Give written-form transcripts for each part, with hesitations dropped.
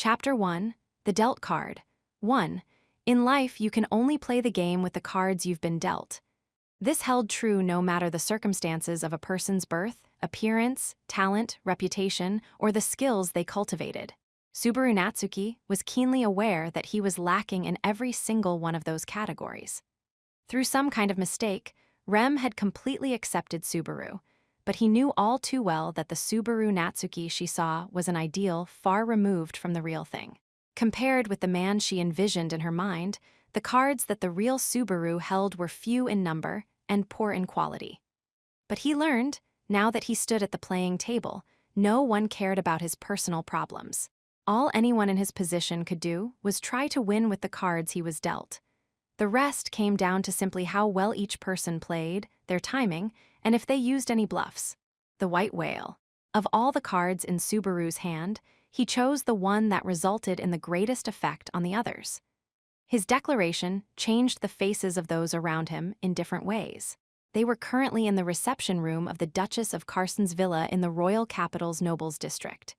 Chapter 1, The Dealt Card. 1. In life, you can only play the game with the cards you've been dealt. This held true no matter the circumstances of a person's birth, appearance, talent, reputation, or the skills they cultivated. Subaru Natsuki was keenly aware that he was lacking in every single one of those categories. Through some kind of mistake, Rem had completely accepted Subaru, but he knew all too well that the Subaru Natsuki she saw was an ideal far removed from the real thing. Compared with the man she envisioned in her mind, the cards that the real Subaru held were few in number and poor in quality. But he learned, now that he stood at the playing table, no one cared about his personal problems. All anyone in his position could do was try to win with the cards he was dealt. The rest came down to simply how well each person played, their timing, and if they used any bluffs. The white whale. Of all the cards in Subaru's hand, he chose the one that resulted in the greatest effect on the others. His declaration changed the faces of those around him in different ways. They were currently in the reception room of the Duchess of Carson's villa in the royal capital's nobles district.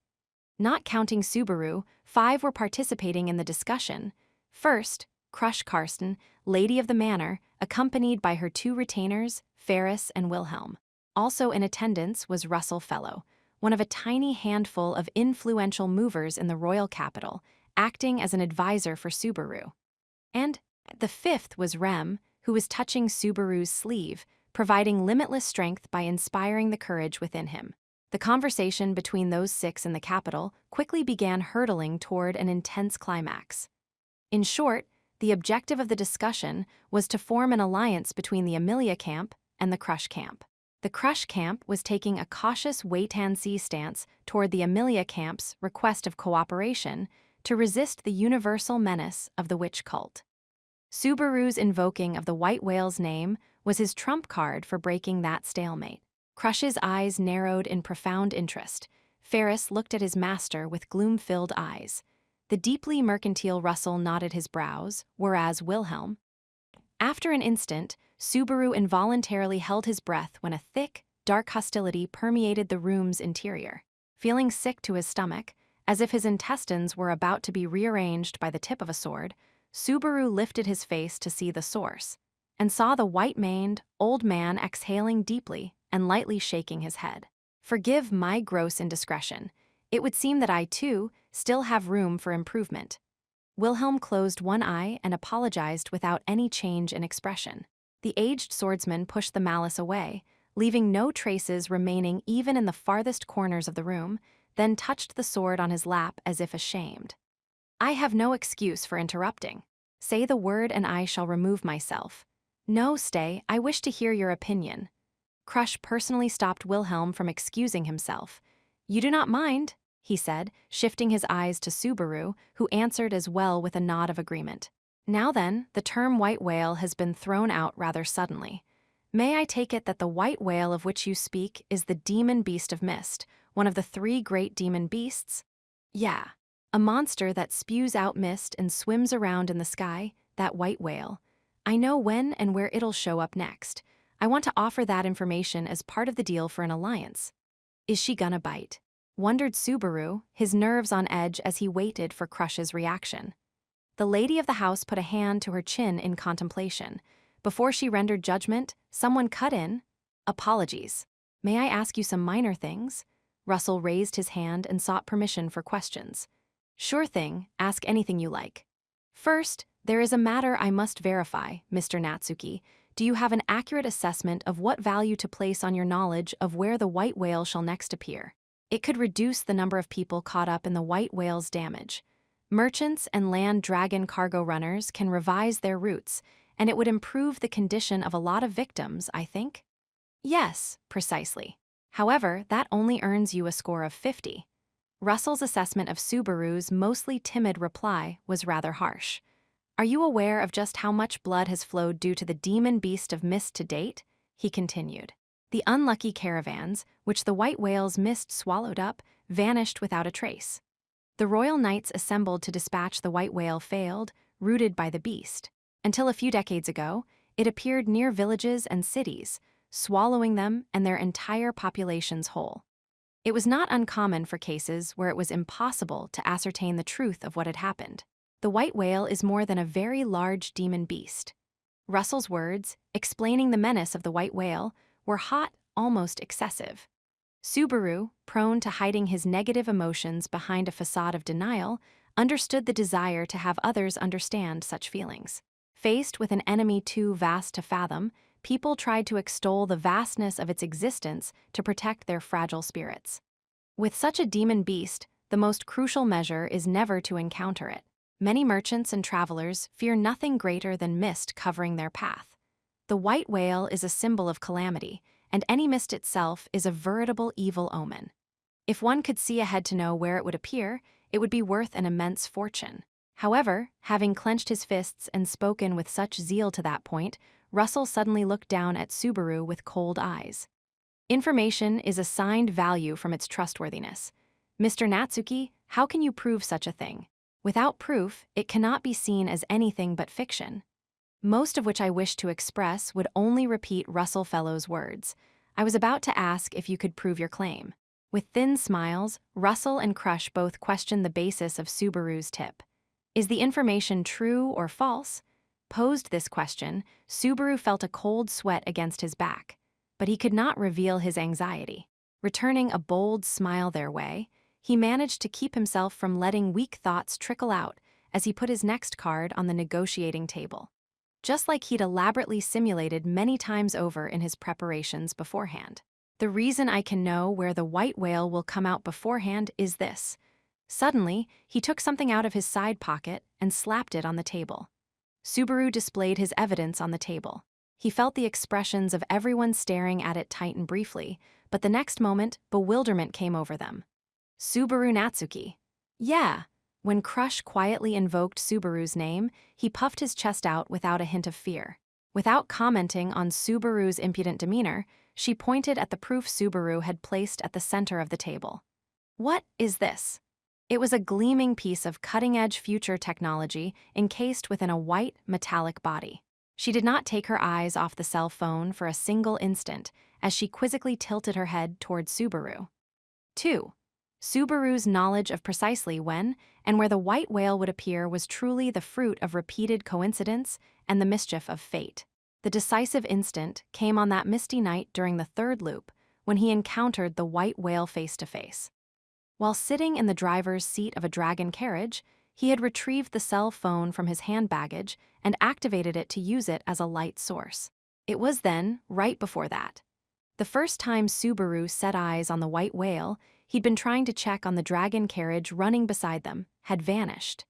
Not counting Subaru, 5 were participating in the discussion. First, Crush Carson, lady of the manor, accompanied by her 2 retainers, Ferris and Wilhelm. Also in attendance was Russell Fellow, one of a tiny handful of influential movers in the royal capital, acting as an advisor for Subaru. And the 5th was Rem, who was touching Subaru's sleeve, providing limitless strength by inspiring the courage within him. The conversation between those 6 in the capital quickly began hurtling toward an intense climax. In short, the objective of the discussion was to form an alliance between the Amelia camp and the Crush camp. The Crush camp was taking a cautious wait-and-see stance toward the Amelia camp's request of cooperation to resist the universal menace of the witch cult. Subaru's invoking of the white whale's name was his trump card for breaking that stalemate. Crush's eyes narrowed in profound interest. Ferris looked at his master with gloom-filled eyes. The deeply mercantile Russell knotted his brows, whereas Wilhelm. After an instant, Subaru involuntarily held his breath when a thick, dark hostility permeated the room's interior. Feeling sick to his stomach, as if his intestines were about to be rearranged by the tip of a sword, Subaru lifted his face to see the source, and saw the white-maned, old man exhaling deeply and lightly shaking his head. "Forgive my gross indiscretion. It would seem that I, too, still have room for improvement." Wilhelm closed one eye and apologized without any change in expression. The aged swordsman pushed the malice away, leaving no traces remaining even in the farthest corners of the room, then touched the sword on his lap as if ashamed. "I have no excuse for interrupting. Say the word and I shall remove myself." "No, stay, I wish to hear your opinion." Crush personally stopped Wilhelm from excusing himself. "You do not mind?" he said, shifting his eyes to Subaru, who answered as well with a nod of agreement. "Now then, the term white whale has been thrown out rather suddenly. May I take it that the white whale of which you speak is the demon beast of mist, one of the 3 great demon beasts?" "Yeah. A monster that spews out mist and swims around in the sky, that white whale. I know when and where it'll show up next. I want to offer that information as part of the deal for an alliance." "Is she gonna bite?" wondered Subaru, his nerves on edge as he waited for Crush's reaction. The lady of the house put a hand to her chin in contemplation. Before she rendered judgment, someone cut in. "Apologies. May I ask you some minor things?" Russell raised his hand and sought permission for questions. "Sure thing, ask anything you like." "First, there is a matter I must verify, Mr. Natsuki. Do you have an accurate assessment of what value to place on your knowledge of where the white whale shall next appear? It could reduce the number of people caught up in the white whale's damage. Merchants and land dragon cargo runners can revise their routes, and it would improve the condition of a lot of victims, I think." "Yes, precisely. However, that only earns you a score of 50. Russell's assessment of Subaru's mostly timid reply was rather harsh. "Are you aware of just how much blood has flowed due to the demon beast of mist to date?" he continued. "The unlucky caravans, which the white whale's mist swallowed up, vanished without a trace. The royal knights assembled to dispatch the white whale failed, rooted by the beast. Until a few decades ago, it appeared near villages and cities, swallowing them and their entire populations whole. It was not uncommon for cases where it was impossible to ascertain the truth of what had happened. The white whale is more than a very large demon beast. Russell's words, explaining the menace of the white whale, were hot, almost excessive. Subaru, prone to hiding his negative emotions behind a facade of denial, understood the desire to have others understand such feelings. Faced with an enemy too vast to fathom, people tried to extol the vastness of its existence to protect their fragile spirits. With such a demon beast, the most crucial measure is never to encounter it. Many merchants and travelers fear nothing greater than mist covering their path. The white whale is a symbol of calamity, and any mist itself is a veritable evil omen. If one could see ahead to know where it would appear, it would be worth an immense fortune. However, having clenched his fists and spoken with such zeal to that point, Russell suddenly looked down at Subaru with cold eyes. Information is assigned value from its trustworthiness. Mr. Natsuki, how can you prove such a thing? Without proof, it cannot be seen as anything but fiction. Most of which I wish to express would only repeat Russell Fellow's words. I was about to ask if you could prove your claim. With thin smiles, Russell and Crush both questioned the basis of Subaru's tip. Is the information true or false? Posed this question, Subaru felt a cold sweat against his back, but he could not reveal his anxiety. Returning a bold smile their way, he managed to keep himself from letting weak thoughts trickle out as he put his next card on the negotiating table. Just like he'd elaborately simulated many times over in his preparations beforehand. The reason I can know where the white whale will come out beforehand is this. Suddenly, he took something out of his side pocket and slapped it on the table. Subaru displayed his evidence on the table. He felt the expressions of everyone staring at it tighten briefly, but the next moment, bewilderment came over them. Subaru Natsuki. Yeah. When Crush quietly invoked Subaru's name, he puffed his chest out without a hint of fear. Without commenting on Subaru's impudent demeanor, she pointed at the proof Subaru had placed at the center of the table. What is this? It was a gleaming piece of cutting-edge future technology encased within a white, metallic body. She did not take her eyes off the cell phone for a single instant as she quizzically tilted her head toward Subaru. 2. Subaru's knowledge of precisely when and where the white whale would appear was truly the fruit of repeated coincidence and the mischief of fate. The decisive instant came on that misty night during the third loop when he encountered the white whale face to face. While sitting in the driver's seat of a dragon carriage, he had retrieved the cell phone from his hand baggage and activated it to use it as a light source. It was then, right before that. The first time Subaru set eyes on the white whale, he'd been trying to check on the dragon carriage running beside them, had vanished.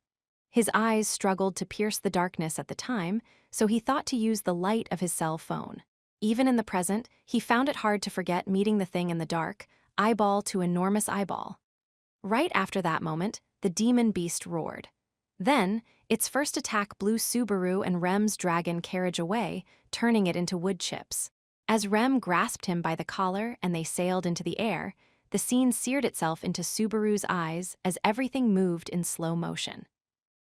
His eyes struggled to pierce the darkness at the time, so he thought to use the light of his cell phone. Even in the present, he found it hard to forget meeting the thing in the dark, eyeball to enormous eyeball. Right after that moment, the demon beast roared. Then, its first attack blew Subaru and Rem's dragon carriage away, turning it into wood chips. As Rem grasped him by the collar and they sailed into the air, the scene seared itself into Subaru's eyes as everything moved in slow motion.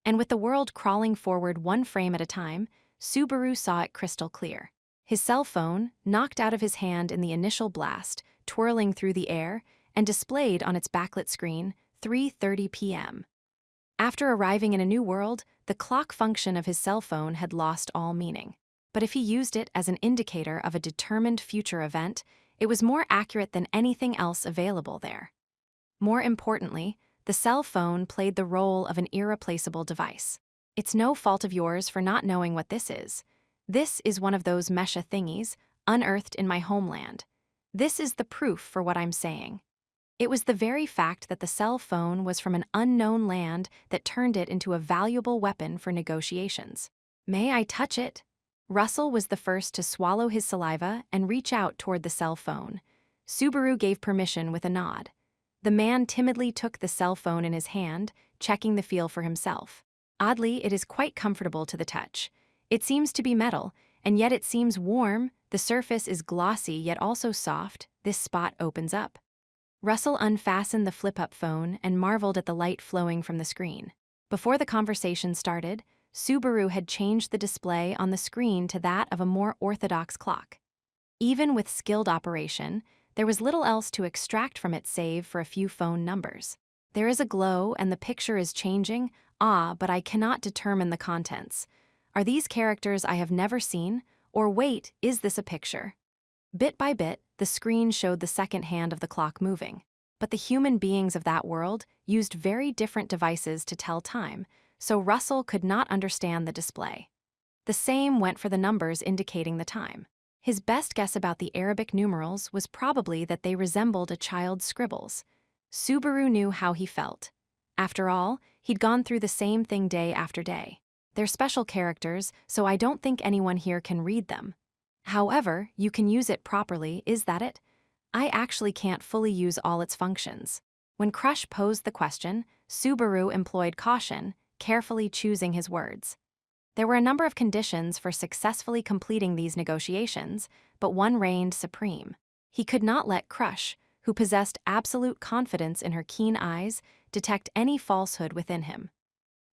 And with the world crawling forward one frame at a time, Subaru saw it crystal clear. His cell phone, knocked out of his hand in the initial blast, twirling through the air, and displayed on its backlit screen, 3:30 p.m. After arriving in a new world, the clock function of his cell phone had lost all meaning. But if he used it as an indicator of a determined future event, it was more accurate than anything else available there. More importantly, the cell phone played the role of an irreplaceable device. It's no fault of yours for not knowing what this is. This is one of those Mesha thingies, unearthed in my homeland. This is the proof for what I'm saying. It was the very fact that the cell phone was from an unknown land that turned it into a valuable weapon for negotiations. May I touch it? Russell was the first to swallow his saliva and reach out toward the cell phone. Subaru gave permission with a nod. The man timidly took the cell phone in his hand, checking the feel for himself. Oddly, it is quite comfortable to the touch. It seems to be metal, and yet it seems warm. The surface is glossy yet also soft. This spot opens up. Russell unfastened the flip-up phone and marveled at the light flowing from the screen. Before the conversation started, Subaru had changed the display on the screen to that of a more orthodox clock. Even with skilled operation, there was little else to extract from it save for a few phone numbers. There is a glow and the picture is changing, but I cannot determine the contents. Are these characters I have never seen? Or wait, is this a picture? Bit by bit, the screen showed the second hand of the clock moving. But the human beings of that world used very different devices to tell time, so Russell could not understand the display. The same went for the numbers indicating the time. His best guess about the Arabic numerals was probably that they resembled a child's scribbles. Subaru knew how he felt. After all, he'd gone through the same thing day after day. They're special characters, so I don't think anyone here can read them. However, you can use it properly, is that it? I actually can't fully use all its functions. When Crush posed the question, Subaru employed caution, carefully choosing his words. There were a number of conditions for successfully completing these negotiations, but one reigned supreme. He could not let Crush, who possessed absolute confidence in her keen eyes, detect any falsehood within him.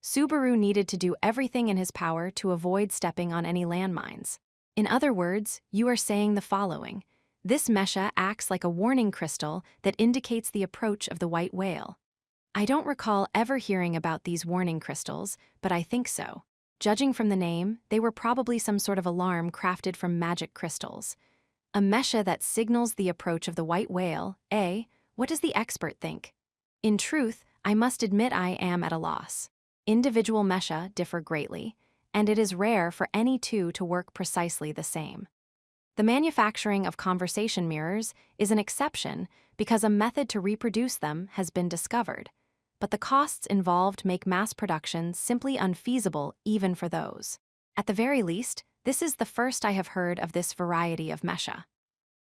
Subaru needed to do everything in his power to avoid stepping on any landmines. In other words, you are saying the following: this mecha acts like a warning crystal that indicates the approach of the white whale. I don't recall ever hearing about these warning crystals, but I think so. Judging from the name, they were probably some sort of alarm crafted from magic crystals. A mecha that signals the approach of the white whale, eh? What does the expert think? In truth, I must admit I am at a loss. Individual mecha differ greatly, and it is rare for any two to work precisely the same. The manufacturing of conversation mirrors is an exception because a method to reproduce them has been discovered, but the costs involved make mass production simply unfeasible even for those. At the very least, this is the first I have heard of this variety of mecha.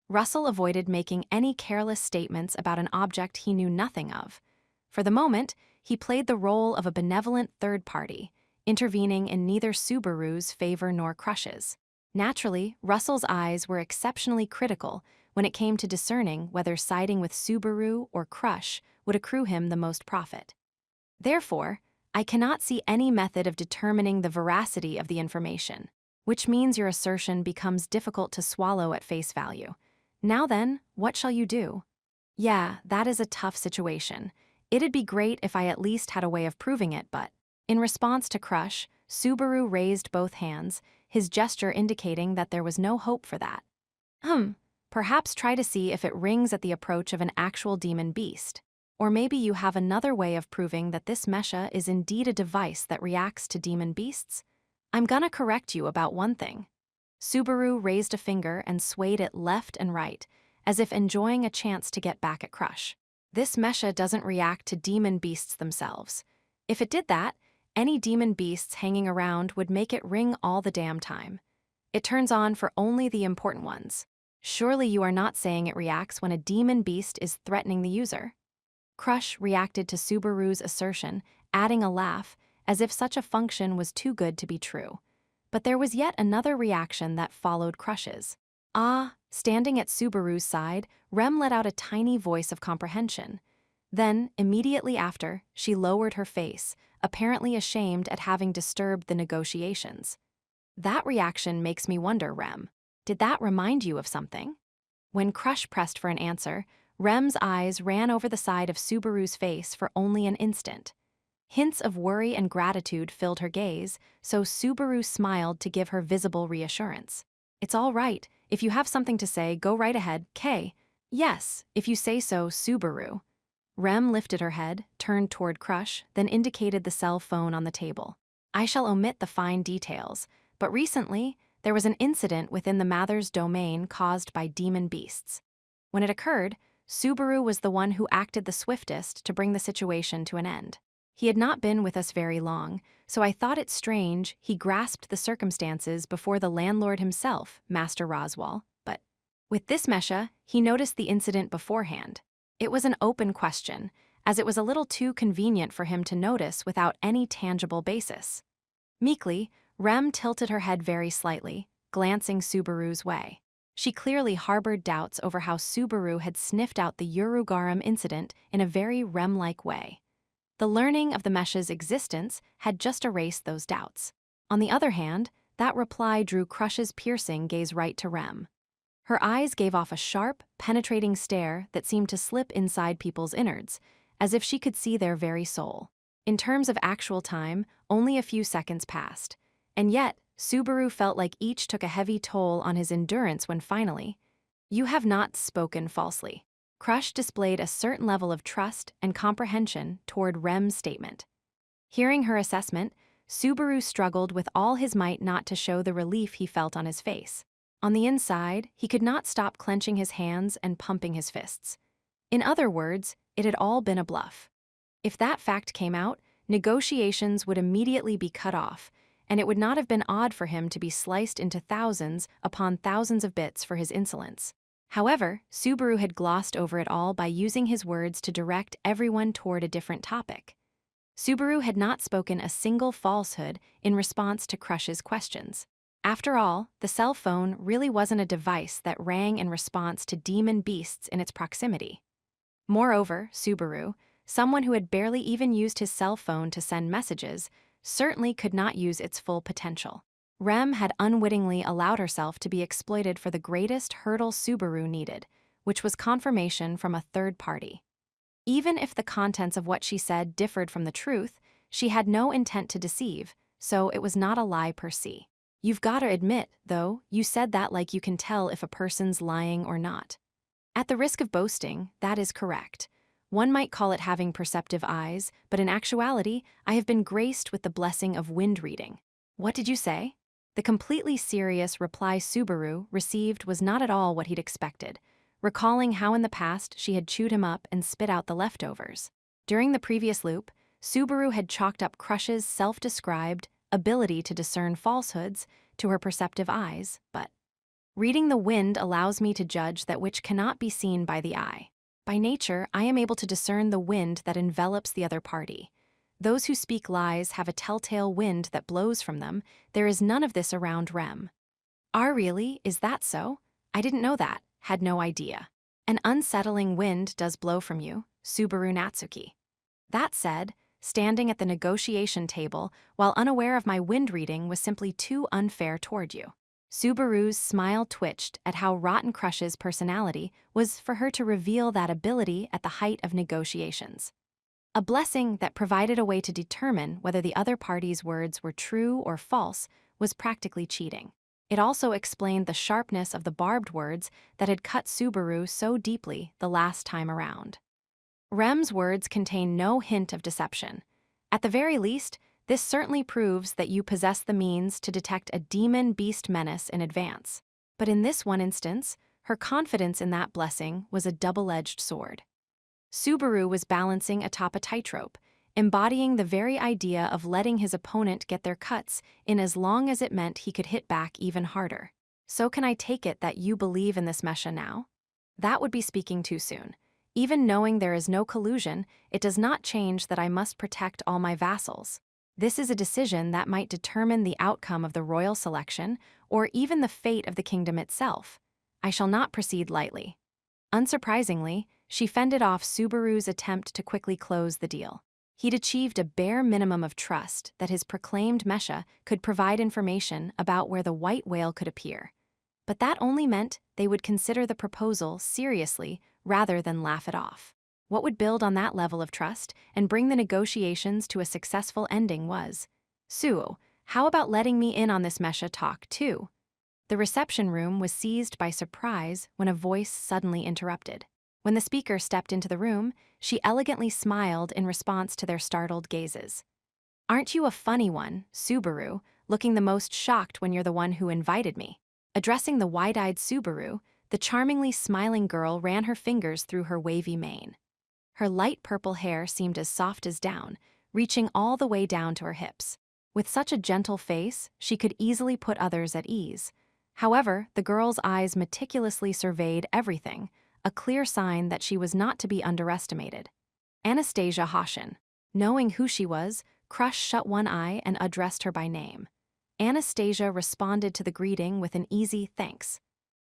Russell avoided making any careless statements about an object he knew nothing of. For the moment, he played the role of a benevolent third party, intervening in neither Subaru's favor nor Crush's. Naturally, Russell's eyes were exceptionally critical when it came to discerning whether siding with Subaru or Crush would accrue him the most profit. Therefore, I cannot see any method of determining the veracity of the information, which means your assertion becomes difficult to swallow at face value. Now then, what shall you do? Yeah, that is a tough situation. It'd be great if I at least had a way of proving it, but in response to Crush, Subaru raised both hands, his gesture indicating that there was no hope for that. Perhaps try to see if it rings at the approach of an actual demon beast. Or maybe you have another way of proving that this mecha is indeed a device that reacts to demon beasts. I'm gonna correct you about one thing. Subaru raised a finger and swayed it left and right, as if enjoying a chance to get back at Crush. This mecha doesn't react to demon beasts themselves. If it did that, any demon beasts hanging around would make it ring all the damn time. It turns on for only the important ones. Surely you are not saying it reacts when a demon beast is threatening the user. Crush reacted to Subaru's assertion, adding a laugh, as if such a function was too good to be true. But there was yet another reaction that followed Crush's. Standing at Subaru's side, Rem let out a tiny voice of comprehension. Then, immediately after, she lowered her face, apparently ashamed at having disturbed the negotiations. That reaction makes me wonder, Rem. Did that remind you of something? When Crush pressed for an answer, Rem's eyes ran over the side of Subaru's face for only an instant. Hints of worry and gratitude filled her gaze, so Subaru smiled to give her visible reassurance. It's all right. If you have something to say, go right ahead, Kay. Yes, if you say so, Subaru. Rem lifted her head, turned toward Crush, then indicated the cell phone on the table. I shall omit the fine details, but recently, there was an incident within the Mather's domain caused by demon beasts. When it occurred, Subaru was the one who acted the swiftest to bring the situation to an end. He had not been with us very long, so I thought it strange he grasped the circumstances before the landlord himself, Master Roswell, but with this mecha, he noticed the incident beforehand. It was an open question, as it was a little too convenient for him to notice without any tangible basis. Meekly, Rem tilted her head very slightly, glancing Subaru's way. She clearly harbored doubts over how Subaru had sniffed out the Urugaram incident in a very Rem-like way. The learning of the mecha's existence had just erased those doubts. On the other hand, that reply drew Crush's piercing gaze right to Rem. Her eyes gave off a sharp, penetrating stare that seemed to slip inside people's innards, as if she could see their very soul. In terms of actual time, only a few seconds passed. And yet, Subaru felt like each took a heavy toll on his endurance when finally, "You have not spoken falsely." Crush displayed a certain level of trust and comprehension toward Rem's statement. Hearing her assessment, Subaru struggled with all his might not to show the relief he felt on his face. On the inside, he could not stop clenching his hands and pumping his fists. In other words, it had all been a bluff. If that fact came out, negotiations would immediately be cut off, and it would not have been odd for him to be sliced into thousands upon thousands of bits for his insolence. However, Subaru had glossed over it all by using his words to direct everyone toward a different topic. Subaru had not spoken a single falsehood in response to Crush's questions. After all, the cell phone really wasn't a device that rang in response to demon beasts in its proximity. Moreover, Subaru, someone who had barely even used his cell phone to send messages, certainly could not use its full potential. Rem had unwittingly allowed herself to be exploited for the greatest hurdle Subaru needed, which was confirmation from a third party. Even if the contents of what she said differed from the truth, she had no intent to deceive, so it was not a lie per se. You've got to admit, though, you said that like you can tell if a person's lying or not. At the risk of boasting, that is correct. One might call it having perceptive eyes, but in actuality, I have been graced with the blessing of wind reading. What did you say? The completely serious reply Subaru received was not at all what he'd expected, recalling how in the past she had chewed him up and spit out the leftovers. During the previous loop, Subaru had chalked up Crush's self-described ability to discern falsehoods to her perceptive eyes, but reading the wind allows me to judge that which cannot be seen by the eye. By nature, I am able to discern the wind that envelops the other party. Those who speak lies have a telltale wind that blows from them. There is none of this around Rem. Really? Is that so? I didn't know that, had no idea. An unsettling wind does blow from you, Subaru Natsuki. That said, standing at the negotiation table while unaware of my wind reading was simply too unfair toward you. Subaru's smile twitched at how rotten Crush's personality was for her to reveal that ability at the height of negotiations. A blessing that provided a way to determine whether the other party's words were true or false was practically cheating. It also explained the sharpness of the barbed words that had cut Subaru so deeply the last time around. Rem's words contain no hint of deception. At the very least, this certainly proves that you possess the means to detect a demon-beast menace in advance. But in this one instance, her confidence in that blessing was a double-edged sword. Subaru was balancing atop a tightrope, embodying the very idea of letting his opponent get their cuts in as long as it meant he could hit back even harder. So can I take it that you believe in this Mesha now? That would be speaking too soon. Even knowing there is no collusion, it does not change that I must protect all my vassals. This is a decision that might determine the outcome of the royal selection or even the fate of the kingdom itself. I shall not proceed lightly. Unsurprisingly, she fended off Subaru's attempt to quickly close the deal. He'd achieved a bare minimum of trust that his proclaimed Mesha could provide information about where the white whale could appear. But that only meant they would consider the proposal seriously rather than laugh it off. What would build on that level of trust and bring the negotiations to a successful ending was, "Sue, how about letting me in on this Mesha talk too?" The reception room was seized by surprise when a voice suddenly interrupted. When the speaker stepped into the room, she elegantly smiled in response to their startled gazes. "Aren't you a funny one, Subaru, looking the most shocked when you're the one who invited me?" Addressing the wide-eyed Subaru, the charmingly smiling girl ran her fingers through her wavy mane. Her light purple hair seemed as soft as down, reaching all the way down to her hips. With such a gentle face, she could easily put others at ease. However, the girl's eyes meticulously surveyed everything, a clear sign that she was not to be underestimated. Anastasia Hoshin. Knowing who she was, Crush shut one eye and addressed her by name. Anastasia responded to the greeting with an easy thanks.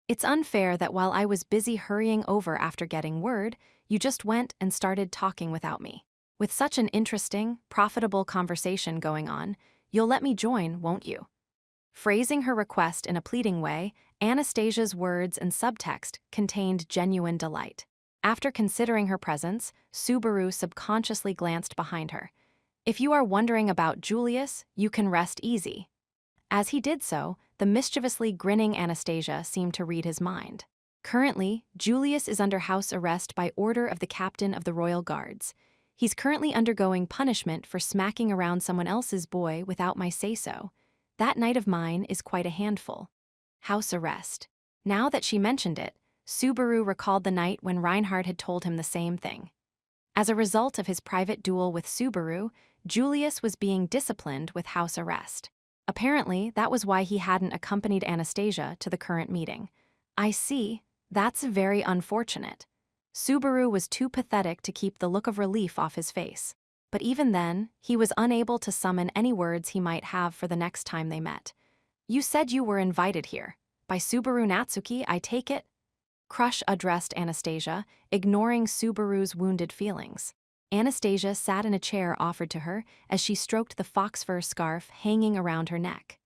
"It's unfair that while I was busy hurrying over after getting word, you just went and started talking without me. With such an interesting, profitable conversation going on, you'll let me join, won't you?" Phrasing her request in a pleading way, Anastasia's words and subtext contained genuine delight. After considering her presence, Subaru subconsciously glanced behind her. If you are wondering about Julius, you can rest easy. As he did so, the mischievously grinning Anastasia seemed to read his mind. Currently, Julius is under house arrest by order of the captain of the Royal Guards. He's currently undergoing punishment for smacking around someone else's boy without my say-so. That night of mine is quite a handful. House arrest. Now that she mentioned it, Subaru recalled the night when Reinhard had told him the same thing. As a result of his private duel with Subaru, Julius was being disciplined with house arrest. Apparently, that was why he hadn't accompanied Anastasia to the current meeting. I see. That's very unfortunate. Subaru was too pathetic to keep the look of relief off his face. But even then, he was unable to summon any words he might have for the next time they met. You said you were invited here. By Subaru Natsuki, I take it? Crush addressed Anastasia, ignoring Subaru's wounded feelings. Anastasia sat in a chair offered to her as she stroked the fox fur scarf hanging around her neck.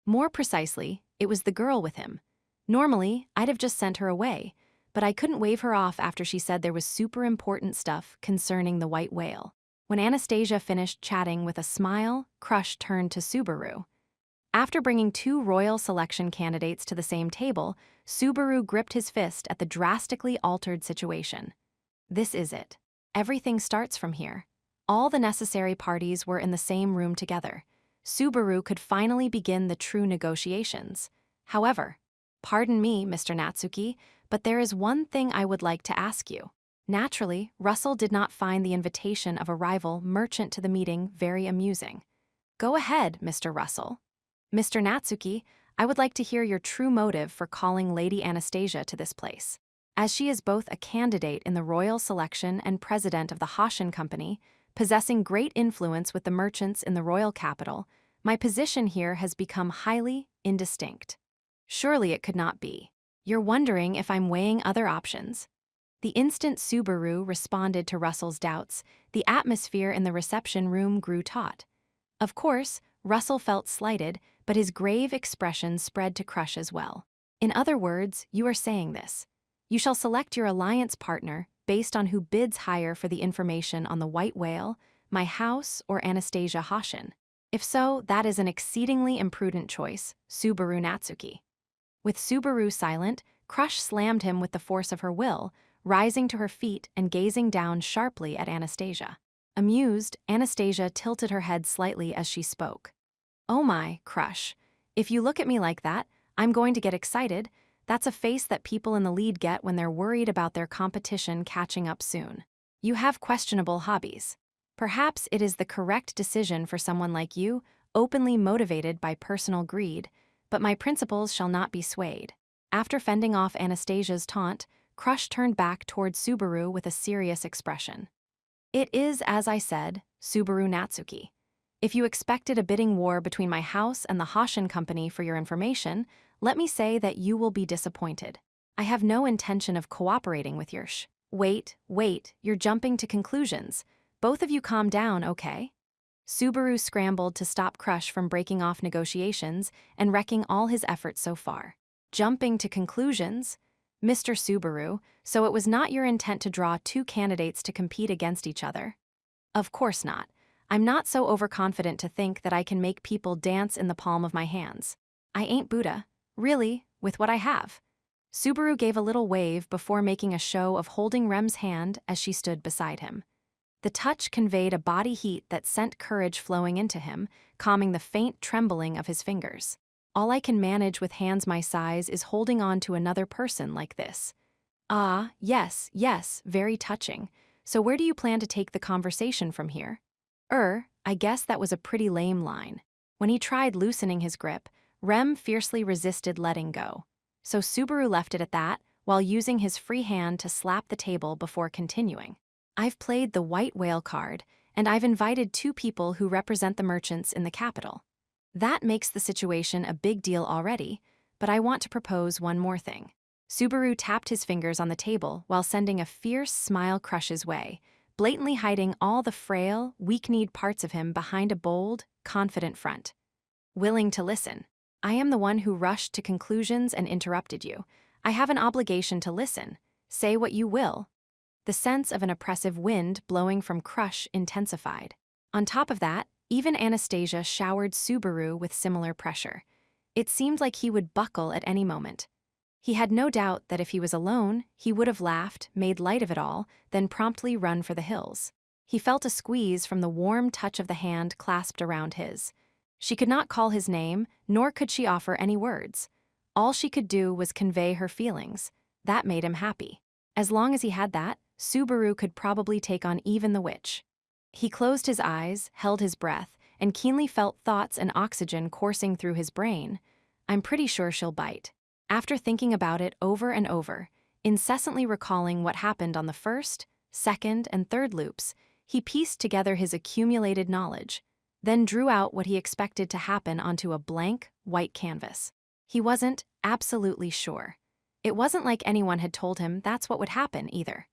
More precisely, it was the girl with him. Normally, I'd have just sent her away, but I couldn't wave her off after she said there was super important stuff concerning the white whale. When Anastasia finished chatting with a smile, Crush turned to Subaru. After bringing two royal selection candidates to the same table, Subaru gripped his fist at the drastically altered situation. This is it. Everything starts from here. All the necessary parties were in the same room together. Subaru could finally begin the true negotiations. However, pardon me, Mr. Natsuki, but there is one thing I would like to ask you. Naturally, Russell did not find the invitation of a rival merchant to the meeting very amusing. Go ahead, Mr. Russell. Mr. Natsuki, I would like to hear your true motive for calling Lady Anastasia to this place. As she is both a candidate in the royal selection and president of the Hoshin Company, possessing great influence with the merchants in the royal capital, my position here has become highly indistinct. Surely it could not be. You're wondering if I'm weighing other options. The instant Subaru responded to Russell's doubts, the atmosphere in the reception room grew taut. Of course, Russell felt slighted, but his grave expression spread to Crush as well. In other words, you are saying this. You shall select your alliance partner based on who bids higher for the information on the white whale, my house, or Anastasia Hoshin. If so, that is an exceedingly imprudent choice, Subaru Natsuki. With Subaru silent, Crush slammed him with the force of her will, rising to her feet and gazing down sharply at Anastasia. Amused, Anastasia tilted her head slightly as she spoke. Oh my, Crush. If you look at me like that, I'm going to get excited. That's a face that people in the lead get when they're worried about their competition catching up soon. You have questionable hobbies. Perhaps it is the correct decision for someone like you, openly motivated by personal greed, but my principles shall not be swayed. After fending off Anastasia's taunt, Crush turned back toward Subaru with a serious expression. It is, as I said, Subaru Natsuki. If you expected a bidding war between my house and the Hoshin Company for your information, let me say that you will be disappointed. I have no intention of cooperating with your Wait, you're jumping to conclusions. Both of you calm down, okay? Subaru scrambled to stop Crush from breaking off negotiations and wrecking all his efforts so far. Jumping to conclusions? Mr. Subaru, so it was not your intent to draw two candidates to compete against each other? Of course not. I'm not so overconfident to think that I can make people dance in the palm of my hands. I ain't Buddha, really, with what I have. Subaru gave a little wave before making a show of holding Rem's hand as she stood beside him. The touch conveyed a body heat that sent courage flowing into him, calming the faint trembling of his fingers. All I can manage with hands my size is holding on to another person like this. Ah, yes, very touching. So where do you plan to take the conversation from here? I guess that was a pretty lame line. When he tried loosening his grip, Rem fiercely resisted letting go. So Subaru left it at that, while using his free hand to slap the table before continuing. I've played the white whale card, and I've invited two people who represent the merchants in the capital. That makes the situation a big deal already, but I want to propose one more thing. Subaru tapped his fingers on the table while sending a fierce smile Crush's way, blatantly hiding all the frail, weak-kneed parts of him behind a bold, confident front. Willing to listen. I am the one who rushed to conclusions and interrupted you. I have an obligation to listen. Say what you will. The sense of an oppressive wind blowing from Crush intensified. On top of that, even Anastasia showered Subaru with similar pressure. It seemed like he would buckle at any moment. He had no doubt that if he was alone, he would have laughed, made light of it all, then promptly run for the hills. He felt a squeeze from the warm touch of the hand clasped around his. She could not call his name, nor could she offer any words. All she could do was convey her feelings. That made him happy. As long as he had that, Subaru could probably take on even the witch. He closed his eyes, held his breath, and keenly felt thoughts and oxygen coursing through his brain. I'm pretty sure she'll bite. After thinking about it over and over, incessantly recalling what happened on the first, second, and third loops, he pieced together his accumulated knowledge, then drew out what he expected to happen onto a blank, white canvas. He wasn't absolutely sure. It wasn't like anyone had told him that's what would happen either.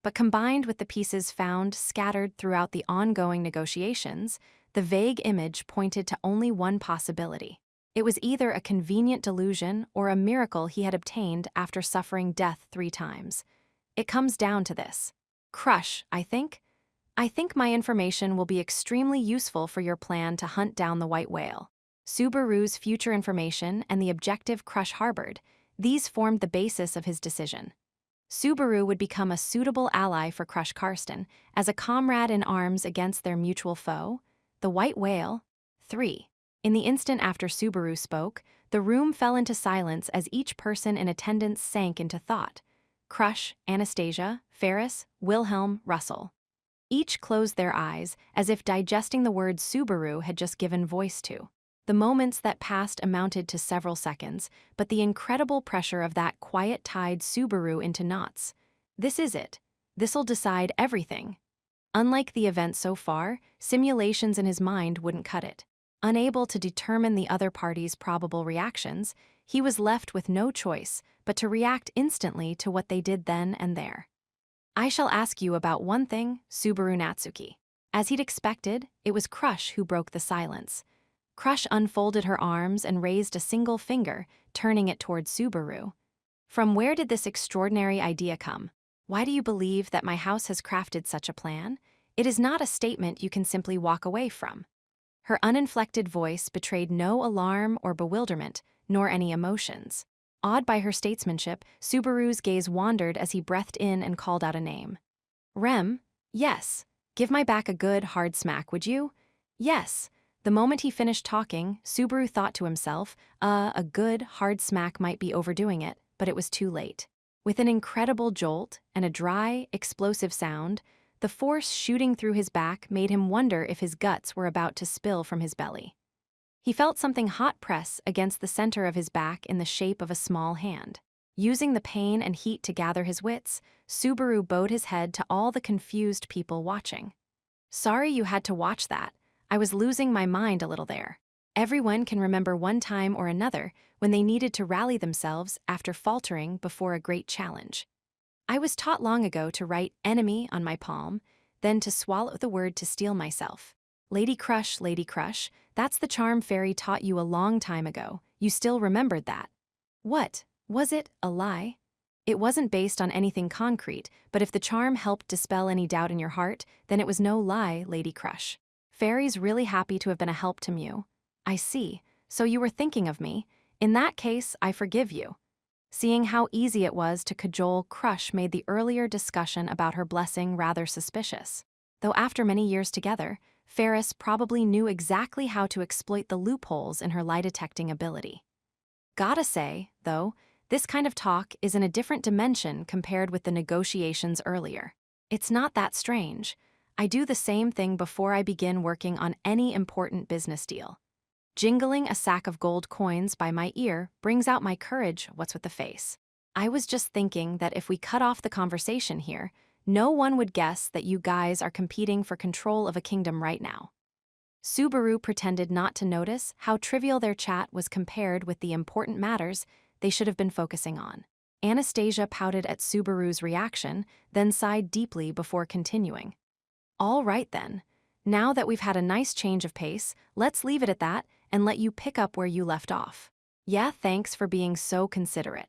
But combined with the pieces found scattered throughout the ongoing negotiations, the vague image pointed to only one possibility. It was either a convenient delusion or a miracle he had obtained after suffering death 3 times. It comes down to this. Crush, I think. I think my information will be extremely useful for your plan to hunt down the white whale. Subaru's future information and the objective Crush harbored, these formed the basis of his decision. Subaru would become a suitable ally for Crush Karsten, as a comrade in arms against their mutual foe, the white whale. 3. In the instant after Subaru spoke, the room fell into silence as each person in attendance sank into thought. Crush, Anastasia, Ferris, Wilhelm, Russell. Each closed their eyes, as if digesting the words Subaru had just given voice to. The moments that passed amounted to several seconds, but the incredible pressure of that quiet tied Subaru into knots. This is it. This'll decide everything. Unlike the events so far, simulations in his mind wouldn't cut it. Unable to determine the other party's probable reactions, he was left with no choice but to react instantly to what they did then and there. I shall ask you about one thing, Subaru Natsuki. As he'd expected, it was Crush who broke the silence. Crush unfolded her arms and raised a single finger, turning it toward Subaru. From where did this extraordinary idea come? Why do you believe that my house has crafted such a plan? It is not a statement you can simply walk away from. Her uninflected voice betrayed no alarm or bewilderment, nor any emotions. Awed by her statesmanship, Subaru's gaze wandered as he breathed in and called out a name. Rem? Yes. Give my back a good, hard smack, would you? Yes. The moment he finished talking, Subaru thought to himself, a good, hard smack might be overdoing it, but it was too late. With an incredible jolt and a dry, explosive sound, the force shooting through his back made him wonder if his guts were about to spill from his belly. He felt something hot press against the center of his back in the shape of a small hand. Using the pain and heat to gather his wits, Subaru bowed his head to all the confused people watching. Sorry you had to watch that. I was losing my mind a little there. Everyone can remember one time or another when they needed to rally themselves after faltering before a great challenge. I was taught long ago to write enemy on my palm, then to swallow the word to steel myself. Lady Crush, that's the charm fairy taught you a long time ago. You still remembered that. What? Was it a lie? It wasn't based on anything concrete, but if the charm helped dispel any doubt in your heart, then it was no lie, Lady Crush. Fairy's really happy to have been a help to Mew. I see. So you were thinking of me. In that case, I forgive you. Seeing how easy it was to cajole, Crush made the earlier discussion about her blessing rather suspicious. Though after many years together, Ferris probably knew exactly how to exploit the loopholes in her lie-detecting ability. Gotta say, though, this kind of talk is in a different dimension compared with the negotiations earlier. It's not that strange. I do the same thing before I begin working on any important business deal. Jingling a sack of gold coins by my ear brings out my courage, what's with the face. I was just thinking that if we cut off the conversation here, no one would guess that you guys are competing for control of a kingdom right now. Subaru pretended not to notice how trivial their chat was compared with the important matters they should have been focusing on. Anastasia pouted at Subaru's reaction, then sighed deeply before continuing. All right then. Now that we've had a nice change of pace, let's leave it at that and let you pick up where you left off. Yeah, thanks for being so considerate.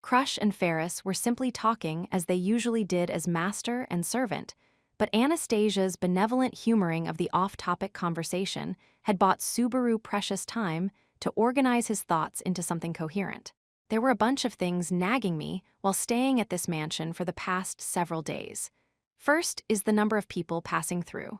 Crush and Ferris were simply talking as they usually did as master and servant, but Anastasia's benevolent humoring of the off-topic conversation had bought Subaru precious time to organize his thoughts into something coherent. There were a bunch of things nagging me while staying at this mansion for the past several days. First is the number of people passing through.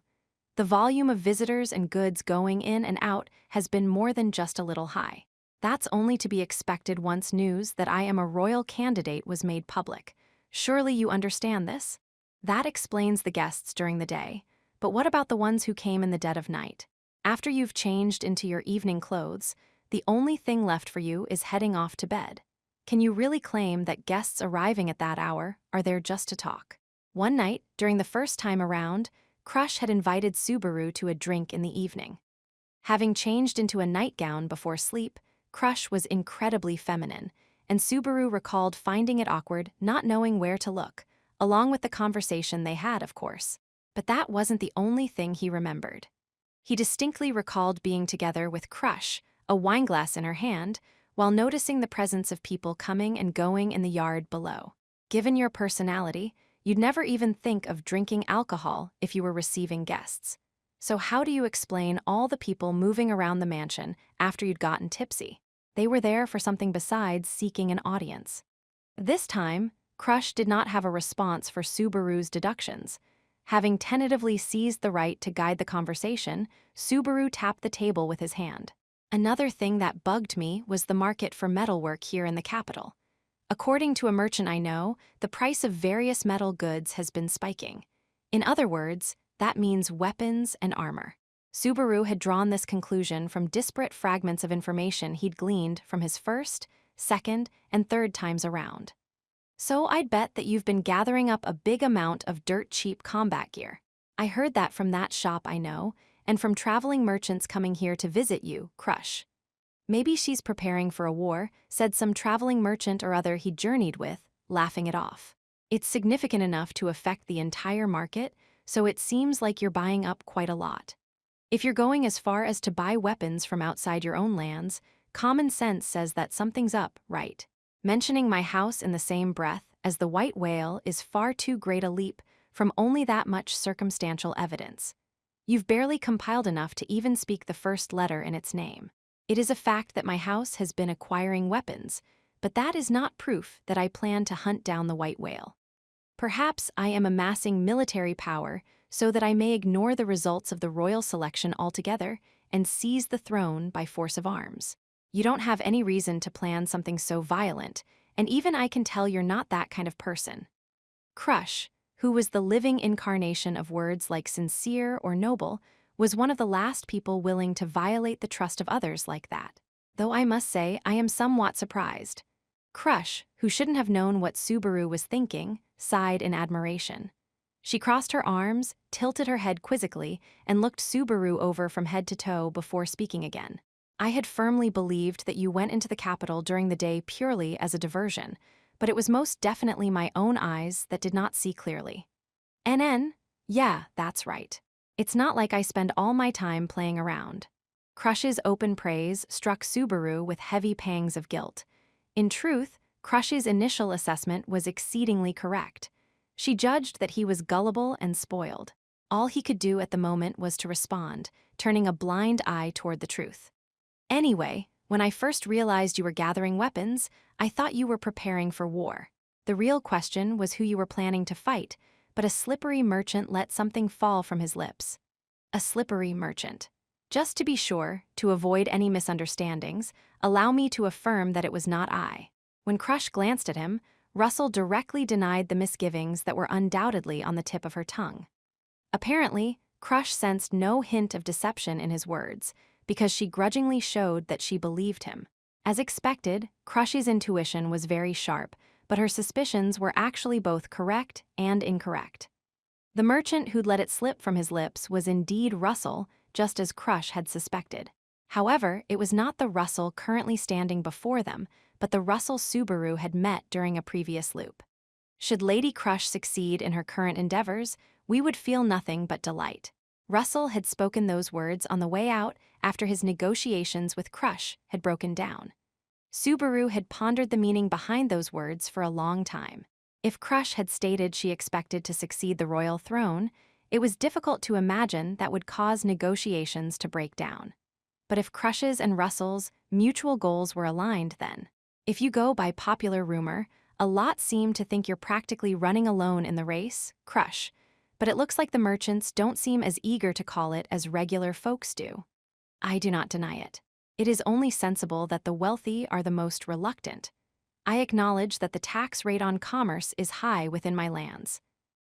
The volume of visitors and goods going in and out has been more than just a little high. That's only to be expected once news that I am a royal candidate was made public. Surely you understand this? That explains the guests during the day. But what about the ones who came in the dead of night? After you've changed into your evening clothes, the only thing left for you is heading off to bed. Can you really claim that guests arriving at that hour are there just to talk? One night, during the first time around, Crush had invited Subaru to a drink in the evening. Having changed into a nightgown before sleep, Crush was incredibly feminine, and Subaru recalled finding it awkward not knowing where to look, along with the conversation they had, of course. But that wasn't the only thing he remembered. He distinctly recalled being together with Crush, a wineglass in her hand, while noticing the presence of people coming and going in the yard below. Given your personality, you'd never even think of drinking alcohol if you were receiving guests. So how do you explain all the people moving around the mansion after you'd gotten tipsy? They were there for something besides seeking an audience. This time, Crush did not have a response for Subaru's deductions. Having tentatively seized the right to guide the conversation, Subaru tapped the table with his hand. Another thing that bugged me was the market for metalwork here in the capital. According to a merchant I know, the price of various metal goods has been spiking. In other words, that means weapons and armor. Subaru had drawn this conclusion from disparate fragments of information he'd gleaned from his first, second, and third times around. So I'd bet that you've been gathering up a big amount of dirt-cheap combat gear. I heard that from that shop I know, and from traveling merchants coming here to visit you, Crush. Maybe she's preparing for a war, said some traveling merchant or other he journeyed with, laughing it off. It's significant enough to affect the entire market, so it seems like you're buying up quite a lot. If you're going as far as to buy weapons from outside your own lands, common sense says that something's up, right? Mentioning my house in the same breath as the white whale is far too great a leap from only that much circumstantial evidence. You've barely compiled enough to even speak the first letter in its name. It is a fact that my house has been acquiring weapons, but that is not proof that I plan to hunt down the white whale. Perhaps I am amassing military power so that I may ignore the results of the royal selection altogether and seize the throne by force of arms. You don't have any reason to plan something so violent, and even I can tell you're not that kind of person. Crush, who was the living incarnation of words like sincere or noble, was one of the last people willing to violate the trust of others like that. Though I must say I am somewhat surprised. Crush, who shouldn't have known what Subaru was thinking, sighed in admiration. She crossed her arms, tilted her head quizzically, and looked Subaru over from head to toe before speaking again. I had firmly believed that you went into the capital during the day purely as a diversion, but it was most definitely my own eyes that did not see clearly. NN? Yeah, that's right. It's not like I spend all my time playing around. Crush's open praise struck Subaru with heavy pangs of guilt. In truth, Crush's initial assessment was exceedingly correct. She judged that he was gullible and spoiled. All he could do at the moment was to respond, turning a blind eye toward the truth. Anyway, when I first realized you were gathering weapons, I thought you were preparing for war. The real question was who you were planning to fight, but a slippery merchant let something fall from his lips. A slippery merchant. Just to be sure, to avoid any misunderstandings, allow me to affirm that it was not I. When Crush glanced at him, Russell directly denied the misgivings that were undoubtedly on the tip of her tongue. Apparently, Crush sensed no hint of deception in his words, because she grudgingly showed that she believed him. As expected, Crush's intuition was very sharp, but her suspicions were actually both correct and incorrect. The merchant who'd let it slip from his lips was indeed Russell, just as Crush had suspected. However, it was not the Russell currently standing before them, but the Russell Subaru had met during a previous loop. Should Lady Crush succeed in her current endeavors, we would feel nothing but delight. Russell had spoken those words on the way out after his negotiations with Crush had broken down. Subaru had pondered the meaning behind those words for a long time. If Crush had stated she expected to succeed the royal throne, it was difficult to imagine that would cause negotiations to break down. But if Crush's and Russell's mutual goals were aligned then, if you go by popular rumor, a lot seem to think you're practically running alone in the race, Crush. But it looks like the merchants don't seem as eager to call it as regular folks do. I do not deny it. It is only sensible that the wealthy are the most reluctant. I acknowledge that the tax rate on commerce is high within my lands.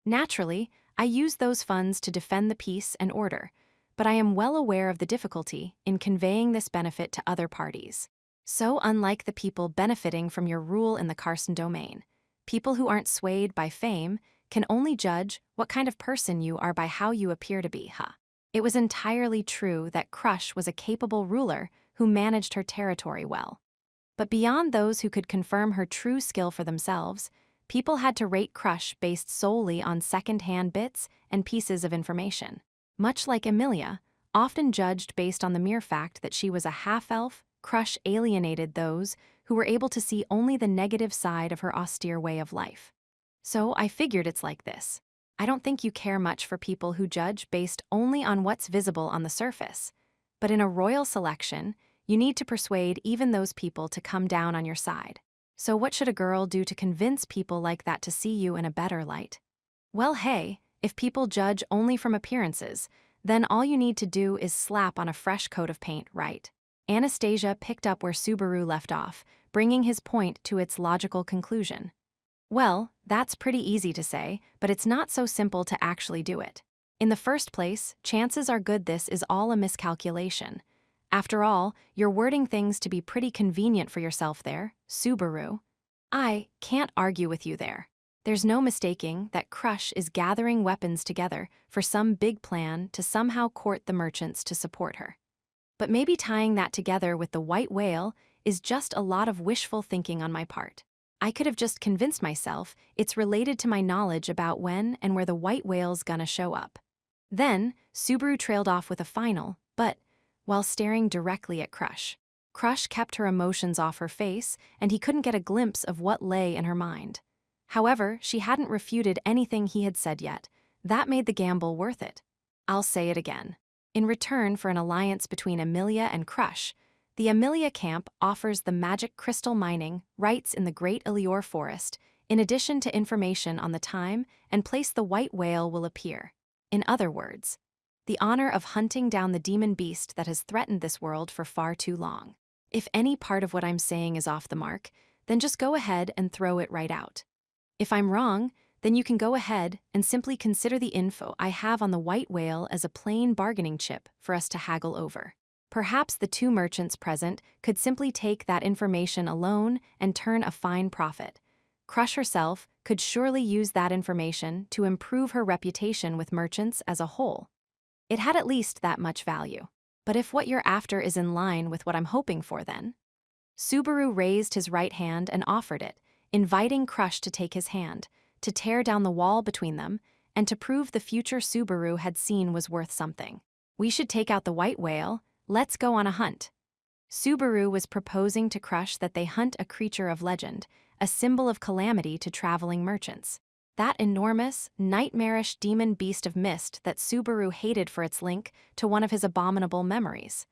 Naturally, I use those funds to defend the peace and order, but I am well aware of the difficulty in conveying this benefit to other parties. So unlike the people benefiting from your rule in the Carson domain, people who aren't swayed by fame can only judge what kind of person you are by how you appear to be, huh? It was entirely true that Crush was a capable ruler who managed her territory well. But beyond those who could confirm her true skill for themselves, people had to rate Crush based solely on second-hand bits and pieces of information. Much like Emilia, often judged based on the mere fact that she was a half-elf, Crush alienated those who were able to see only the negative side of her austere way of life. So I figured it's like this. I don't think you care much for people who judge based only on what's visible on the surface. But in a royal selection, you need to persuade even those people to come down on your side. So what should a girl do to convince people like that to see you in a better light? Well, hey, if people judge only from appearances, then all you need to do is slap on a fresh coat of paint, right? Anastasia picked up where Subaru left off, bringing his point to its logical conclusion. Well, that's pretty easy to say, but it's not so simple to actually do it. In the first place, chances are good this is all a miscalculation. After all, you're wording things to be pretty convenient for yourself there, Subaru. I can't argue with you there. There's no mistaking that Crush is gathering weapons together for some big plan to somehow court the merchants to support her. But maybe tying that together with the white whale is just a lot of wishful thinking on my part. I could have just convinced myself it's related to my knowledge about when and where the white whale's gonna show up. Then, Subaru trailed off with a final, but while staring directly at Crush. Crush kept her emotions off her face, and he couldn't get a glimpse of what lay in her mind. However, she hadn't refuted anything he had said yet. That made the gamble worth it. I'll say it again. In return for an alliance between Emilia and Crush, the Emilia camp offers the magic crystal mining rights in the Great Elior Forest, in addition to information on the time and place the white whale will appear. In other words, the honor of hunting down the demon beast that has threatened this world for far too long. If any part of what I'm saying is off the mark, then just go ahead and throw it right out. If I'm wrong, then you can go ahead and simply consider the info I have on the white whale as a plain bargaining chip for us to haggle over. Perhaps the two merchants present could simply take that information alone and turn a fine profit. Crush herself could surely use that information to improve her reputation with merchants as a whole. It had at least that much value. But if what you're after is in line with what I'm hoping for then? Subaru raised his right hand and offered it, inviting Crush to take his hand, to tear down the wall between them, and to prove the future Subaru had seen was worth something. We should take out the white whale, let's go on a hunt. Subaru was proposing to Crush that they hunt a creature of legend, a symbol of calamity to traveling merchants. That enormous, nightmarish demon beast of mist that Subaru hated for its link to one of his abominable memories.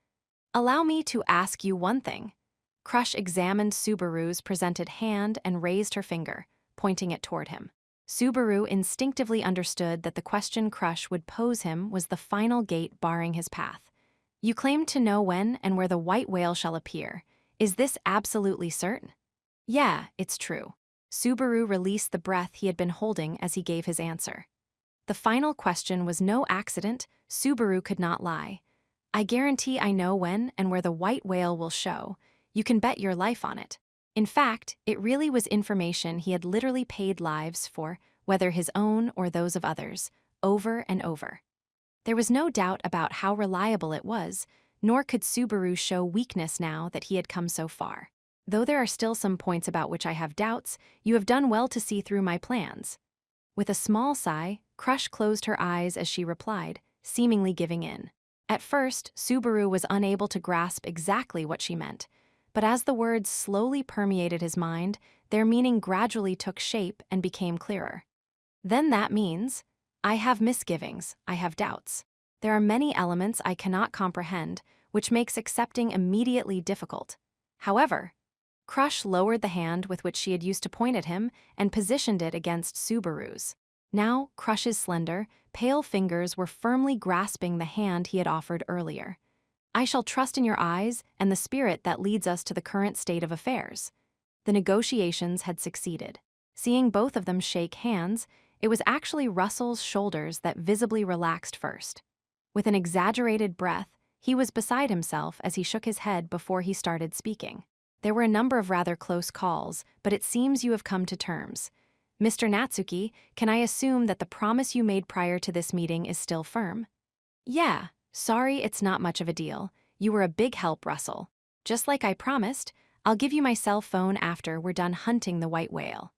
Allow me to ask you one thing. Crush examined Subaru's presented hand and raised her finger, pointing it toward him. Subaru instinctively understood that the question Crush would pose him was the final gate barring his path. You claim to know when and where the white whale shall appear. Is this absolutely certain? Yeah, it's true. Subaru released the breath he had been holding as he gave his answer. The final question was no accident. Subaru could not lie. I guarantee I know when and where the white whale will show. You can bet your life on it. In fact, it really was information he had literally paid lives for, whether his own or those of others, over and over. There was no doubt about how reliable it was, nor could Subaru show weakness now that he had come so far. Though there are still some points about which I have doubts, you have done well to see through my plans. With a small sigh, Crush closed her eyes as she replied, seemingly giving in. At first, Subaru was unable to grasp exactly what she meant, But as the words slowly permeated his mind, their meaning gradually took shape and became clearer. Then that means, I have misgivings, I have doubts. There are many elements I cannot comprehend, which makes accepting immediately difficult. However, Crush lowered the hand with which she had used to point at him and positioned it against Subaru's. Now, Crush's slender, pale fingers were firmly grasping the hand he had offered earlier. I shall trust in your eyes and the spirit that leads us to the current state of affairs. The negotiations had succeeded. Seeing both of them shake hands, it was actually Russell's shoulders that visibly relaxed first. With an exaggerated breath, he was beside himself as he shook his head before he started speaking. There were a number of rather close calls, but it seems you have come to terms. Mr. Natsuki, can I assume that the promise you made prior to this meeting is still firm? Yeah, sorry it's not much of a deal. You were a big help, Russell. Just like I promised, I'll give you my cell phone after we're done hunting the white whale.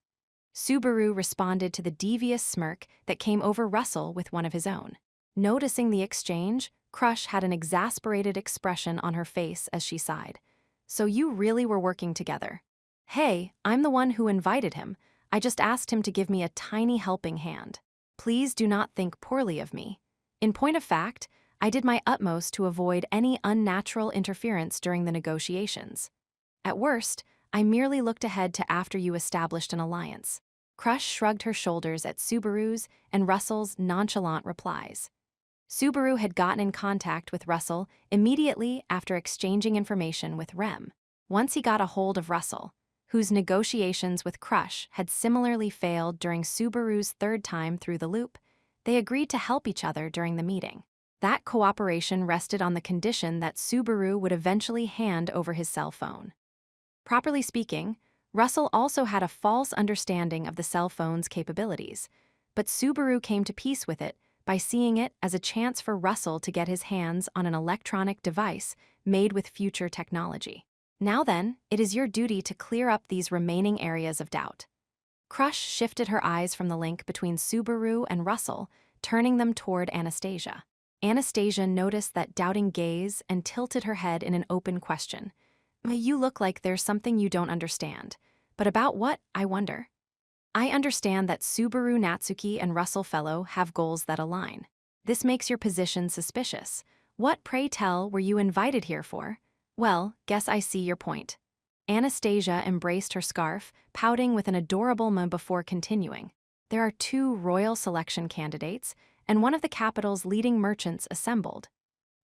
Subaru responded to the devious smirk that came over Russell with one of his own. Noticing the exchange, Crush had an exasperated expression on her face as she sighed. So you really were working together. Hey, I'm the one who invited him. I just asked him to give me a tiny helping hand. Please do not think poorly of me. In point of fact, I did my utmost to avoid any unnatural interference during the negotiations. At worst, I merely looked ahead to after you established an alliance. Crush shrugged her shoulders at Subaru's and Russell's nonchalant replies. Subaru had gotten in contact with Russell immediately after exchanging information with Rem. Once he got a hold of Russell, whose negotiations with Crush had similarly failed during Subaru's third time through the loop, they agreed to help each other during the meeting. That cooperation rested on the condition that Subaru would eventually hand over his cell phone. Properly speaking, Russell also had a false understanding of the cell phone's capabilities, but Subaru came to peace with it by seeing it as a chance for Russell to get his hands on an electronic device made with future technology. Now then, it is your duty to clear up these remaining areas of doubt. Crush shifted her eyes from the link between Subaru and Russell, turning them toward Anastasia. Anastasia noticed that doubting gaze and tilted her head in an open question. You look like there's something you don't understand. But about what, I wonder? I understand that Subaru Natsuki and Russell Fellow have goals that align. This makes your position suspicious. What, pray tell, were you invited here for? Well, guess I see your point. Anastasia embraced her scarf, pouting with an adorable mum before continuing. There are 2 royal selection candidates, and one of the capital's leading merchants assembled.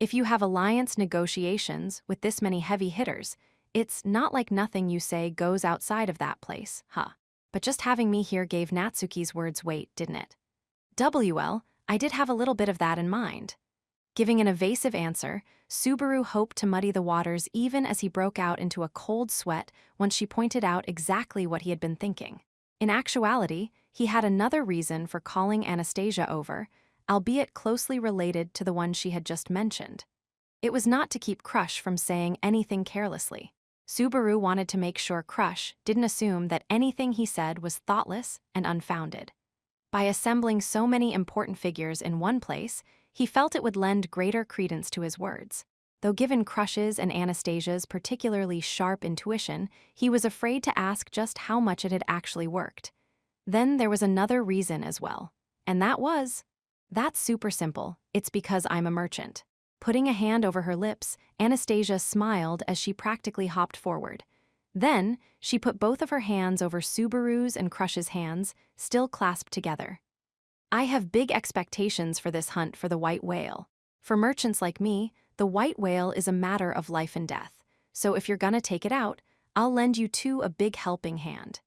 If you have alliance negotiations with this many heavy hitters, it's not like nothing you say goes outside of that place, huh? But just having me here gave Natsuki's words weight, didn't it? I did have a little bit of that in mind. Giving an evasive answer, Subaru hoped to muddy the waters even as he broke out into a cold sweat once she pointed out exactly what he had been thinking. In actuality, he had another reason for calling Anastasia over, albeit closely related to the one she had just mentioned. It was not to keep Crush from saying anything carelessly. Subaru wanted to make sure Crush didn't assume that anything he said was thoughtless and unfounded. By assembling so many important figures in one place, he felt it would lend greater credence to his words. Though given Crush's and Anastasia's particularly sharp intuition, he was afraid to ask just how much it had actually worked. Then there was another reason as well, and that's super simple. It's because I'm a merchant. Putting a hand over her lips, Anastasia smiled as she practically hopped forward. Then, she put both of her hands over Subaru's and Crush's hands, still clasped together. I have big expectations for this hunt for the white whale. For merchants like me, the white whale is a matter of life and death. So if you're gonna take it out, I'll lend you 2 a big helping hand.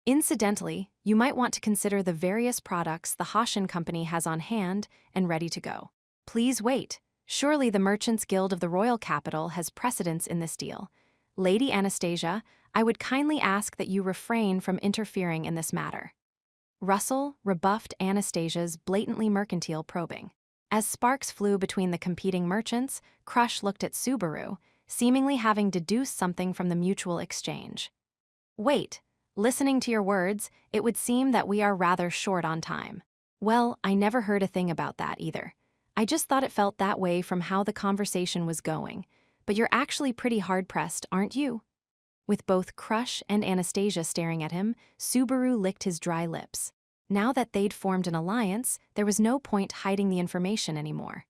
Incidentally, you might want to consider the various products the Hoshin Company has on hand and ready to go. Please wait. Surely the Merchants Guild of the Royal Capital has precedence in this deal. Lady Anastasia, I would kindly ask that you refrain from interfering in this matter. Russell rebuffed Anastasia's blatantly mercantile probing. As sparks flew between the competing merchants, Crush looked at Subaru, seemingly having deduced something from the mutual exchange. Wait, listening to your words, it would seem that we are rather short on time. Well, I never heard a thing about that either. I just thought it felt that way from how the conversation was going. But you're actually pretty hard-pressed, aren't you? With both Crush and Anastasia staring at him, Subaru licked his dry lips. Now that they'd formed an alliance, there was no point hiding the information anymore.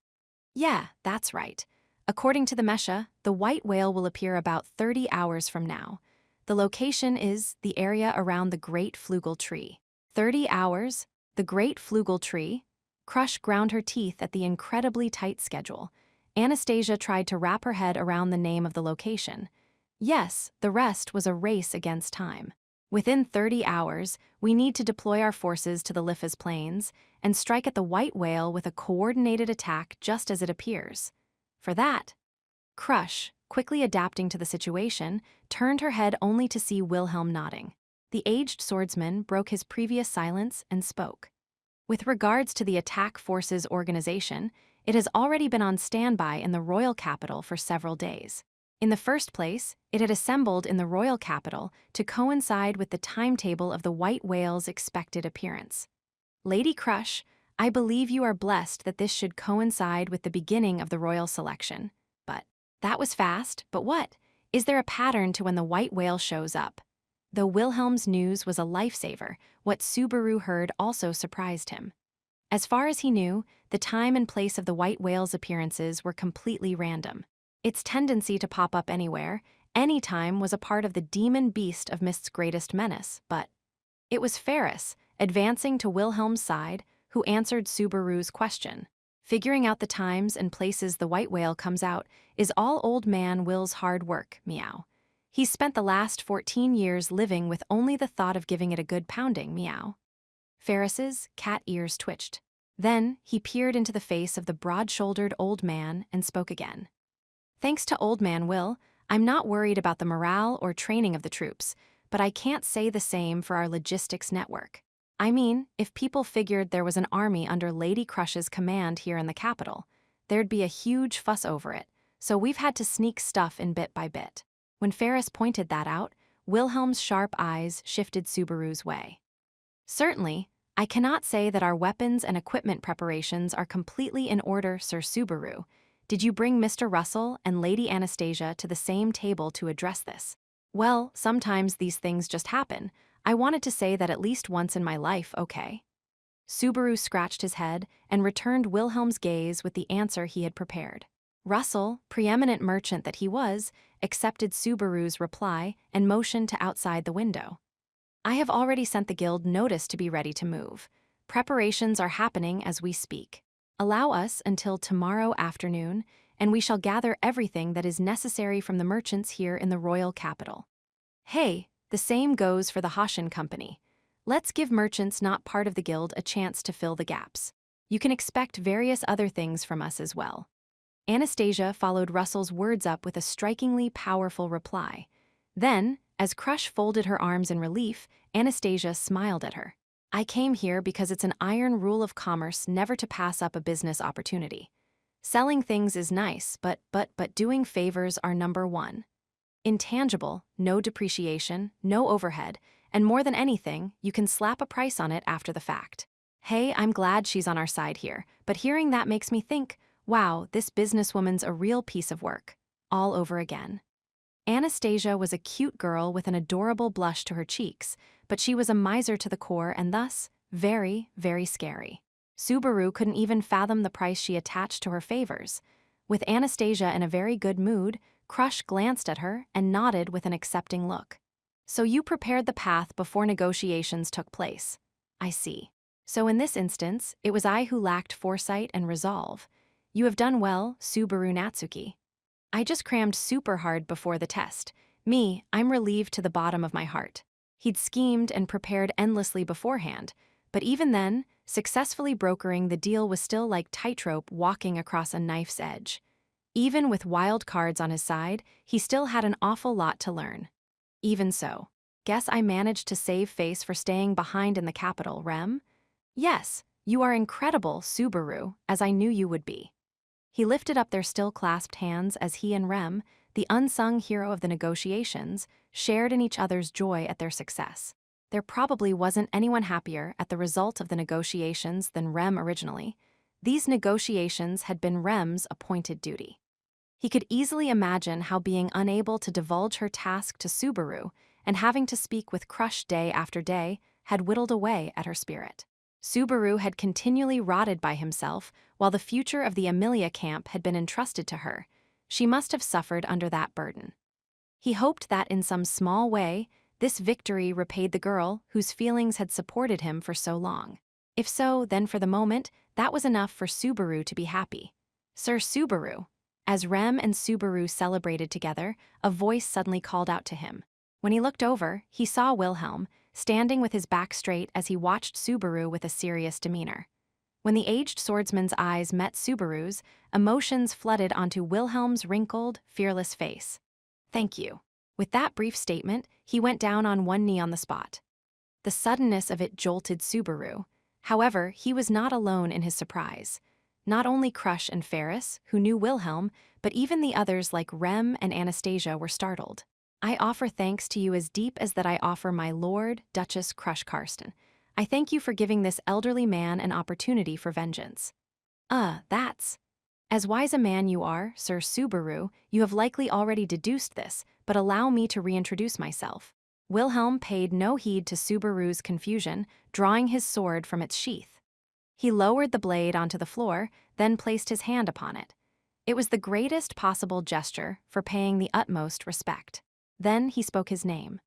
Yeah, that's right. According to the Mesha, the white whale will appear about 30 hours from now. The location is the area around the Great Flugel Tree. 30 hours? The Great Flugel Tree? Crush ground her teeth at the incredibly tight schedule. Anastasia tried to wrap her head around the name of the location. Yes, the rest was a race against time. Within 30 hours, we need to deploy our forces to the Liffes Plains and strike at the white whale with a coordinated attack just as it appears. For that, Crush, quickly adapting to the situation, turned her head only to see Wilhelm nodding. The aged swordsman broke his previous silence and spoke. With regards to the attack forces organization, it has already been on standby in the royal capital for several days. In the first place, it had assembled in the royal capital to coincide with the timetable of the white whale's expected appearance. Lady Crush, I believe you are blessed that this should coincide with the beginning of the royal selection. But that was fast, but what? Is there a pattern to when the white whale shows up? Though Wilhelm's news was a lifesaver, what Subaru heard also surprised him. As far as he knew, the time and place of the white whale's appearances were completely random. Its tendency to pop up anywhere, anytime, was a part of the demon beast of Mist's greatest menace, but it was Ferris, advancing to Wilhelm's side, who answered Subaru's question. Figuring out the times and places the white whale comes out is all old man Will's hard work, meow. He's spent the last 14 years living with only the thought of giving it a good pounding, meow. Ferris's cat ears twitched. Then he peered into the face of the broad-shouldered old man and spoke again. Thanks to Old Man Will, I'm not worried about the morale or training of the troops, but I can't say the same for our logistics network. I mean, if people figured there was an army under Lady Crush's command here in the capital, there'd be a huge fuss over it, so we've had to sneak stuff in bit by bit. When Ferris pointed that out, Wilhelm's sharp eyes shifted Subaru's way. Certainly, I cannot say that our weapons and equipment preparations are completely in order, Sir Subaru. Did you bring Mr. Russell and Lady Anastasia to the same table to address this? Well, sometimes these things just happen. I wanted to say that at least once in my life, okay? Subaru scratched his head and returned Wilhelm's gaze with the answer he had prepared. Russell, preeminent merchant that he was, accepted Subaru's reply and motioned to outside the window. I have already sent the guild notice to be ready to move. Preparations are happening as we speak. Allow us until tomorrow afternoon, and we shall gather everything that is necessary from the merchants here in the royal capital. Hey, the same goes for the Hoshin Company. Let's give merchants not part of the guild a chance to fill the gaps. You can expect various other things from us as well. Anastasia followed Russell's words up with a strikingly powerful reply. Then, as Crush folded her arms in relief, Anastasia smiled at her. I came here because it's an iron rule of commerce never to pass up a business opportunity. Selling things is nice, but doing favors are number one. Intangible, no depreciation, no overhead, and more than anything, you can slap a price on it after the fact. Hey, I'm glad she's on our side here, but hearing that makes me think, wow, this businesswoman's a real piece of work. All over again. Anastasia was a cute girl with an adorable blush to her cheeks, but she was a miser to the core and thus very, very scary. Subaru couldn't even fathom the price she attached to her favors. With Anastasia in a very good mood, Crush glanced at her and nodded with an accepting look. So you prepared the path before negotiations took place. I see. So in this instance, it was I who lacked foresight and resolve. You have done well, Subaru Natsuki. I just crammed super hard before the test. Me, I'm relieved to the bottom of my heart. He'd schemed and prepared endlessly beforehand, but even then, successfully brokering the deal was still like tightrope walking across a knife's edge. Even with wild cards on his side, he still had an awful lot to learn. Even so, guess I managed to save face for staying behind in the capital, Rem? Yes, you are incredible, Subaru, as I knew you would be. He lifted up their still-clasped hands as he and Rem, the unsung hero of the negotiations, shared in each other's joy at their success. There probably wasn't anyone happier at the result of the negotiations than Rem originally. These negotiations had been Rem's appointed duty. He could easily imagine how being unable to divulge her task to Subaru and having to speak with Crush day after day had whittled away at her spirit. Subaru had continually rotted by himself while the future of the Amelia camp had been entrusted to her. She must have suffered under that burden. He hoped that in some small way, this victory repaid the girl whose feelings had supported him for so long. If so, then for the moment, that was enough for Subaru to be happy. Sir Subaru. As Rem and Subaru celebrated together, a voice suddenly called out to him. When he looked over, he saw Wilhelm, standing with his back straight as he watched Subaru with a serious demeanor. When the aged swordsman's eyes met Subaru's, emotions flooded onto Wilhelm's wrinkled, fearless face. "Thank you." With that brief statement, he went down on one knee on the spot. The suddenness of it jolted Subaru. However, he was not alone in his surprise. Not only Crush and Ferris, who knew Wilhelm, but even the others like Rem and Anastasia were startled. "I offer thanks to you as deep as that I offer my Lord, Duchess Crush Karsten. I thank you for giving this elderly man an opportunity for vengeance." That's... As wise a man you are, Sir Subaru, you have likely already deduced this, but allow me to reintroduce myself. Wilhelm paid no heed to Subaru's confusion, drawing his sword from its sheath. He lowered the blade onto the floor, then placed his hand upon it. It was the greatest possible gesture for paying the utmost respect. Then he spoke his name.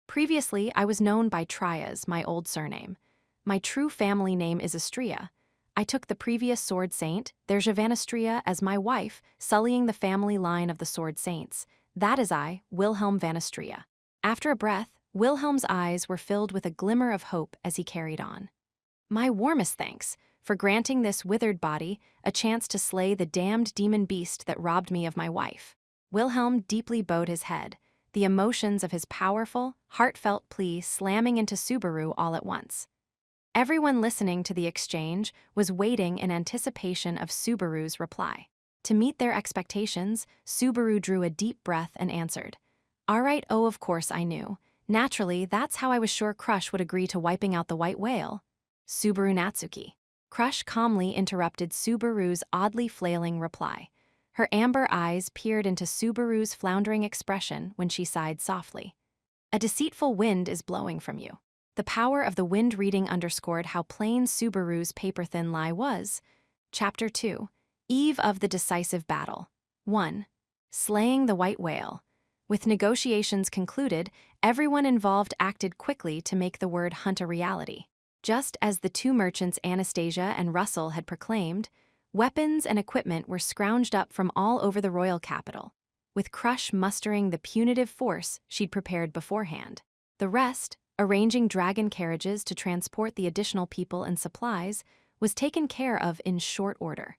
"Previously, I was known by Trias, my old surname. My true family name is Astrea. I took the previous sword saint, Thereja Vanastrea, as my wife, sullying the family line of the sword saints. That is I, Wilhelm Vanastrea." After a breath, Wilhelm's eyes were filled with a glimmer of hope as he carried on. "My warmest thanks for granting this withered body a chance to slay the damned demon beast that robbed me of my wife." Wilhelm deeply bowed his head, the emotions of his powerful, heartfelt plea slamming into Subaru all at once. Everyone listening to the exchange was waiting in anticipation of Subaru's reply. To meet their expectations, Subaru drew a deep breath and answered, "All right, oh, of course I knew. Naturally, that's how I was sure Crush would agree to wiping out the white whale." Subaru Natsuki. Crush calmly interrupted Subaru's oddly flailing reply. Her amber eyes peered into Subaru's floundering expression when she sighed softly. "A deceitful wind is blowing from you." The power of the wind reading underscored how plain Subaru's paper-thin lie was. Chapter 2. Eve of the Decisive Battle. 1. Slaying the White Whale. With negotiations concluded, everyone involved acted quickly to make the word hunt a reality. Just as the two merchants Anastasia and Russell had proclaimed, weapons and equipment were scrounged up from all over the royal capital, with Crush mustering the punitive force she'd prepared beforehand. The rest, arranging dragon carriages to transport the additional people and supplies, was taken care of in short order.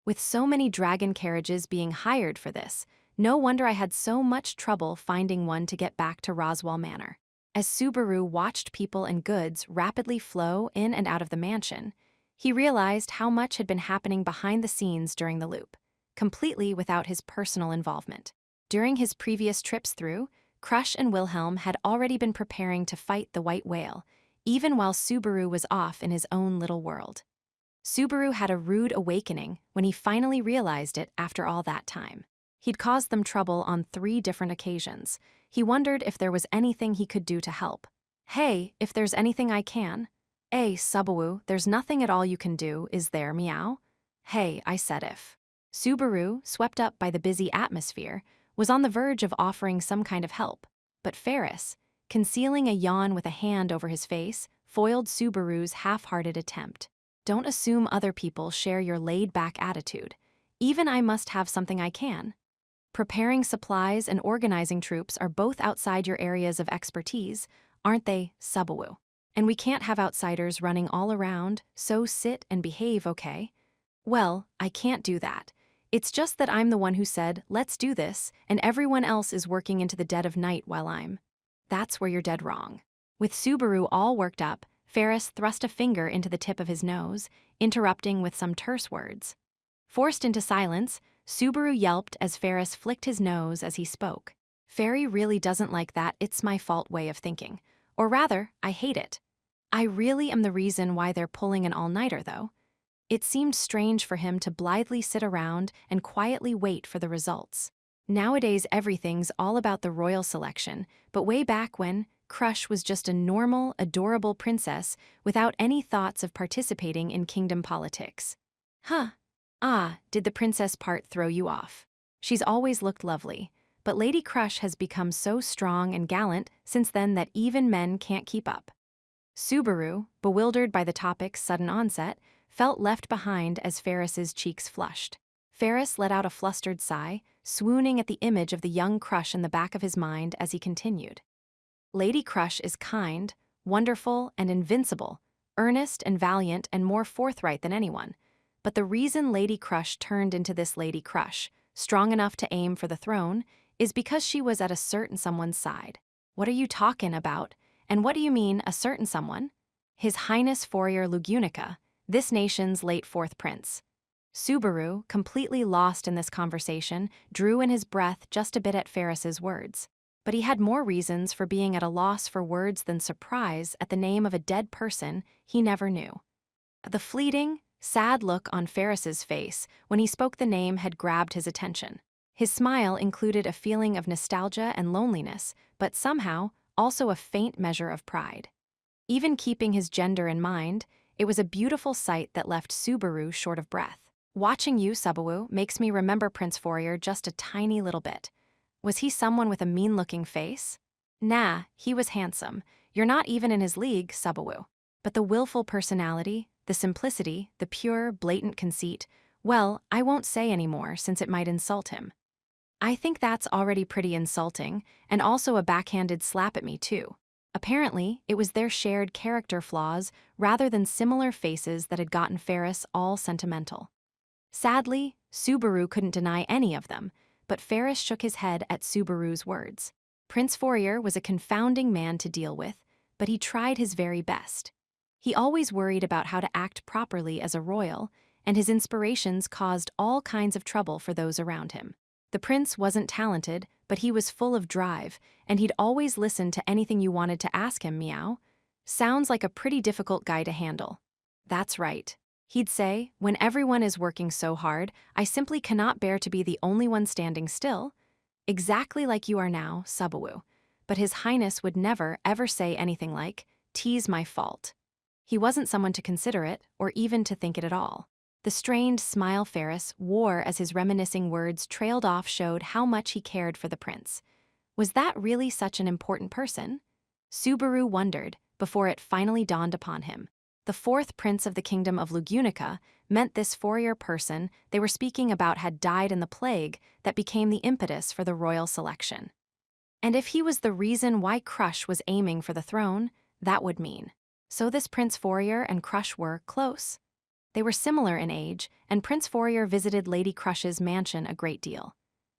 With so many dragon carriages being hired for this, no wonder I had so much trouble finding one to get back to Roswell Manor. As Subaru watched people and goods rapidly flow in and out of the mansion, he realized how much had been happening behind the scenes during the loop, completely without his personal involvement. During his previous trips through, Crush and Wilhelm had already been preparing to fight the white whale, even while Subaru was off in his own little world. Subaru had a rude awakening when he finally realized it after all that time. He'd caused them trouble on 3 different occasions. He wondered if there was anything he could do to help. "Hey, if there's anything I can." Subaru, there's nothing at all you can do, is there, meow?" "Hey, I said if." Subaru, swept up by the busy atmosphere, was on the verge of offering some kind of help, but Ferris, concealing a yawn with a hand over his face, foiled Subaru's half-hearted attempt. "Don't assume other people share your laid-back attitude. Even I must have something I can. Preparing supplies and organizing troops are both outside your areas of expertise, aren't they, Subaru? And we can't have outsiders running all around, so sit and behave, okay?" "Well, I can't do that. It's just that I'm the one who said, let's do this, and everyone else is working into the dead of night while I'm..." "That's where you're dead wrong." With Subaru all worked up, Ferris thrust a finger into the tip of his nose, interrupting with some terse words. Forced into silence, Subaru yelped as Ferris flicked his nose as he spoke. "Ferry really doesn't like that it's my fault way of thinking. Or rather, I hate it. I really am the reason why they're pulling an all-nighter, though. It seemed strange for him to blithely sit around and quietly wait for the results. Nowadays, everything's all about the royal selection, but way back when, Crush was just a normal, adorable princess without any thoughts of participating in kingdom politics. Huh. Ah, did the princess part throw you off? She's always looked lovely, but Lady Crush has become so strong and gallant since then that even men can't keep up. Subaru, bewildered by the topic's sudden onset, felt left behind as Ferris's cheeks flushed. Ferris let out a flustered sigh, swooning at the image of the young Crush in the back of his mind as he continued. Lady Crush is kind, wonderful, and invincible, earnest and valiant and more forthright than anyone. But the reason Lady Crush turned into this Lady Crush, strong enough to aim for the throne, is because she was at a certain someone's side. What are you talking about? And what do you mean, a certain someone? His Highness Fourier Lugunica, this nation's late fourth prince. Subaru, completely lost in this conversation, drew in his breath just a bit at Ferris's words. But he had more reasons for being at a loss for words than surprise at the name of a dead person he never knew. The fleeting, sad look on Ferris's face when he spoke the name had grabbed his attention. His smile included a feeling of nostalgia and loneliness, but somehow also a faint measure of pride. Even keeping his gender in mind, it was a beautiful sight that left Subaru short of breath. Watching you, Subaru, makes me remember Prince Fourier just a tiny little bit. Was he someone with a mean-looking face? Nah, he was handsome. You're not even in his league, Subaru. But the willful personality, the simplicity, the pure, blatant conceit, well, I won't say anymore since it might insult him. I think that's already pretty insulting, and also a backhanded slap at me too. Apparently, it was their shared character flaws rather than similar faces that had gotten Ferris all sentimental. Sadly, Subaru couldn't deny any of them, but Ferris shook his head at Subaru's words. Prince Fourier was a confounding man to deal with, but he tried his very best. He always worried about how to act properly as a royal, and his inspirations caused all kinds of trouble for those around him. The prince wasn't talented, but he was full of drive, and he'd always listen to anything you wanted to ask him, meow. Sounds like a pretty difficult guy to handle. That's right. He'd say, when everyone is working so hard, I simply cannot bear to be the only one standing still. Exactly like you are now, Subaru. But His Highness would never, ever say anything like, "'Tis my fault." He wasn't someone to consider it, or even to think it at all. The strained smile Ferris wore as his reminiscing words trailed off showed how much he cared for the prince. Was that really such an important person? Subaru wondered, before it finally dawned upon him. The fourth prince of the kingdom of Lugunica meant this Fourier person they were speaking about had died in the plague that became the impetus for the royal selection. And if he was the reason why Crush was aiming for the throne, that would mean. So this Prince Fourier and Crush were close. They were similar in age, and Prince Fourier visited Lady Crush's mansion a great deal.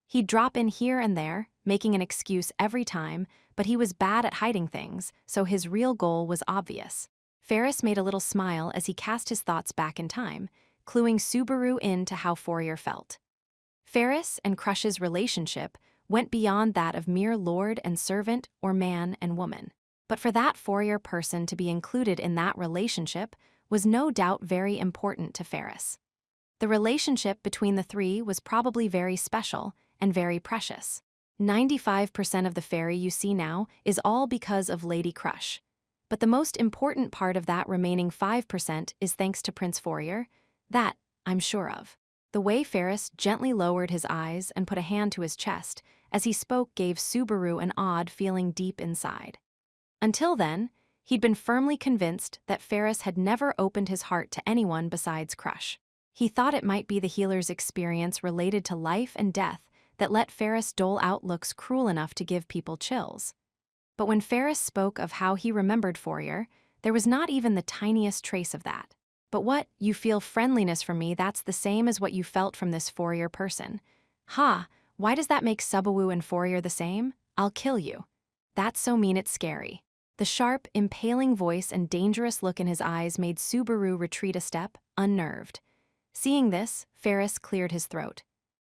He'd drop in here and there, making an excuse every time, but he was bad at hiding things, so his real goal was obvious. Ferris made a little smile as he cast his thoughts back in time, cluing Subaru in to how Fourier felt. Ferris and Crush's relationship went beyond that of mere lord and servant or man and woman. But for that Fourier person to be included in that relationship was no doubt very important to Ferris. The relationship between the three was probably very special and very precious. 95% of the fairy you see now is all because of Lady Crush. But the most important part of that remaining 5% is thanks to Prince Fourier. That, I'm sure of. The way Ferris gently lowered his eyes and put a hand to his chest as he spoke gave Subaru an odd feeling deep inside. Until then, he'd been firmly convinced that Ferris had never opened his heart to anyone besides Crush. He thought it might be the healer's experience related to life and death that let Ferris dole out looks cruel enough to give people chills. But when Ferris spoke of how he remembered Fourier, there was not even the tiniest trace of that. But what, you feel friendliness from me, that's the same as what you felt from this Fourier person. Ha, why does that make Subaru and Fourier the same? I'll kill you. That's so mean it's scary. The sharp, impaling voice and dangerous look in his eyes made Subaru retreat a step, unnerved. Seeing this, Ferris cleared his throat.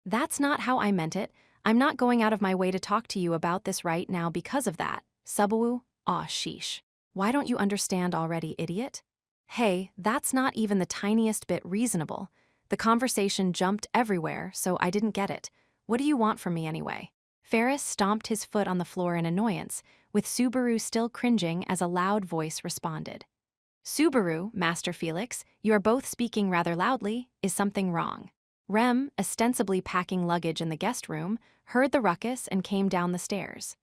That's not how I meant it. I'm not going out of my way to talk to you about this right now because of that. Subaru, aw sheesh. Why don't you understand already, idiot? Hey, that's not even the tiniest bit reasonable. The conversation jumped everywhere, so I didn't get it. What do you want from me anyway? Ferris stomped his foot on the floor in annoyance, with Subaru still cringing as a loud voice responded. Subaru, Master Felix, you are both speaking rather loudly. Is something wrong? Rem, ostensibly packing luggage in the guest room, heard the ruckus and came down the stairs.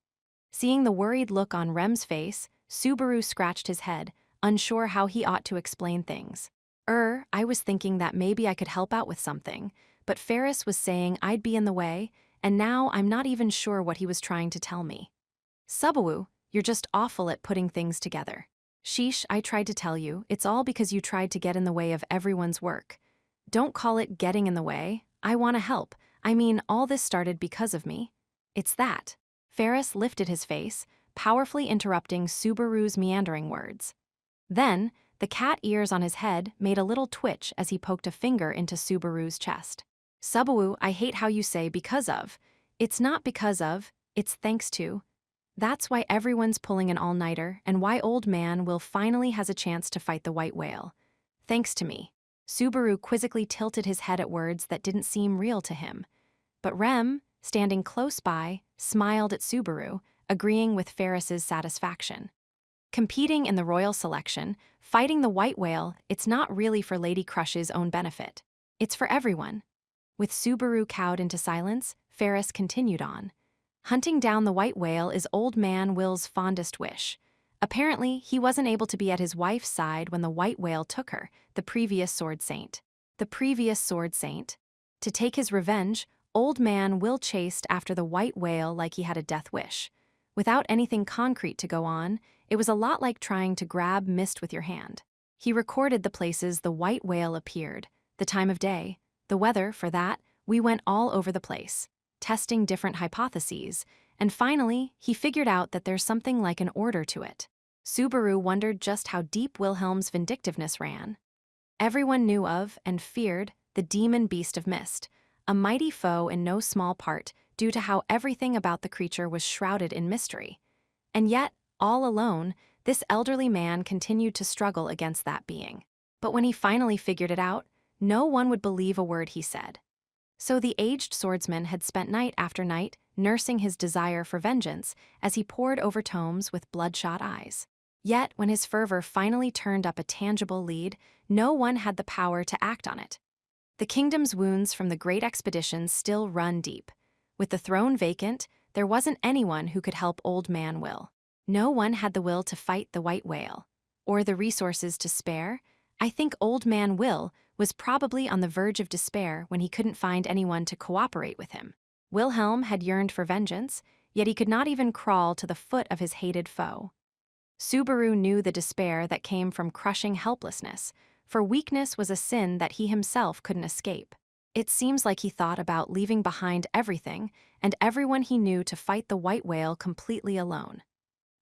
Seeing the worried look on Rem's face, Subaru scratched his head, unsure how he ought to explain things. I was thinking that maybe I could help out with something, but Ferris was saying I'd be in the way, and now I'm not even sure what he was trying to tell me. Subaru, you're just awful at putting things together. Sheesh, I tried to tell you, it's all because you tried to get in the way of everyone's work. Don't call it getting in the way. I want to help. I mean, all this started because of me. It's that. Ferris lifted his face, powerfully interrupting Subaru's meandering words. Then, the cat ears on his head made a little twitch as he poked a finger into Subaru's chest. Subaru, I hate how you say because of. It's not because of, it's thanks to. That's why everyone's pulling an all-nighter and why Old Man Will finally has a chance to fight the white whale. Thanks to me. Subaru quizzically tilted his head at words that didn't seem real to him. But Rem, standing close by, smiled at Subaru, agreeing with Ferris's satisfaction. Competing in the royal selection, fighting the white whale, it's not really for Lady Crush's own benefit. It's for everyone. With Subaru cowed into silence, Ferris continued on. Hunting down the white whale is Old Man Will's fondest wish. Apparently, he wasn't able to be at his wife's side when the white whale took her, the previous sword saint. The previous sword saint? To take his revenge, Old Man Will chased after the white whale like he had a death wish. Without anything concrete to go on, it was a lot like trying to grab mist with your hand. He recorded the places the white whale appeared, the time of day, the weather. For that, we went all over the place, testing different hypotheses, and finally, he figured out that there's something like an order to it. Subaru wondered just how deep Wilhelm's vindictiveness ran. Everyone knew of and feared the demon beast of mist, a mighty foe in no small part due to how everything about the creature was shrouded in mystery. And yet, all alone, this elderly man continued to struggle against that being. But when he finally figured it out, no one would believe a word he said. So the aged swordsman had spent night after night nursing his desire for vengeance as he pored over tomes with bloodshot eyes. Yet, when his fervor finally turned up a tangible lead, no one had the power to act on it. The kingdom's wounds from the great expeditions still run deep. With the throne vacant, there wasn't anyone who could help Old Man Will. No one had the will to fight the white whale, or the resources to spare. I think Old Man Will was probably on the verge of despair when he couldn't find anyone to cooperate with him. Wilhelm had yearned for vengeance, yet he could not even crawl to the foot of his hated foe. Subaru knew the despair that came from crushing helplessness, for weakness was a sin that he himself couldn't escape. It seems like he thought about leaving behind everything and everyone he knew to fight the white whale completely alone.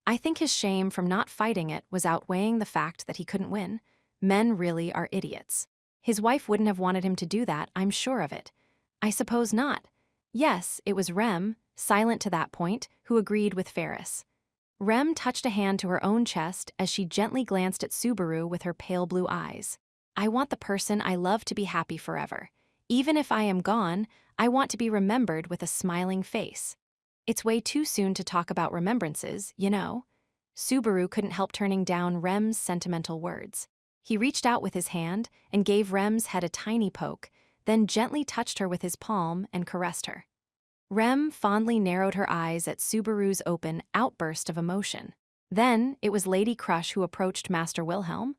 I think his shame from not fighting it was outweighing the fact that he couldn't win. Men really are idiots. His wife wouldn't have wanted him to do that, I'm sure of it. I suppose not. Yes, it was Rem, silent to that point, who agreed with Ferris. Rem touched a hand to her own chest as she gently glanced at Subaru with her pale blue eyes. I want the person I love to be happy forever. Even if I am gone, I want to be remembered with a smiling face. It's way too soon to talk about remembrances, you know. Subaru couldn't help turning down Rem's sentimental words. He reached out with his hand and gave Rem's head a tiny poke, then gently touched her with his palm and caressed her. Rem fondly narrowed her eyes at Subaru's open outburst of emotion. Then it was Lady Crush who approached Master Wilhelm.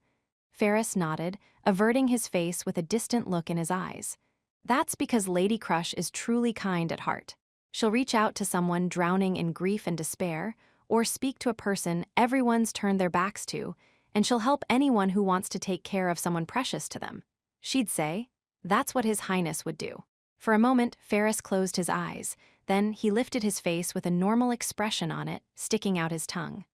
Ferris nodded, averting his face with a distant look in his eyes. That's because Lady Crush is truly kind at heart. She'll reach out to someone drowning in grief and despair, or speak to a person everyone's turned their backs to, and she'll help anyone who wants to take care of someone precious to them. She'd say, that's what His Highness would do. For a moment, Ferris closed his eyes, then he lifted his face with a normal expression on it, sticking out his tongue.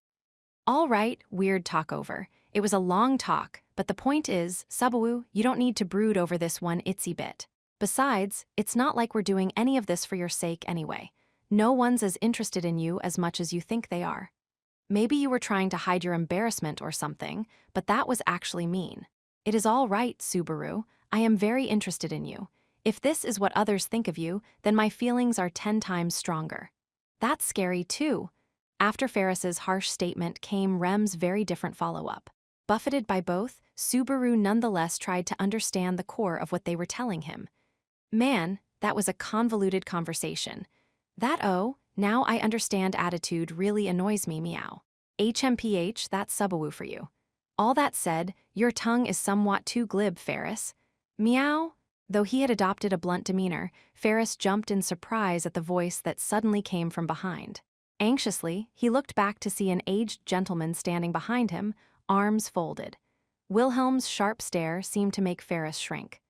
All right, weird talk over. It was a long talk, but the point is, Subaru, you don't need to brood over this one itsy bit. Besides, it's not like we're doing any of this for your sake anyway. No one's as interested in you as much as you think they are. Maybe you were trying to hide your embarrassment or something, but that was actually mean. It is all right, Subaru. I am very interested in you. If this is what others think of you, then my feelings are 10 times stronger. That's scary too. After Ferris's harsh statement came Rem's very different follow-up. Buffeted by both, Subaru nonetheless tried to understand the core of what they were telling him. Man, that was a convoluted conversation. That now I understand attitude really annoys me, meow. HMPH, that's subawoo for you. All that said, your tongue is somewhat too glib, Ferris. Meow? Though he had adopted a blunt demeanor, Ferris jumped in surprise at the voice that suddenly came from behind. Anxiously, he looked back to see an aged gentleman standing behind him, arms folded. Wilhelm's sharp stare seemed to make Ferris shrink.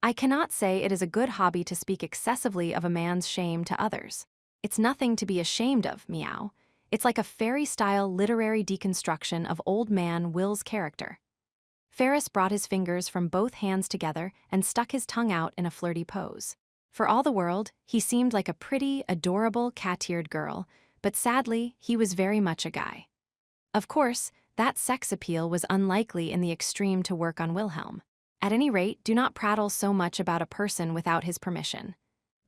I cannot say it is a good hobby to speak excessively of a man's shame to others. It's nothing to be ashamed of, meow. It's like a fairy-style literary deconstruction of old man Will's character. Ferris brought his fingers from both hands together and stuck his tongue out in a flirty pose. For all the world, he seemed like a pretty, adorable, cat-eared girl, but sadly, he was very much a guy. Of course, that sex appeal was unlikely in the extreme to work on Wilhelm. At any rate, do not prattle so much about a person without his permission.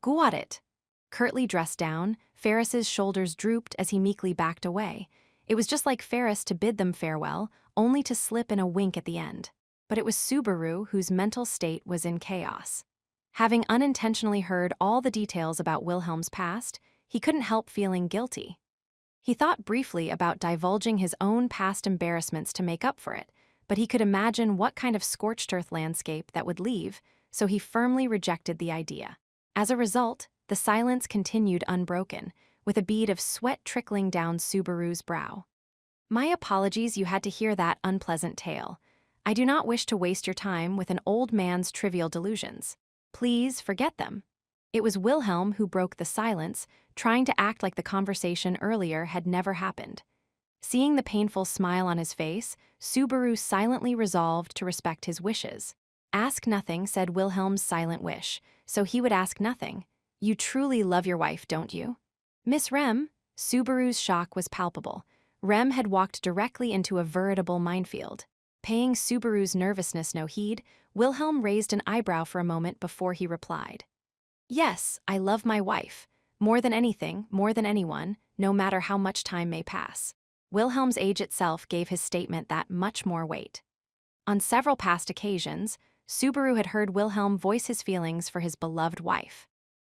Got it. Curtly dressed down, Ferris's shoulders drooped as he meekly backed away. It was just like Ferris to bid them farewell, only to slip in a wink at the end. But it was Subaru whose mental state was in chaos. Having unintentionally heard all the details about Wilhelm's past, he couldn't help feeling guilty. He thought briefly about divulging his own past embarrassments to make up for it, but he could imagine what kind of scorched earth landscape that would leave, so he firmly rejected the idea. As a result, the silence continued unbroken, with a bead of sweat trickling down Subaru's brow. My apologies you had to hear that unpleasant tale. I do not wish to waste your time with an old man's trivial delusions. Please forget them. It was Wilhelm who broke the silence, trying to act like the conversation earlier had never happened. Seeing the painful smile on his face, Subaru silently resolved to respect his wishes. Ask nothing, said Wilhelm's silent wish, so he would ask nothing. You truly love your wife, don't you? Miss Rem? Subaru's shock was palpable. Rem had walked directly into a veritable minefield. Paying Subaru's nervousness no heed, Wilhelm raised an eyebrow for a moment before he replied. Yes, I love my wife. More than anything, more than anyone, no matter how much time may pass. Wilhelm's age itself gave his statement that much more weight. On several past occasions, Subaru had heard Wilhelm voice his feelings for his beloved wife.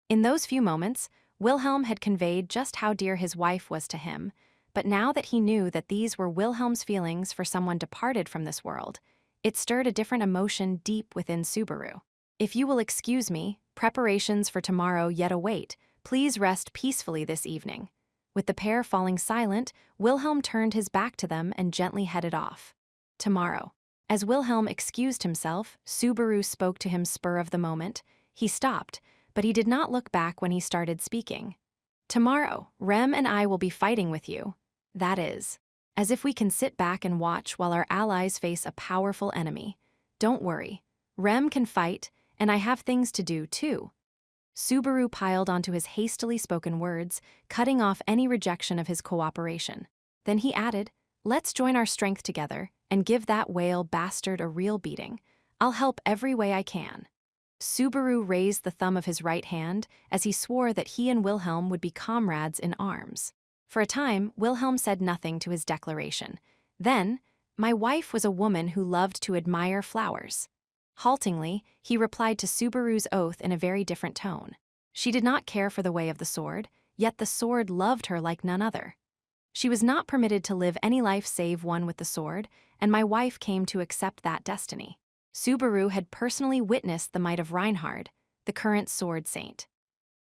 In those few moments, Wilhelm had conveyed just how dear his wife was to him, but now that he knew that these were Wilhelm's feelings for someone departed from this world, it stirred a different emotion deep within Subaru. If you will excuse me, preparations for tomorrow yet await. Please rest peacefully this evening. With the pair falling silent, Wilhelm turned his back to them and gently headed off. Tomorrow. As Wilhelm excused himself, Subaru spoke to him spur of the moment. He stopped, but he did not look back when he started speaking. Tomorrow, Rem and I will be fighting with you. That is, as if we can sit back and watch while our allies face a powerful enemy. Don't worry. Rem can fight, and I have things to do too. Subaru piled onto his hastily spoken words, cutting off any rejection of his cooperation. Then he added, let's join our strength together and give that whale bastard a real beating. I'll help every way I can. Subaru raised the thumb of his right hand as he swore that he and Wilhelm would be comrades in arms. For a time, Wilhelm said nothing to his declaration. Then, my wife was a woman who loved to admire flowers. Haltingly, he replied to Subaru's oath in a very different tone. She did not care for the way of the sword, yet the sword loved her like none other. She was not permitted to live any life save one with the sword, and my wife came to accept that destiny. Subaru had personally witnessed the might of Reinhard, the current sword saint.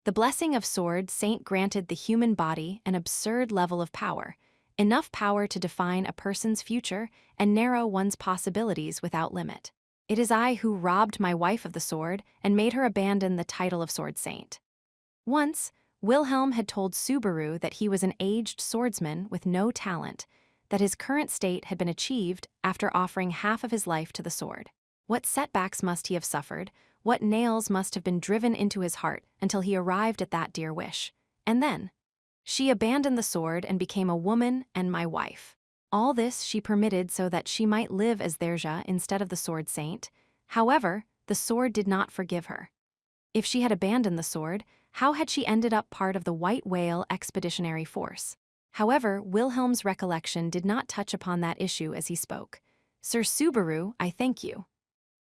The blessing of sword saint granted the human body an absurd level of power, enough power to define a person's future and narrow one's possibilities without limit. It is I who robbed my wife of the sword and made her abandon the title of sword saint. Once, Wilhelm had told Subaru that he was an aged swordsman with no talent, that his current state had been achieved after offering half of his life to the sword. What setbacks must he have suffered, what nails must have been driven into his heart until he arrived at that dear wish. And then, She abandoned the sword and became a woman and my wife. All this she permitted so that she might live as Therja instead of the sword saint. However, the sword did not forgive her. If she had abandoned the sword, how had she ended up part of the White Whale expeditionary force? However, Wilhelm's recollection did not touch upon that issue as he spoke. Sir Subaru, I thank you.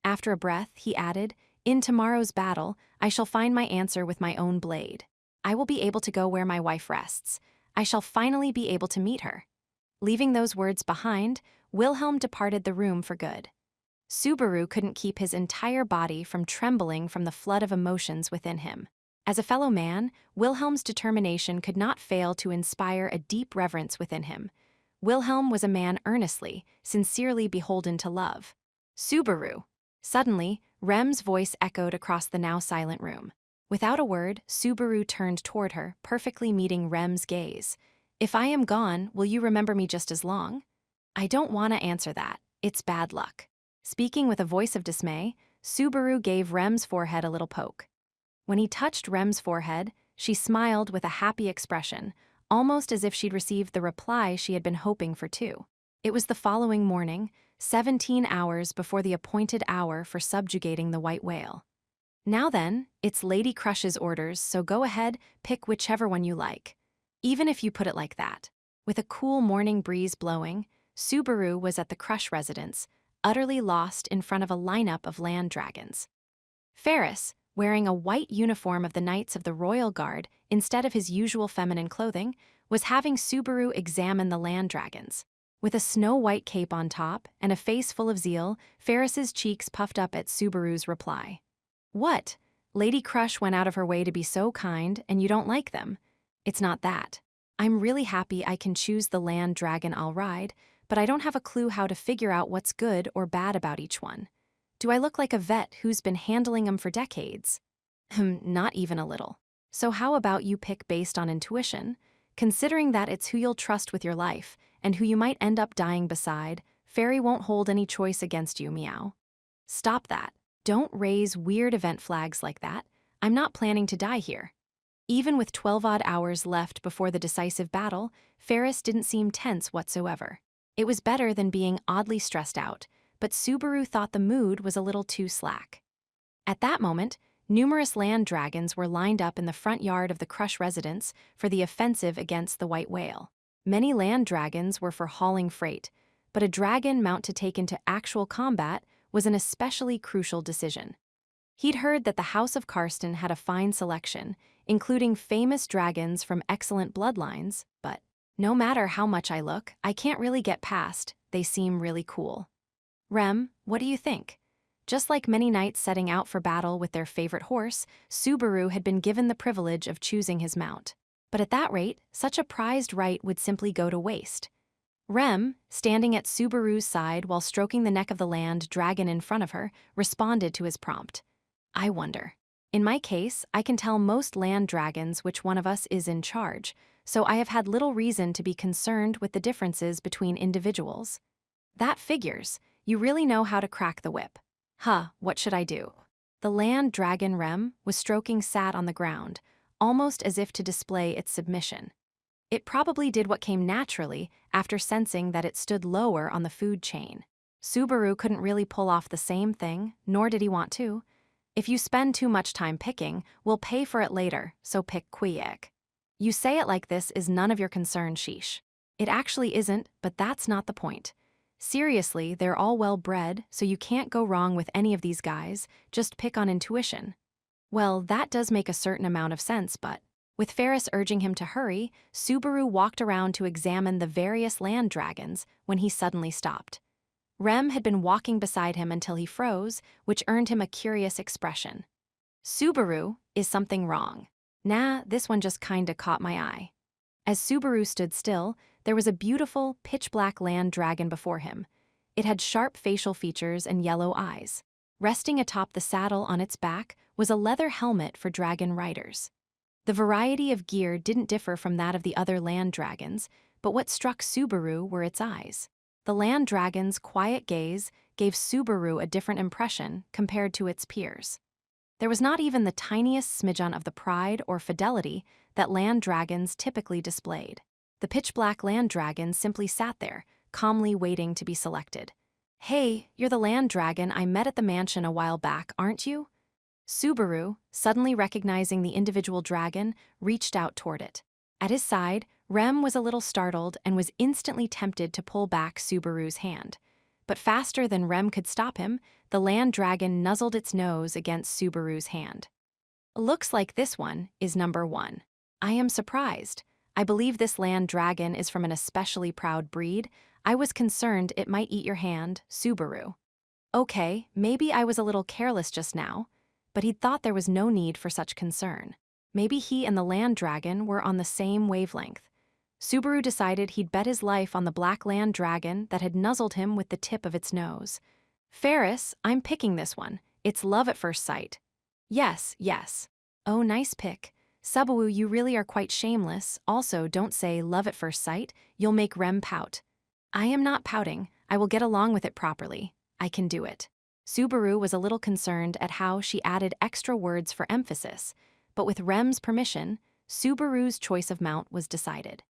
After a breath, he added, in tomorrow's battle, I shall find my answer with my own blade. I will be able to go where my wife rests. I shall finally be able to meet her. Leaving those words behind, Wilhelm departed the room for good. Subaru couldn't keep his entire body from trembling from the flood of emotions within him. As a fellow man, Wilhelm's determination could not fail to inspire a deep reverence within him. Wilhelm was a man earnestly, sincerely beholden to love. Subaru. Suddenly, Rem's voice echoed across the now silent room. Without a word, Subaru turned toward her, perfectly meeting Rem's gaze. If I am gone, will you remember me just as long? I don't want to answer that. It's bad luck. Speaking with a voice of dismay, Subaru gave Rem's forehead a little poke. When he touched Rem's forehead, she smiled with a happy expression, almost as if she'd received the reply she had been hoping for too. It was the following morning, 17 hours before the appointed hour for subjugating the white whale. Now then, it's Lady Crush's orders, so go ahead, pick whichever one you like. Even if you put it like that. With a cool morning breeze blowing, Subaru was at the Crush residence, utterly lost in front of a lineup of land dragons. Ferris, wearing a white uniform of the Knights of the Royal Guard instead of his usual feminine clothing, was having Subaru examine the land dragons. With a snow-white cape on top and a face full of zeal, Ferris's cheeks puffed up at Subaru's reply. What? Lady Crush went out of her way to be so kind, and you don't like them? It's not that. I'm really happy I can choose the land dragon I'll ride, but I don't have a clue how to figure out what's good or bad about each one. Do I look like a vet who's been handling them for decades? Not even a little. So how about you pick based on intuition? Considering that it's who you'll trust with your life, and who you might end up dying beside, Fairy won't hold any choice against you, meow. Stop that. Don't raise weird event flags like that. I'm not planning to die here. Even with 12-odd hours left before the decisive battle, Ferris didn't seem tense whatsoever. It was better than being oddly stressed out, but Subaru thought the mood was a little too slack. At that moment, numerous land dragons were lined up in the front yard of the Crush residence for the offensive against the white whale. Many land dragons were for hauling freight, but a dragon mount to take into actual combat was an especially crucial decision. He'd heard that the House of Karsten had a fine selection, including famous dragons from excellent bloodlines, but no matter how much I look, I can't really get past, they seem really cool. Rem, what do you think? Just like many knights setting out for battle with their favorite horse, Subaru had been given the privilege of choosing his mount. But at that rate, such a prized right would simply go to waste. Rem, standing at Subaru's side while stroking the neck of the land dragon in front of her, responded to his prompt. I wonder. In my case, I can tell most land dragons which one of us is in charge, so I have had little reason to be concerned with the differences between individuals. That figures. You really know how to crack the whip. What should I do? The land dragon Rem was stroking sat on the ground, almost as if to display its submission. It probably did what came naturally after sensing that it stood lower on the food chain. Subaru couldn't really pull off the same thing, nor did he want to. If you spend too much time picking, we'll pay for it later, so pick quick. You say it like this is none of your concern, sheesh. It actually isn't, but that's not the point. Seriously, they're all well-bred, so you can't go wrong with any of these guys, just pick on intuition. Well, that does make a certain amount of sense, but with Ferris urging him to hurry, Subaru walked around to examine the various land dragons when he suddenly stopped. Rem had been walking beside him until he froze, which earned him a curious expression. Subaru, is something wrong? Nah, this one just kinda caught my eye. As Subaru stood still, there was a beautiful, pitch-black land dragon before him. It had sharp facial features and yellow eyes. Resting atop the saddle on its back was a leather helmet for dragon riders. The variety of gear didn't differ from that of the other land dragons, but what struck Subaru were its eyes. The land dragon's quiet gaze gave Subaru a different impression compared to its peers. There was not even the tiniest smidgen of the pride or fidelity that land dragons typically displayed. The pitch-black land dragon simply sat there, calmly waiting to be selected. "Hey, you're the land dragon I met at the mansion a while back, aren't you?" Subaru, suddenly recognizing the individual dragon, reached out toward it. At his side, Rem was a little startled and was instantly tempted to pull back Subaru's hand. But faster than Rem could stop him, the land dragon nuzzled its nose against Subaru's hand. "Looks like this one is number 1. I am surprised. I believe this land dragon is from an especially proud breed. I was concerned it might eat your hand, Subaru." Okay, maybe I was a little careless just now, but he'd thought there was no need for such concern. Maybe he and the land dragon were on the same wavelength. Subaru decided he'd bet his life on the black land dragon that had nuzzled him with the tip of its nose. "Ferris, I'm picking this one. It's love at first sight." "Yes, yes." "Oh, nice pick. Subaru, you really are quite shameless. Also, don't say love at first sight. You'll make Rem pout." "I am not pouting. I will get along with it properly. I can do it." Subaru was a little concerned at how she added extra words for emphasis, but with Rem's permission, Subaru's choice of mount was decided.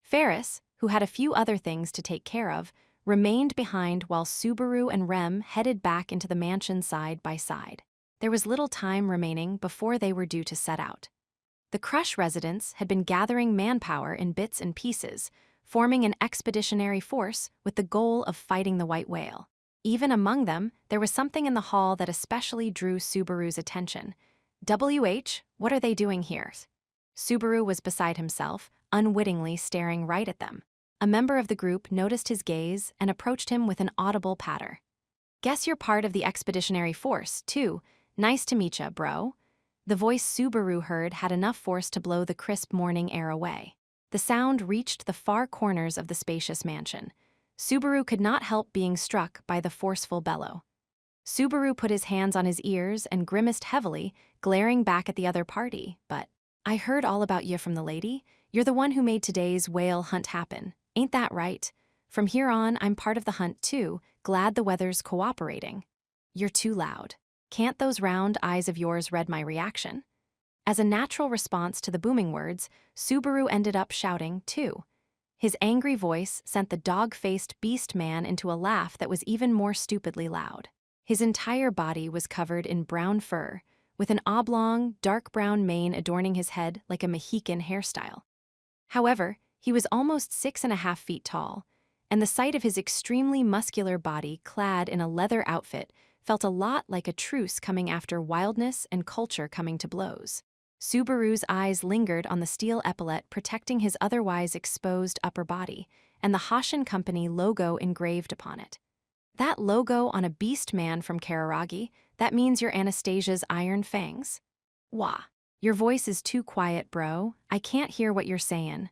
Ferris, who had a few other things to take care of, remained behind while Subaru and Rem headed back into the mansion side by side. There was little time remaining before they were due to set out. The Crush residents had been gathering manpower in bits and pieces, forming an expeditionary force with the goal of fighting the white whale. Even among them, there was something in the hall that especially drew Subaru's attention. What are they doing here?" Subaru was beside himself, unwittingly staring right at them. A member of the group noticed his gaze and approached him with an audible patter. "Guess you're part of the expeditionary force, too. Nice to meet ya, bro." The voice Subaru heard had enough force to blow the crisp morning air away. The sound reached the far corners of the spacious mansion. Subaru could not help being struck by the forceful bellow. Subaru put his hands on his ears and grimaced heavily, glaring back at the other party. "But I heard all about you from the lady. You're the one who made today's whale hunt happen. Ain't that right? From here on, I'm part of the hunt too, glad the weather's cooperating." "You're too loud. Can't those round eyes of yours read my reaction?" As a natural response to the booming words, Subaru ended up shouting, too. His angry voice sent the dog-faced beast man into a laugh that was even more stupidly loud. His entire body was covered in brown fur, with an oblong, dark brown mane adorning his head like a Mohican hairstyle. However, he was almost 6.5 feet tall, and the sight of his extremely muscular body clad in a leather outfit felt a lot like a truce coming after wildness and culture coming to blows. Subaru's eyes lingered on the steel epaulette protecting his otherwise exposed upper body, and the Hashin Company logo engraved upon it. "That logo on a beast man from Kararagi, that means you're Anastasia's Iron Fangs?" "Wah. Your voice is too quiet, bro. I can't hear what you're saying."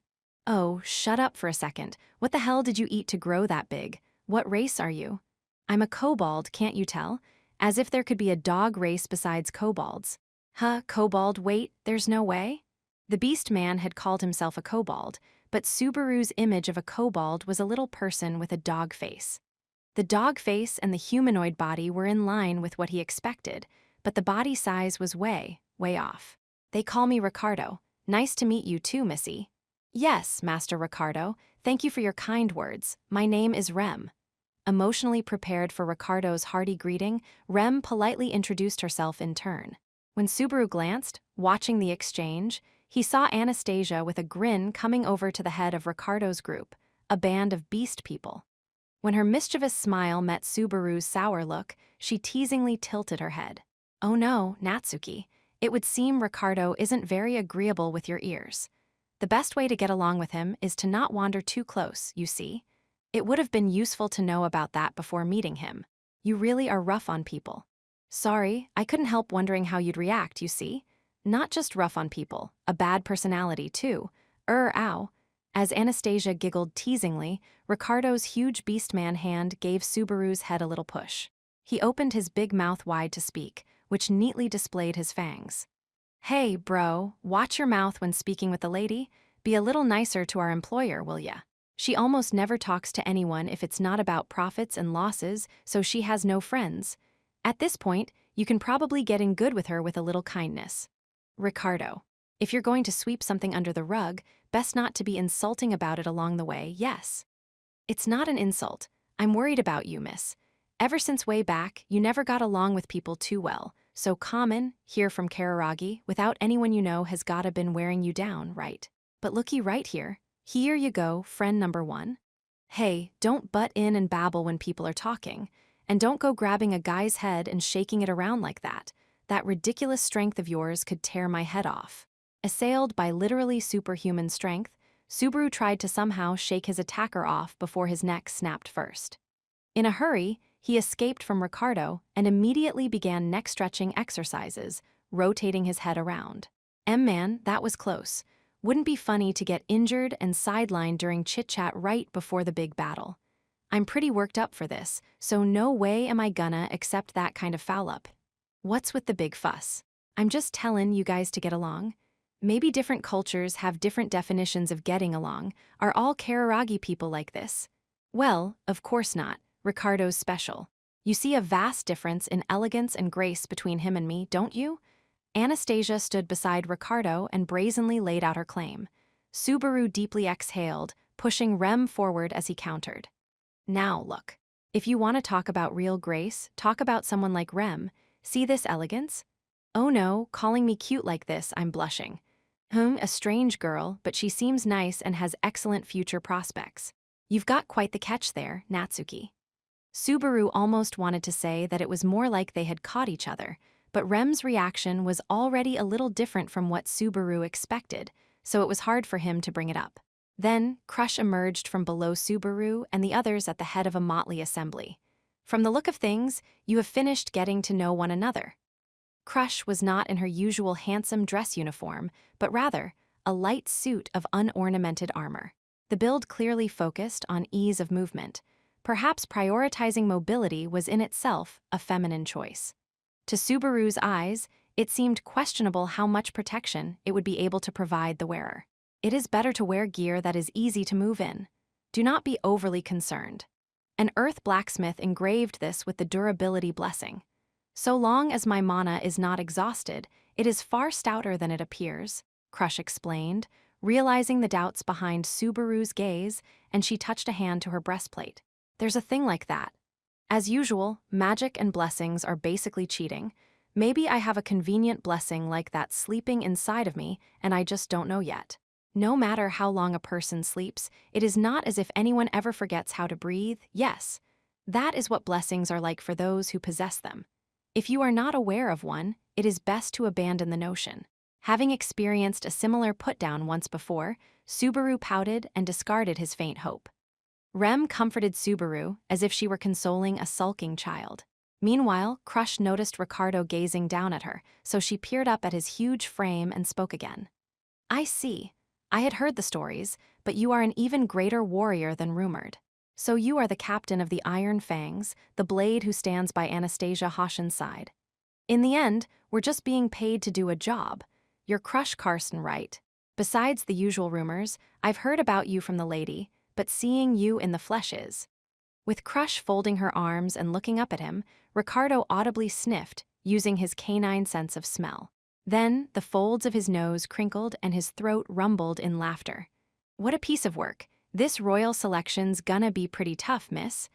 "Oh, shut up for a second. What the hell did you eat to grow that big? What race are you?" "I'm a kobold, can't you tell? As if there could be a dog race besides kobolds." "Huh, kobold, wait, there's no way?" The beast man had called himself a kobold, but Subaru's image of a kobold was a little person with a dog face. The dog face and the humanoid body were in line with what he expected, but the body size was way off. "They call me Ricardo. Nice to meet you too, Missy." "Yes, Master Ricardo, thank you for your kind words. My name is Rem." Emotionally prepared for Ricardo's hearty greeting, Rem politely introduced herself in turn. When Subaru glanced, watching the exchange, he saw Anastasia with a grin coming over to the head of Ricardo's group, a band of beast people. When her mischievous smile met Subaru's sour look, she teasingly tilted her head. "Oh no, Natsuki, it would seem Ricardo isn't very agreeable with your ears. The best way to get along with him is to not wander too close, you see. It would have been useful to know about that before meeting him. You really are rough on people." "Sorry, I couldn't help wondering how you'd react, you see. Not just rough on people, a bad personality too. Ow." As Anastasia giggled teasingly, Ricardo's huge beastman hand gave Subaru's head a little push. He opened his big mouth wide to speak, which neatly displayed his fangs. "Hey, bro, watch your mouth when speaking with the lady. Be a little nicer to our employer, will ya? She almost never talks to anyone if it's not about profits and losses, so she has no friends. At this point, you can probably get in good with her with a little kindness." "Ricardo." If you're going to sweep something under the rug, best not to be insulting about it along the way, yes. It's not an insult. I'm worried about you, miss. Ever since way back, you never got along with people too well, so common, here from Kararagi, without anyone you know has gotta been wearing you down, right? But looky right here. Here you go, friend number one. Hey, don't butt in and babble when people are talking. And don't go grabbing a guy's head and shaking it around like that. That ridiculous strength of yours could tear my head off. Assailed by literally superhuman strength, Subaru tried to somehow shake his attacker off before his neck snapped first. In a hurry, he escaped from Ricardo and immediately began neck-stretching exercises, rotating his head around. Man, that was close. Wouldn't be funny to get injured and sidelined during chit-chat right before the big battle. I'm pretty worked up for this, so no way am I gonna accept that kind of foul-up. What's with the big fuss? I'm just telling you guys to get along. Maybe different cultures have different definitions of getting along. Are all Kararagi people like this? Well, of course not. Ricardo's special. You see a vast difference in elegance and grace between him and me, don't you? Anastasia stood beside Ricardo and brazenly laid out her claim. Subaru deeply exhaled, pushing Rem forward as he countered. Now look. If you want to talk about real grace, talk about someone like Rem. See this elegance? Oh no, calling me cute like this, I'm blushing. A strange girl, but she seems nice and has excellent future prospects. You've got quite the catch there, Natsuki. Subaru almost wanted to say that it was more like they had caught each other, but Rem's reaction was already a little different from what Subaru expected, so it was hard for him to bring it up. Then, Crush emerged from below Subaru and the others at the head of a motley assembly. From the look of things, you have finished getting to know one another. Crush was not in her usual handsome dress uniform, but rather a light suit of unornamented armor. The build clearly focused on ease of movement. Perhaps prioritizing mobility was in itself a feminine choice. To Subaru's eyes, it seemed questionable how much protection it would be able to provide the wearer. It is better to wear gear that is easy to move in. Do not be overly concerned. An earth blacksmith engraved this with the durability blessing. So long as my mana is not exhausted, it is far stouter than it appears, Crush explained, realizing the doubts behind Subaru's gaze, and she touched a hand to her breastplate. There's a thing like that. As usual, magic and blessings are basically cheating. Maybe I have a convenient blessing like that sleeping inside of me, and I just don't know yet. No matter how long a person sleeps, it is not as if anyone ever forgets how to breathe, yes. That is what blessings are like for those who possess them. If you are not aware of one, it is best to abandon the notion. Having experienced a similar put-down once before, Subaru pouted and discarded his faint hope. Rem comforted Subaru as if she were consoling a sulking child. Meanwhile, Crush noticed Ricardo gazing down at her, so she peered up at his huge frame and spoke again. I see. I had heard the stories, but you are an even greater warrior than rumored. So you are the captain of the Iron Fangs, the blade who stands by Anastasia Hashin's side. In the end, we're just being paid to do a job. You're Crush Carson, right? Besides the usual rumors, I've heard about you from the lady, but seeing you in the flesh is. With Crush folding her arms and looking up at him, Ricardo audibly sniffed, using his canine sense of smell. Then, the folds of his nose crinkled and his throat rumbled in laughter. What a piece of work. This royal selection's gonna be pretty tough, miss.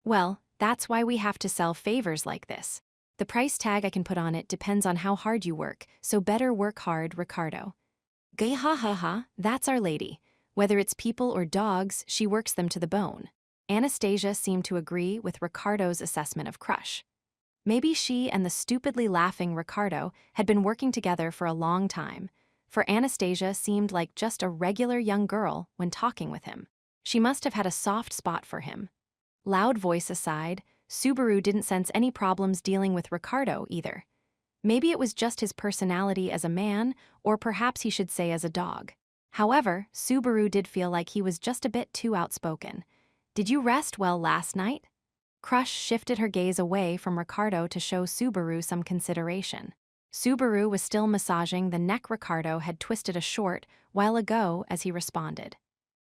Well, that's why we have to sell favors like this. The price tag I can put on it depends on how hard you work, so better work hard, Ricardo. Gay ha ha ha, that's our lady. Whether it's people or dogs, she works them to the bone. Anastasia seemed to agree with Ricardo's assessment of Crush. Maybe she and the stupidly laughing Ricardo had been working together for a long time, for Anastasia seemed like just a regular young girl when talking with him. She must have had a soft spot for him. Loud voice aside, Subaru didn't sense any problems dealing with Ricardo either. Maybe it was just his personality as a man, or perhaps he should say as a dog. However, Subaru did feel like he was just a bit too outspoken. Did you rest well last night? Crush shifted her gaze away from Ricardo to show Subaru some consideration. Subaru was still massaging the neck Ricardo had twisted a short while ago as he responded.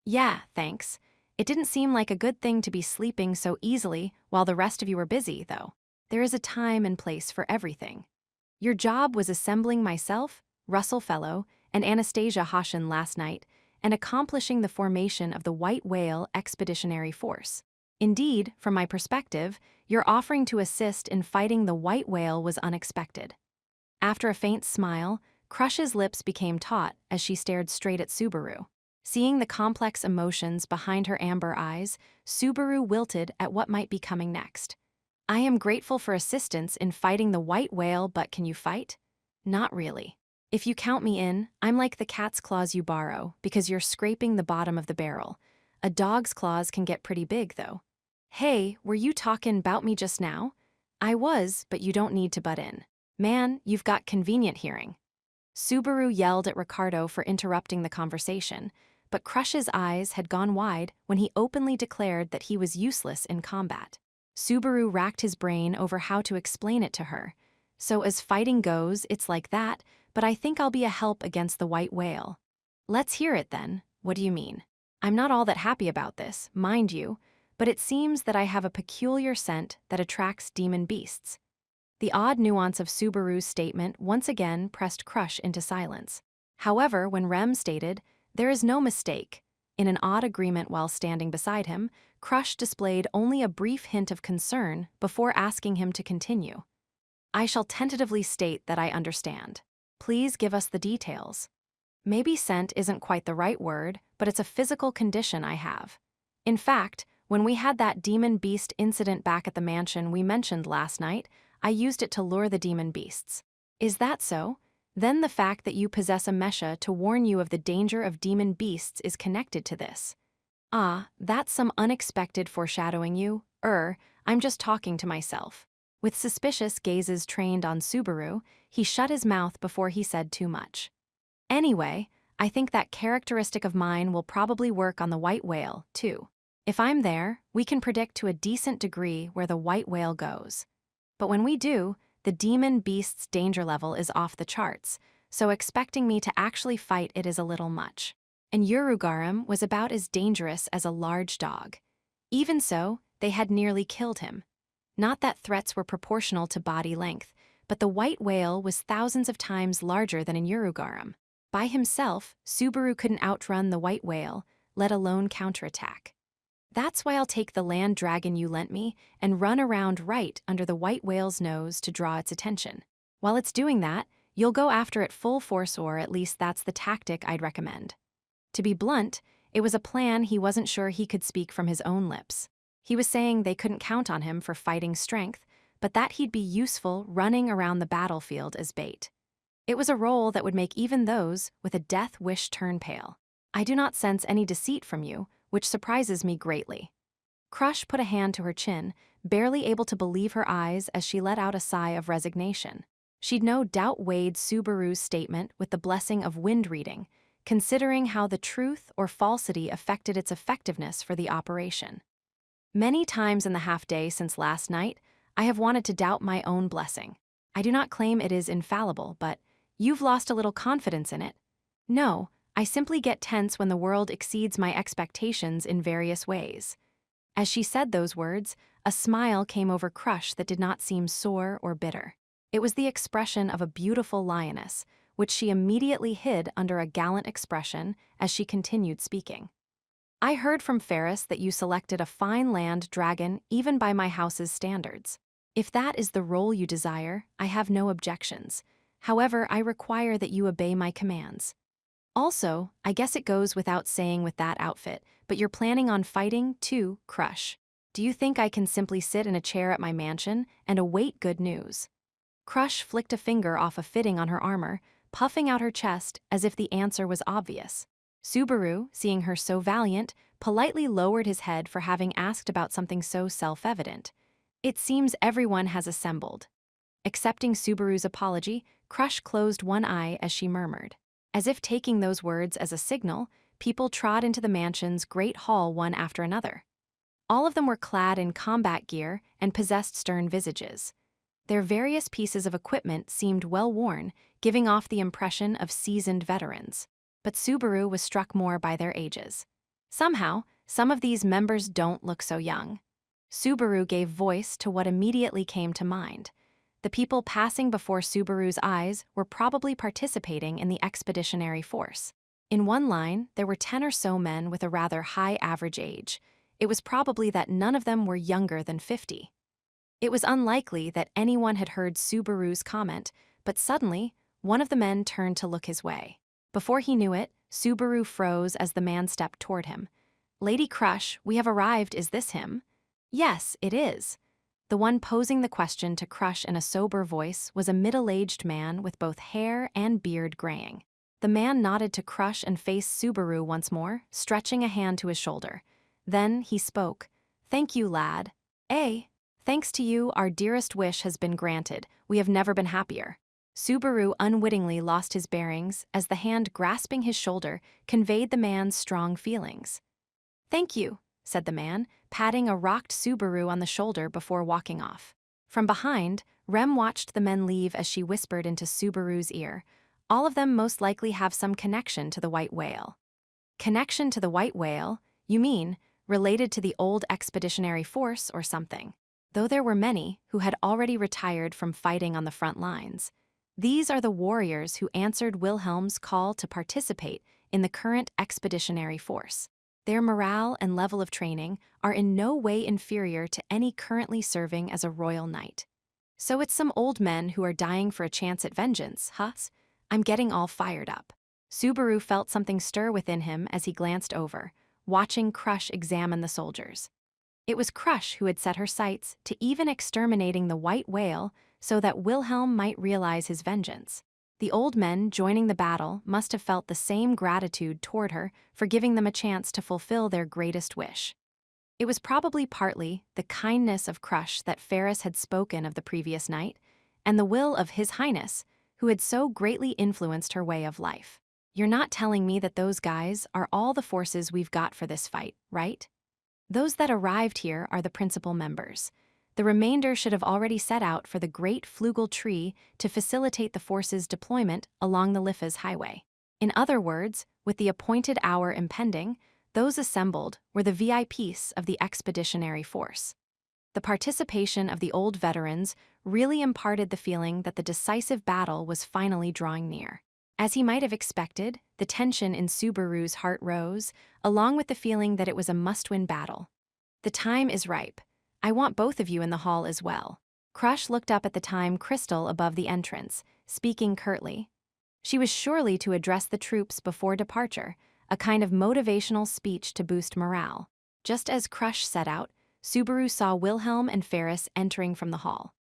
Yeah, thanks. It didn't seem like a good thing to be sleeping so easily while the rest of you were busy, though. There is a time and place for everything. Your job was assembling myself, Russell Fellow, and Anastasia Hashin last night, and accomplishing the formation of the White Whale Expeditionary Force. Indeed, from my perspective, your offering to assist in fighting the white whale was unexpected. After a faint smile, Crush's lips became taut as she stared straight at Subaru. Seeing the complex emotions behind her amber eyes, Subaru wilted at what might be coming next. I am grateful for assistance in fighting the white whale, but can you fight? Not really. If you count me in, I'm like the cat's claws you borrow because you're scraping the bottom of the barrel. A dog's claws can get pretty big, though. Hey, were you talking 'bout me just now? I was, but you don't need to butt in. Man, you've got convenient hearing. Subaru yelled at Ricardo for interrupting the conversation, but Crush's eyes had gone wide when he openly declared that he was useless in combat. Subaru racked his brain over how to explain it to her. So as fighting goes, it's like that, but I think I'll be a help against the white whale. Let's hear it then. What do you mean? I'm not all that happy about this, mind you, but it seems that I have a peculiar scent that attracts demon beasts. The odd nuance of Subaru's statement once again pressed Crush into silence. However, when Rem stated, "There is no mistake," in an odd agreement while standing beside him, Crush displayed only a brief hint of concern before asking him to continue. "I shall tentatively state that I understand. Please give us the details." Maybe scent isn't quite the right word, but it's a physical condition I have. In fact, when we had that demon beast incident back at the mansion we mentioned last night, I used it to lure the demon beasts. Is that so? Then the fact that you possess a mesha to warn you of the danger of demon beasts is connected to this. Ah, that's some unexpected foreshadowing I'm just talking to myself. With suspicious gazes trained on Subaru, he shut his mouth before he said too much. Anyway, I think that characteristic of mine will probably work on the white whale, too. If I'm there, we can predict to a decent degree where the white whale goes. But when we do, the demon beast's danger level is off the charts, so expecting me to actually fight it is a little much. And Urugaram was about as dangerous as a large dog. Even so, they had nearly killed him. Not that threats were proportional to body length, but the white whale was thousands of times larger than in Urugaram. By himself, Subaru couldn't outrun the white whale, let alone counterattack. That's why I'll take the land dragon you lent me and run around right under the white whale's nose to draw its attention. While it's doing that, you'll go after it full force, or at least that's the tactic I'd recommend. To be blunt, it was a plan he wasn't sure he could speak from his own lips. He was saying they couldn't count on him for fighting strength, but that he'd be useful running around the battlefield as bait. It was a role that would make even those with a death wish turn pale. I do not sense any deceit from you, which surprises me greatly. Crush put a hand to her chin, barely able to believe her eyes as she let out a sigh of resignation. She'd no doubt weighed Subaru's statement with the blessing of wind reading, considering how the truth or falsity affected its effectiveness for the operation. Many times in the half-day since last night, I have wanted to doubt my own blessing. I do not claim it is infallible, but you've lost a little confidence in it. No, I simply get tense when the world exceeds my expectations in various ways. As she said those words, a smile came over Crush that did not seem sore or bitter. It was the expression of a beautiful lioness, which she immediately hid under a gallant expression as she continued speaking. I heard from Ferris that you selected a fine land dragon even by my house's standards. If that is the role you desire, I have no objections. However, I require that you obey my commands. Also, I guess it goes without saying with that outfit, but you're planning on fighting, too, Crush. Do you think I can simply sit in a chair at my mansion and await good news? Crush flicked a finger off a fitting on her armor, puffing out her chest as if the answer was obvious. Subaru, seeing her so valiant, politely lowered his head for having asked about something so self-evident. It seems everyone has assembled. Accepting Subaru's apology, Crush closed one eye as she murmured. As if taking those words as a signal, people trod into the mansion's great hall one after another. All of them were clad in combat gear and possessed stern visages. Their various pieces of equipment seemed well worn, giving off the impression of seasoned veterans. But Subaru was struck more by their ages. Somehow, some of these members don't look so young. Subaru gave voice to what immediately came to mind. The people passing before Subaru's eyes were probably participating in the expeditionary force. In one line, there were 10 or so men with a rather high average age. It was probably that none of them were younger than 50. It was unlikely that anyone had heard Subaru's comment, but suddenly, one of the men turned to look his way. Before he knew it, Subaru froze as the man stepped toward him. "Lady Crush, we have arrived, is this him?" "Yes, it is." The one posing the question to Crush in a sober voice was a middle-aged man with both hair and beard graying. The man nodded to Crush and faced Subaru once more, stretching a hand to his shoulder. Then he spoke. "Thank you, lad. Thanks to you, our dearest wish has been granted. We have never been happier." Subaru unwittingly lost his bearings as the hand grasping his shoulder conveyed the man's strong feelings. "Thank you," said the man, patting a rocked Subaru on the shoulder before walking off. From behind, Rem watched the men leave as she whispered into Subaru's ear. "All of them most likely have some connection to the white whale." "Connection to the white whale? You mean, related to the old expeditionary force or something?" Though there were many who had already retired from fighting on the front lines. These are the warriors who answered Wilhelm's call to participate in the current expeditionary force. Their morale and level of training are in no way inferior to any currently serving as a royal knight. So it's some old men who are dying for a chance at vengeance, huh? I'm getting all fired up. Subaru felt something stir within him as he glanced over, watching Crush examine the soldiers. It was Crush who had set her sights to even exterminating the white whale so that Wilhelm might realize his vengeance. The old men joining the battle must have felt the same gratitude toward her for giving them a chance to fulfill their greatest wish. It was probably partly the kindness of Crush that Ferris had spoken of the previous night, and the will of His Highness, who had so greatly influenced her way of life. "You're not telling me that those guys are all the forces we've got for this fight, right?" "Those that arrived here are the principal members. The remainder should have already set out for the Great Flugel Tree to facilitate the force's deployment along the Liffes Highway." In other words, with the appointed hour impending, those assembled were the VIPs of the expeditionary force. The participation of the old veterans really imparted the feeling that the decisive battle was finally drawing near. As he might have expected, the tension in Subaru's heart rose, along with the feeling that it was a must-win battle. "The time is ripe. I want both of you in the hall as well." Crush looked up at the time crystal above the entrance, speaking curtly. She was surely to address the troops before departure, a kind of motivational speech to boost morale. Just as Crush set out, Subaru saw Wilhelm and Ferris entering from the hall.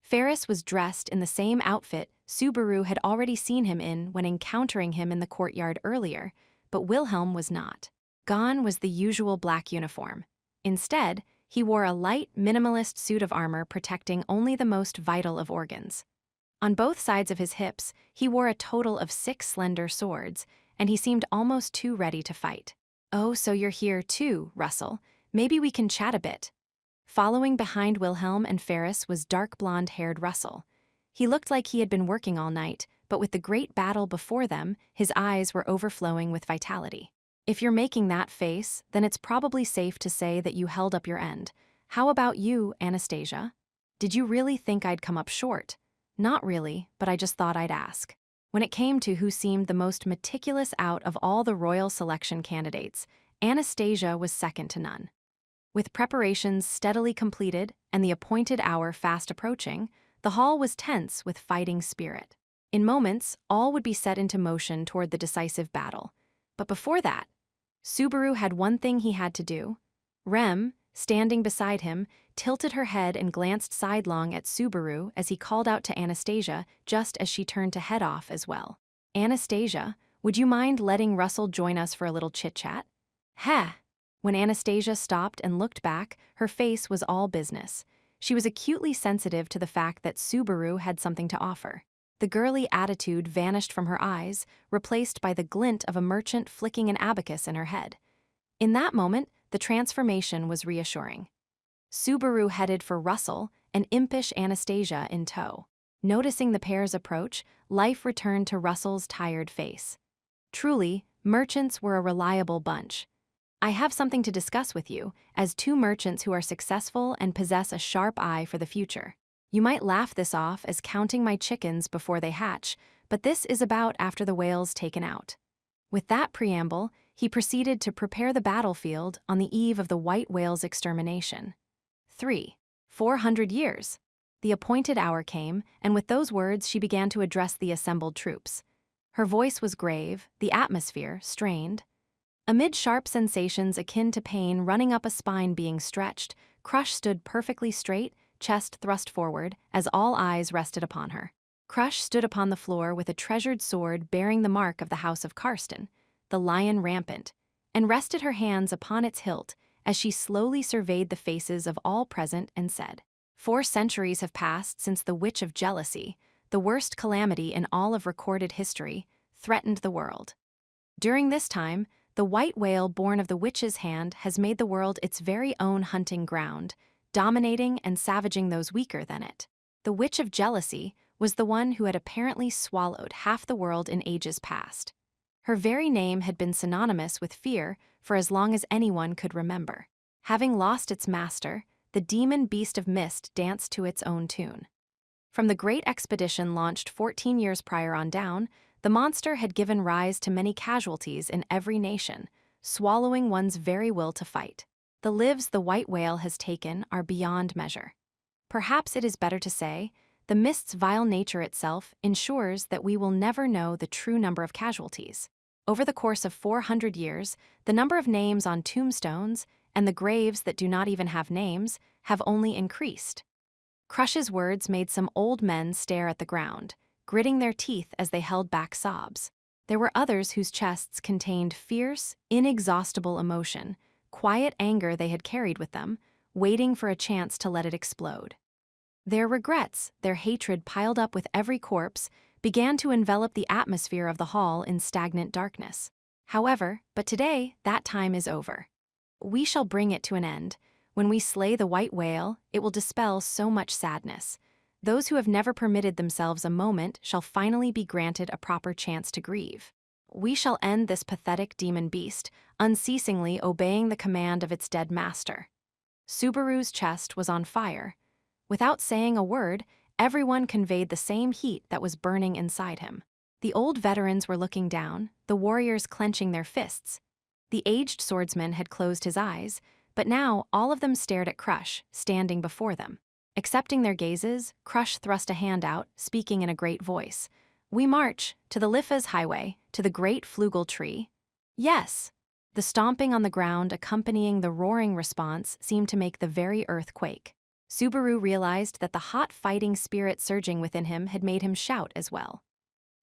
Ferris was dressed in the same outfit Subaru had already seen him in when encountering him in the courtyard earlier, but Wilhelm was not. Gone was the usual black uniform. Instead, he wore a light, minimalist suit of armor protecting only the most vital of organs. On both sides of his hips, he wore a total of 6 slender swords, and he seemed almost too ready to fight. "Oh, so you're here too, Russell. Maybe we can chat a bit." Following behind Wilhelm and Ferris was dark blonde-haired Russell. He looked like he had been working all night, but with the great battle before them, his eyes were overflowing with vitality. "If you're making that face, then it's probably safe to say that you held up your end. How about you, Anastasia? Did you really think I'd come up short?" "Not really, but I just thought I'd ask." When it came to who seemed the most meticulous out of all the royal selection candidates, Anastasia was second to none. With preparations steadily completed and the appointed hour fast approaching, the hall was tense with fighting spirit. In moments, all would be set into motion toward the decisive battle. But before that, Subaru had one thing he had to do. Rem, standing beside him, tilted her head and glanced sidelong at Subaru as he called out to Anastasia just as she turned to head off as well. "Anastasia, would you mind letting Russell join us for a little chit-chat?" "Heh." When Anastasia stopped and looked back, her face was all business. She was acutely sensitive to the fact that Subaru had something to offer. The girly attitude vanished from her eyes, replaced by the glint of a merchant flicking an abacus in her head. In that moment, the transformation was reassuring. Subaru headed for Russell, and impish Anastasia in tow. Noticing the pair's approach, life returned to Russell's tired face. Truly, merchants were a reliable bunch. "I have something to discuss with you, as 2 merchants who are successful and possess a sharp eye for the future. You might laugh this off as counting my chickens before they hatch, but this is about after the whale's taken out. With that preamble, he proceeded to prepare the battlefield on the eve of the white whale's extermination. 3. 400 years. The appointed hour came, and with those words she began to address the assembled troops. Her voice was grave, the atmosphere strained. Amid sharp sensations akin to pain running up a spine being stretched, Crush stood perfectly straight, chest thrust forward, as all eyes rested upon her. Crush stood upon the floor with a treasured sword bearing the mark of the House of Karsten, the lion rampant, and rested her hands upon its hilt as she slowly surveyed the faces of all present and said, 4 centuries have passed since the Witch of Jealousy, the worst calamity in all of recorded history, threatened the world. During this time, the white whale born of the witch's hand has made the world its very own hunting ground, dominating and savaging those weaker than it. The Witch of Jealousy was the one who had apparently swallowed half the world in ages past. Her very name had been synonymous with fear for as long as anyone could remember. Having lost its master, the demon beast of mist danced to its own tune. From the great expedition launched 14 years prior on down, the monster had given rise to many casualties in every nation, swallowing one's very will to fight. The lives the white whale has taken are beyond measure. Perhaps it is better to say, the mist's vile nature itself ensures that we will never know the true number of casualties. Over the course of 400 years, the number of names on tombstones and the graves that do not even have names have only increased. Crush's words made some old men stare at the ground, gritting their teeth as they held back sobs. There were others whose chests contained fierce, inexhaustible emotion, quiet anger they had carried with them, waiting for a chance to let it explode. Their regrets, their hatred piled up with every corpse, began to envelop the atmosphere of the hall in stagnant darkness. However, but today, that time is over. We shall bring it to an end. When we slay the white whale, it will dispel so much sadness. Those who have never permitted themselves a moment shall finally be granted a proper chance to grieve. We shall end this pathetic demon beast, unceasingly obeying the command of its dead master. Subaru's chest was on fire. Without saying a word, everyone conveyed the same heat that was burning inside him. The old veterans were looking down, the warriors clenching their fists. The aged swordsman had closed his eyes, but now all of them stared at Crush, standing before them. Accepting their gazes, Crush thrust a hand out, speaking in a great voice. "We march, to the Lifa's highway, to the great flugel tree." Yes! The stomping on the ground accompanying the roaring response seemed to make the very earth quake. Subaru realized that the hot fighting spirit surging within him had made him shout as well.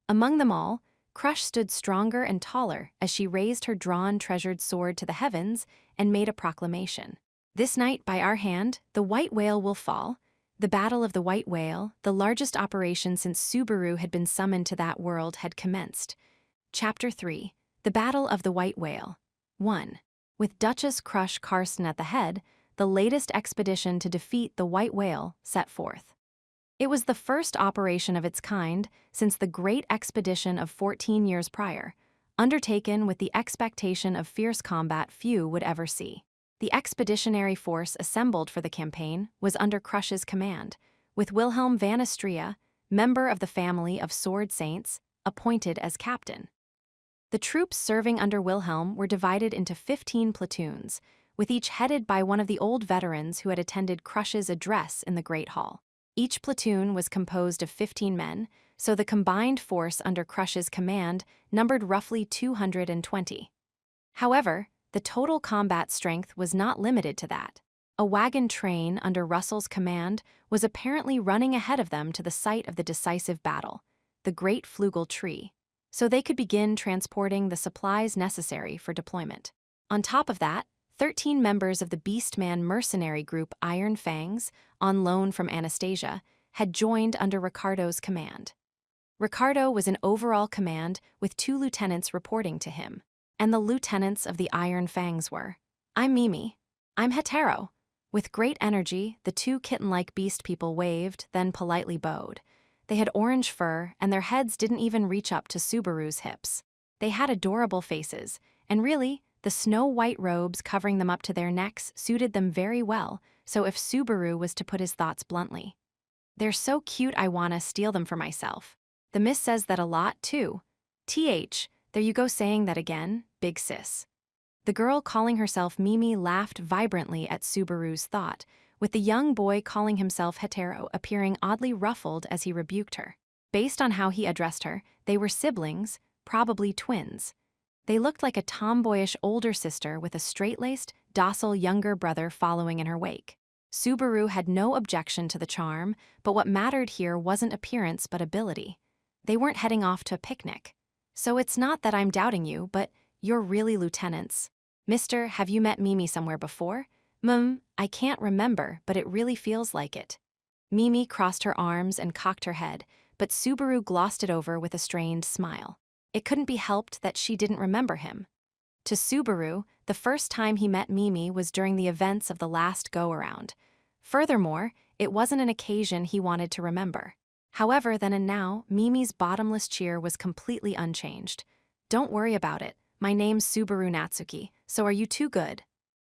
Among them all, Crush stood stronger and taller as she raised her drawn, treasured sword to the heavens and made a proclamation. "This night, by our hand, the white whale will fall." The Battle of the White Whale, the largest operation since Subaru had been summoned to that world, had commenced. Chapter 3. The Battle of the White Whale. 1. With Duchess Crush Karsten at the head, the latest expedition to defeat the white whale set forth. It was the first operation of its kind since the great expedition of 14 years prior, undertaken with the expectation of fierce combat few would ever see. The expeditionary force assembled for the campaign was under Crush's command, with Wilhelm van Astrea, member of the family of Sword Saints, appointed as captain. The troops serving under Wilhelm were divided into 15 platoons, with each headed by one of the old veterans who had attended Crush's address in the Great Hall. Each platoon was composed of 15 men, so the combined force under Crush's command numbered roughly 220. However, the total combat strength was not limited to that. A wagon train under Russell's command was apparently running ahead of them to the site of the decisive battle, the Great Flugel Tree, so they could begin transporting the supplies necessary for deployment. On top of that, 13 members of the Beastman mercenary group Iron Fangs, on loan from Anastasia, had joined under Ricardo's command. Ricardo was in overall command with 2 lieutenants reporting to him. And the lieutenants of the Iron Fangs were, "I'm Mimi. I'm hetero." With great energy, the 2 kitten-like beast people waved, then politely bowed. They had orange fur, and their heads didn't even reach up to Subaru's hips. They had adorable faces, and really, the snow-white robes covering them up to their necks suited them very well, so if Subaru was to put his thoughts bluntly. They're so cute I wanna steal them for myself. The miss says that a lot, too. There you go saying that again, big sis. The girl calling herself Mimi laughed vibrantly at Subaru's thought, with the young boy calling himself Hetero appearing oddly ruffled as he rebuked her. Based on how he addressed her, they were siblings, probably twins. They looked like a tomboyish older sister with a straight-laced, docile younger brother following in her wake. Subaru had no objection to the charm, but what mattered here wasn't appearance but ability. They weren't heading off to a picnic. So it's not that I'm doubting you, but you're really lieutenants. Mister, have you met Mimi somewhere before? I can't remember, but it really feels like it. Mimi crossed her arms and cocked her head, but Subaru glossed it over with a strained smile. It couldn't be helped that she didn't remember him. To Subaru, the first time he met Mimi was during the events of the last go-around. Furthermore, it wasn't an occasion he wanted to remember. However, then and now, Mimi's bottomless cheer was completely unchanged. Don't worry about it. My name's Subaru Natsuki, so are you too good?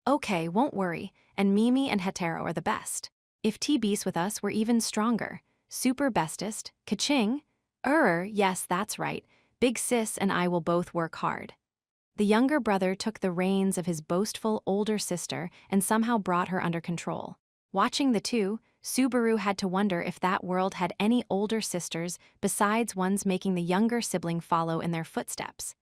Okay, won't worry, and Mimi and Hetero are the best. If T-Beast with us, we're even stronger. Super bestest, ka-ching? Yes, that's right. Big sis and I will both work hard. The younger brother took the reins of his boastful older sister and somehow brought her under control. Watching the two, Subaru had to wonder if that world had any older sisters besides ones making the younger sibling follow in their footsteps.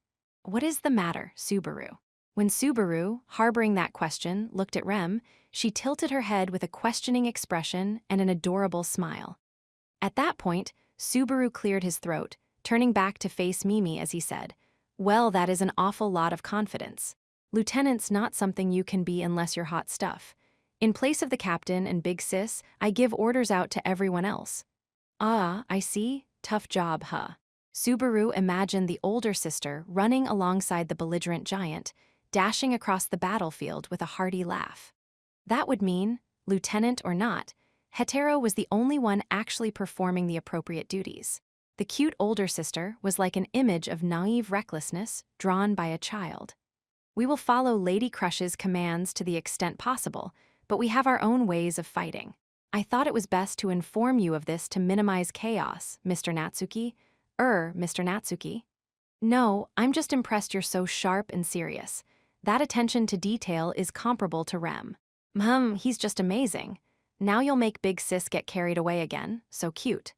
What is the matter, Subaru? When Subaru, harboring that question, looked at Rem, she tilted her head with a questioning expression and an adorable smile. At that point, Subaru cleared his throat, turning back to face Mimi as he said, "Well, that is an awful lot of confidence. Lieutenant's not something you can be unless you're hot stuff. In place of the captain and big sis, I give orders out to everyone else." Ah, I see. Tough job, huh? Subaru imagined the older sister running alongside the belligerent giant, dashing across the battlefield with a hearty laugh. That would mean, lieutenant or not, Hetero was the only one actually performing the appropriate duties. The cute older sister was like an image of naive recklessness drawn by a child. We will follow Lady Crush's commands to the extent possible, but we have our own ways of fighting. I thought it was best to inform you of this to minimize chaos, Mr. Natsuki. Mr. Natsuki? No, I'm just impressed you're so sharp and serious. That attention to detail is comparable to Rem. He's just amazing. Now you'll make big sis get carried away again, so cute.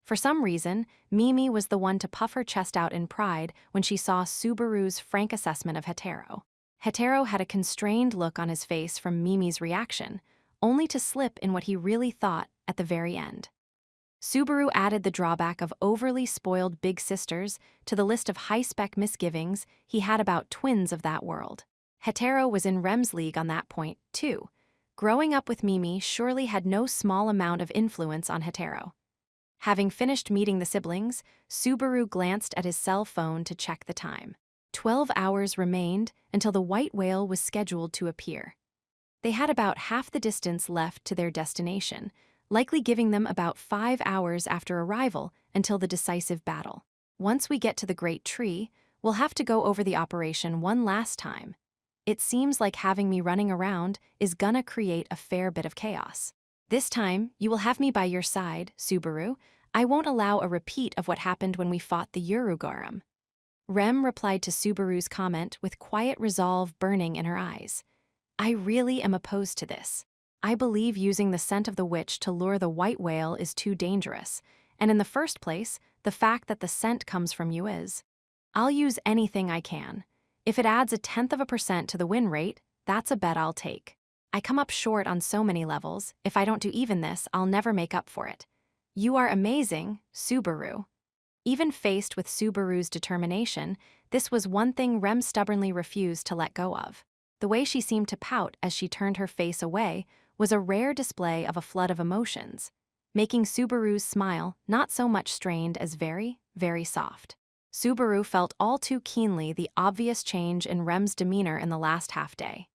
For some reason, Mimi was the one to puff her chest out in pride when she saw Subaru's frank assessment of Hetero. Hetero had a constrained look on his face from Mimi's reaction, only to slip in what he really thought at the very end. Subaru added the drawback of overly spoiled big sisters to the list of high-spec misgivings he had about twins of that world. Hetero was in Rem's league on that point, too. Growing up with Mimi surely had no small amount of influence on Hetero. Having finished meeting the siblings, Subaru glanced at his cell phone to check the time. 12 hours remained until the white whale was scheduled to appear. They had about half the distance left to their destination, likely giving them about 5 hours after arrival until the decisive battle. Once we get to the Great Tree, we'll have to go over the operation one last time. It seems like having me running around is gonna create a fair bit of chaos. This time, you will have me by your side, Subaru. I won't allow a repeat of what happened when we fought the Urugaram. Rem replied to Subaru's comment with quiet resolve burning in her eyes. I really am opposed to this. I believe using the scent of the witch to lure the white whale is too dangerous, and in the first place, the fact that the scent comes from you is. I'll use anything I can. If it adds 0.1% to the win rate, that's a bet I'll take. I come up short on so many levels, if I don't do even this, I'll never make up for it. You are amazing, Subaru. Even faced with Subaru's determination, this was one thing Rem stubbornly refused to let go of. The way she seemed to pout as she turned her face away was a rare display of a flood of emotions, making Subaru's smile not so much strained as very, very soft. Subaru felt all too keenly the obvious change in Rem's demeanor in the last half-day.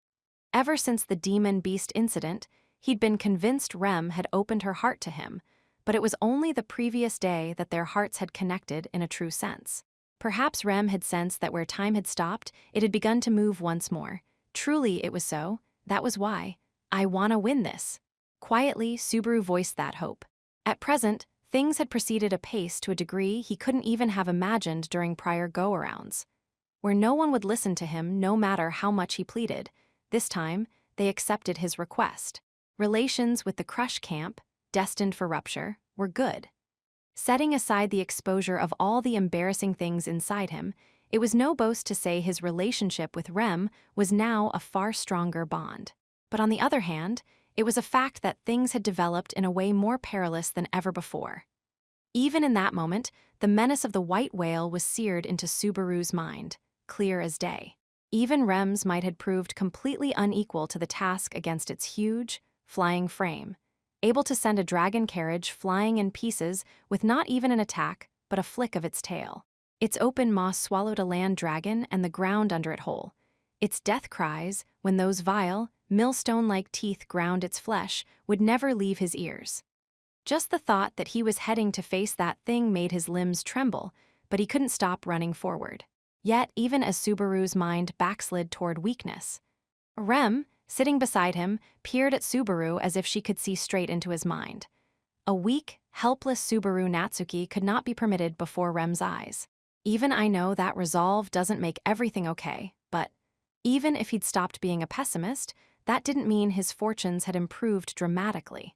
Ever since the demon beast incident, he'd been convinced Rem had opened her heart to him, but it was only the previous day that their hearts had connected in a true sense. Perhaps Rem had sensed that where time had stopped, it had begun to move once more. Truly it was so. That was why. I wanna win this. Quietly, Subaru voiced that hope. At present, things had proceeded apace to a degree he couldn't even have imagined during prior go-arounds. Where no one would listen to him no matter how much he pleaded, this time, they accepted his request. Relations with the Crush camp, destined for rupture, were good. Setting aside the exposure of all the embarrassing things inside him, it was no boast to say his relationship with Rem was now a far stronger bond. But on the other hand, it was a fact that things had developed in a way more perilous than ever before. Even in that moment, the menace of the white whale was seared into Subaru's mind, clear as day. Even Rem's might had proved completely unequal to the task against its huge, flying frame, able to send a dragon carriage flying in pieces with not even an attack, but a flick of its tail. Its open maw swallowed a land dragon and the ground under it whole. Its death cries, when those vile, millstone-like teeth ground its flesh, would never leave his ears. Just the thought that he was heading to face that thing made his limbs tremble, but he couldn't stop running forward. Yet, even as Subaru's mind backslid toward weakness, Rem, sitting beside him, peered at Subaru as if she could see straight into his mind. A weak, helpless Subaru Natsuki could not be permitted before Rem's eyes. Even I know that resolve doesn't make everything okay, but even if he'd stopped being a pessimist, that didn't mean his fortunes had improved dramatically.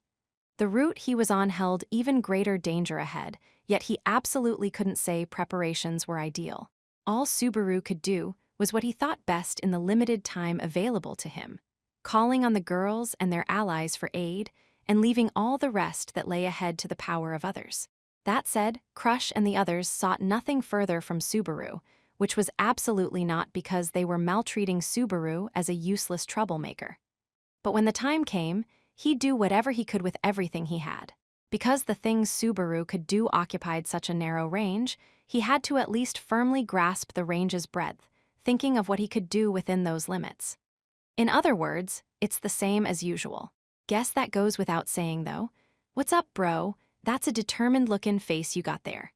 The route he was on held even greater danger ahead, yet he absolutely couldn't say preparations were ideal. All Subaru could do was what he thought best in the limited time available to him, calling on the girls and their allies for aid, and leaving all the rest that lay ahead to the power of others. That said, Crush and the others sought nothing further from Subaru, which was absolutely not because they were maltreating Subaru as a useless troublemaker. But when the time came, he'd do whatever he could with everything he had. Because the things Subaru could do occupied such a narrow range, he had to at least firmly grasp the range's breadth, thinking of what he could do within those limits. In other words, it's the same as usual. Guess that goes without saying, though. What's up, bro? That's a determined-looking face you got there.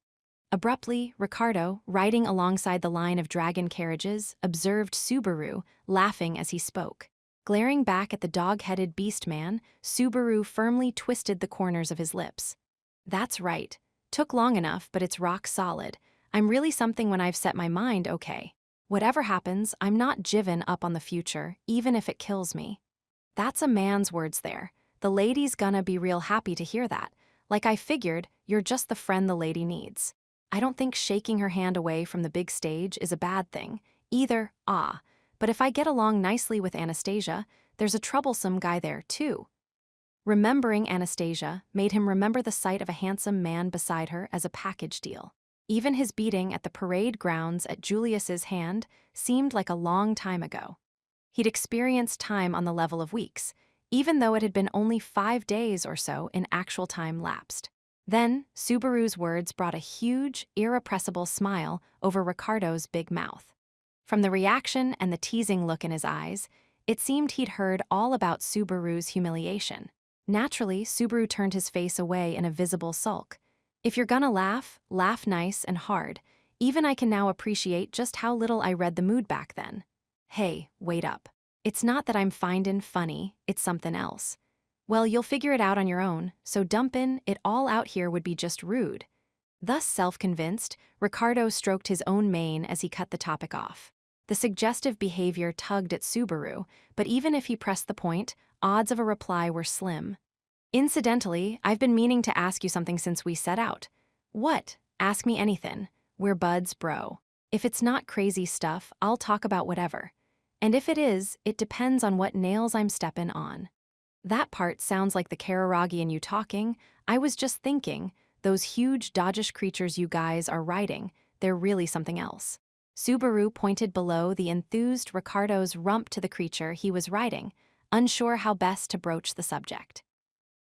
Abruptly, Ricardo, riding alongside the line of dragon carriages, observed Subaru, laughing as he spoke. Glaring back at the dog-headed beast man, Subaru firmly twisted the corners of his lips. That's right. Took long enough, but it's rock solid. I'm really something when I've set my mind okay. Whatever happens, I'm not given up on the future, even if it kills me. That's a man's words there. The lady's gonna be real happy to hear that. Like I figured, you're just the friend the lady needs. I don't think shaking her hand away from the big stage is a bad thing, either, but if I get along nicely with Anastasia, there's a troublesome guy there, too. Remembering Anastasia made him remember the sight of a handsome man beside her as a package deal. Even his beating at the parade grounds at Julius's hand seemed like a long time ago. He'd experienced time on the level of weeks, even though it had been only 5 days or so in actual time lapsed. Then, Subaru's words brought a huge, irrepressible smile over Ricardo's big mouth. From the reaction and the teasing look in his eyes, it seemed he'd heard all about Subaru's humiliation. Naturally, Subaru turned his face away in a visible sulk. If you're gonna laugh, laugh nice and hard. Even I can now appreciate just how little I read the mood back then. Hey, wait up. It's not that I'm findin' funny, it's something else. Well, you'll figure it out on your own, so dumpin' it all out here would be just rude. Thus self-convinced, Ricardo stroked his own mane as he cut the topic off. The suggestive behavior tugged at Subaru, but even if he pressed the point, odds of a reply were slim. Incidentally, I've been meaning to ask you something since we set out. What? Ask me anything. We're buds, bro. If it's not crazy stuff, I'll talk about whatever. And if it is, it depends on what nails I'm steppin' on. That part sounds like the Kararagi in you talking. I was just thinking, those huge dodgish creatures you guys are riding, they're really something else. Subaru pointed below the enthused Ricardo's rump to the creature he was riding, unsure how best to broach the subject.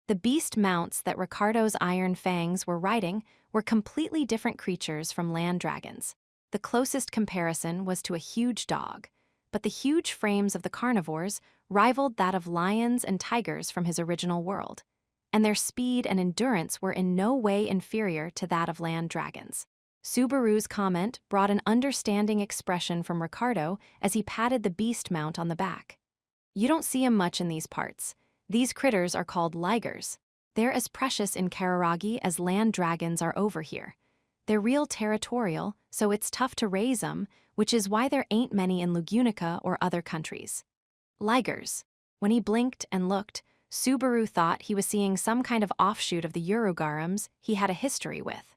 The beast mounts that Ricardo's iron fangs were riding were completely different creatures from land dragons. The closest comparison was to a huge dog, but the huge frames of the carnivores rivaled that of lions and tigers from his original world, and their speed and endurance were in no way inferior to that of land dragons. Subaru's comment brought an understanding expression from Ricardo as he patted the beast mount on the back. You don't see 'em much in these parts. These critters are called ligers. They're as precious in Kararagi as land dragons are over here. They're real territorial, so it's tough to raise them, which is why there ain't many in Lugunica or other countries. Ligers. When he blinked and looked, Subaru thought he was seeing some kind of offshoot of the Urugarums he had a history with.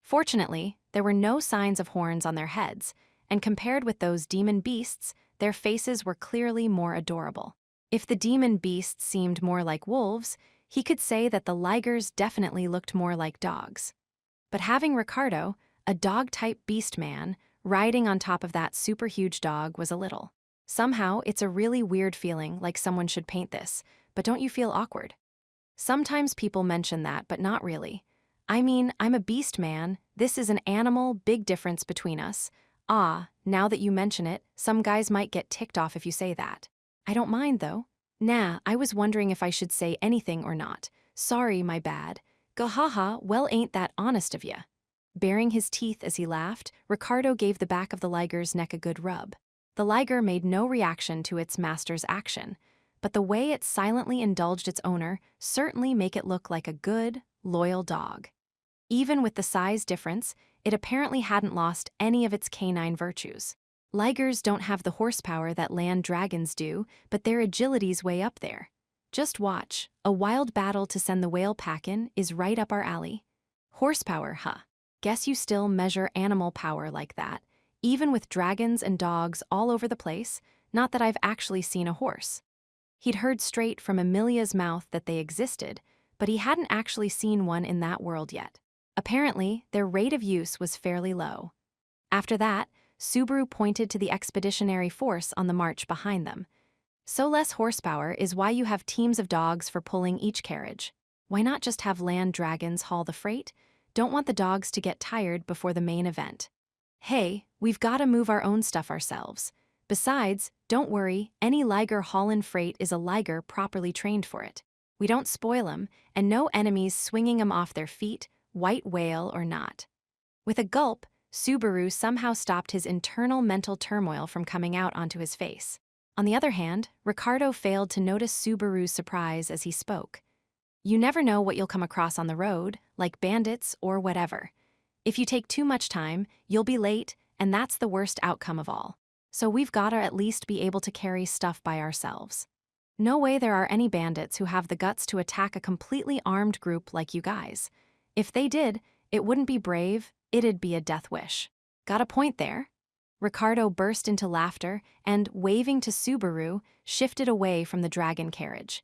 Fortunately, there were no signs of horns on their heads, and compared with those demon beasts, their faces were clearly more adorable. If the demon beasts seemed more like wolves, he could say that the Ligers definitely looked more like dogs. But having Ricardo, a dog-type beast man, riding on top of that super huge dog was a little. Somehow, it's a really weird feeling, like someone should paint this, but don't you feel awkward? Sometimes people mention that, but not really. I mean, I'm a beast man, this is an animal, big difference between us. Ah, now that you mention it, some guys might get ticked off if you say that. I don't mind, though. Nah, I was wondering if I should say anything or not. Sorry, my bad. Gahaha, well ain't that honest of ya. Baring his teeth as he laughed, Ricardo gave the back of the Liger's neck a good rub. The Liger made no reaction to its master's action, but the way it silently indulged its owner certainly made it look like a good, loyal dog. Even with the size difference, it apparently hadn't lost any of its canine virtues. Ligers don't have the horsepower that land dragons do, but their agility's way up there. Just watch, a wild battle to send the whale packin' is right up our alley. Horsepower, huh? Guess you still measure animal power like that, even with dragons and dogs all over the place, not that I've actually seen a horse. He'd heard straight from Amelia's mouth that they existed, but he hadn't actually seen one in that world yet. Apparently, their rate of use was fairly low. After that, Subaru pointed to the expeditionary force on the march behind them. So less horsepower is why you have teams of dogs for pulling each carriage. Why not just have land dragons haul the freight? Don't want the dogs to get tired before the main event. Hey, we've got to move our own stuff ourselves. Besides, don't worry, any Liger haulin' freight is a Liger properly trained for it. We don't spoil 'em, and no enemies swinging 'em off their feet, white whale or not. With a gulp, Subaru somehow stopped his internal mental turmoil from coming out onto his face. On the other hand, Ricardo failed to notice Subaru's surprise as he spoke. You never know what you'll come across on the road, like bandits or whatever. If you take too much time, you'll be late, and that's the worst outcome of all. So we've gotta at least be able to carry stuff by ourselves. No way there are any bandits who have the guts to attack a completely armed group like you guys. If they did, it wouldn't be brave, it'd be a death wish. Got a point there? Ricardo burst into laughter and, waving to Subaru, shifted away from the dragon carriage.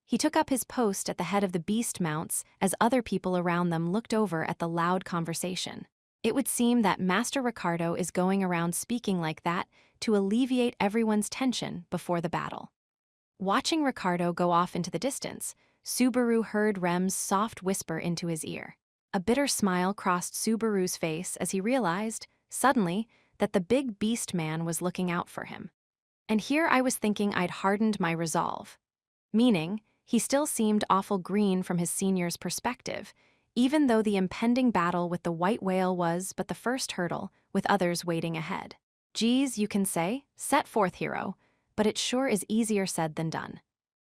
He took up his post at the head of the beast mounts as other people around them looked over at the loud conversation. It would seem that Master Ricardo is going around speaking like that to alleviate everyone's tension before the battle. Watching Ricardo go off into the distance, Subaru heard Rem's soft whisper into his ear. A bitter smile crossed Subaru's face as he realized, suddenly, that the big beast man was looking out for him. And here I was thinking I'd hardened my resolve. Meaning, he still seemed awful green from his senior's perspective, even though the impending battle with the white whale was but the first hurdle, with others waiting ahead. Geez, you can say, set forth, hero, but it sure is easier said than done.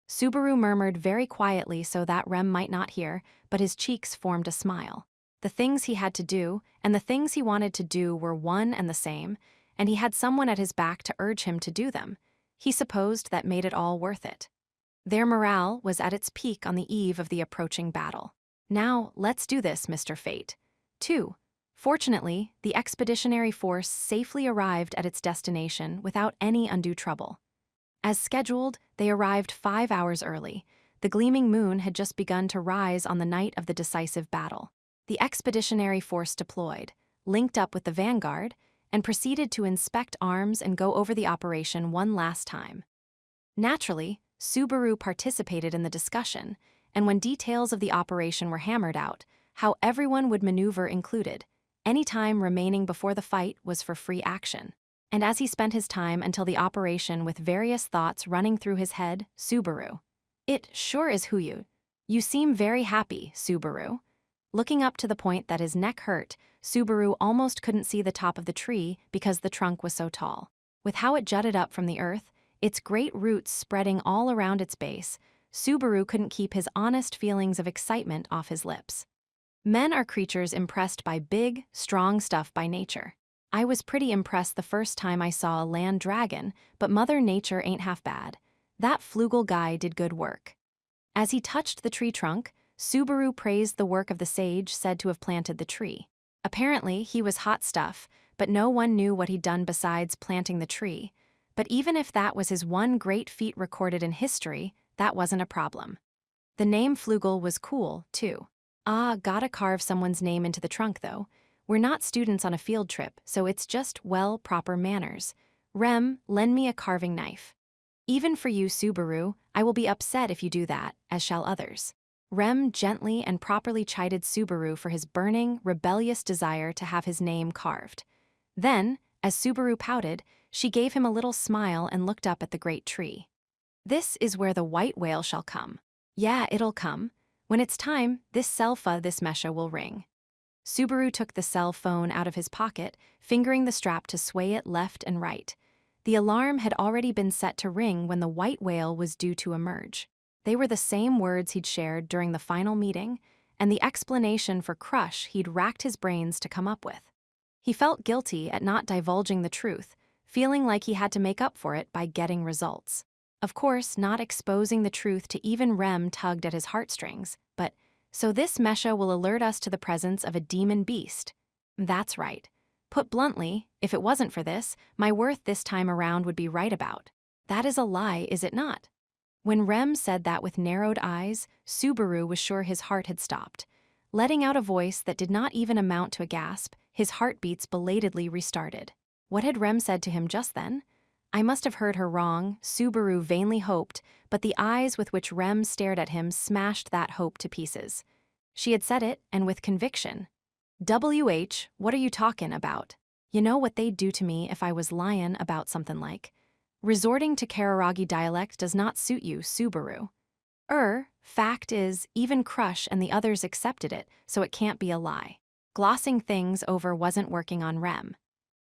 Subaru murmured very quietly so that Rem might not hear, but his cheeks formed a smile. The things he had to do, and the things he wanted to do were one and the same, and he had someone at his back to urge him to do them. He supposed that made it all worth it. Their morale was at its peak on the eve of the approaching battle. Now, let's do this, Mr. Fate. 2. Fortunately, the expeditionary force safely arrived at its destination without any undue trouble. As scheduled, they arrived 5 hours early. The gleaming moon had just begun to rise on the night of the decisive battle. The expeditionary force deployed, linked up with the vanguard, and proceeded to inspect arms and go over the operation one last time. Naturally, Subaru participated in the discussion, and when details of the operation were hammered out, how everyone would maneuver included, any time remaining before the fight was for free action. And as he spent his time until the operation with various thoughts running through his head, Subaru. It sure is who you. You seem very happy, Subaru. Looking up to the point that his neck hurt, Subaru almost couldn't see the top of the tree because the trunk was so tall. With how it jutted up from the earth, its great roots spreading all around its base, Subaru couldn't keep his honest feelings of excitement off his lips. Men are creatures impressed by big, strong stuff by nature. I was pretty impressed the first time I saw a land dragon, but Mother Nature ain't half bad. That Flugel guy did good work. As he touched the tree trunk, Subaru praised the work of the sage said to have planted the tree. Apparently, he was hot stuff, but no one knew what he'd done besides planting the tree. But even if that was his one great feat recorded in history, that wasn't a problem. The name Flugel was cool, too. Ah, gotta carve someone's name into the trunk, though. We're not students on a field trip, so it's just, well, proper manners. Rem, lend me a carving knife. Even for you, Subaru, I will be upset if you do that, as shall others. Rem gently and properly chided Subaru for his burning, rebellious desire to have his name carved. Then, as Subaru pouted, she gave him a little smile and looked up at the great tree. This is where the white whale shall come. Yeah, it'll come. When it's time, this mesha will ring. Subaru took the cell phone out of his pocket, fingering the strap to sway it left and right. The alarm had already been set to ring when the white whale was due to emerge. They were the same words he'd shared during the final meeting, and the explanation for crush he'd racked his brains to come up with. He felt guilty at not divulging the truth, feeling like he had to make up for it by getting results. Of course, not exposing the truth to even Rem tugged at his heartstrings, but, so this mesha will alert us to the presence of a demon beast. That's right. Put bluntly, if it wasn't for this, my worth this time around would be right about. That is a lie, is it not? When Rem said that with narrowed eyes, Subaru was sure his heart had stopped. Letting out a voice that did not even amount to a gasp, his heartbeats belatedly restarted. What had Rem said to him just then? I must have heard her wrong, Subaru vainly hoped, but the eyes with which Rem stared at him smashed that hope to pieces. She had said it, and with conviction. WH, what are you talking about? You know what they'd do to me if I was lying about something like. Resorting to Kararagi dialect does not suit you, Subaru. Fact is, even Crush and the others accepted it, so it can't be a lie. Glossing things over wasn't working on Rem.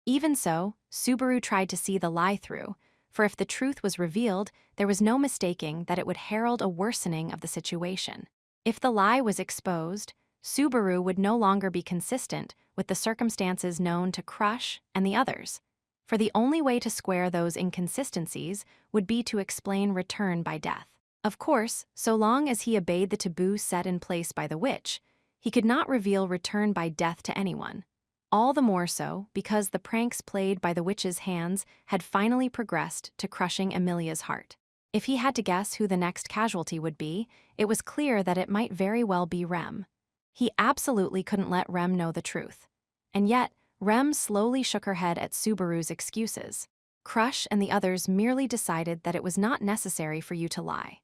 Even so, Subaru tried to see the lie through, for if the truth was revealed, there was no mistaking that it would herald a worsening of the situation. If the lie was exposed, Subaru would no longer be consistent with the circumstances known to Crush and the others, for the only way to square those inconsistencies would be to explain return by death. Of course, so long as he obeyed the taboo set in place by the witch, he could not reveal return by death to anyone. All the more so because the pranks played by the witch's hands had finally progressed to crushing Amelia's heart. If he had to guess who the next casualty would be, it was clear that it might very well be Rem. He absolutely couldn't let Rem know the truth. And yet, Rem slowly shook her head at Subaru's excuses. Crush and the others merely decided that it was not necessary for you to lie.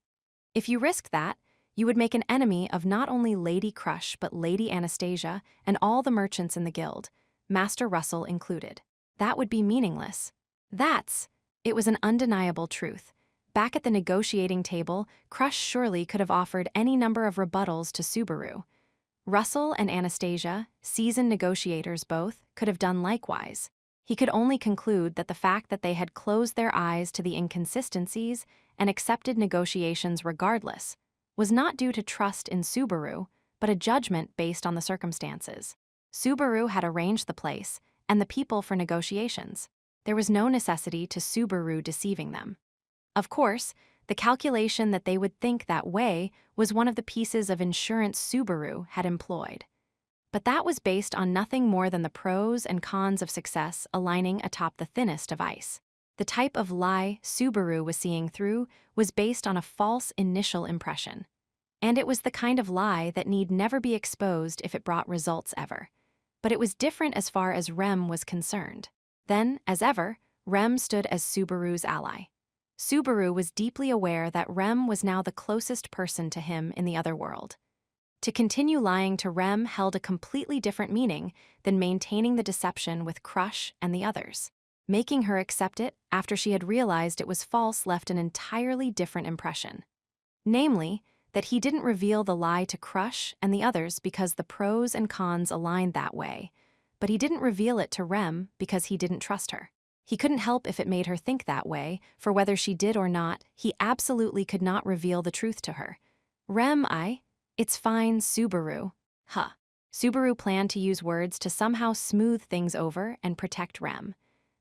If you risked that, you would make an enemy of not only Lady Crush but Lady Anastasia and all the merchants in the guild, Master Russell included. That would be meaningless. It was an undeniable truth. Back at the negotiating table, Crush surely could have offered any number of rebuttals to Subaru. Russell and Anastasia, seasoned negotiators both, could have done likewise. He could only conclude that the fact that they had closed their eyes to the inconsistencies and accepted negotiations regardless was not due to trust in Subaru, but a judgment based on the circumstances. Subaru had arranged the place and the people for negotiations. There was no necessity to Subaru deceiving them. Of course, the calculation that they would think that way was one of the pieces of insurance Subaru had employed. But that was based on nothing more than the pros and cons of success aligning atop the thinnest of ice. The type of lie Subaru was seeing through was based on a false initial impression. And it was the kind of lie that need never be exposed if it brought results ever. But it was different as far as Rem was concerned. Then, as ever, Rem stood as Subaru's ally. Subaru was deeply aware that Rem was now the closest person to him in the other world. To continue lying to Rem held a completely different meaning than maintaining the deception with Crush and the others. Making her accept it after she had realized it was false left an entirely different impression. Namely, that he didn't reveal the lie to Crush and the others because the pros and cons aligned that way, but he didn't reveal it to Rem because he didn't trust her. He couldn't help if it made her think that way, for whether she did or not, he absolutely could not reveal the truth to her. It's fine, Subaru. Huh. Subaru planned to use words to somehow smooth things over and protect Rem.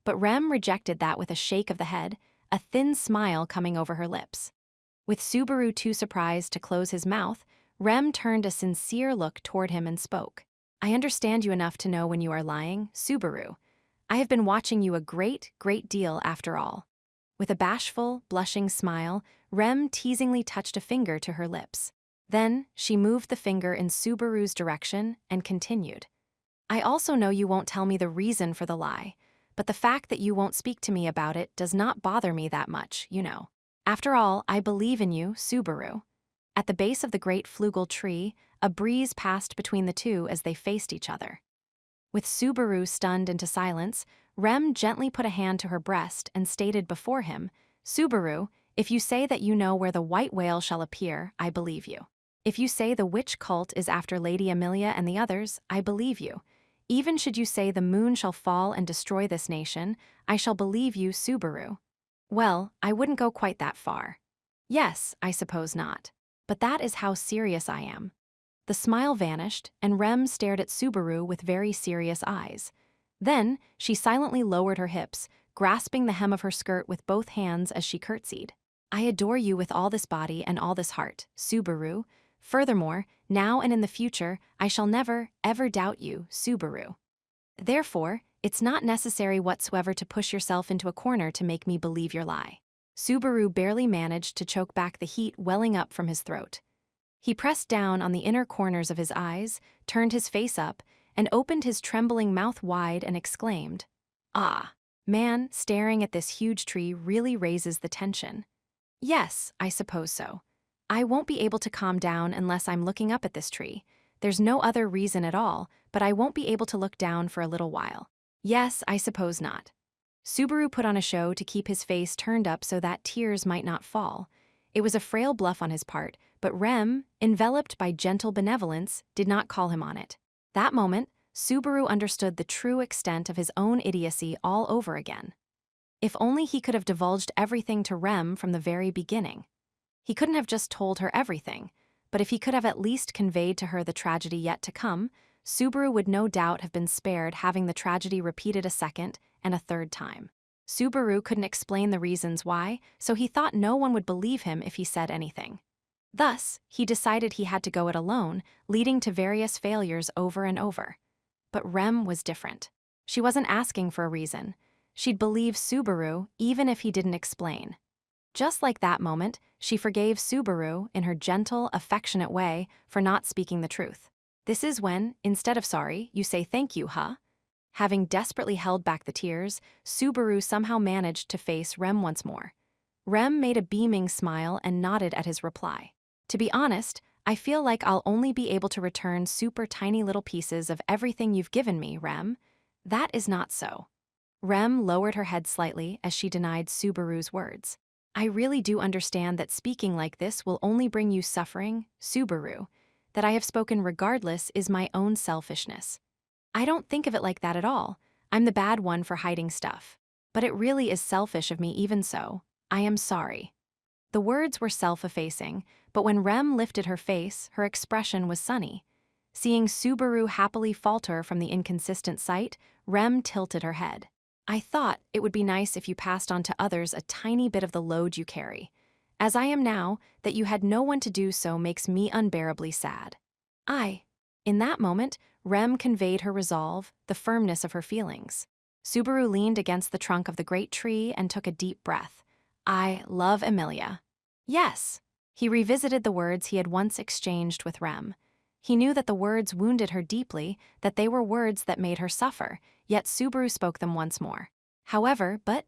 But Rem rejected that with a shake of the head, a thin smile coming over her lips. With Subaru too surprised to close his mouth, Rem turned a sincere look toward him and spoke. I understand you enough to know when you are lying, Subaru. I have been watching you a great deal after all. With a bashful, blushing smile, Rem teasingly touched a finger to her lips. Then, she moved the finger in Subaru's direction and continued. I also know you won't tell me the reason for the lie, but the fact that you won't speak to me about it does not bother me that much, you know. After all, I believe in you, Subaru. At the base of the great flugel tree, a breeze passed between the two as they faced each other. With Subaru stunned into silence, Rem gently put a hand to her breast and stated before him, Subaru, if you say that you know where the white whale shall appear, I believe you. If you say the witch cult is after Lady Amelia and the others, I believe you. Even should you say the moon shall fall and destroy this nation, I shall believe you, Subaru. Well, I wouldn't go quite that far. Yes, I suppose not. But that is how serious I am. The smile vanished, and Rem stared at Subaru with very serious eyes. Then, she silently lowered her hips, grasping the hem of her skirt with both hands as she curtsied. I adore you with all this body and all this heart, Subaru. Furthermore, now and in the future, I shall never, ever doubt you, Subaru. Therefore, it's not necessary whatsoever to push yourself into a corner to make me believe your lie. Subaru barely managed to choke back the heat welling up from his throat. He pressed down on the inner corners of his eyes, turned his face up, and opened his trembling mouth wide and exclaimed, Ah, man, staring at this huge tree really raises the tension. Yes, I suppose so. I won't be able to calm down unless I'm looking up at this tree. There's no other reason at all, but I won't be able to look down for a little while. Yes, I suppose not. Subaru put on a show to keep his face turned up so that tears might not fall. It was a frail bluff on his part, but Rem, enveloped by gentle benevolence, did not call him on it. That moment, Subaru understood the true extent of his own idiocy all over again. If only he could have divulged everything to Rem from the very beginning. He couldn't have just told her everything, but if he could have at least conveyed to her the tragedy yet to come, Subaru would no doubt have been spared having the tragedy repeated a second and a third time. Subaru couldn't explain the reasons why, so he thought no one would believe him if he said anything. Thus, he decided he had to go it alone, leading to various failures over and over. But Rem was different. She wasn't asking for a reason. She'd believe Subaru even if he didn't explain. Just like that moment, she forgave Subaru in her gentle, affectionate way for not speaking the truth. This is when, instead of sorry, you say thank you, huh? Having desperately held back the tears, Subaru somehow managed to face Rem once more. Rem made a beaming smile and nodded at his reply. To be honest, I feel like I'll only be able to return super tiny little pieces of everything you've given me, Rem. That is not so. Rem lowered her head slightly as she denied Subaru's words. I really do understand that speaking like this will only bring you suffering, Subaru. That I have spoken regardless is my own selfishness. I don't think of it like that at all. I'm the bad one for hiding stuff. But it really is selfish of me even so. I am sorry. The words were self-effacing, but when Rem lifted her face, her expression was sunny. Seeing Subaru happily falter from the inconsistent sight, Rem tilted her head. I thought it would be nice if you passed on to others a tiny bit of the load you carry. As I am now, that you had no one to do so makes me unbearably sad. In that moment, Rem conveyed her resolve, the firmness of her feelings. Subaru leaned against the trunk of the great tree and took a deep breath. I love Amelia. Yes. He revisited the words he had once exchanged with Rem. He knew that the words wounded her deeply, that they were words that made her suffer, yet Subaru spoke them once more. However, but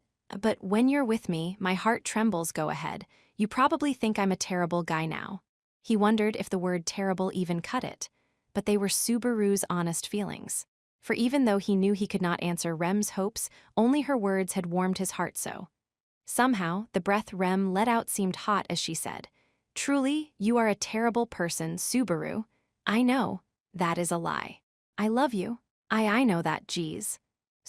when you're with me, my heart trembles. Go ahead. You probably think I'm a terrible guy now. He wondered if the word terrible even cut it. But they were Subaru's honest feelings. For even though he knew he could not answer Rem's hopes, only her words had warmed his heart so. Somehow, the breath Rem let out seemed hot as she said, Truly, you are a terrible person, Subaru. I know. That is a lie. I love you. I know that, geez.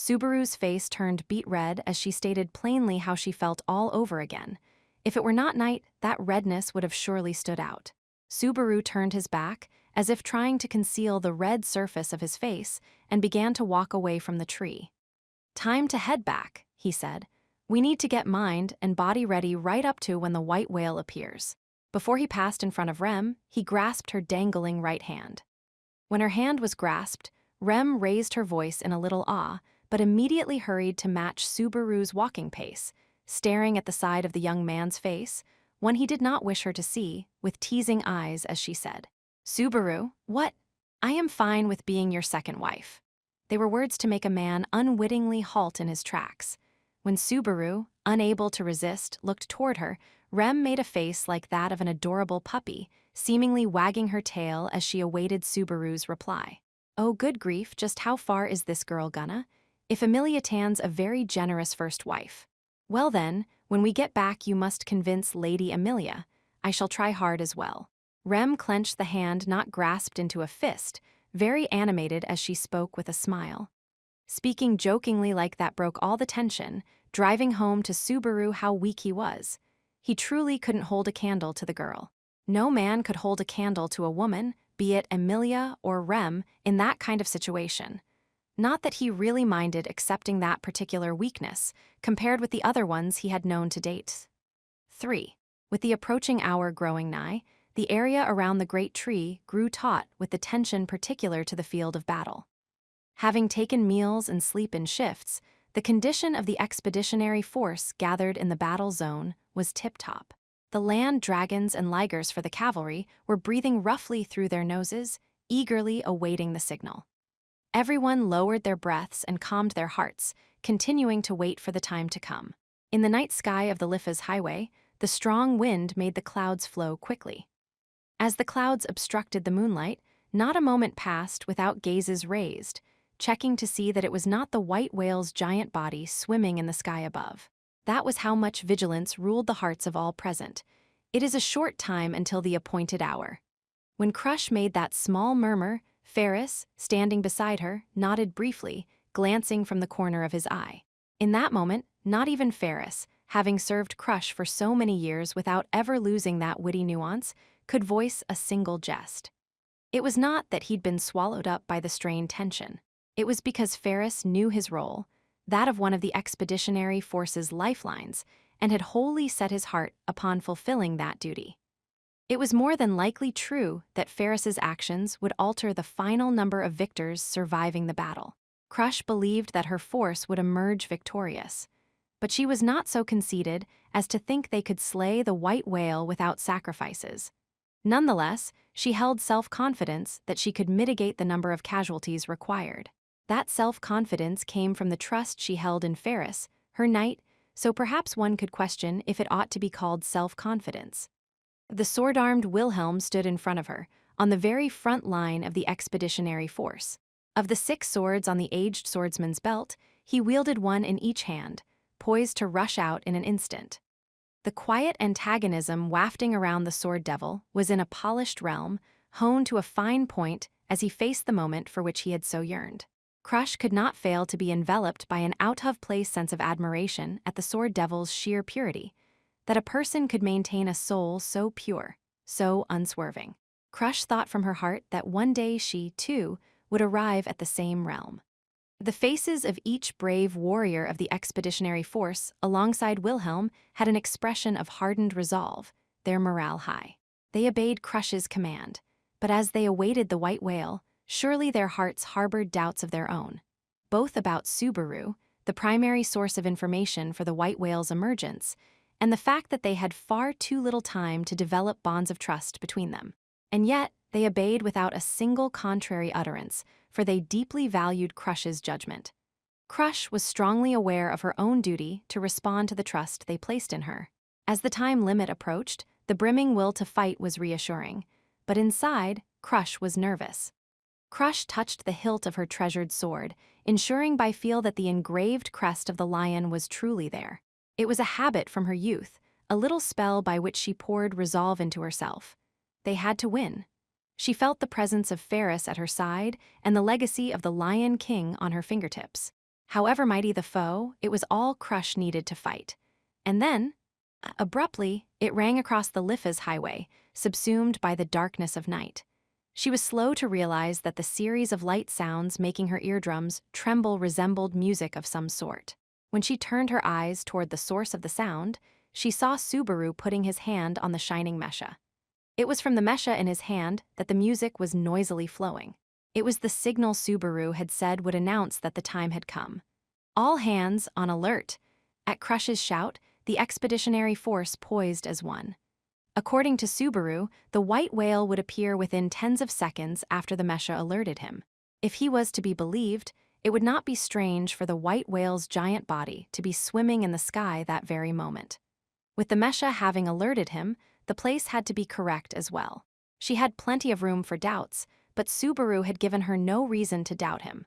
Subaru's face turned beet red as she stated plainly how she felt all over again. If it were not night, that redness would have surely stood out. Subaru turned his back, as if trying to conceal the red surface of his face, and began to walk away from the tree. "Time to head back," he said. "We need to get mind and body ready right up to when the white whale appears." Before he passed in front of Rem, he grasped her dangling right hand. When her hand was grasped, Rem raised her voice in a little awe, but immediately hurried to match Subaru's walking pace, staring at the side of the young man's face, one he did not wish her to see, with teasing eyes as she said, "Subaru, what? I am fine with being your second wife." They were words to make a man unwittingly halt in his tracks. When Subaru, unable to resist, looked toward her, Rem made a face like that of an adorable puppy, seemingly wagging her tail as she awaited Subaru's reply. "Oh, good grief, just how far is this girl gonna? If Amelia Tan's a very generous first wife. Well then, when we get back you must convince Lady Amelia. I shall try hard as well." Rem clenched the hand not grasped into a fist, very animated as she spoke with a smile. Speaking jokingly like that broke all the tension, driving home to Subaru how weak he was. He truly couldn't hold a candle to the girl. No man could hold a candle to a woman, be it Amelia or Rem, in that kind of situation. Not that he really minded accepting that particular weakness, compared with the other ones he had known to date. 3. With the approaching hour growing nigh, the area around the great tree grew taut with the tension particular to the field of battle. Having taken meals and sleep in shifts, the condition of the expeditionary force gathered in the battle zone was tip-top. The land dragons and ligers for the cavalry were breathing roughly through their noses, eagerly awaiting the signal. Everyone lowered their breaths and calmed their hearts, continuing to wait for the time to come. In the night sky of the Liffes highway, the strong wind made the clouds flow quickly. As the clouds obstructed the moonlight, not a moment passed without gazes raised, checking to see that it was not the white whale's giant body swimming in the sky above. That was how much vigilance ruled the hearts of all present. It is a short time until the appointed hour. When Crush made that small murmur, Ferris, standing beside her, nodded briefly, glancing from the corner of his eye. In that moment, not even Ferris, having served Crush for so many years without ever losing that witty nuance, could voice a single jest. It was not that he'd been swallowed up by the strained tension. It was because Ferris knew his role, that of one of the expeditionary force's lifelines, and had wholly set his heart upon fulfilling that duty. It was more than likely true that Ferris's actions would alter the final number of victors surviving the battle. Crush believed that her force would emerge victorious, but she was not so conceited as to think they could slay the white whale without sacrifices. Nonetheless, she held self-confidence that she could mitigate the number of casualties required. That self-confidence came from the trust she held in Ferris, her knight, so perhaps one could question if it ought to be called self-confidence. The sword-armed Wilhelm stood in front of her, on the very front line of the expeditionary force. Of the 6 swords on the aged swordsman's belt, he wielded one in each hand, poised to rush out in an instant. The quiet antagonism wafting around the sword devil was in a polished realm, honed to a fine point as he faced the moment for which he had so yearned. Crush could not fail to be enveloped by an out-of-place sense of admiration at the sword devil's sheer purity, that a person could maintain a soul so pure, so unswerving. Crush thought from her heart that one day she, too, would arrive at the same realm. The faces of each brave warrior of the expeditionary force alongside Wilhelm had an expression of hardened resolve, their morale high. They obeyed Crush's command, but as they awaited the white whale, surely their hearts harbored doubts of their own, both about Subaru, the primary source of information for the white whale's emergence, and the fact that they had far too little time to develop bonds of trust between them. And yet, they obeyed without a single contrary utterance, for they deeply valued Crush's judgment. Crush was strongly aware of her own duty to respond to the trust they placed in her. As the time limit approached, the brimming will to fight was reassuring, but inside, Crush was nervous. Crush touched the hilt of her treasured sword, ensuring by feel that the engraved crest of the lion was truly there. It was a habit from her youth, a little spell by which she poured resolve into herself. They had to win. She felt the presence of Ferris at her side and the legacy of the Lion King on her fingertips. However mighty the foe, it was all Crush needed to fight. And then, abruptly, it rang across the Liffa's highway, subsumed by the darkness of night. She was slow to realize that the series of light sounds making her eardrums tremble resembled music of some sort. When she turned her eyes toward the source of the sound, she saw Subaru putting his hand on the shining mecha. It was from the mecha in his hand that the music was noisily flowing. It was the signal Subaru had said would announce that the time had come. All hands on alert. At Crush's shout, the expeditionary force poised as one. According to Subaru, the white whale would appear within tens of seconds after the mecha alerted him. If he was to be believed, it would not be strange for the white whale's giant body to be swimming in the sky that very moment. With the mecha having alerted him, the place had to be correct as well. She had plenty of room for doubts, but Subaru had given her no reason to doubt him.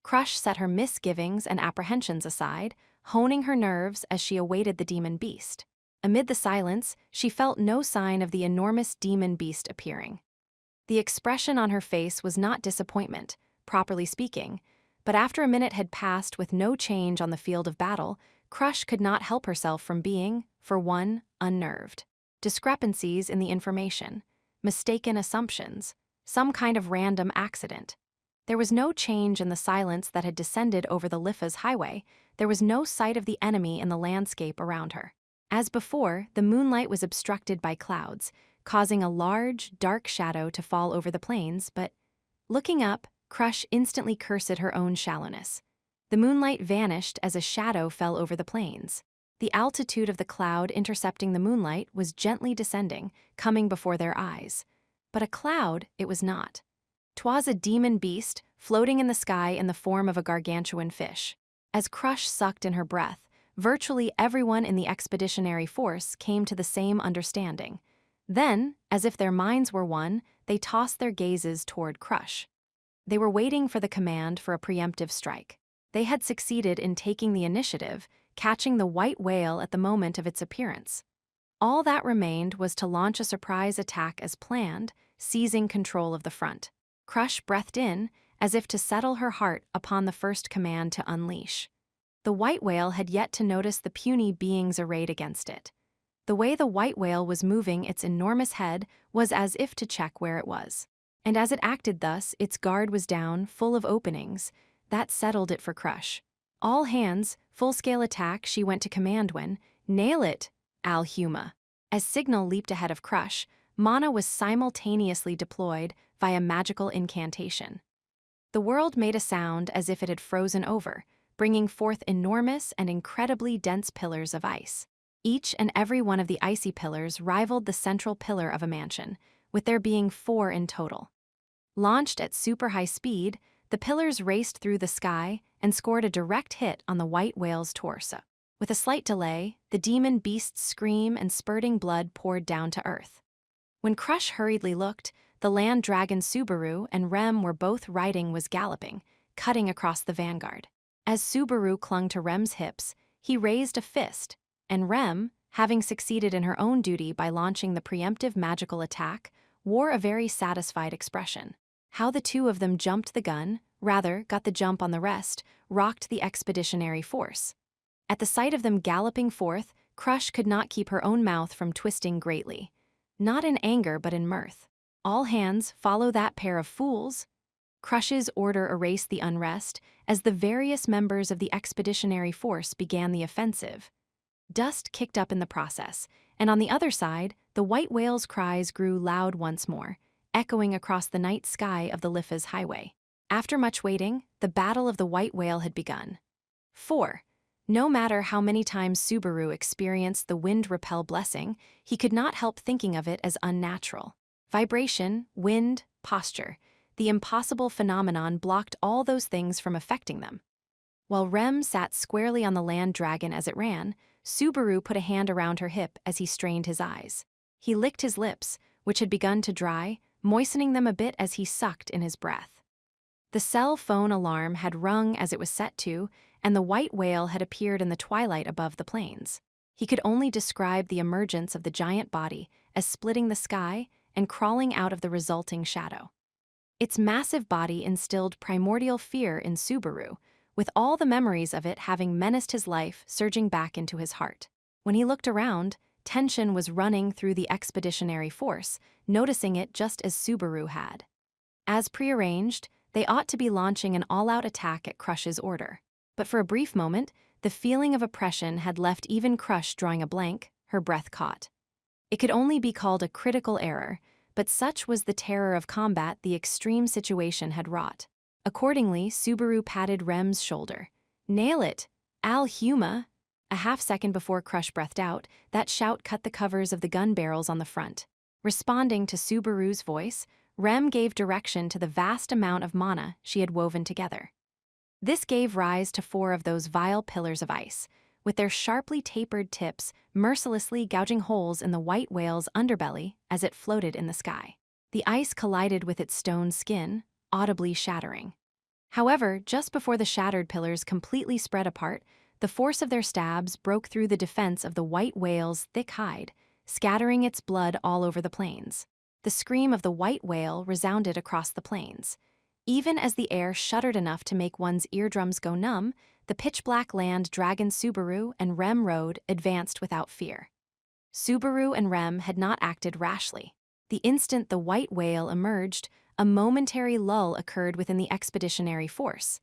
Crush set her misgivings and apprehensions aside, honing her nerves as she awaited the demon beast. Amid the silence, she felt no sign of the enormous demon beast appearing. The expression on her face was not disappointment, properly speaking, but after a minute had passed with no change on the field of battle, Crush could not help herself from being, for one, unnerved. Discrepancies in the information, mistaken assumptions, some kind of random accident. There was no change in the silence that had descended over the Liffa's highway. There was no sight of the enemy in the landscape around her. As before, the moonlight was obstructed by clouds, causing a large, dark shadow to fall over the plains, but, looking up, Crush instantly cursed her own shallowness. The moonlight vanished as a shadow fell over the plains. The altitude of the cloud intercepting the moonlight was gently descending, coming before their eyes. But a cloud it was not. 'Twas a demon beast, floating in the sky in the form of a gargantuan fish. As Crush sucked in her breath, virtually everyone in the expeditionary force came to the same understanding. Then, as if their minds were one, they tossed their gazes toward Crush. They were waiting for the command for a preemptive strike. They had succeeded in taking the initiative, catching the white whale at the moment of its appearance. All that remained was to launch a surprise attack as planned, seizing control of the front. Crush breathed in, as if to settle her heart upon the first command to unleash. The white whale had yet to notice the puny beings arrayed against it. The way the white whale was moving its enormous head was as if to check where it was. And as it acted thus, its guard was down, full of openings. That settled it for Crush. All hands, full-scale attack, she went to command when, "Nail it, Al-Huma." As Signal leaped ahead of Crush, Mana was simultaneously deployed via magical incantation. The world made a sound as if it had frozen over, bringing forth enormous and incredibly dense pillars of ice. Each and every one of the icy pillars rivaled the central pillar of a mansion, with there being 4 in total. Launched at super high speed, the pillars raced through the sky and scored a direct hit on the white whale's torso. With a slight delay, the demon beast's scream and spurting blood poured down to earth. When Crush hurriedly looked, the land dragon Subaru and Rem were both riding was galloping, cutting across the vanguard. As Subaru clung to Rem's hips, he raised a fist, and Rem, having succeeded in her own duty by launching the preemptive magical attack, wore a very satisfied expression. How the two of them jumped the gun, rather, got the jump on the rest, rocked the expeditionary force. At the sight of them galloping forth, Crush could not keep her own mouth from twisting greatly. Not in anger, but in mirth. All hands, follow that pair of fools. Crush's order erased the unrest as the various members of the expeditionary force began the offensive. Dust kicked up in the process, and on the other side, the white whale's cries grew loud once more, echoing across the night sky of the Liffa's highway. After much waiting, the battle of the white whale had begun. 4. No matter how many times Subaru experienced the wind repel blessing, he could not help thinking of it as unnatural. Vibration, wind, posture, the impossible phenomenon blocked all those things from affecting them. While Rem sat squarely on the land dragon as it ran, Subaru put a hand around her hip as he strained his eyes. He licked his lips, which had begun to dry, moistening them a bit as he sucked in his breath. The cell phone alarm had rung as it was set to, and the white whale had appeared in the twilight above the plains. He could only describe the emergence of the giant body as splitting the sky and crawling out of the resulting shadow. Its massive body instilled primordial fear in Subaru, with all the memories of it having menaced his life surging back into his heart. When he looked around, tension was running through the expeditionary force, noticing it just as Subaru had. As prearranged, they ought to be launching an all-out attack at Crush's order. But for a brief moment, the feeling of oppression had left even Crush drawing a blank, her breath caught. It could only be called a critical error, but such was the terror of combat the extreme situation had wrought. Accordingly, Subaru patted Rem's shoulder. "Nail it! Al Huma!" A half-second before Crush breathed out, that shout cut the covers of the gun barrels on the front. Responding to Subaru's voice, Rem gave direction to the vast amount of mana she had woven together. This gave rise to 4 of those vile pillars of ice, with their sharply tapered tips mercilessly gouging holes in the white whale's underbelly as it floated in the sky. The ice collided with its stone skin, audibly shattering. However, just before the shattered pillars completely spread apart, the force of their stabs broke through the defense of the white whale's thick hide, scattering its blood all over the plains. The scream of the white whale resounded across the plains. Even as the air shuddered enough to make one's eardrums go numb, the pitch-black land dragon Subaru and Rem rode advanced without fear. Subaru and Rem had not acted rashly. The instant the white whale emerged, a momentary lull occurred within the expeditionary force.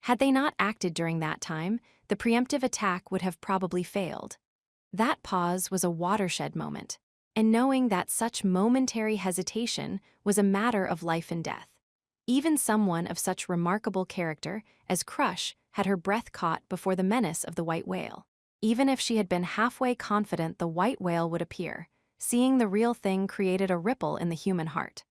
Had they not acted during that time, the preemptive attack would have probably failed. That pause was a watershed moment, and knowing that such momentary hesitation was a matter of life and death. Even someone of such remarkable character as Crush had her breath caught before the menace of the white whale. Even if she had been halfway confident the white whale would appear, seeing the real thing created a ripple in the human heart.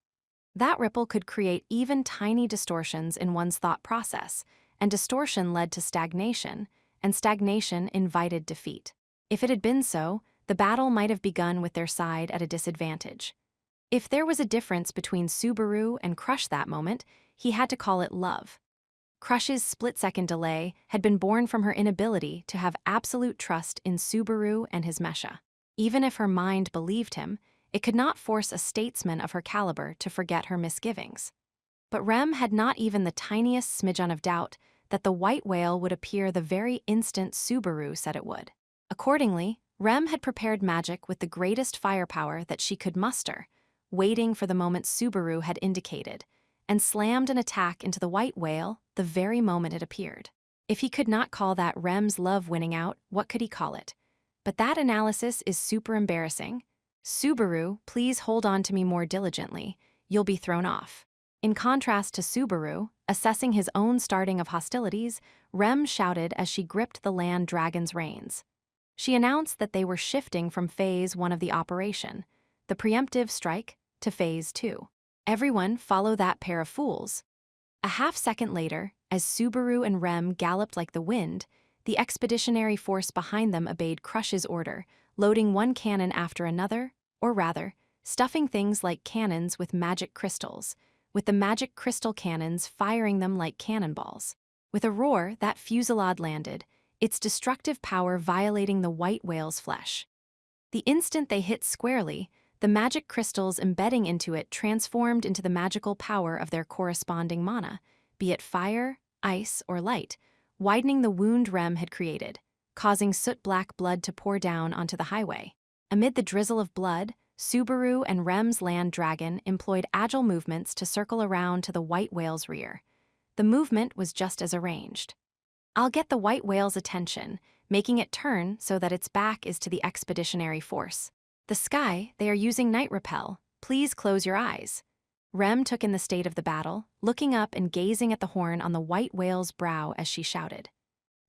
That ripple could create even tiny distortions in one's thought process, and distortion led to stagnation, and stagnation invited defeat. If it had been so, the battle might have begun with their side at a disadvantage. If there was a difference between Subaru and Crush that moment, he had to call it love. Crush's split-second delay had been born from her inability to have absolute trust in Subaru and his Mesha. Even if her mind believed him, it could not force a statesman of her caliber to forget her misgivings. But Rem had not even the tiniest smidgen of doubt that the white whale would appear the very instant Subaru said it would. Accordingly, Rem had prepared magic with the greatest firepower that she could muster, waiting for the moment Subaru had indicated, and slammed an attack into the white whale the very moment it appeared. If he could not call that Rem's love winning out, what could he call it? But that analysis is super embarrassing. "Subaru, please hold on to me more diligently. You'll be thrown off." In contrast to Subaru, assessing his own starting of hostilities, Rem shouted as she gripped the land dragon's reins. She announced that they were shifting from Phase 1 of the operation, the preemptive strike, to Phase 2. "Everyone follow that pair of fools." A half-second later, as Subaru and Rem galloped like the wind, the expeditionary force behind them obeyed Crush's order, loading one cannon after another, or rather, stuffing things like cannons with magic crystals, with the magic crystal cannons firing them like cannonballs. With a roar, that fusillade landed, its destructive power violating the white whale's flesh. The instant they hit squarely, the magic crystals embedding into it transformed into the magical power of their corresponding mana, be it fire, ice, or light, widening the wound Rem had created, causing soot-black blood to pour down onto the highway. Amid the drizzle of blood, Subaru and Rem's land dragon employed agile movements to circle around to the white whale's rear. The movement was just as arranged. "I'll get the white whale's attention, making it turn so that its back is to the expeditionary force. The sky, they are using night repel. Please close your eyes." Rem took in the state of the battle, looking up and gazing at the horn on the white whale's brow as she shouted.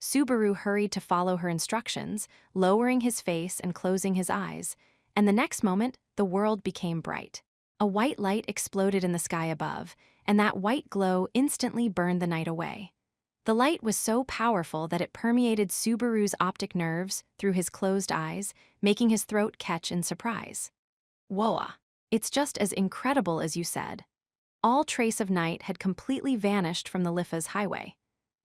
Subaru hurried to follow her instructions, lowering his face and closing his eyes, and the next moment, the world became bright. A white light exploded in the sky above, and that white glow instantly burned the night away. The light was so powerful that it permeated Subaru's optic nerves through his closed eyes, making his throat catch in surprise. "Whoa, it's just as incredible as you said." All trace of night had completely vanished from the Lifa's highway.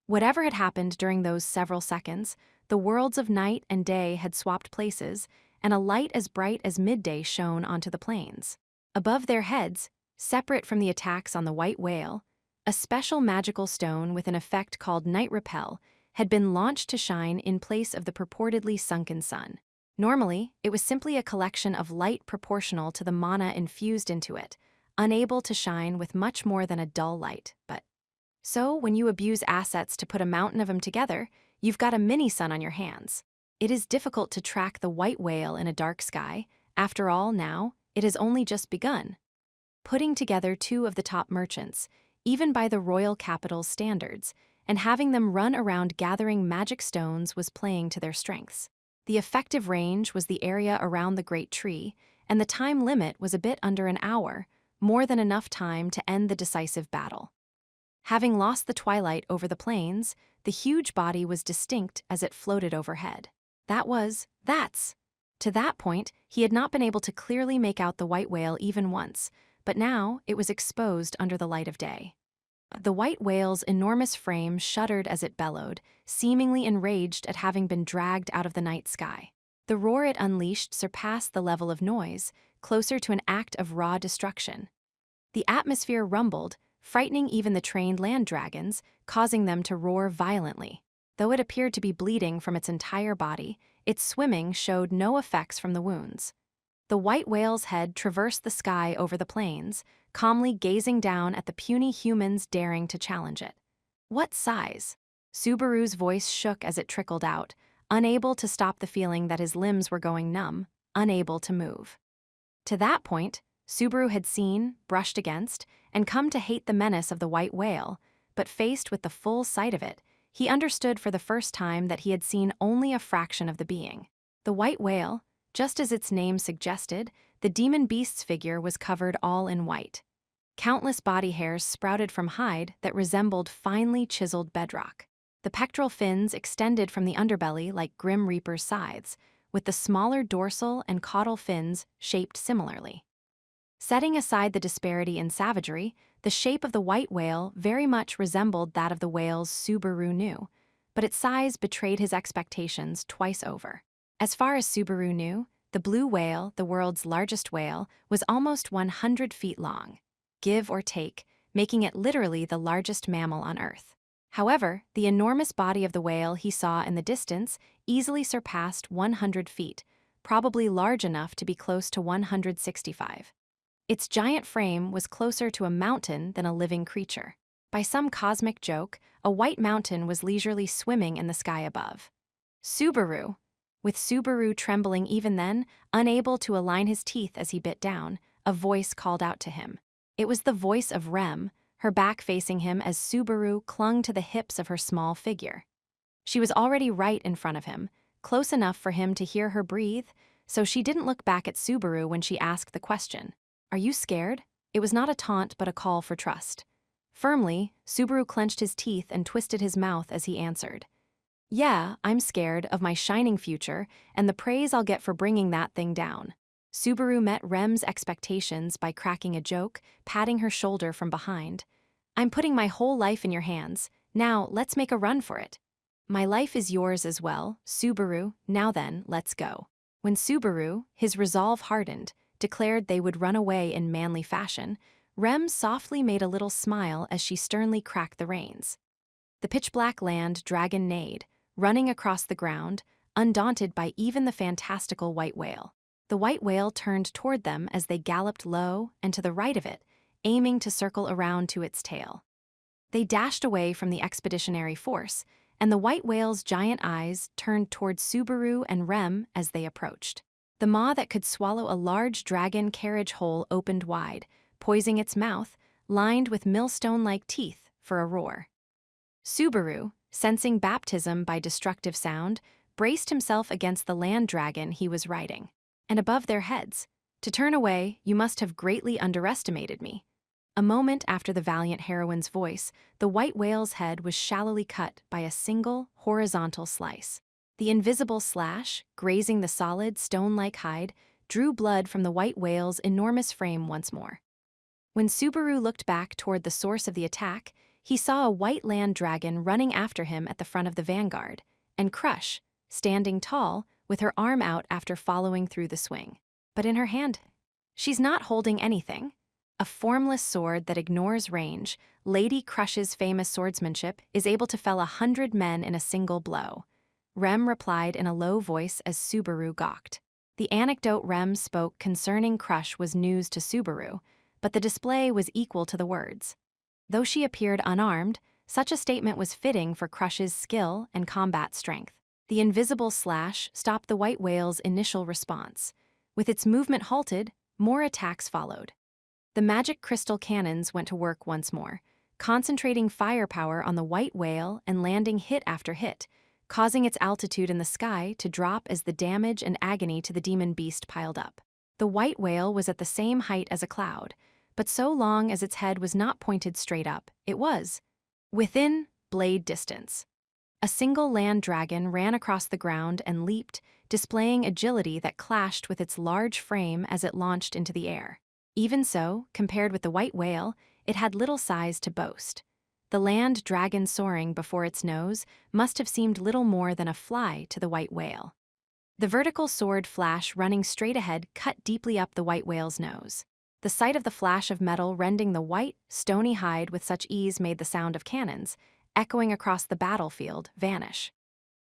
Whatever had happened during those several seconds, the worlds of night and day had swapped places, and a light as bright as midday shone onto the plains. Above their heads, separate from the attacks on the white whale, A special magical stone with an effect called night repel had been launched to shine in place of the purportedly sunken sun. Normally, it was simply a collection of light proportional to the mana infused into it, unable to shine with much more than a dull light, but so, when you abuse assets to put a mountain of them together, you've got a mini-sun on your hands. It is difficult to track the white whale in a dark sky. After all, now, it has only just begun. Putting together two of the top merchants, even by the royal capital's standards, and having them run around gathering magic stones was playing to their strengths. The effective range was the area around the great tree, and the time limit was a bit under an hour, more than enough time to end the decisive battle. Having lost the twilight over the plains, the huge body was distinct as it floated overhead. That's. To that point, he had not been able to clearly make out the white whale even once, but now it was exposed under the light of day. The white whale's enormous frame shuddered as it bellowed, seemingly enraged at having been dragged out of the night sky. The roar it unleashed surpassed the level of noise, closer to an act of raw destruction. The atmosphere rumbled, frightening even the trained land dragons, causing them to roar violently. Though it appeared to be bleeding from its entire body, its swimming showed no effects from the wounds. The white whale's head traversed the sky over the plains, calmly gazing down at the puny humans daring to challenge it. What size? Subaru's voice shook as it trickled out, unable to stop the feeling that his limbs were going numb, unable to move. To that point, Subaru had seen, brushed against, and come to hate the menace of the white whale, but faced with the full sight of it, he understood for the first time that he had seen only a fraction of the being. The white whale, just as its name suggested, the demon beast's figure was covered all in white. Countless body hairs sprouted from hide that resembled finely chiseled bedrock. The pectoral fins extended from the underbelly like Grim Reaper's scythes, with the smaller dorsal and caudal fins shaped similarly. Setting aside the disparity in savagery, the shape of the white whale very much resembled that of the whales Subaru knew, but its size betrayed his expectations twice over. As far as Subaru knew, the blue whale, the world's largest whale, was almost 100 feet long, give or take, making it literally the largest mammal on Earth. However, the enormous body of the whale he saw in the distance easily surpassed 100 feet, probably large enough to be close to 165. Its giant frame was closer to a mountain than a living creature. By some cosmic joke, a white mountain was leisurely swimming in the sky above. Subaru! With Subaru trembling even then, unable to align his teeth as he bit down, a voice called out to him. It was the voice of Rem, her back facing him as Subaru clung to the hips of her small figure. She was already right in front of him, close enough for him to hear her breathe, so she didn't look back at Subaru when she asked the question. Are you scared? It was not a taunt but a call for trust. Firmly, Subaru clenched his teeth and twisted his mouth as he answered. Yeah, I'm scared of my shining future and the praise I'll get for bringing that thing down. Subaru met Rem's expectations by cracking a joke, patting her shoulder from behind. I'm putting my whole life in your hands. Now, let's make a run for it. My life is yours as well, Subaru. Now then, let's go. When Subaru, his resolve hardened, declared they would run away in manly fashion, Rem softly made a little smile as she sternly cracked the reins. The pitch-black land dragon neighed, running across the ground, undaunted by even the fantastical white whale. The white whale turned toward them as they galloped low and to the right of it, aiming to circle around to its tail. They dashed away from the expeditionary force, and the white whale's giant eyes turned toward Subaru and Rem as they approached. The maw that could swallow a large dragon carriage hole opened wide, poising its mouth, lined with millstone-like teeth, for a roar. Subaru, sensing baptism by destructive sound, braced himself against the land dragon he was riding. And above their heads, to turn away, you must have greatly underestimated me. A moment after the valiant heroine's voice, the white whale's head was shallowly cut by a single, horizontal slice. The invisible slash, grazing the solid, stone-like hide, drew blood from the white whale's enormous frame once more. When Subaru looked back toward the source of the attack, he saw a white land dragon running after him at the front of the vanguard, and Crush, standing tall, with her arm out after following through the swing. But in her hand, she's not holding anything. A formless sword that ignores range, Lady Crush's famous swordsmanship is able to fell 100 men in a single blow. Rem replied in a low voice as Subaru gawked. The anecdote Rem spoke concerning Crush was news to Subaru, but the display was equal to the words. Though she appeared unarmed, such a statement was fitting for Crush's skill and combat strength. The invisible slash stopped the white whale's initial response. With its movement halted, more attacks followed. The magic crystal cannons went to work once more, concentrating firepower on the white whale and landing hit after hit, causing its altitude in the sky to drop as the damage and agony to the demon beast piled up. The white whale was at the same height as a cloud, but so long as its head was not pointed straight up, it was within blade distance. A single land dragon ran across the ground and leaped, displaying agility that clashed with its large frame as it launched into the air. Even so, compared with the white whale, it had little size to boast. The land dragon soaring before its nose must have seemed little more than a fly to the white whale. The vertical sword flash running straight ahead cut deeply up the white whale's nose. The sight of the flash of metal rending the white, stony hide with such ease made the sound of cannons, echoing across the battlefield, vanish.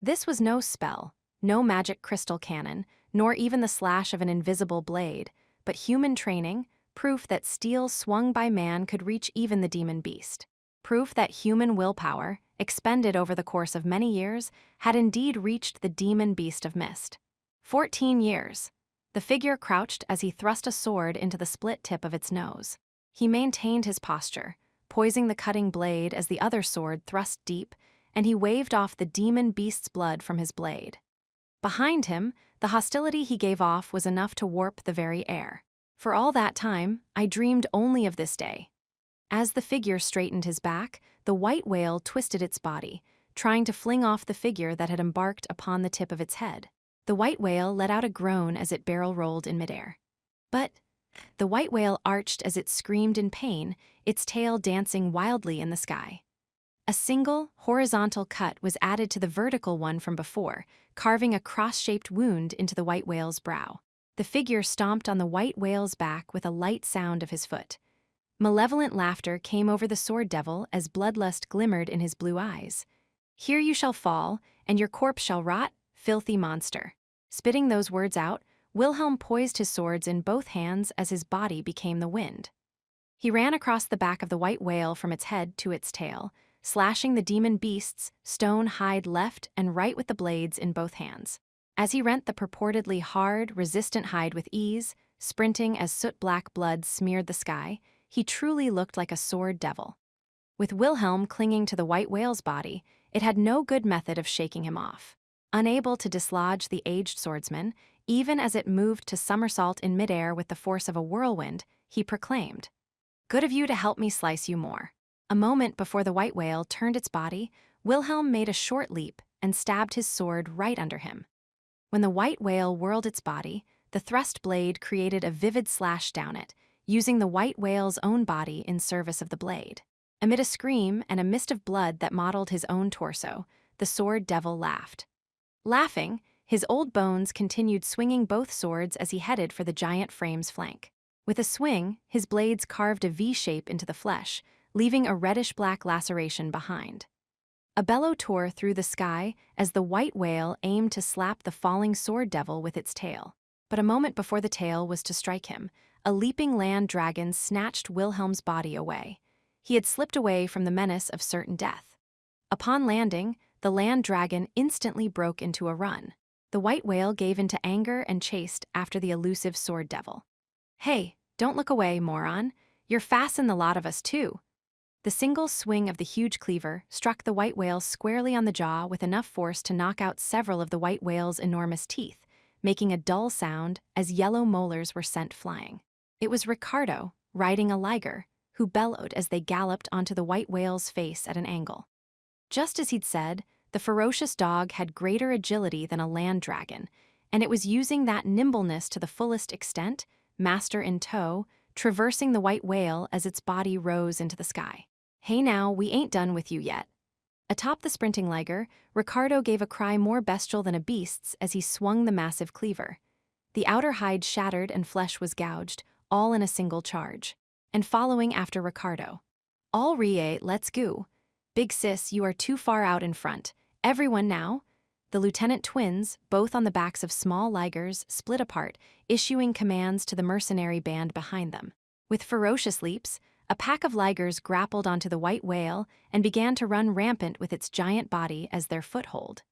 This was no spell, no magic crystal cannon, nor even the slash of an invisible blade, but human training, proof that steel swung by man could reach even the demon beast. Proof that human willpower, expended over the course of many years, had indeed reached the demon beast of mist. 14 years. The figure crouched as he thrust a sword into the split tip of its nose. He maintained his posture, poising the cutting blade as the other sword thrust deep, and he waved off the demon beast's blood from his blade. Behind him, the hostility he gave off was enough to warp the very air. For all that time, I dreamed only of this day. As the figure straightened his back, the white whale twisted its body, trying to fling off the figure that had embarked upon the tip of its head. The white whale let out a groan as it barrel-rolled in midair. But the white whale arched as it screamed in pain, its tail dancing wildly in the sky. A single, horizontal cut was added to the vertical one from before, carving a cross-shaped wound into the white whale's brow. The figure stomped on the white whale's back with a light sound of his foot. Malevolent laughter came over the sword devil as bloodlust glimmered in his blue eyes. "Here you shall fall, and your corpse shall rot, filthy monster." Spitting those words out, Wilhelm poised his swords in both hands as his body became the wind. He ran across the back of the white whale from its head to its tail, slashing the demon beast's stone hide left and right with the blades in both hands. As he rent the purportedly hard, resistant hide with ease, sprinting as soot-black blood smeared the sky, he truly looked like a sword devil. With Wilhelm clinging to the white whale's body, it had no good method of shaking him off. Unable to dislodge the aged swordsman, even as it moved to somersault in midair with the force of a whirlwind, he proclaimed, "Good of you to help me slice you more." A moment before the white whale turned its body, Wilhelm made a short leap and stabbed his sword right under him. When the white whale whirled its body, the thrust blade created a vivid slash down it, using the white whale's own body in service of the blade. Amid a scream and a mist of blood that mottled his own torso, the sword devil laughed. Laughing, his old bones continued swinging both swords as he headed for the giant frame's flank. With a swing, his blades carved a V shape into the flesh, leaving a reddish-black laceration behind. A bellow tore through the sky as the white whale aimed to slap the falling sword devil with its tail. But a moment before the tail was to strike him, a leaping land dragon snatched Wilhelm's body away. He had slipped away from the menace of certain death. Upon landing, the land dragon instantly broke into a run. The white whale gave into anger and chased after the elusive sword devil. "Hey, don't look away, moron. You're fasten the lot of us too." The single swing of the huge cleaver struck the white whale squarely on the jaw with enough force to knock out several of the white whale's enormous teeth, making a dull sound as yellow molars were sent flying. It was Ricardo, riding a liger, who bellowed as they galloped onto the white whale's face at an angle. Just as he'd said, the ferocious dog had greater agility than a land dragon, and it was using that nimbleness to the fullest extent, master in tow, traversing the white whale as its body rose into the sky. "Hey now, we ain't done with you yet." Atop the sprinting liger, Ricardo gave a cry more bestial than a beast's as he swung the massive cleaver. The outer hide shattered and flesh was gouged, all in a single charge. and following after Ricardo. All Rie, let's go. Big sis, you are too far out in front. Everyone now? The lieutenant twins, both on the backs of small ligers, split apart, issuing commands to the mercenary band behind them. With ferocious leaps, a pack of ligers grappled onto the white whale and began to run rampant with its giant body as their foothold.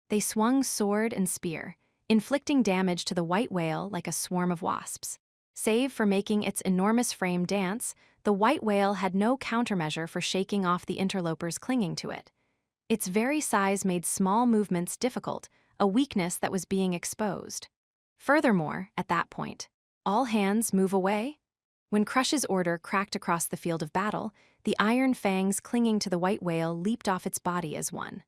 They swung sword and spear, inflicting damage to the white whale like a swarm of wasps. Save for making its enormous frame dance, the white whale had no countermeasure for shaking off the interlopers clinging to it. Its very size made small movements difficult, a weakness that was being exposed. Furthermore, at that point, all hands move away? When Crush's order cracked across the field of battle, the iron fangs clinging to the white whale leaped off its body as one.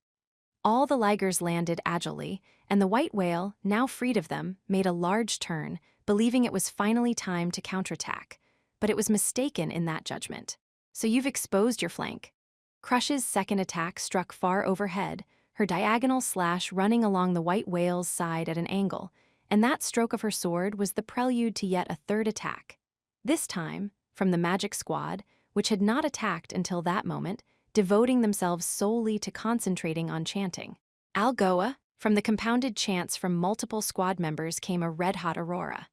All the ligers landed agilely, and the white whale, now freed of them, made a large turn, believing it was finally time to counterattack. But it was mistaken in that judgment. So you've exposed your flank. Crush's second attack struck far overhead, her diagonal slash running along the white whale's side at an angle, and that stroke of her sword was the prelude to yet a third attack. This time, from the magic squad, which had not attacked until that moment, devoting themselves solely to concentrating on chanting. Algoa, from the compounded chants from multiple squad members came a red-hot aurora.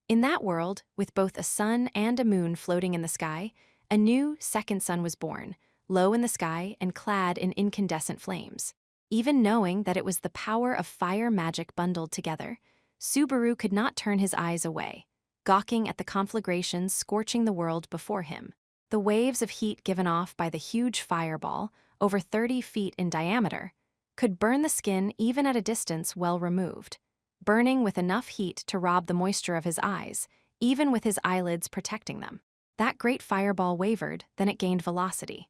In that world, with both a sun and a moon floating in the sky, a new second sun was born, low in the sky and clad in incandescent flames. Even knowing that it was the power of fire magic bundled together, Subaru could not turn his eyes away, gawking at the conflagrations scorching the world before him. The waves of heat given off by the huge fireball, over 30 feet in diameter, could burn the skin even at a distance well removed, burning with enough heat to rob the moisture of his eyes, even with his eyelids protecting them. That great fireball wavered, then it gained velocity.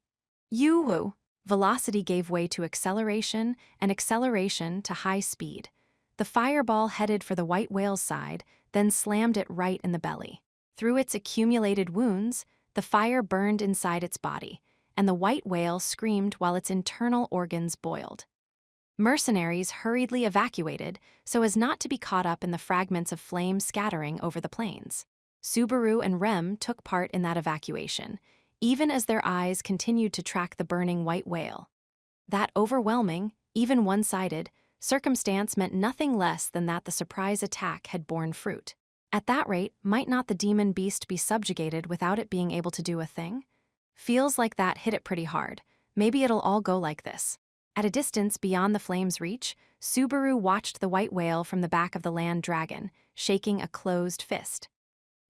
Yoo-hoo! Velocity gave way to acceleration, and acceleration to high speed. The fireball headed for the white whale's side, then slammed it right in the belly. Through its accumulated wounds, the fire burned inside its body, and the white whale screamed while its internal organs boiled. Mercenaries hurriedly evacuated so as not to be caught up in the fragments of flame scattering over the plains. Subaru and Rem took part in that evacuation, even as their eyes continued to track the burning white whale. That overwhelming, even one-sided, circumstance meant nothing less than that the surprise attack had borne fruit. At that rate, might not the demon beast be subjugated without it being able to do a thing? Feels like that hit it pretty hard. Maybe it'll all go like this. At a distance beyond the flame's reach, Subaru watched the white whale from the back of the land dragon, shaking a closed fist.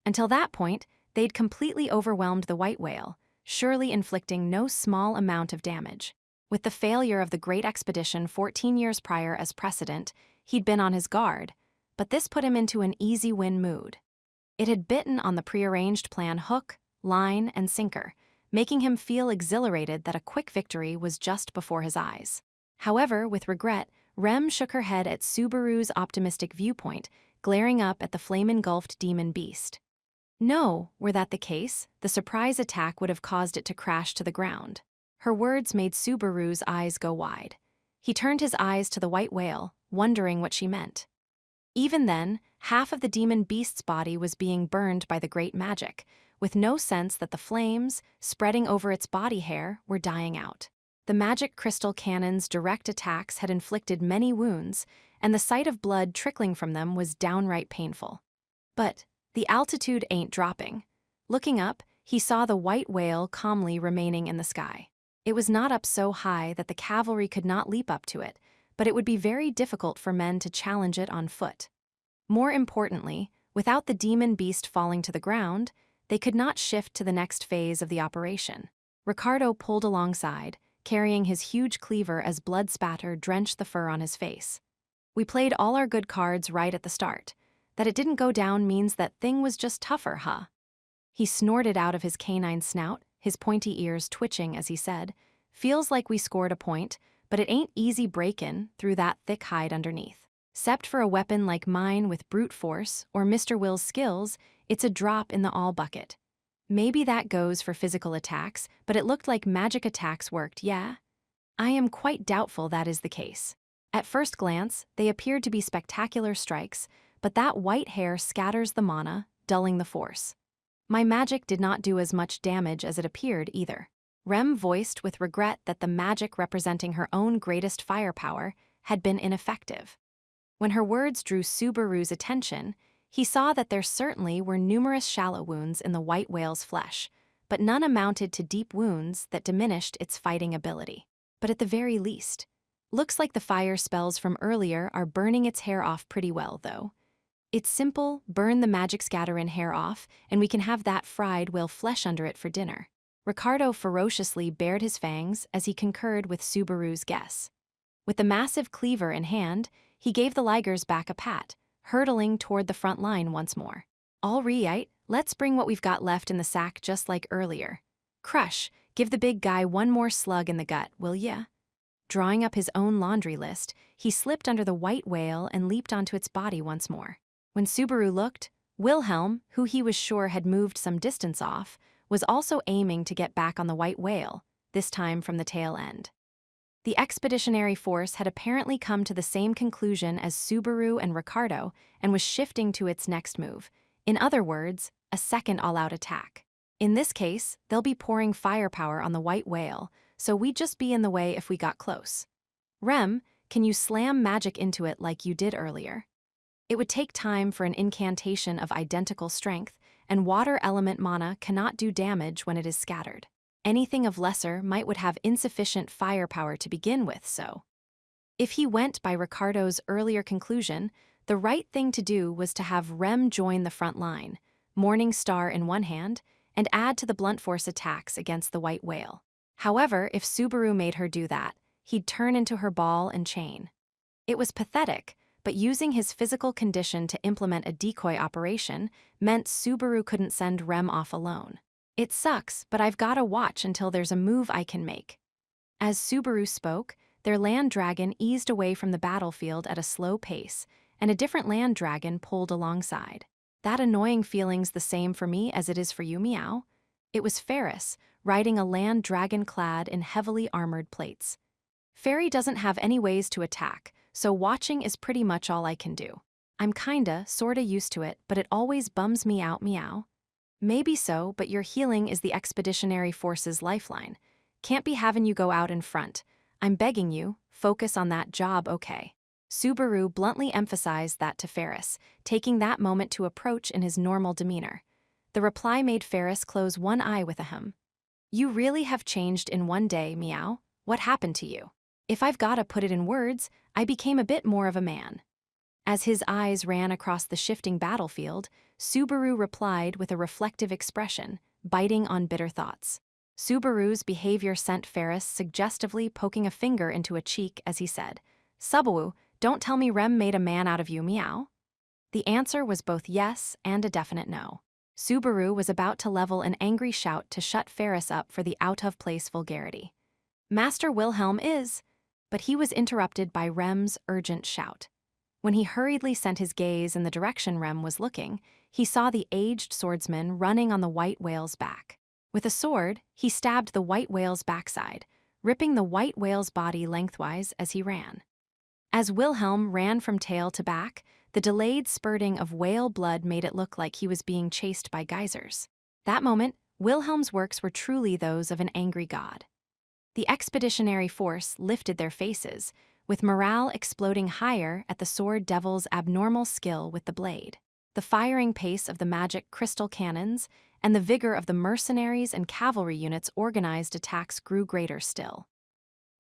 Until that point, they'd completely overwhelmed the white whale, surely inflicting no small amount of damage. With the failure of the Great Expedition 14 years prior as precedent, he'd been on his guard, but this put him into an easy win mood. It had bitten on the prearranged plan hook, line, and sinker, making him feel exhilarated that a quick victory was just before his eyes. However, with regret, Rem shook her head at Subaru's optimistic viewpoint, glaring up at the flame-engulfed demon beast. No, were that the case, the surprise attack would have caused it to crash to the ground. Her words made Subaru's eyes go wide. He turned his eyes to the white whale, wondering what she meant. Even then, half of the demon beast's body was being burned by the great magic, with no sense that the flames, spreading over its body hair, were dying out. The magic crystal cannon's direct attacks had inflicted many wounds, and the sight of blood trickling from them was downright painful. But the altitude ain't dropping. Looking up, he saw the white whale calmly remaining in the sky. It was not up so high that the cavalry could not leap up to it, but it would be very difficult for men to challenge it on foot. More importantly, without the demon beast falling to the ground, they could not shift to the next phase of the operation. Ricardo pulled alongside, carrying his huge cleaver as blood spatter drenched the fur on his face. We played all our good cards right at the start. That it didn't go down means that thing was just tougher, huh? He snorted out of his canine snout, his pointy ears twitching as he said, "Feels like we scored a point, but it ain't easy breakin' through that thick hide underneath. 'Cept for a weapon like mine with brute force or Mr. Will's skills, it's a drop in the all bucket. Maybe that goes for physical attacks, but it looked like magic attacks worked, yeah? I am quite doubtful that is the case. At first glance, they appeared to be spectacular strikes, but that white hair scatters the mana, dulling the force. My magic did not do as much damage as it appeared either. Rem voiced with regret that the magic representing her own greatest firepower had been ineffective. When her words drew Subaru's attention, he saw that there certainly were numerous shallow wounds in the white whale's flesh, but none amounted to deep wounds that diminished its fighting ability. But at the very least, looks like the fire spells from earlier are burning its hair off pretty well, though. It's simple, burn the magic scatter-in hair off, and we can have that fried whale flesh under it for dinner. Ricardo ferociously bared his fangs as he concurred with Subaru's guess. With the massive cleaver in hand, he gave the ligers back a pat, hurtling toward the front line once more. All right, let's bring what we've got left in the sack just like earlier. Crush, give the big guy one more slug in the gut, will ya? Drawing up his own laundry list, he slipped under the white whale and leaped onto its body once more. When Subaru looked, Wilhelm, who he was sure had moved some distance off, was also aiming to get back on the white whale, this time from the tail end. The expeditionary force had apparently come to the same conclusion as Subaru and Ricardo and was shifting to its next move. In other words, a second all-out attack. In this case, they'll be pouring firepower on the white whale, so we'd just be in the way if we got close. Rem, can you slam magic into it like you did earlier? It would take time for an incantation of identical strength, and water element mana cannot do damage when it is scattered. Anything of lesser might would have insufficient firepower to begin with, so. If he went by Ricardo's earlier conclusion, the right thing to do was to have Rem join the front line, Morning Star in one hand, and add to the blunt force attacks against the white whale. However, if Subaru made her do that, he'd turn into her ball and chain. It was pathetic, but using his physical condition to implement a decoy operation meant Subaru couldn't send Rem off alone. It sucks, but I've gotta watch until there's a move I can make. As Subaru spoke, their land dragon eased away from the battlefield at a slow pace, and a different land dragon pulled alongside. That annoying feeling's the same for me as it is for you, Meow. It was Ferris, riding a land dragon clad in heavily armored plates. Fairy doesn't have any ways to attack, so watching is pretty much all I can do. I'm sorta used to it, but it always bums me out, Meow. Maybe so, but your healing is the expeditionary force's lifeline. Can't be having you go out in front. I'm begging you, focus on that job, okay? Subaru bluntly emphasized that to Ferris, taking that moment to approach in his normal demeanor. The reply made Ferris close one eye with a hum. You really have changed in one day, Meow. What happened to you? If I've gotta put it in words, I became a bit more of a man. As his eyes ran across the shifting battlefield, Subaru replied with a reflective expression, biting on bitter thoughts. Subaru's behavior sent Ferris suggestively poking a finger into a cheek as he said, Subaru, don't tell me Rem made a man out of you, Meow. The answer was both yes and a definite no. Subaru was about to level an angry shout to shut Ferris up for the out-of-place vulgarity. Master Wilhelm is... But he was interrupted by Rem's urgent shout. When he hurriedly sent his gaze in the direction Rem was looking, he saw the aged swordsman running on the white whale's back. With a sword, he stabbed the white whale's backside, ripping the white whale's body lengthwise as he ran. As Wilhelm ran from tail to back, the delayed spurting of whale blood made it look like he was being chased by geysers. That moment, Wilhelm's works were truly those of an angry god. The expeditionary force lifted their faces, with morale exploding higher at the sword devil's abnormal skill with the blade. The firing pace of the magic crystal cannons and the vigor of the mercenaries and cavalry units' organized attacks grew greater still.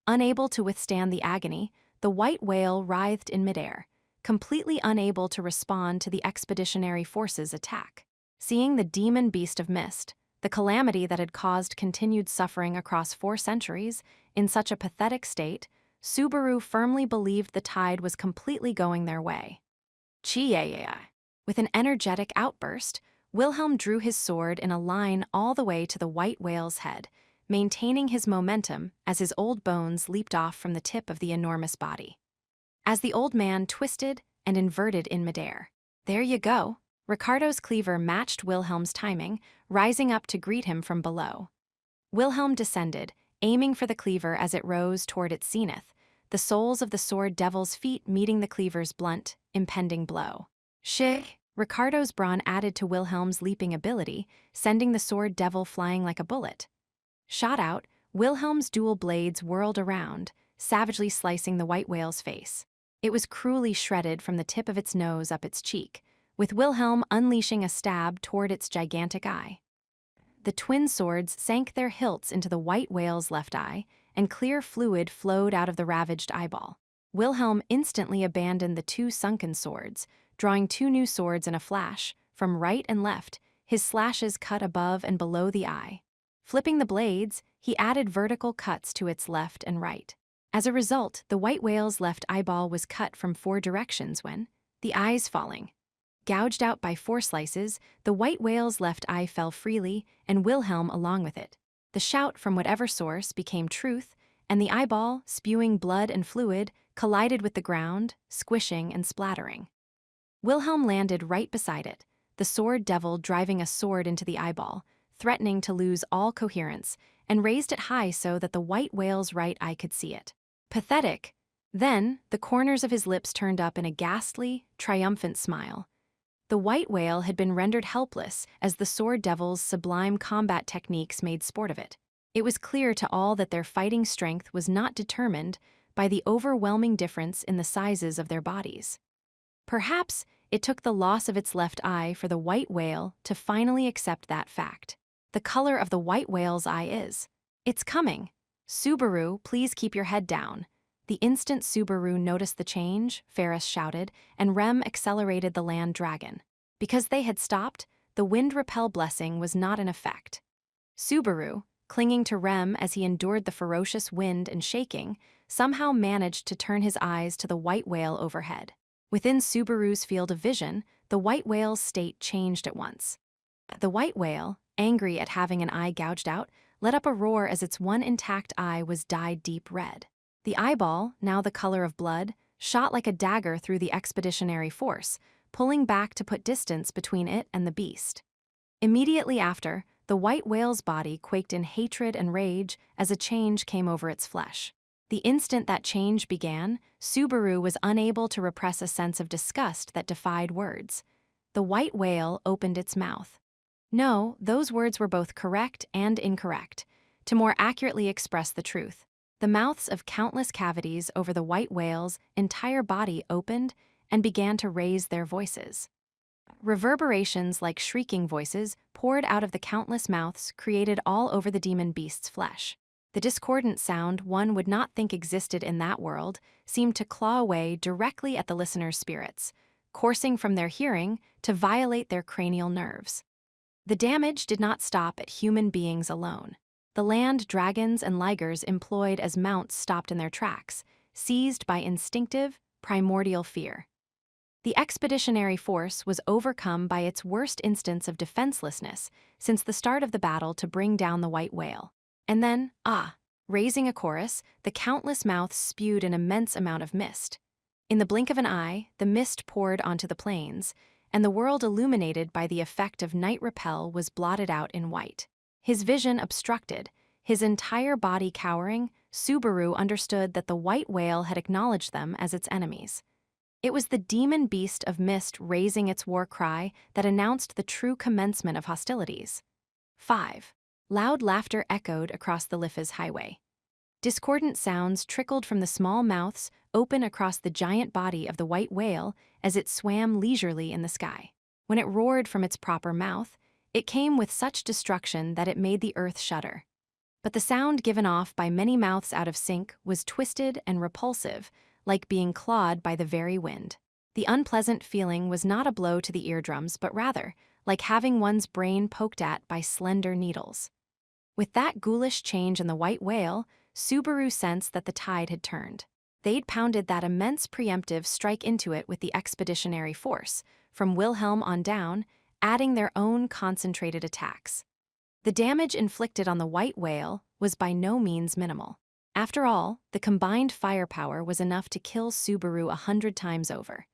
Unable to withstand the agony, the white whale writhed in midair, completely unable to respond to the expeditionary force's attack. Seeing the demon beast of mist, the calamity that had caused continued suffering across 4 centuries, in such a pathetic state, Subaru firmly believed the tide was completely going their way. Chee-ya-ya. With an energetic outburst, Wilhelm drew his sword in a line all the way to the white whale's head, maintaining his momentum as his old bones leaped off from the tip of the enormous body. As the old man twisted and inverted in midair. There you go. Ricardo's cleaver matched Wilhelm's timing, rising up to greet him from below. Wilhelm descended, aiming for the cleaver as it rose toward its zenith, the soles of the sword devil's feet meeting the cleaver's blunt, impending blow. Shig! Ricardo's brawn added to Wilhelm's leaping ability, sending the sword devil flying like a bullet. Shot out, Wilhelm's dual blades whirled around, savagely slicing the white whale's face. It was cruelly shredded from the tip of its nose up its cheek, with Wilhelm unleashing a stab toward its gigantic eye. The twin swords sank their hilts into the white whale's left eye, and clear fluid flowed out of the ravaged eyeball. Wilhelm instantly abandoned the two sunken swords, drawing two new swords in a flash, from right and left, his slashes cut above and below the eye. Flipping the blades, he added vertical cuts to its left and right. As a result, the white whale's left eyeball was cut from 4 directions when, the eyes falling. Gouged out by 4 slices, the white whale's left eye fell freely, and Wilhelm along with it. The shout from whatever source became truth, and the eyeball, spewing blood and fluid, collided with the ground, squishing and splattering. Wilhelm landed right beside it, the sword devil driving a sword into the eyeball, threatening to lose all coherence, and raised it high so that the white whale's right eye could see it. Pathetic. Then, the corners of his lips turned up in a ghastly, triumphant smile. The white whale had been rendered helpless as the sword devil's sublime combat techniques made sport of it. It was clear to all that their fighting strength was not determined by the overwhelming difference in the sizes of their bodies. Perhaps it took the loss of its left eye for the white whale to finally accept that fact. The color of the white whale's eye is. It's coming. Subaru, please keep your head down. The instant Subaru noticed the change, Ferris shouted, and Rem accelerated the land dragon. Because they had stopped, the wind repel blessing was not in effect. Subaru, clinging to Rem as he endured the ferocious wind and shaking, somehow managed to turn his eyes to the white whale overhead. Within Subaru's field of vision, the white whale's state changed at once. The white whale, angry at having an eye gouged out, let up a roar as its one intact eye was dyed deep red. The eyeball, now the color of blood, shot like a dagger through the expeditionary force, pulling back to put distance between it and the beast. Immediately after, the white whale's body quaked in hatred and rage as a change came over its flesh. The instant that change began, Subaru was unable to repress a sense of disgust that defied words. The white whale opened its mouth. No, those words were both correct and incorrect. To more accurately express the truth, the mouths of countless cavities over the white whale's entire body opened and began to raise their voices. Reverberations like shrieking voices poured out of the countless mouths created all over the demon beast's flesh. The discordant sound one would not think existed in that world seemed to claw away directly at the listener's spirits, coursing from their hearing to violate their cranial nerves. The damage did not stop at human beings alone. The land dragons and ligers employed as mounts stopped in their tracks, seized by instinctive, primordial fear. The expeditionary force was overcome by its worst instance of defenselessness since the start of the battle to bring down the white whale. And then, raising a chorus, the countless mouths spewed an immense amount of mist. In the blink of an eye, the mist poured onto the plains, and the world illuminated by the effect of night repel was blotted out in white. His vision obstructed, his entire body cowering, Subaru understood that the white whale had acknowledged them as its enemies. It was the demon beast of mist raising its war cry that announced the true commencement of hostilities. 5. Loud laughter echoed across the Liffes highway. Discordant sounds trickled from the small mouths open across the giant body of the white whale as it swam leisurely in the sky. When it roared from its proper mouth, it came with such destruction that it made the earth shudder. But the sound given off by many mouths out of sync was twisted and repulsive, like being clawed by the very wind. The unpleasant feeling was not a blow to the eardrums, but rather, like having one's brain poked at by slender needles. With that ghoulish change in the white whale, Subaru sensed that the tide had turned. They'd pounded that immense preemptive strike into it with the expeditionary force, from Wilhelm on down, adding their own concentrated attacks. The damage inflicted on the white whale was by no means minimal. After all, the combined firepower was enough to kill Subaru 100 times over.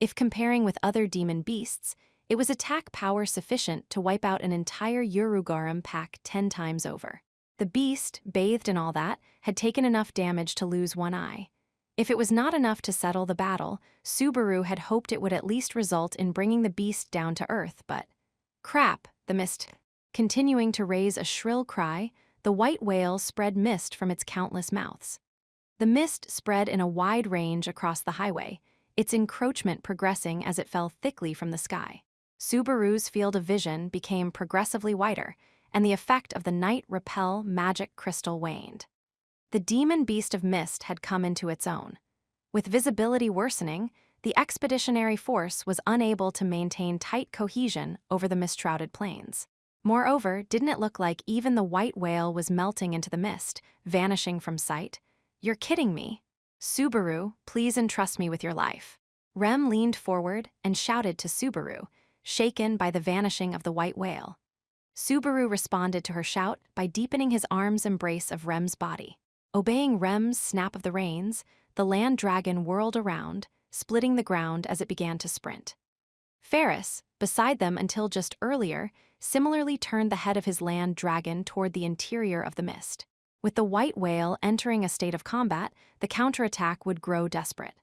If comparing with other demon beasts, it was attack power sufficient to wipe out an entire Urugarum pack 10 times over. The beast, bathed in all that, had taken enough damage to lose one eye. If it was not enough to settle the battle, Subaru had hoped it would at least result in bringing the beast down to earth, but crap, the mist. Continuing to raise a shrill cry, the white whale spread mist from its countless mouths. The mist spread in a wide range across the highway, its encroachment progressing as it fell thickly from the sky. Subaru's field of vision became progressively wider, and the effect of the night repel magic crystal waned. The demon beast of mist had come into its own. With visibility worsening, the expeditionary force was unable to maintain tight cohesion over the mist-shrouded plains. Moreover, didn't it look like even the white whale was melting into the mist, vanishing from sight? You're kidding me. Subaru, please entrust me with your life. Rem leaned forward and shouted to Subaru, shaken by the vanishing of the white whale. Subaru responded to her shout by deepening his arm's embrace of Rem's body. Obeying Rem's snap of the reins, the land dragon whirled around, splitting the ground as it began to sprint. Ferris, beside them until just earlier, similarly turned the head of his land dragon toward the interior of the mist. With the white whale entering a state of combat, the counterattack would grow desperate.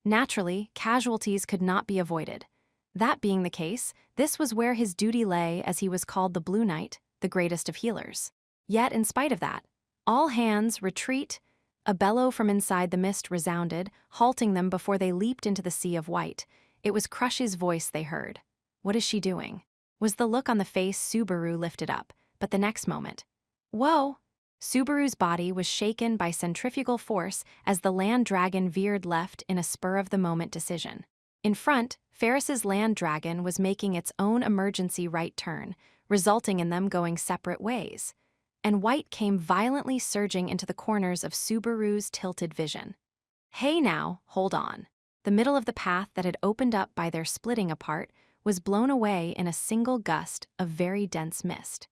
Naturally, casualties could not be avoided. That being the case, this was where his duty lay, as he was called the Blue Knight, the greatest of healers. Yet, in spite of that, all hands retreat. A bellow from inside the mist resounded, halting them before they leaped into the sea of white. It was Crush's voice they heard. What is she doing? Was the look on the face Subaru lifted up, but the next moment. Whoa! Subaru's body was shaken by centrifugal force as the land dragon veered left in a spur-of-the-moment decision. In front, Ferris's land dragon was making its own emergency right turn, resulting in them going separate ways. And white came violently surging into the corners of Subaru's tilted vision. Hey now, hold on. The middle of the path that had opened up by their splitting apart was blown away in a single gust of very dense mist.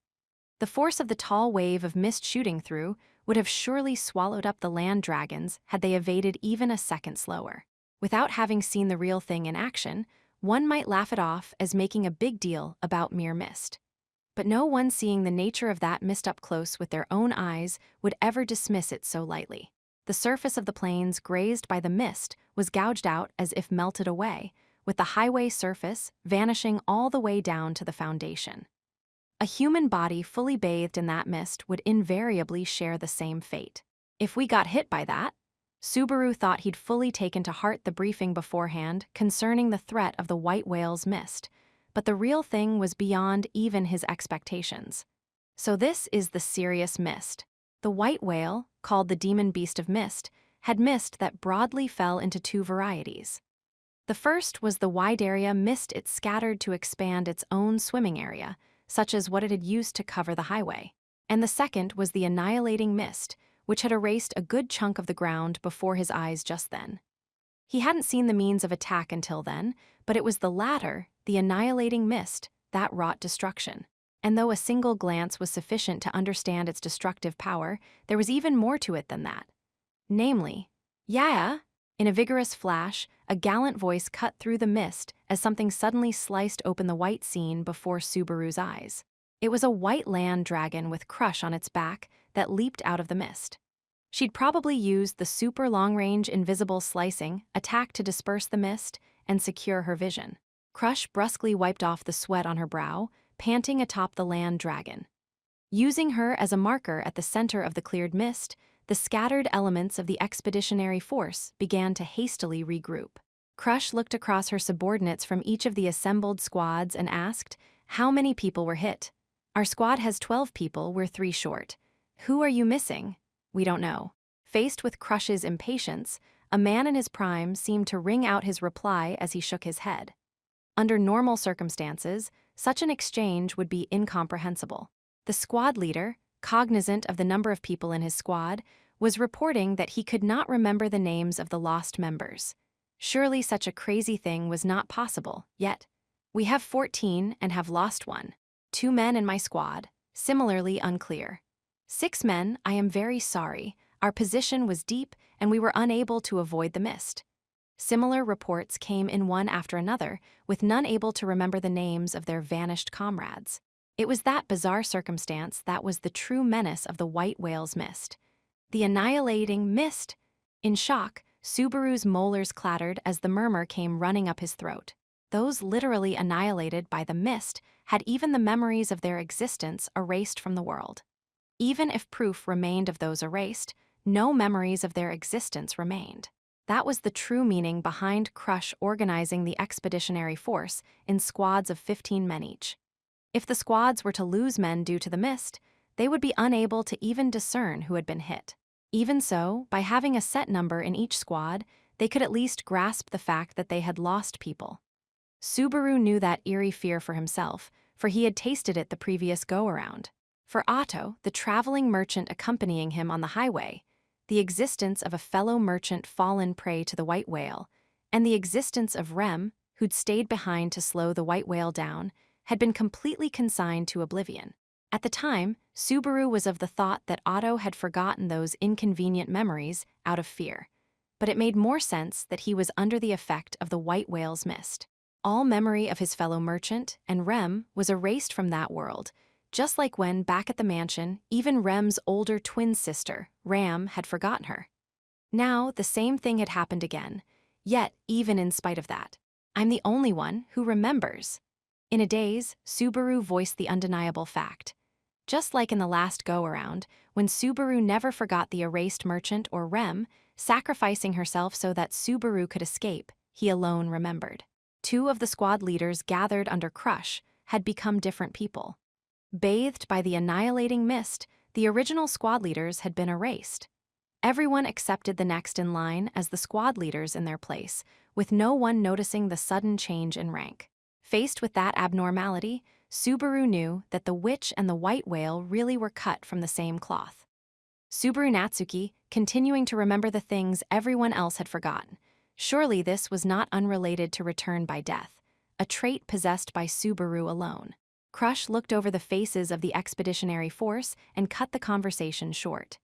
The force of the tall wave of mist shooting through would have surely swallowed up the land dragons had they evaded even a second slower. Without having seen the real thing in action, one might laugh it off as making a big deal about mere mist. But no one seeing the nature of that mist up close with their own eyes would ever dismiss it so lightly. The surface of the plains grazed by the mist was gouged out as if melted away, with the highway surface vanishing all the way down to the foundation. A human body fully bathed in that mist would invariably share the same fate. If we got hit by that, Subaru thought he'd fully taken to heart the briefing beforehand concerning the threat of the white whale's mist, but the real thing was beyond even his expectations. So this is the serious mist. The white whale, called the demon beast of mist, had mist that broadly fell into two varieties. The first was the wide area mist it scattered to expand its own swimming area, such as what it had used to cover the highway. And the second was the annihilating mist, which had erased a good chunk of the ground before his eyes just then. He hadn't seen the means of attack until then, but it was the latter, the annihilating mist, that wrought destruction. And though a single glance was sufficient to understand its destructive power, there was even more to it than that. Namely, yeah! In a vigorous flash, a gallant voice cut through the mist as something suddenly sliced open the white scene before Subaru's eyes. It was a white land dragon with Crush on its back that leaped out of the mist. She'd probably used the super long-range invisible slicing attack to disperse the mist and secure her vision. Crush brusquely wiped off the sweat on her brow, panting atop the land dragon. Using her as a marker at the center of the cleared mist, the scattered elements of the expeditionary force began to hastily regroup. Crush looked across her subordinates from each of the assembled squads and asked, "How many people were hit?" "Our squad has 12 people, we're 3 short." "Who are you missing?" "We don't know." Faced with Crush's impatience, a man in his prime seemed to wring out his reply as he shook his head. Under normal circumstances, such an exchange would be incomprehensible. The squad leader, cognizant of the number of people in his squad, was reporting that he could not remember the names of the lost members. Surely such a crazy thing was not possible, yet. "We have 14 and have lost 1. 2 men in my squad, similarly unclear. 6 men, I am very sorry. Our position was deep and we were unable to avoid the mist." Similar reports came in one after another, with none able to remember the names of their vanished comrades. It was that bizarre circumstance that was the true menace of the white whale's mist. The annihilating mist! In shock, Subaru's molars clattered as the murmur came running up his throat. Those literally annihilated by the mist had even the memories of their existence erased from the world. Even if proof remained of those erased, no memories of their existence remained. That was the true meaning behind Crush organizing the expeditionary force in squads of 15 men each. If the squads were to lose men due to the mist, they would be unable to even discern who had been hit. Even so, by having a set number in each squad, they could at least grasp the fact that they had lost people. Subaru knew that eerie fear for himself, for he had tasted it the previous go-around. For Otto, the traveling merchant accompanying him on the highway, the existence of a fellow merchant fallen prey to the white whale, and the existence of Rem, who'd stayed behind to slow the white whale down, had been completely consigned to oblivion. At the time, Subaru was of the thought that Otto had forgotten those inconvenient memories out of fear. But it made more sense that he was under the effect of the white whale's mist. All memory of his fellow merchant and Rem was erased from that world, just like when, back at the mansion, even Rem's older twin sister, Ram, had forgotten her. Now, the same thing had happened again, yet, even in spite of that, I'm the only one who remembers. In a daze, Subaru voiced the undeniable fact. Just like in the last go-around, when Subaru never forgot the erased merchant or Rem, sacrificing herself so that Subaru could escape, he alone remembered. Two of the squad leaders gathered under Crush had become different people. Bathed by the annihilating mist, the original squad leaders had been erased. Everyone accepted the next in line as the squad leaders in their place, with no one noticing the sudden change in rank. Faced with that abnormality, Subaru knew that the witch and the white whale really were cut from the same cloth. Subaru Natsuki, continuing to remember the things everyone else had forgotten. Surely this was not unrelated to return by death, a trait possessed by Subaru alone. Crush looked over the faces of the expeditionary force and cut the conversation short.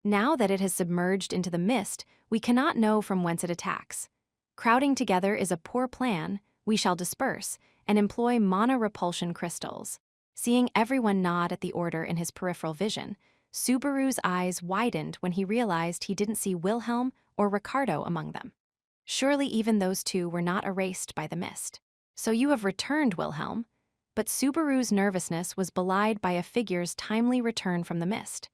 Now that it has submerged into the mist, we cannot know from whence it attacks. Crowding together is a poor plan. We shall disperse and employ mono-repulsion crystals. Seeing everyone nod at the order in his peripheral vision, Subaru's eyes widened when he realized he didn't see Wilhelm or Ricardo among them. Surely even those two were not erased by the mist. So you have returned, Wilhelm. But Subaru's nervousness was belied by a figure's timely return from the mist.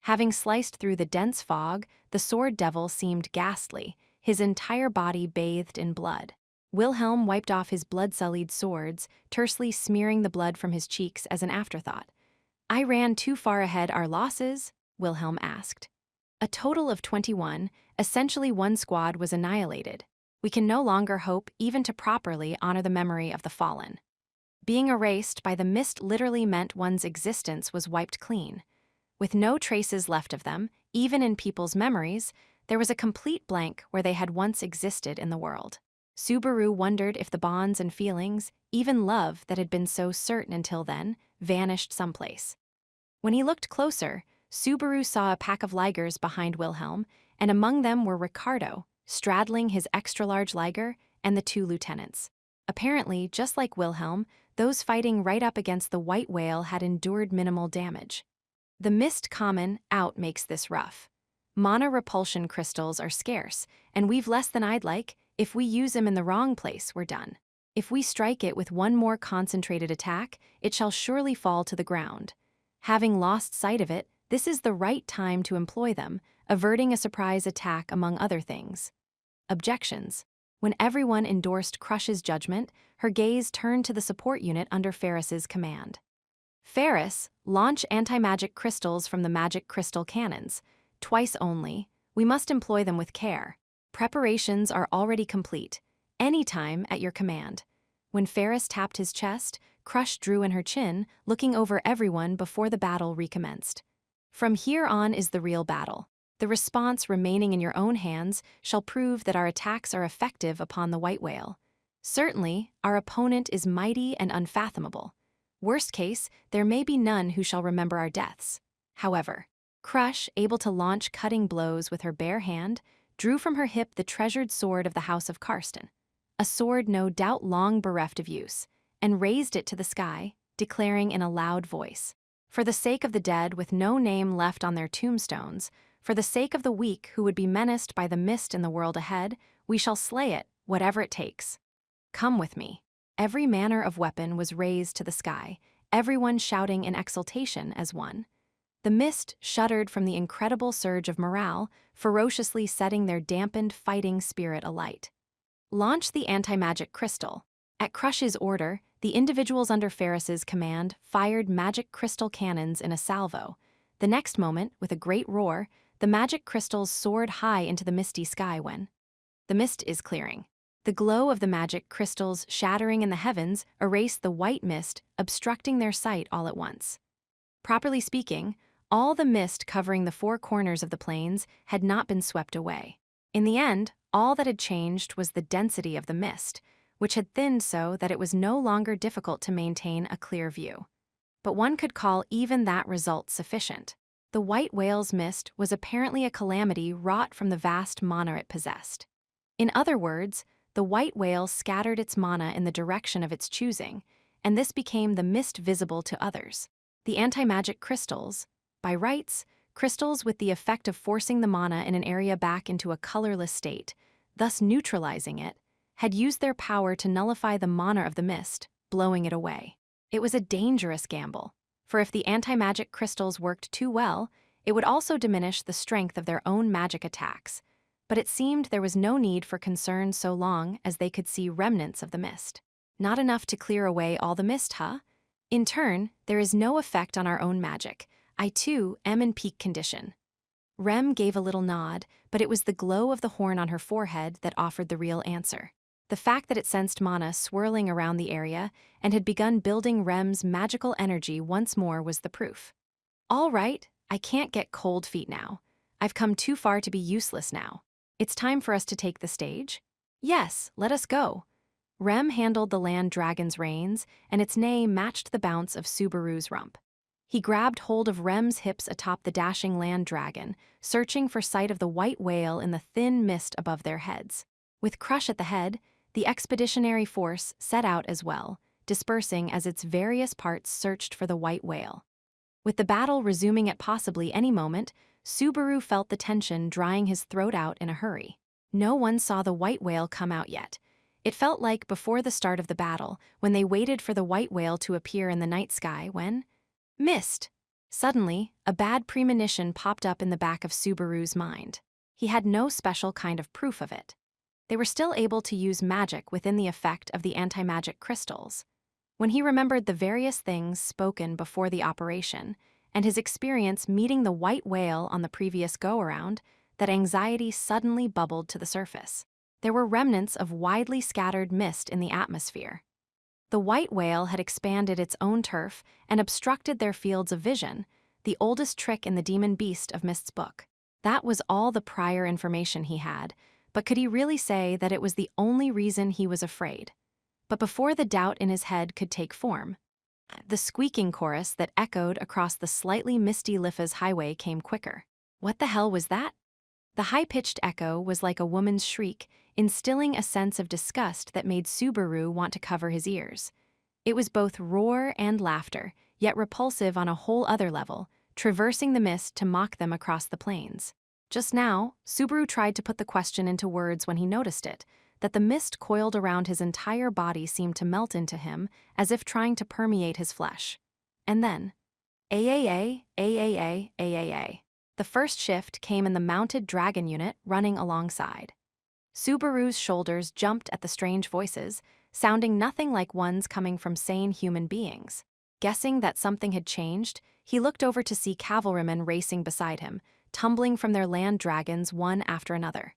Having sliced through the dense fog, the sword devil seemed ghastly, his entire body bathed in blood. Wilhelm wiped off his blood-sullied swords, tersely smearing the blood from his cheeks as an afterthought. I ran too far ahead our losses? Wilhelm asked. A total of 21, essentially one squad was annihilated. We can no longer hope even to properly honor the memory of the fallen. Being erased by the mist literally meant one's existence was wiped clean. With no traces left of them, even in people's memories, there was a complete blank where they had once existed in the world. Subaru wondered if the bonds and feelings, even love that had been so certain until then, vanished someplace. When he looked closer, Subaru saw a pack of Ligers behind Wilhelm, and among them were Ricardo, straddling his extra-large Liger, and the two lieutenants. Apparently, just like Wilhelm, those fighting right up against the white whale had endured minimal damage. The mist common out makes this rough. Mono-repulsion crystals are scarce, and we've less than I'd like. If we use them in the wrong place, we're done. If we strike it with one more concentrated attack, it shall surely fall to the ground. Having lost sight of it, this is the right time to employ them, averting a surprise attack among other things. Objections. When everyone endorsed Crush's judgment, her gaze turned to the support unit under Ferris's command. Ferris, launch anti-magic crystals from the magic crystal cannons. Twice only. We must employ them with care. Preparations are already complete. Anytime at your command. When Ferris tapped his chest, Crush drew in her chin, looking over everyone before the battle recommenced. From here on is the real battle. The response remaining in your own hands shall prove that our attacks are effective upon the white whale. Certainly, our opponent is mighty and unfathomable. Worst case, there may be none who shall remember our deaths. However, Crush, able to launch cutting blows with her bare hand, drew from her hip the treasured sword of the House of Karsten, a sword no doubt long bereft of use, and raised it to the sky, declaring in a loud voice, "For the sake of the dead with no name left on their tombstones, For the sake of the weak who would be menaced by the mist in the world ahead, we shall slay it, whatever it takes. Come with me." Every manner of weapon was raised to the sky, everyone shouting in exultation as one. The mist shuddered from the incredible surge of morale, ferociously setting their dampened fighting spirit alight. Launch the anti-magic crystal. At Crush's order, the individuals under Ferris's command fired magic crystal cannons in a salvo. The next moment, with a great roar, the magic crystals soared high into the misty sky when the mist is clearing. The glow of the magic crystals shattering in the heavens erased the white mist, obstructing their sight all at once. Properly speaking, all the mist covering the four corners of the plains had not been swept away. In the end, all that had changed was the density of the mist, which had thinned so that it was no longer difficult to maintain a clear view. But one could call even that result sufficient. The white whale's mist was apparently a calamity wrought from the vast mana it possessed. In other words, the white whale scattered its mana in the direction of its choosing, and this became the mist visible to others. The anti-magic crystals, by rights, crystals with the effect of forcing the mana in an area back into a colorless state, thus neutralizing it, had used their power to nullify the mana of the mist, blowing it away. It was a dangerous gamble, for if the anti-magic crystals worked too well, it would also diminish the strength of their own magic attacks. But it seemed there was no need for concern so long as they could see remnants of the mist. Not enough to clear away all the mist, huh? In turn, there is no effect on our own magic. I too am in peak condition. Rem gave a little nod, but it was the glow of the horn on her forehead that offered the real answer. The fact that it sensed mana swirling around the area and had begun building Rem's magical energy once more was the proof. All right, I can't get cold feet now. I've come too far to be useless now. It's time for us to take the stage? Yes, let us go. Rem handled the land dragon's reins, and its neigh matched the bounce of Subaru's rump. He grabbed hold of Rem's hips atop the dashing land dragon, searching for sight of the white whale in the thin mist above their heads. With Crush at the head, the expeditionary force set out as well, dispersing as its various parts searched for the white whale. With the battle resuming at possibly any moment, Subaru felt the tension drying his throat out in a hurry. No one saw the white whale come out yet. It felt like before the start of the battle, when they waited for the white whale to appear in the night sky when missed. Suddenly, a bad premonition popped up in the back of Subaru's mind. He had no special kind of proof of it. They were still able to use magic within the effect of the anti-magic crystals. When he remembered the various things spoken before the operation, and his experience meeting the white whale on the previous go-around, that anxiety suddenly bubbled to the surface. There were remnants of widely scattered mist in the atmosphere. The white whale had expanded its own turf and obstructed their fields of vision, the oldest trick in the Demon Beast of Mist's book. That was all the prior information he had, but could he really say that it was the only reason he was afraid? But before the doubt in his head could take form, the squeaking chorus that echoed across the slightly misty Lifa's highway came quicker. What the hell was that? The high-pitched echo was like a woman's shriek, instilling a sense of disgust that made Subaru want to cover his ears. It was both roar and laughter, yet repulsive on a whole other level, traversing the mist to mock them across the plains. Just now, Subaru tried to put the question into words when he noticed it, that the mist coiled around his entire body seemed to melt into him, as if trying to permeate his flesh. And then, AAA, AAA, AAA. The first shift came in the mounted dragon unit running alongside. Subaru's shoulders jumped at the strange voices, sounding nothing like ones coming from sane human beings. Guessing that something had changed, he looked over to see cavalrymen racing beside him, tumbling from their land dragons one after another.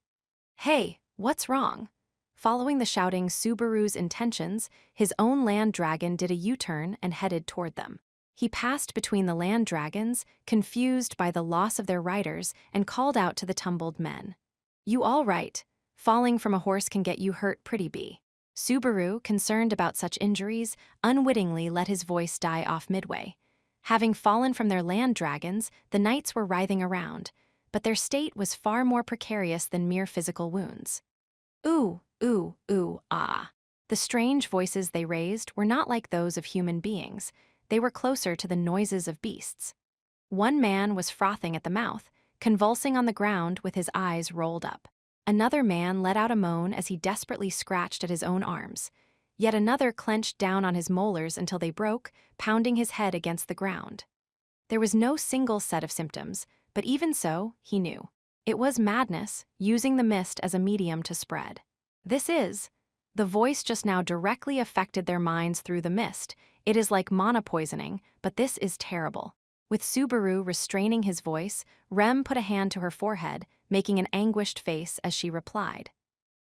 Hey, what's wrong? Following the shouting Subaru's intentions, his own land dragon did a U-turn and headed toward them. He passed between the land dragons, confused by the loss of their riders, and called out to the tumbled men. You all right? Falling from a horse can get you hurt pretty bee. Subaru, concerned about such injuries, unwittingly let his voice die off midway. Having fallen from their land dragons, the knights were writhing around, but their state was far more precarious than mere physical wounds. Ooh, ooh, ooh, ah. The strange voices they raised were not like those of human beings. They were closer to the noises of beasts. One man was frothing at the mouth, convulsing on the ground with his eyes rolled up. Another man let out a moan as he desperately scratched at his own arms. Yet another clenched down on his molars until they broke, pounding his head against the ground. There was no single set of symptoms, but even so, he knew. It was madness, using the mist as a medium to spread. The voice just now directly affected their minds through the mist. It is like mana poisoning, but this is terrible. With Subaru restraining his voice, Rem put a hand to her forehead, making an anguished face as she replied.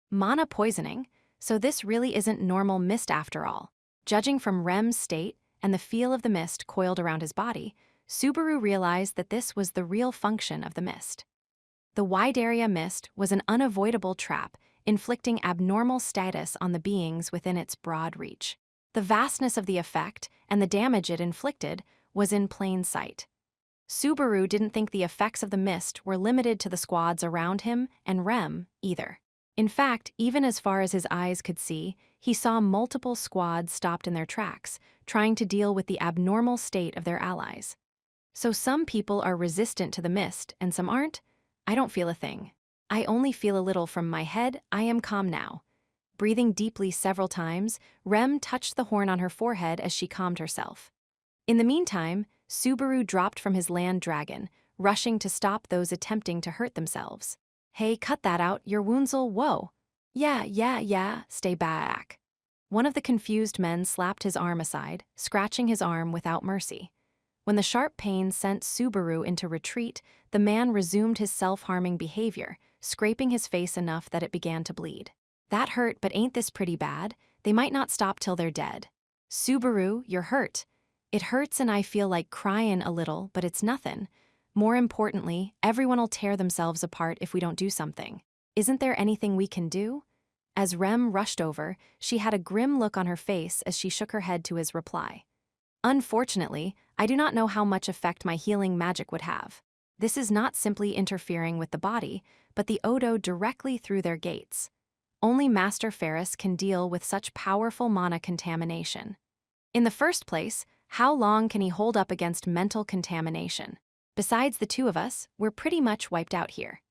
Mana poisoning? So this really isn't normal mist after all. Judging from Rem's state and the feel of the mist coiled around his body, Subaru realized that this was the real function of the mist. The wide area mist was an unavoidable trap, inflicting abnormal status on the beings within its broad reach. The vastness of the effect and the damage it inflicted was in plain sight. Subaru didn't think the effects of the mist were limited to the squads around him and Rem either. In fact, even as far as his eyes could see, he saw multiple squads stopped in their tracks, trying to deal with the abnormal state of their allies. So some people are resistant to the mist and some aren't? I don't feel a thing. I only feel a little from my head. I am calm now. Breathing deeply several times, Rem touched the horn on her forehead as she calmed herself. In the meantime, Subaru dropped from his land dragon, rushing to stop those attempting to hurt themselves. Hey, cut that out, your wounds'll, whoa. Yeah, stay back. One of the confused men slapped his arm aside, scratching his arm without mercy. When the sharp pain sent Subaru into retreat, the man resumed his self-harming behavior, scraping his face enough that it began to bleed. That hurt, but ain't this pretty bad? They might not stop till they're dead. Subaru, you're hurt. It hurts and I feel like crying a little, but it's nothing. More importantly, everyone'll tear themselves apart if we don't do something. Isn't there anything we can do? As Rem rushed over, she had a grim look on her face as she shook her head to his reply. Unfortunately, I do not know how much effect my healing magic would have. This is not simply interfering with the body, but the Odo directly through their gates. Only Master Ferris can deal with such powerful mana contamination. In the first place, how long can he hold up against mental contamination? Besides the two of us, we're pretty much wiped out here.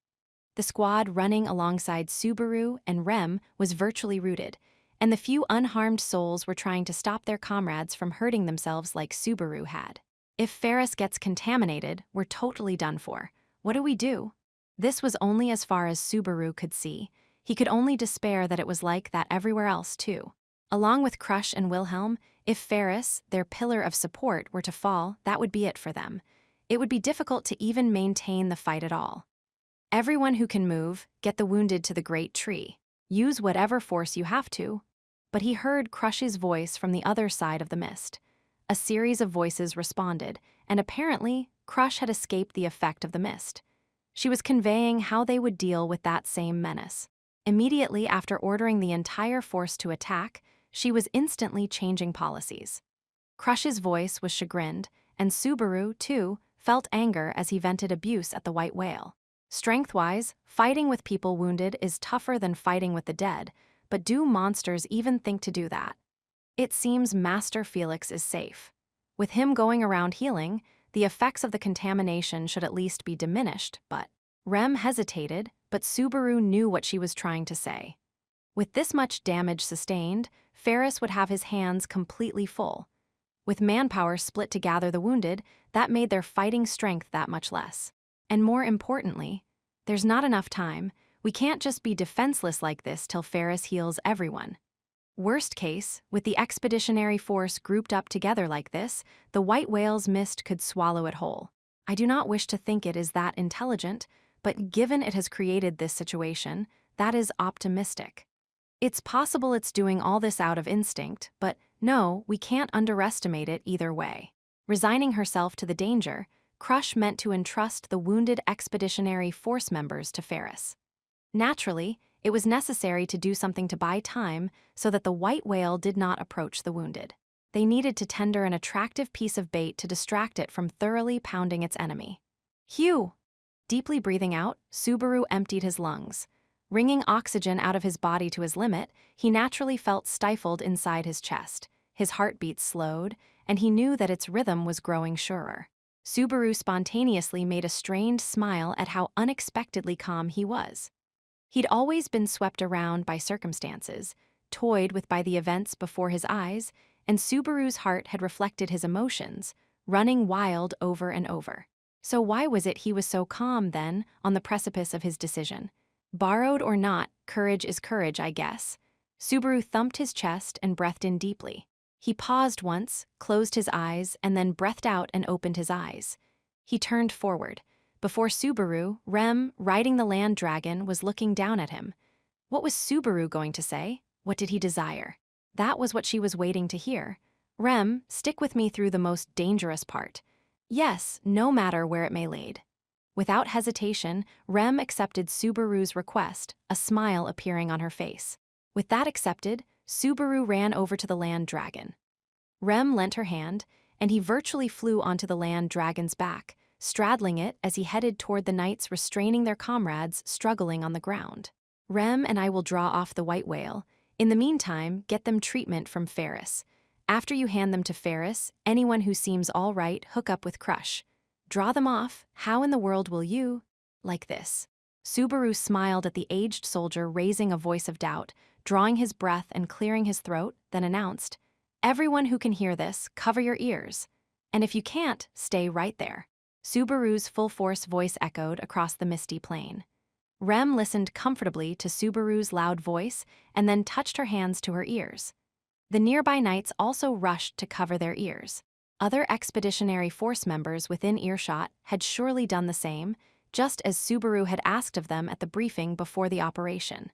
The squad running alongside Subaru and Rem was virtually rooted, and the few unharmed souls were trying to stop their comrades from hurting themselves like Subaru had. If Ferris gets contaminated, we're totally done for. What do we do? This was only as far as Subaru could see. He could only despair that it was like that everywhere else, too. Along with Crush and Wilhelm, if Ferris, their pillar of support, were to fall, that would be it for them. It would be difficult to even maintain the fight at all. Everyone who can move, get the wounded to the great tree. Use whatever force you have to. But he heard Crush's voice from the other side of the mist. A series of voices responded, and apparently, Crush had escaped the effect of the mist. She was conveying how they would deal with that same menace. Immediately after ordering the entire force to attack, she was instantly changing policies. Crush's voice was chagrined, and Subaru, too, felt anger as he vented abuse at the white whale. Strength-wise, fighting with people wounded is tougher than fighting with the dead, but do monsters even think to do that? It seems Master Felix is safe. With him going around healing, the effects of the contamination should at least be diminished, but Rem hesitated, but Subaru knew what she was trying to say. With this much damage sustained, Ferris would have his hands completely full. With manpower split to gather the wounded, that made their fighting strength that much less. And more importantly, there's not enough time. We can't just be defenseless like this till Ferris heals everyone. Worst case, with the expeditionary force grouped up together like this, the white whale's mist could swallow it whole. I do not wish to think it is that intelligent, but given it has created this situation, that is optimistic. It's possible it's doing all this out of instinct, but no, we can't underestimate it either way. Resigning herself to the danger, Crush meant to entrust the wounded expeditionary force members to Ferris. Naturally, it was necessary to do something to buy time so that the white whale did not approach the wounded. They needed to tender an attractive piece of bait to distract it from thoroughly pounding its enemy. Hugh! Deeply breathing out, Subaru emptied his lungs. Wringing oxygen out of his body to his limit, he naturally felt stifled inside his chest. His heartbeat slowed, and he knew that its rhythm was growing surer. Subaru spontaneously made a strained smile at how unexpectedly calm he was. He'd always been swept around by circumstances, toyed with by the events before his eyes, and Subaru's heart had reflected his emotions, running wild over and over. So why was it he was so calm then, on the precipice of his decision? Borrowed or not, courage is courage, I guess. Subaru thumped his chest and breathed in deeply. He paused once, closed his eyes, and then breathed out and opened his eyes. He turned forward. Before Subaru, Rem, riding the land dragon, was looking down at him. What was Subaru going to say? What did he desire? That was what she was waiting to hear. Rem, stick with me through the most dangerous part. Yes, no matter where it may lead. Without hesitation, Rem accepted Subaru's request, a smile appearing on her face. With that accepted, Subaru ran over to the land dragon. Rem lent her hand, and he virtually flew onto the land dragon's back, straddling it as he headed toward the knights restraining their comrades struggling on the ground. Rem and I will draw off the white whale. In the meantime, get them treatment from Ferris. After you hand them to Ferris, anyone who seems all right, hook up with Crush. Draw them off. How in the world will you? Like this. Subaru smiled at the aged soldier, raising a voice of doubt, drawing his breath and clearing his throat, then announced, "Everyone who can hear this, cover your ears. And if you can't, stay right there." Subaru's full-force voice echoed across the misty plain. Rem listened comfortably to Subaru's loud voice and then touched her hands to her ears. The nearby knights also rushed to cover their ears. Other expeditionary force members within earshot had surely done the same, just as Subaru had asked of them at the briefing before the operation.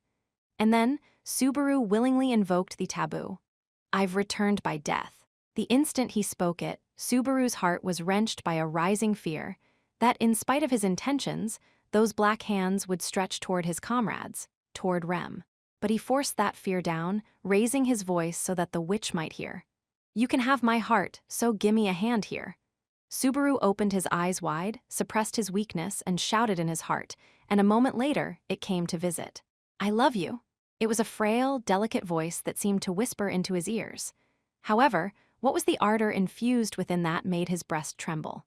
And then, Subaru willingly invoked the taboo. "I've returned by death." The instant he spoke it, Subaru's heart was wrenched by a rising fear that, in spite of his intentions, those black hands would stretch toward his comrades, toward Rem. But he forced that fear down, raising his voice so that the witch might hear. "You can have my heart, so gimme a hand here." Subaru opened his eyes wide, suppressed his weakness, and shouted in his heart, and a moment later, it came to visit. "I love you." It was a frail, delicate voice that seemed to whisper into his ears. However, what was the ardor infused within that made his breast tremble.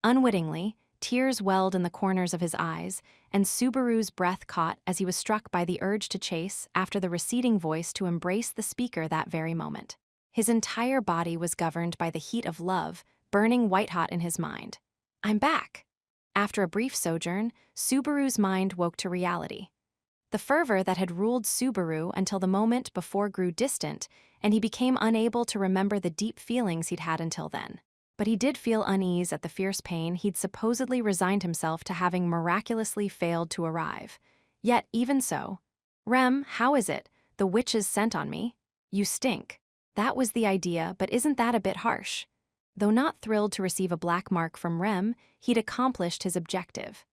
Unwittingly, tears welled in the corners of his eyes, and Subaru's breath caught as he was struck by the urge to chase after the receding voice to embrace the speaker that very moment. His entire body was governed by the heat of love, burning white-hot in his mind. "I'm back." After a brief sojourn, Subaru's mind woke to reality. The fervor that had ruled Subaru until the moment before grew distant, and he became unable to remember the deep feelings he'd had until then. But he did feel unease at the fierce pain he'd supposedly resigned himself to having miraculously failed to arrive. Yet, even so, "Rem, how is it? The witches sent on me? You stink." That was the idea, but isn't that a bit harsh? Though not thrilled to receive a black mark from Rem, he'd accomplished his objective.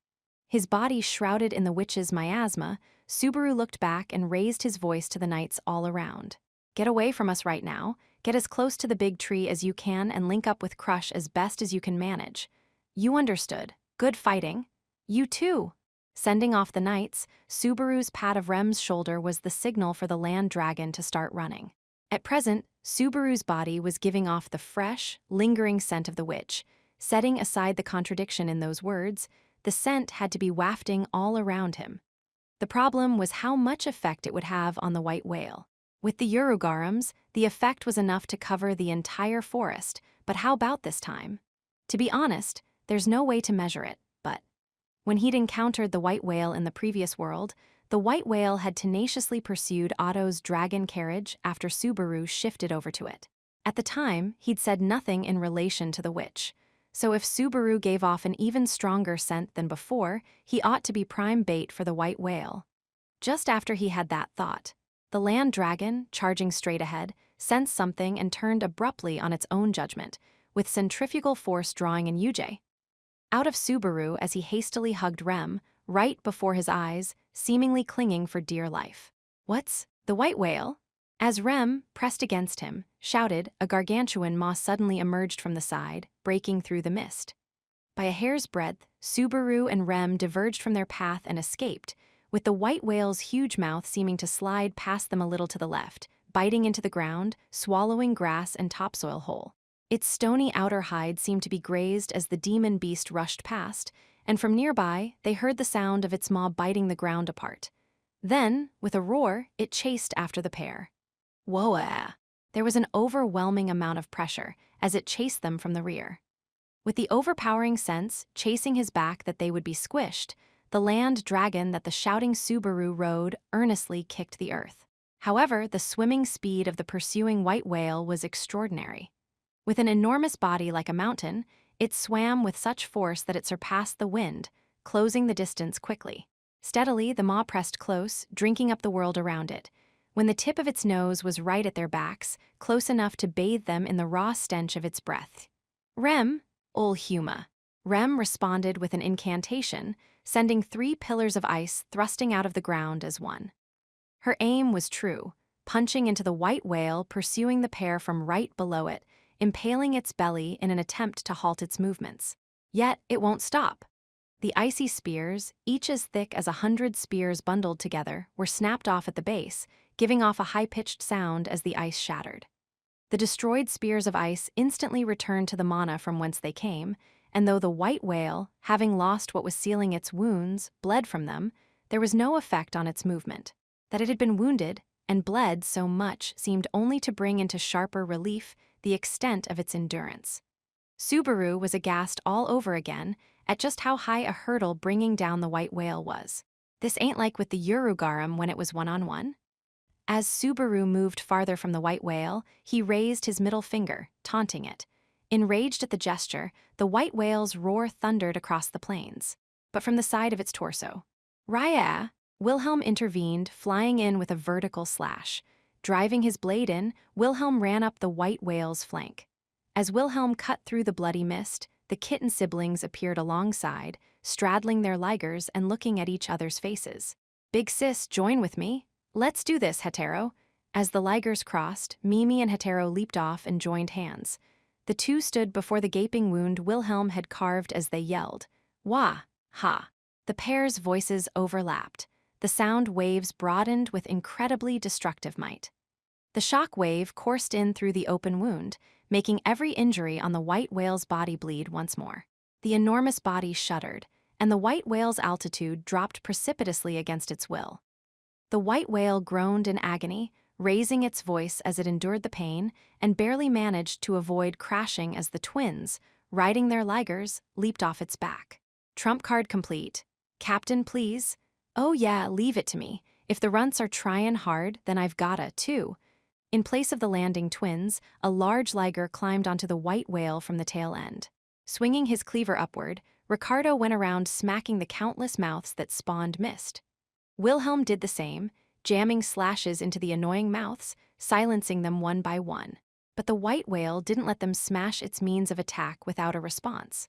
His body shrouded in the witch's miasma, Subaru looked back and raised his voice to the knights all around. "Get away from us right now. Get as close to the big tree as you can and link up with Crush as best as you can manage. You understood. Good fighting. You too." Sending off the knights, Subaru's pat of Rem's shoulder was the signal for the land dragon to start running. At present, Subaru's body was giving off the fresh, lingering scent of the witch. Setting aside the contradiction in those words, the scent had to be wafting all around him. The problem was how much effect it would have on the white whale. With the Urugarums, the effect was enough to cover the entire forest, but how about this time? To be honest, there's no way to measure it, but when he'd encountered the white whale in the previous world, the white whale had tenaciously pursued Otto's dragon carriage after Subaru shifted over to it. At the time, he'd said nothing in relation to the witch. So if Subaru gave off an even stronger scent than before, he ought to be prime bait for the white whale. Just after he had that thought, the land dragon, charging straight ahead, sensed something and turned abruptly on its own judgment, with centrifugal force drawing in Yuji out of Subaru as he hastily hugged Rem, right before his eyes, seemingly clinging for dear life. "What's the white whale?" As Rem, pressed against him, shouted, a gargantuan maw suddenly emerged from the side, breaking through the mist. By a hair's breadth, Subaru and Rem diverged from their path and escaped, with the white whale's huge mouth seeming to slide past them a little to the left, biting into the ground, swallowing grass and topsoil whole. Its stony outer hide seemed to be grazed as the demon beast rushed past, and from nearby they heard the sound of its maw biting the ground apart. Then, with a roar, it chased after the pair. Whoa! There was an overwhelming amount of pressure as it chased them from the rear. With the overpowering sense chasing his back that they would be squished, the land dragon that the shouting Subaru rode earnestly kicked the earth. However, the swimming speed of the pursuing white whale was extraordinary. With an enormous body like a mountain, it swam with such force that it surpassed the wind, closing the distance quickly. Steadily, the maw pressed close, drinking up the world around it. When the tip of its nose was right at their backs, close enough to bathe them in the raw stench of its breath. Rem, ol Huma. Rem responded with an incantation, sending 3 pillars of ice thrusting out of the ground as one. Her aim was true, punching into the white whale pursuing the pair from right below it, impaling its belly in an attempt to halt its movements. Yet it won't stop. The icy spears, each as thick as 100 spears bundled together, were snapped off at the base, giving off a high-pitched sound as the ice shattered. The destroyed spears of ice instantly returned to the mana from whence they came, and though the white whale, having lost what was sealing its wounds, bled from them, there was no effect on its movement. That it had been wounded and bled so much seemed only to bring into sharper relief the extent of its endurance. Subaru was aghast all over again at just how high a hurdle bringing down the white whale was. This ain't like with the Urugarum when it was one-on-one. As Subaru moved farther from the white whale, he raised his middle finger, taunting it. Enraged at the gesture, the white whale's roar thundered across the plains, but from the side of its torso. Raya! Wilhelm intervened, flying in with a vertical slash. Driving his blade in, Wilhelm ran up the white whale's flank. As Wilhelm cut through the bloody mist, the kitten siblings appeared alongside, straddling their ligers and looking at each other's faces. Big sis, join with me. Let's do this, Hetero. As the ligers crossed, Mimi and Hetero leaped off and joined hands. The two stood before the gaping wound Wilhelm had carved as they yelled. Wah! Ha! The pair's voices overlapped. The sound waves broadened with incredibly destructive might. The shock wave coursed in through the open wound, making every injury on the white whale's body bleed once more. The enormous body shuddered, and the white whale's altitude dropped precipitously against its will. The white whale groaned in agony, raising its voice as it endured the pain, and barely managed to avoid crashing as the twins, riding their ligers, leaped off its back. Trump card complete. Captain, please. Oh yeah, leave it to me. If the runts are tryin' hard, then I've gotta, too. In place of the landing twins, a large liger climbed onto the white whale from the tail end. Swinging his cleaver upward, Ricardo went around smacking the countless mouths that spawned mist. Wilhelm did the same, jamming slashes into the annoying mouths, silencing them one by one. But the white whale didn't let them smash its means of attack without a response.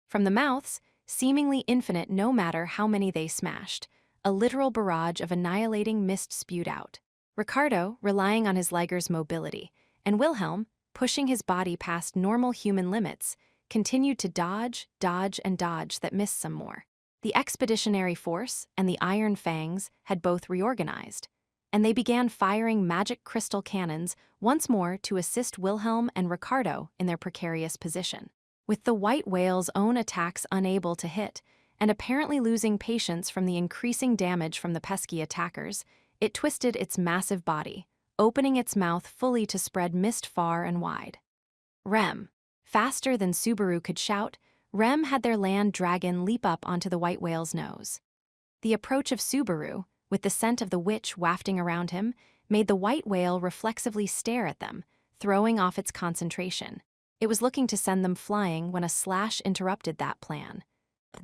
From the mouths, seemingly infinite no matter how many they smashed, a literal barrage of annihilating mist spewed out. Ricardo, relying on his liger's mobility, and Wilhelm, pushing his body past normal human limits, continued to dodge, and dodge that missed some more. The expeditionary force and the iron fangs had both reorganized, and they began firing magic crystal cannons once more to assist Wilhelm and Ricardo in their precarious position. With the white whale's own attacks unable to hit, and apparently losing patience from the increasing damage from the pesky attackers, it twisted its massive body, opening its mouth fully to spread mist far and wide. Rem. Faster than Subaru could shout, Rem had their land dragon leap up onto the white whale's nose. The approach of Subaru, with the scent of the witch wafting around him, made the white whale reflexively stare at them, throwing off its concentration. It was looking to send them flying when a slash interrupted that plan.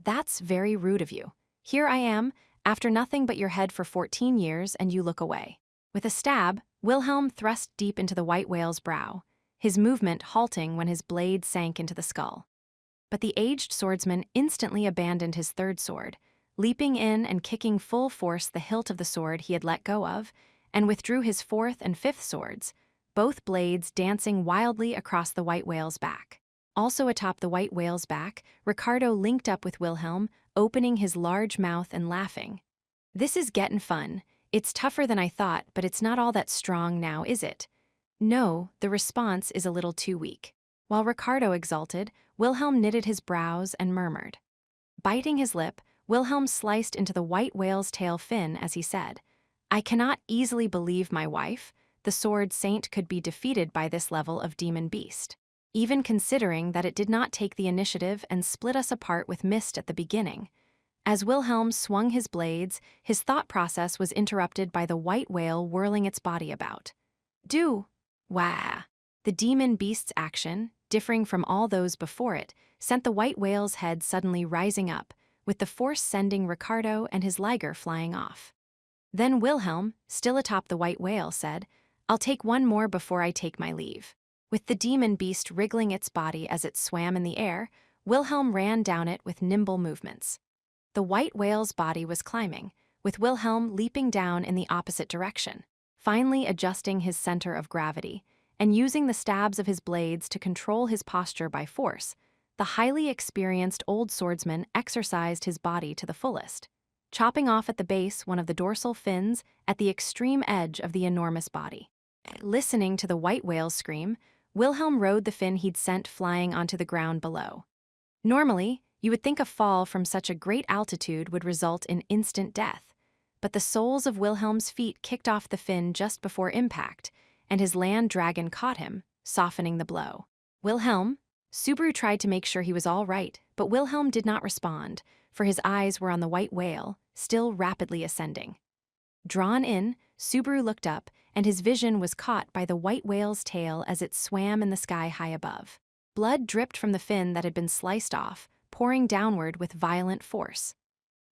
That's very rude of you. Here I am, after nothing but your head for 14 years, and you look away. With a stab, Wilhelm thrust deep into the white whale's brow, his movement halting when his blade sank into the skull. But the aged swordsman instantly abandoned his third sword, leaping in and kicking full force the hilt of the sword he had let go of, and withdrew his fourth and fifth swords, both blades dancing wildly across the white whale's back. Also atop the white whale's back, Ricardo linked up with Wilhelm, opening his large mouth and laughing. This is gettin' fun. It's tougher than I thought, but it's not all that strong now, is it? No, the response is a little too weak. While Ricardo exulted, Wilhelm knitted his brows and murmured. Biting his lip, Wilhelm sliced into the white whale's tail fin as he said, "I cannot easily believe my wife, the sword saint, could be defeated by this level of demon beast, even considering that it did not take the initiative and split us apart with mist at the beginning." As Wilhelm swung his blades, his thought process was interrupted by the white whale whirling its body about. Do! Wah! The demon beast's action, differing from all those before it, sent the white whale's head suddenly rising up, with the force sending Ricardo and his liger flying off. Then Wilhelm, still atop the white whale, said, "I'll take one more before I take my leave." With the demon beast wriggling its body as it swam in the air, Wilhelm ran down it with nimble movements. The white whale's body was climbing, with Wilhelm leaping down in the opposite direction, finally adjusting his center of gravity, and using the stabs of his blades to control his posture by force. The highly experienced old swordsman exercised his body to the fullest, chopping off at the base one of the dorsal fins at the extreme edge of the enormous body. Listening to the white whale's scream, Wilhelm rode the fin he'd sent flying onto the ground below. Normally, you would think a fall from such a great altitude would result in instant death, but the soles of Wilhelm's feet kicked off the fin just before impact, and his land dragon caught him, softening the blow. "Wilhelm?" Subaru tried to make sure he was all right, but Wilhelm did not respond, for his eyes were on the white whale, still rapidly ascending. Drawn in, Subaru looked up, and his vision was caught by the white whale's tail as it swam in the sky high above. Blood dripped from the fin that had been sliced off, pouring downward with violent force.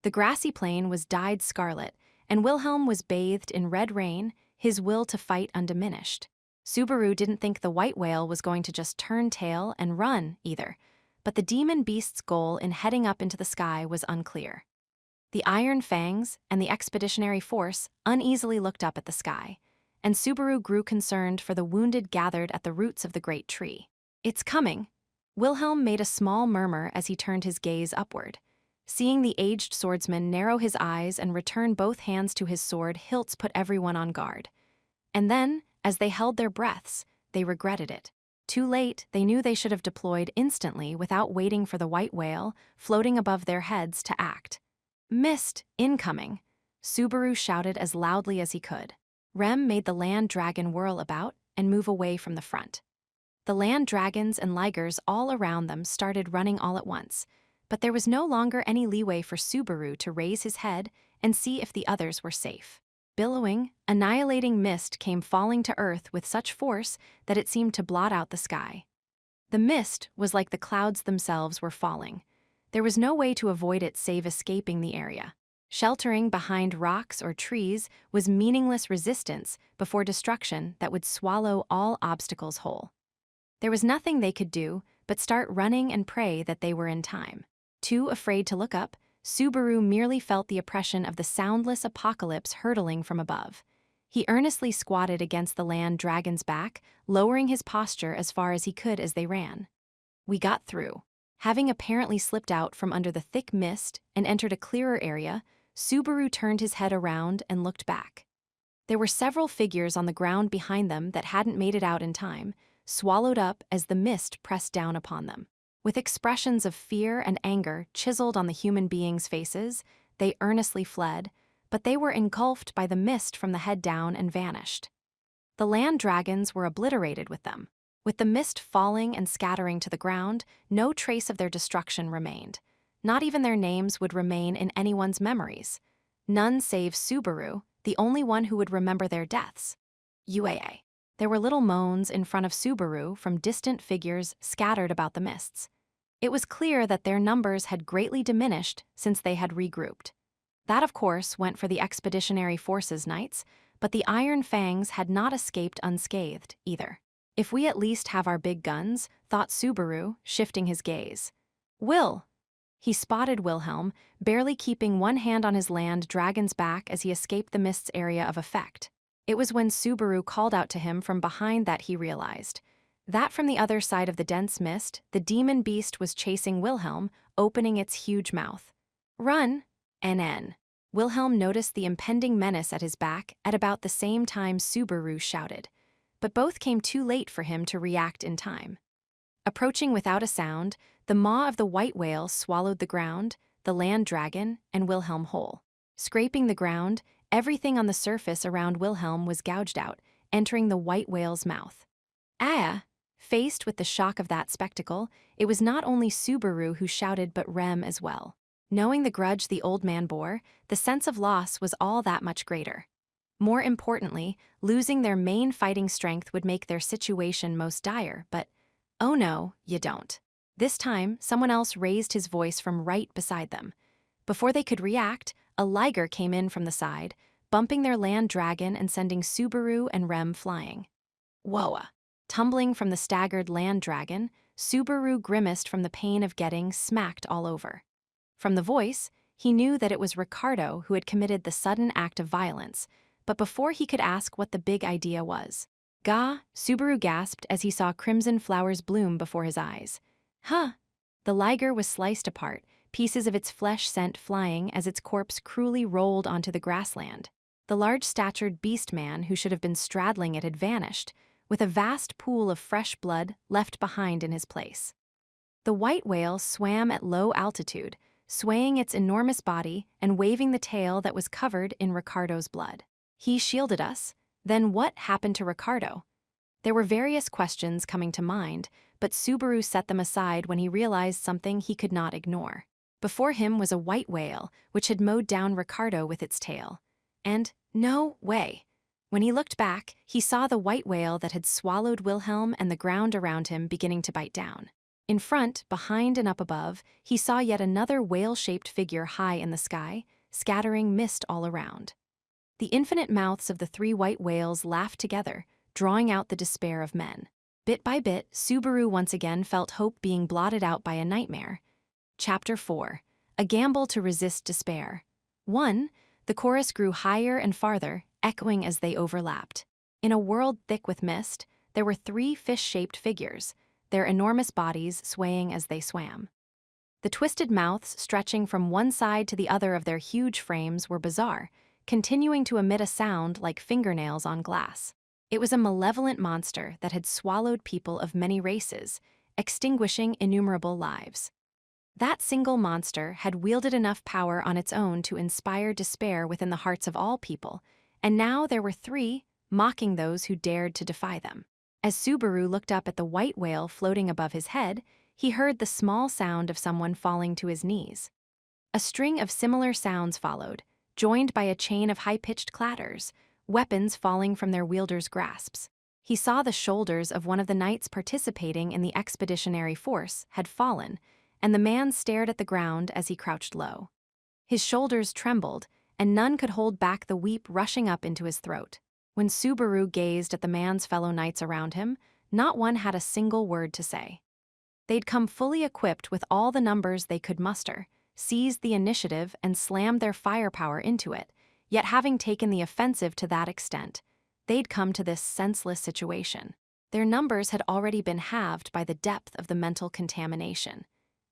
The grassy plain was dyed scarlet, and Wilhelm was bathed in red rain, his will to fight undiminished. Subaru didn't think the white whale was going to just turn tail and run, either, but the demon beast's goal in heading up into the sky was unclear. The Iron Fangs and the expeditionary force uneasily looked up at the sky, and Subaru grew concerned for the wounded gathered at the roots of the great tree. "It's coming." Wilhelm made a small murmur as he turned his gaze upward. Seeing the aged swordsman narrow his eyes and return both hands to his sword hilts put everyone on guard. And then, as they held their breaths, they regretted it. Too late, they knew they should have deployed instantly without waiting for the white whale, floating above their heads, to act. "Missed! Incoming!" Subaru shouted as loudly as he could. Rem made the land dragon whirl about and move away from the front. The land dragons and ligers all around them started running all at once, but there was no longer any leeway for Subaru to raise his head and see if the others were safe. Billowing, annihilating mist came falling to earth with such force that it seemed to blot out the sky. The mist was like the clouds themselves were falling. There was no way to avoid it save escaping the area. Sheltering behind rocks or trees was meaningless resistance before destruction that would swallow all obstacles whole. There was nothing they could do but start running and pray that they were in time. Too afraid to look up, Subaru merely felt the oppression of the soundless apocalypse hurtling from above. He earnestly squatted against the land dragon's back, lowering his posture as far as he could as they ran. We got through. Having apparently slipped out from under the thick mist and entered a clearer area, Subaru turned his head around and looked back. There were several figures on the ground behind them that hadn't made it out in time, swallowed up as the mist pressed down upon them. With expressions of fear and anger chiseled on the human beings' faces, they earnestly fled, but they were engulfed by the mist from the head down and vanished. The land dragons were obliterated with them. With the mist falling and scattering to the ground, no trace of their destruction remained. Not even their names would remain in anyone's memories. None save Subaru, the only one who would remember their deaths. UAA. There were little moans in front of Subaru from distant figures scattered about the mists. It was clear that their numbers had greatly diminished since they had regrouped. That, of course, went for the Expeditionary Forces knights, but the Iron Fangs had not escaped unscathed, either. "If we at least have our big guns," thought Subaru, shifting his gaze. "Will!" He spotted Wilhelm, barely keeping one hand on his land dragon's back as he escaped the mist's area of effect. It was when Subaru called out to him from behind that he realized that from the other side of the dense mist, the demon beast was chasing Wilhelm, opening its huge mouth. "Run!" NN. Wilhelm noticed the impending menace at his back at about the same time Subaru shouted, but both came too late for him to react in time. Approaching without a sound, the maw of the white whale swallowed the ground, the land dragon, and Wilhelm whole. Scraping the ground, everything on the surface around Wilhelm was gouged out, entering the white whale's mouth. Ah! Faced with the shock of that spectacle, it was not only Subaru who shouted but Rem as well. Knowing the grudge the old man bore, the sense of loss was all that much greater. More importantly, losing their main fighting strength would make their situation most dire, but oh no, you don't. This time, someone else raised his voice from right beside them. Before they could react, a liger came in from the side, bumping their land dragon and sending Subaru and Rem flying. Whoa! Tumbling from the staggered land dragon, Subaru grimaced from the pain of getting smacked all over. From the voice, he knew that it was Ricardo who had committed the sudden act of violence, but before he could ask what the big idea was. Gah! Subaru gasped as he saw crimson flowers bloom before his eyes. Huh! The liger was sliced apart, pieces of its flesh sent flying as its corpse cruelly rolled onto the grassland. The large-statured beast man who should have been straddling it had vanished, with a vast pool of fresh blood left behind in his place. The white whale swam at low altitude, swaying its enormous body and waving the tail that was covered in Ricardo's blood. He shielded us. Then what happened to Ricardo? There were various questions coming to mind, but Subaru set them aside when he realized something he could not ignore. Before him was a white whale, which had mowed down Ricardo with its tail. And no way! When he looked back, he saw the white whale that had swallowed Wilhelm and the ground around him beginning to bite down. In front, behind and up above, he saw yet another whale-shaped figure high in the sky, scattering mist all around. The infinite mouths of the three white whales laughed together, drawing out the despair of men. Bit by bit, Subaru once again felt hope being blotted out by a nightmare. Chapter 4. A Gamble to Resist Despair. 1. The chorus grew higher and farther, echoing as they overlapped. In a world thick with mist, there were three fish-shaped figures, their enormous bodies swaying as they swam. The twisted mouths stretching from one side to the other of their huge frames were bizarre, continuing to emit a sound like fingernails on glass. It was a malevolent monster that had swallowed people of many races, extinguishing innumerable lives. That single monster had wielded enough power on its own to inspire despair within the hearts of all people, and now there were three, mocking those who dared to defy them. As Subaru looked up at the white whale floating above his head, he heard the small sound of someone falling to his knees. A string of similar sounds followed, joined by a chain of high-pitched clatters, weapons falling from their wielders' grasps. He saw the shoulders of one of the knights participating in the expeditionary force had fallen, and the man stared at the ground as he crouched low. His shoulders trembled, and none could hold back the weep rushing up into his throat. When Subaru gazed at the man's fellow knights around him, not one had a single word to say. They'd come fully equipped with all the numbers they could muster, seized the initiative and slammed their firepower into it, yet having taken the offensive to that extent, they'd come to this senseless situation. Their numbers had already been halved by the depth of the mental contamination,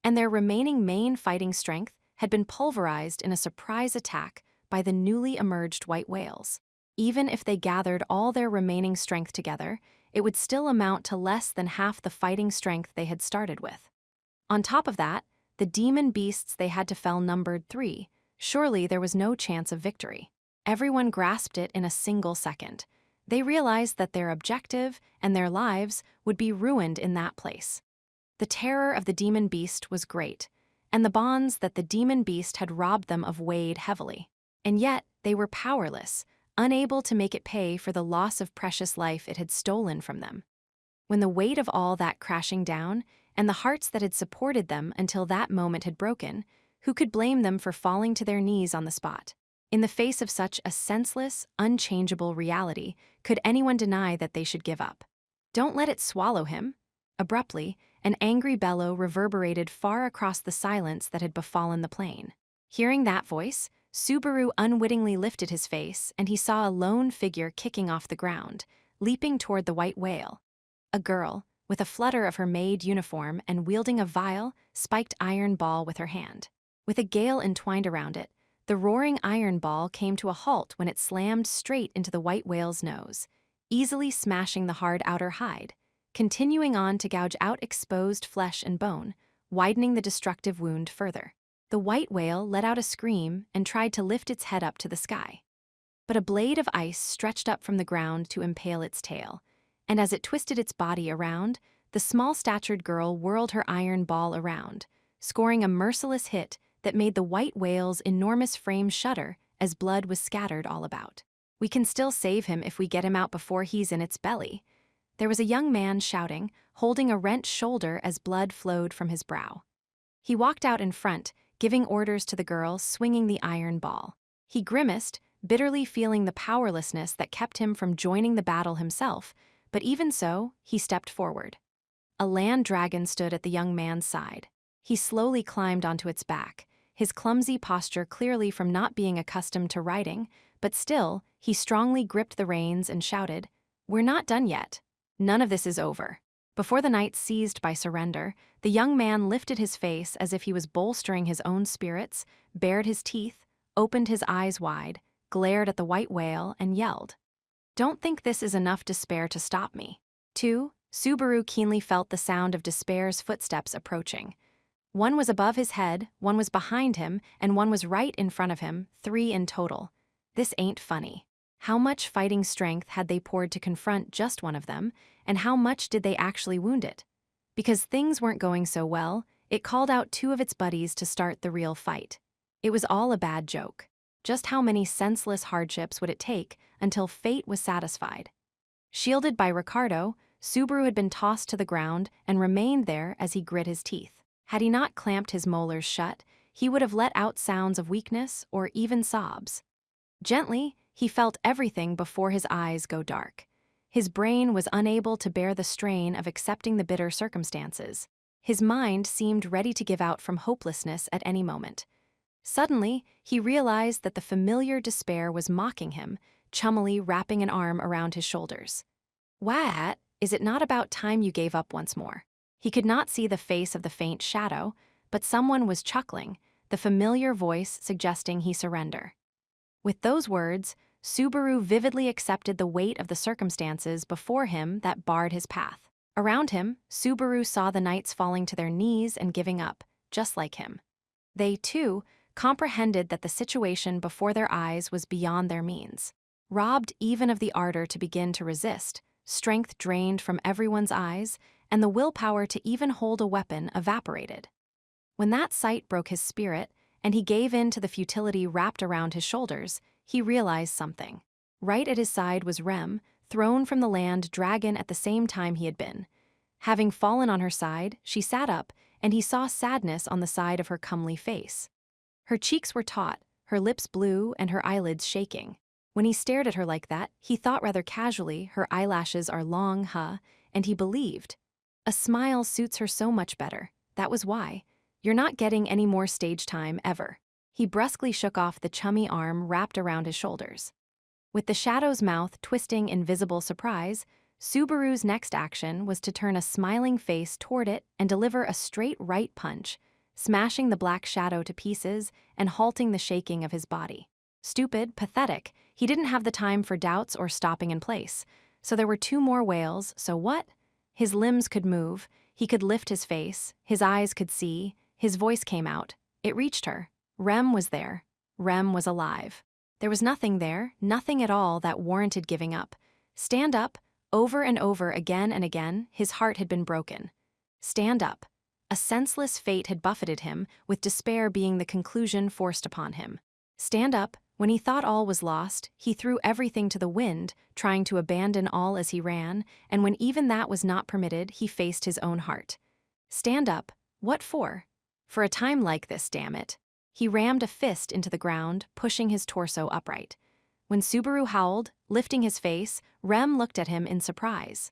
and their remaining main fighting strength had been pulverized in a surprise attack by the newly emerged white whales. Even if they gathered all their remaining strength together, it would still amount to less than half the fighting strength they had started with. On top of that, the demon beasts they had to fell numbered 3. Surely there was no chance of victory. Everyone grasped it in a single second. They realized that their objective and their lives would be ruined in that place. The terror of the demon beast was great, and the bonds that the demon beast had robbed them of weighed heavily. And yet, they were powerless, unable to make it pay for the loss of precious life it had stolen from them. When the weight of all that crashing down, and the hearts that had supported them until that moment had broken, who could blame them for falling to their knees on the spot? In the face of such a senseless, unchangeable reality, could anyone deny that they should give up? Don't let it swallow him. Abruptly, an angry bellow reverberated far across the silence that had befallen the plain. Hearing that voice, Subaru unwittingly lifted his face, and he saw a lone figure kicking off the ground, leaping toward the white whale. A girl, with a flutter of her maid uniform and wielding a vile, spiked iron ball with her hand. With a gale entwined around it, the roaring iron ball came to a halt when it slammed straight into the white whale's nose, easily smashing the hard outer hide. continuing on to gouge out exposed flesh and bone, widening the destructive wound further. The white whale let out a scream and tried to lift its head up to the sky. But a blade of ice stretched up from the ground to impale its tail, and as it twisted its body around, the small-statured girl whirled her iron ball around, scoring a merciless hit that made the white whale's enormous frame shudder as blood was scattered all about. "We can still save him if we get him out before he's in its belly." There was a young man shouting, holding a rent shoulder as blood flowed from his brow. He walked out in front, giving orders to the girl swinging the iron ball. He grimaced, bitterly feeling the powerlessness that kept him from joining the battle himself, but even so, he stepped forward. A land dragon stood at the young man's side. He slowly climbed onto its back, his clumsy posture clearly from not being accustomed to riding, but still, he strongly gripped the reins and shouted, "We're not done yet. None of this is over." Before the knight seized by surrender, the young man lifted his face as if he was bolstering his own spirits, bared his teeth, opened his eyes wide, glared at the white whale, and yelled, "Don't think this is enough despair to stop me." 2. Subaru keenly felt the sound of despair's footsteps approaching. One was above his head, one was behind him, and one was right in front of him, 3 in total. This ain't funny. How much fighting strength had they poured to confront just one of them, and how much did they actually wound it? Because things weren't going so well, it called out 2 of its buddies to start the real fight. It was all a bad joke. Just how many senseless hardships would it take until fate was satisfied? Shielded by Ricardo, Subaru had been tossed to the ground and remained there as he grit his teeth. Had he not clamped his molars shut, he would have let out sounds of weakness or even sobs. Gently, he felt everything before his eyes go dark. His brain was unable to bear the strain of accepting the bitter circumstances. His mind seemed ready to give out from hopelessness at any moment. Suddenly, he realized that the familiar despair was mocking him, chummily wrapping an arm around his shoulders. "What? Is it not about time you gave up once more?" He could not see the face of the faint shadow, but someone was chuckling, the familiar voice suggesting he surrender. With those words, Subaru vividly accepted the weight of the circumstances before him that barred his path. Around him, Subaru saw the knights falling to their knees and giving up, just like him. They, too, comprehended that the situation before their eyes was beyond their means. Robbed even of the ardor to begin to resist, strength drained from everyone's eyes, and the willpower to even hold a weapon evaporated. When that sight broke his spirit, and he gave in to the futility wrapped around his shoulders, he realized something. Right at his side was Rem, thrown from the land dragon at the same time he had been. Having fallen on her side, she sat up, and he saw sadness on the side of her comely face. Her cheeks were taut, her lips blue, and her eyelids shaking. When he stared at her like that, he thought rather casually, her eyelashes are long, and he believed. A smile suits her so much better. That was why. You're not getting any more stage time, ever. He brusquely shook off the chummy arm wrapped around his shoulders. With the shadow's mouth twisting in visible surprise, Subaru's next action was to turn a smiling face toward it and deliver a straight right punch, smashing the black shadow to pieces and halting the shaking of his body. Stupid, pathetic, he didn't have the time for doubts or stopping in place. So there were 2 more whales, so what? His limbs could move, he could lift his face, his eyes could see, his voice came out. It reached her. Rem was there. Rem was alive. There was nothing there, nothing at all that warranted giving up. Stand up, over and over again and again, his heart had been broken. Stand up. A senseless fate had buffeted him, with despair being the conclusion forced upon him. Stand up. When he thought all was lost, he threw everything to the wind, trying to abandon all as he ran, and when even that was not permitted, he faced his own heart. Stand up. What for? For a time like this, damn it. He rammed a fist into the ground, pushing his torso upright. When Subaru howled, lifting his face, Rem looked at him in surprise.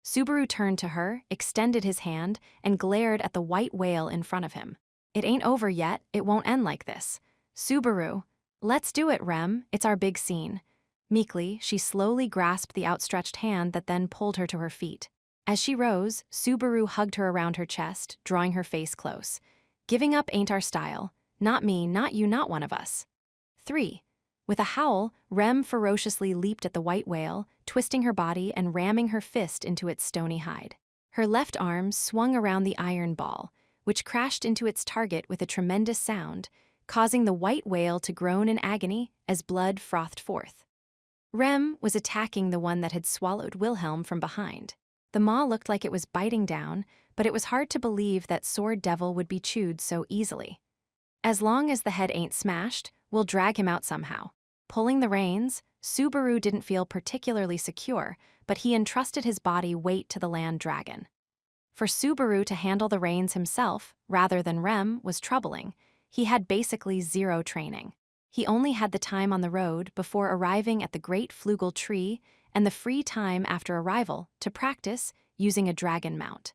Subaru turned to her, extended his hand, and glared at the white whale in front of him. "It ain't over yet, it won't end like this. Subaru, let's do it, Rem, it's our big scene." Meekly, she slowly grasped the outstretched hand that then pulled her to her feet. As she rose, Subaru hugged her around her chest, drawing her face close. "Giving up ain't our style. Not me, not you, not one of us." 3. With a howl, Rem ferociously leaped at the white whale, twisting her body and ramming her fist into its stony hide. Her left arm swung around the iron ball, which crashed into its target with a tremendous sound, causing the white whale to groan in agony as blood frothed forth. Rem was attacking the one that had swallowed Wilhelm from behind. The maw looked like it was biting down, but it was hard to believe that Sword Devil would be chewed so easily. As long as the head ain't smashed, we'll drag him out somehow. Pulling the reins, Subaru didn't feel particularly secure, but he entrusted his body weight to the land dragon. For Subaru to handle the reins himself, rather than Rem, was troubling. He had basically zero training. He only had the time on the road before arriving at the Great Flugel Tree and the free time after arrival to practice using a dragon mount.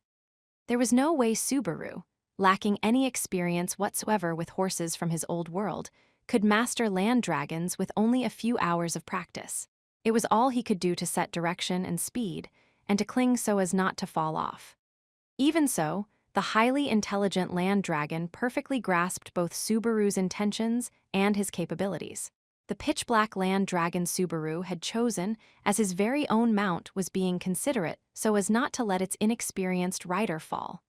There was no way Subaru, lacking any experience whatsoever with horses from his old world, could master land dragons with only a few hours of practice. It was all he could do to set direction and speed, and to cling so as not to fall off. Even so, the highly intelligent land dragon perfectly grasped both Subaru's intentions and his capabilities. The pitch-black land dragon Subaru had chosen as his very own mount was being considerate so as not to let its inexperienced rider fall.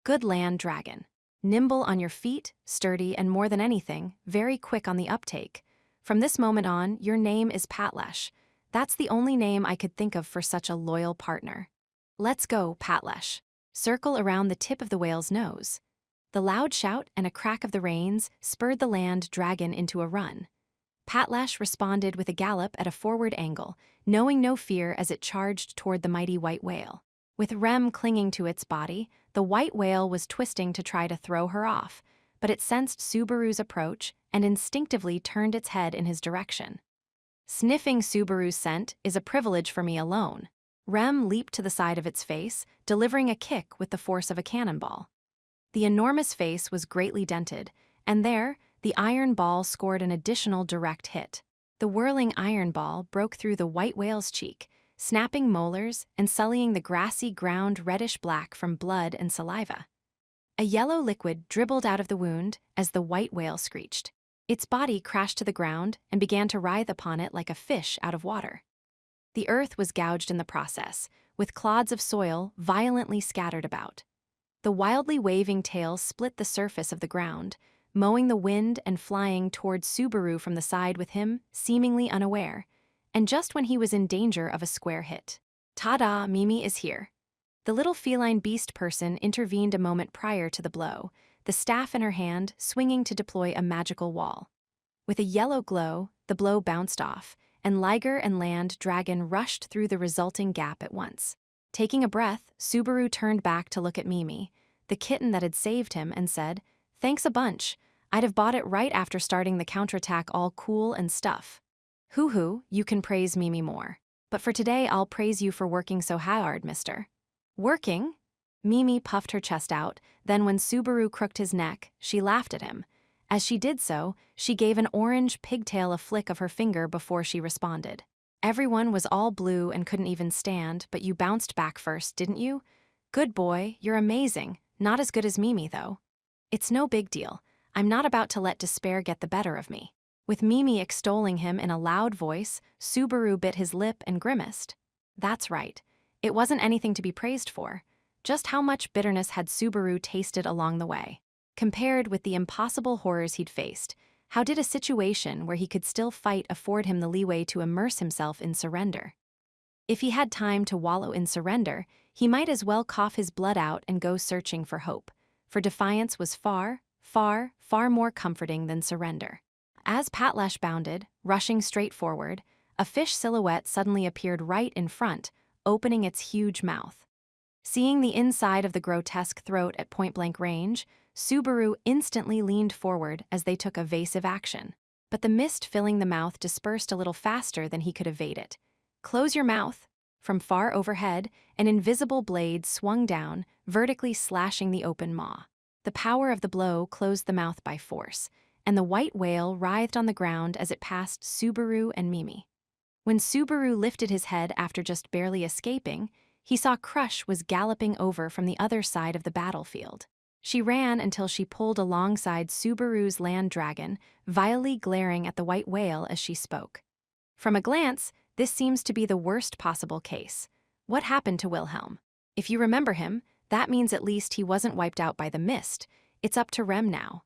Good land dragon. Nimble on your feet, sturdy, and more than anything, very quick on the uptake. From this moment on, your name is Patlesh. That's the only name I could think of for such a loyal partner. Let's go, Patlesh. Circle around the tip of the whale's nose. The loud shout and a crack of the reins spurred the land dragon into a run. Patlesh responded with a gallop at a forward angle, knowing no fear as it charged toward the mighty white whale. With Rem clinging to its body, the white whale was twisting to try to throw her off, but it sensed Subaru's approach and instinctively turned its head in his direction. Sniffing Subaru's scent is a privilege for me alone. Rem leaped to the side of its face, delivering a kick with the force of a cannonball. The enormous face was greatly dented, and there, the iron ball scored an additional direct hit. The whirling iron ball broke through the white whale's cheek, snapping molars and sullying the grassy ground reddish-black from blood and saliva. A yellow liquid dribbled out of the wound as the white whale screeched. Its body crashed to the ground and began to writhe upon it like a fish out of water. The earth was gouged in the process, with clods of soil violently scattered about. The wildly waving tail split the surface of the ground, mowing the wind and flying toward Subaru from the side with him, seemingly unaware, and just when he was in danger of a square hit. Ta-da, Mimi is here. The little feline beast person intervened a moment prior to the blow, the staff in her hand swinging to deploy a magical wall. With a yellow glow, the blow bounced off, and Liger and Land Dragon rushed through the resulting gap at once. Taking a breath, Subaru turned back to look at Mimi, the kitten that had saved him, and said, "Thanks a bunch. I'd have bought it right after starting the counterattack all cool and stuff." "Hoo-hoo, you can praise Mimi more. But for today I'll praise you for working so hard, mister." "Working?" Mimi puffed her chest out, then when Subaru crooked his neck, she laughed at him. As she did so, she gave an orange pigtail a flick of her finger before she responded. "Everyone was all blue and couldn't even stand, but you bounced back first, didn't you? Good boy, you're amazing. Not as good as Mimi, though." "It's no big deal. I'm not about to let despair get the better of me." With Mimi extolling him in a loud voice, Subaru bit his lip and grimaced. That's right. It wasn't anything to be praised for. Just how much bitterness had Subaru tasted along the way? Compared with the impossible horrors he'd faced, how did a situation where he could still fight afford him the leeway to immerse himself in surrender? If he had time to wallow in surrender, he might as well cough his blood out and go searching for hope, for defiance was far, far, far more comforting than surrender. As Patlesh bounded, rushing straight forward, a fish silhouette suddenly appeared right in front, opening its huge mouth. Seeing the inside of the grotesque throat at point-blank range, Subaru instantly leaned forward as they took evasive action. But the mist filling the mouth dispersed a little faster than he could evade it. "Close your mouth!" From far overhead, an invisible blade swung down, vertically slashing the open maw. The power of the blow closed the mouth by force, and the white whale writhed on the ground as it passed Subaru and Mimi. When Subaru lifted his head after just barely escaping, he saw Crush was galloping over from the other side of the battlefield. She ran until she pulled alongside Subaru's land dragon, vilely glaring at the white whale as she spoke. From a glance, this seems to be the worst possible case. What happened to Wilhelm? If you remember him, that means at least he wasn't wiped out by the mist. It's up to Rem now.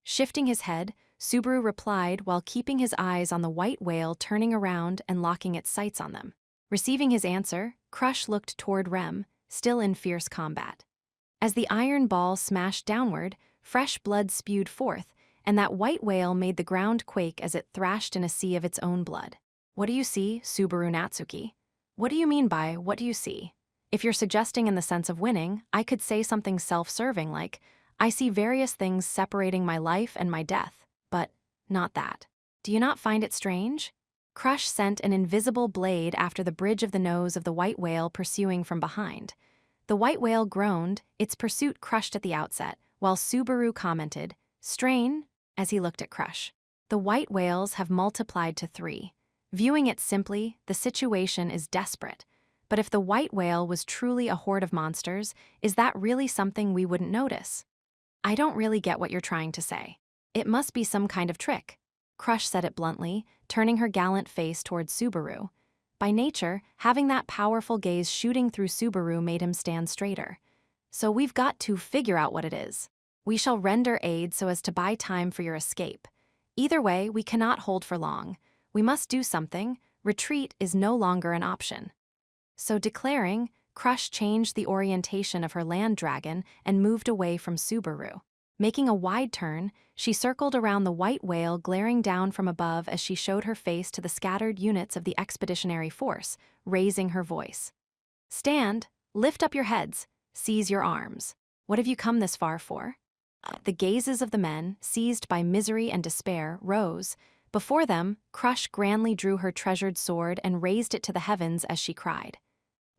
Shifting his head, Subaru replied while keeping his eyes on the white whale turning around and locking its sights on them. Receiving his answer, Crush looked toward Rem, still in fierce combat. As the iron ball smashed downward, fresh blood spewed forth, and that white whale made the ground quake as it thrashed in a sea of its own blood. What do you see, Subaru Natsuki? What do you mean by what do you see? If you're suggesting in the sense of winning, I could say something self-serving like, I see various things separating my life and my death, but not that. Do you not find it strange? Crush sent an invisible blade after the bridge of the nose of the white whale pursuing from behind. The white whale groaned, its pursuit crushed at the outset, while Subaru commented, strain, as he looked at Crush. The white whales have multiplied to 3. Viewing it simply, the situation is desperate. But if the white whale was truly a horde of monsters, is that really something we wouldn't notice? I don't really get what you're trying to say. It must be some kind of trick. Crush said it bluntly, turning her gallant face towards Subaru. By nature, having that powerful gaze shooting through Subaru made him stand straighter. So we've got to figure out what it is. We shall render aid so as to buy time for your escape. Either way, we cannot hold for long. We must do something. Retreat is no longer an option. So declaring, Crush changed the orientation of her land dragon and moved away from Subaru. Making a wide turn, she circled around the white whale glaring down from above as she showed her face to the scattered units of the expeditionary force, raising her voice. Stand, lift up your heads, seize your arms. What have you come this far for? The gazes of the men, seized by misery and despair, rose. Before them, Crush grandly drew her treasured sword and raised it to the heavens as she cried.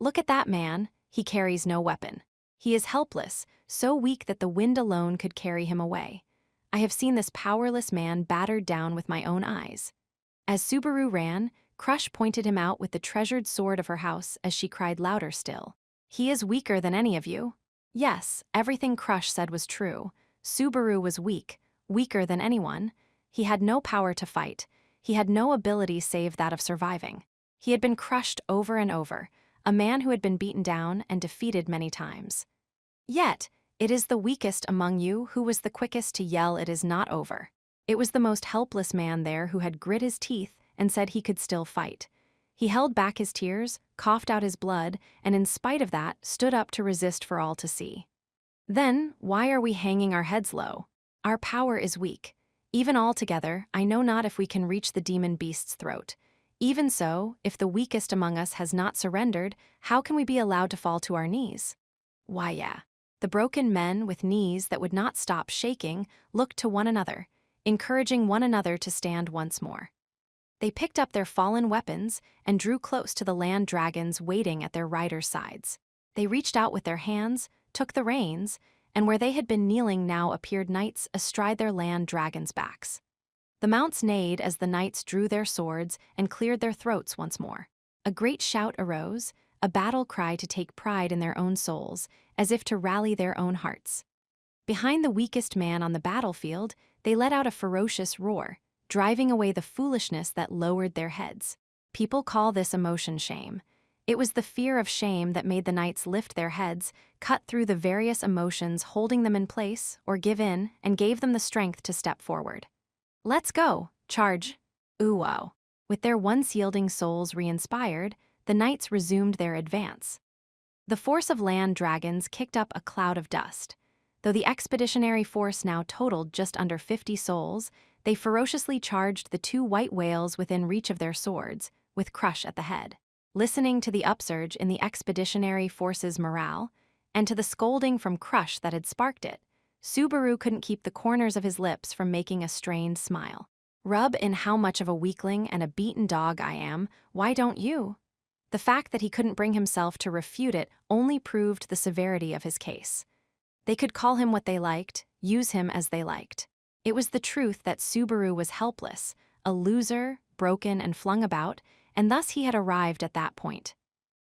Look at that man, he carries no weapon. He is helpless, so weak that the wind alone could carry him away. I have seen this powerless man battered down with my own eyes. As Subaru ran, Crush pointed him out with the treasured sword of her house as she cried louder still. He is weaker than any of you. Yes, everything Crush said was true. Subaru was weak, weaker than anyone. He had no power to fight. He had no ability save that of surviving. He had been crushed over and over, a man who had been beaten down and defeated many times. Yet, it is the weakest among you who was the quickest to yell it is not over. It was the most helpless man there who had grit his teeth and said he could still fight. He held back his tears, coughed out his blood, and in spite of that, stood up to resist for all to see. Then, why are we hanging our heads low? Our power is weak. Even all together, I know not if we can reach the demon beast's throat. Even so, if the weakest among us has not surrendered, how can we be allowed to fall to our knees? Why, yeah. The broken men with knees that would not stop shaking looked to one another, encouraging one another to stand once more. They picked up their fallen weapons and drew close to the land dragons waiting at their riders' sides. They reached out with their hands, took the reins, and where they had been kneeling now appeared knights astride their land dragons' backs. The mounts neighed as the knights drew their swords and cleared their throats once more. A great shout arose, a battle cry to take pride in their own souls, as if to rally their own hearts. Behind the weakest man on the battlefield, they let out a ferocious roar, driving away the foolishness that lowered their heads. People call this emotion shame. It was the fear of shame that made the knights lift their heads, cut through the various emotions holding them in place, or give in, and gave them the strength to step forward. Let's go, charge. Ooh-wow. With their once-yielding souls re-inspired, the knights resumed their advance. The force of land dragons kicked up a cloud of dust. Though the expeditionary force now totaled just under 50 souls, they ferociously charged the 2 white whales within reach of their swords, with Crush at the head. Listening to the upsurge in the expeditionary force's morale, and to the scolding from Crush that had sparked it, Subaru couldn't keep the corners of his lips from making a strained smile. Rub in how much of a weakling and a beaten dog I am, why don't you? The fact that he couldn't bring himself to refute it only proved the severity of his case. They could call him what they liked, use him as they liked. It was the truth that Subaru was helpless, a loser, broken and flung about, and thus he had arrived at that point.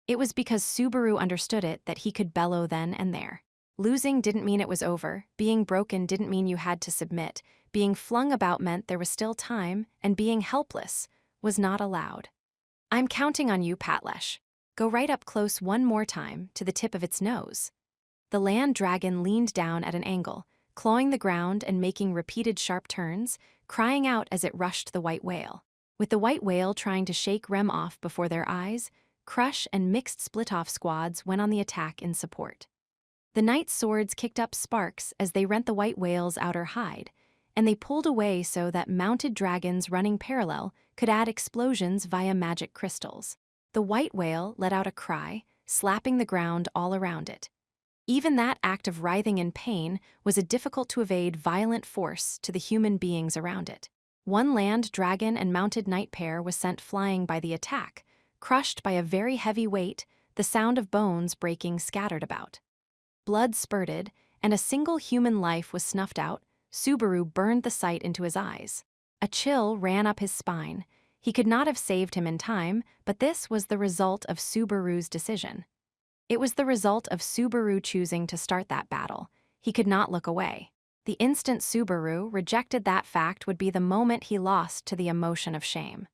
It was because Subaru understood it that he could bellow then and there. Losing didn't mean it was over, being broken didn't mean you had to submit, being flung about meant there was still time, and being helpless was not allowed. I'm counting on you, Patlesh. Go right up close one more time to the tip of its nose. The land dragon leaned down at an angle, clawing the ground and making repeated sharp turns, crying out as it rushed the white whale. With the white whale trying to shake Rem off before their eyes, Crush and mixed split-off squads went on the attack in support. The knights' swords kicked up sparks as they rent the white whale's outer hide, and they pulled away so that mounted dragons running parallel could add explosions via magic crystals. The white whale let out a cry, slapping the ground all around it. Even that act of writhing in pain was a difficult-to-evade violent force to the human beings around it. One land dragon and mounted knight pair was sent flying by the attack, crushed by a very heavy weight, the sound of bones breaking scattered about. Blood spurted, and a single human life was snuffed out. Subaru burned the sight into his eyes. A chill ran up his spine. He could not have saved him in time, but this was the result of Subaru's decision. It was the result of Subaru choosing to start that battle. He could not look away. The instant Subaru rejected that fact would be the moment he lost to the emotion of shame.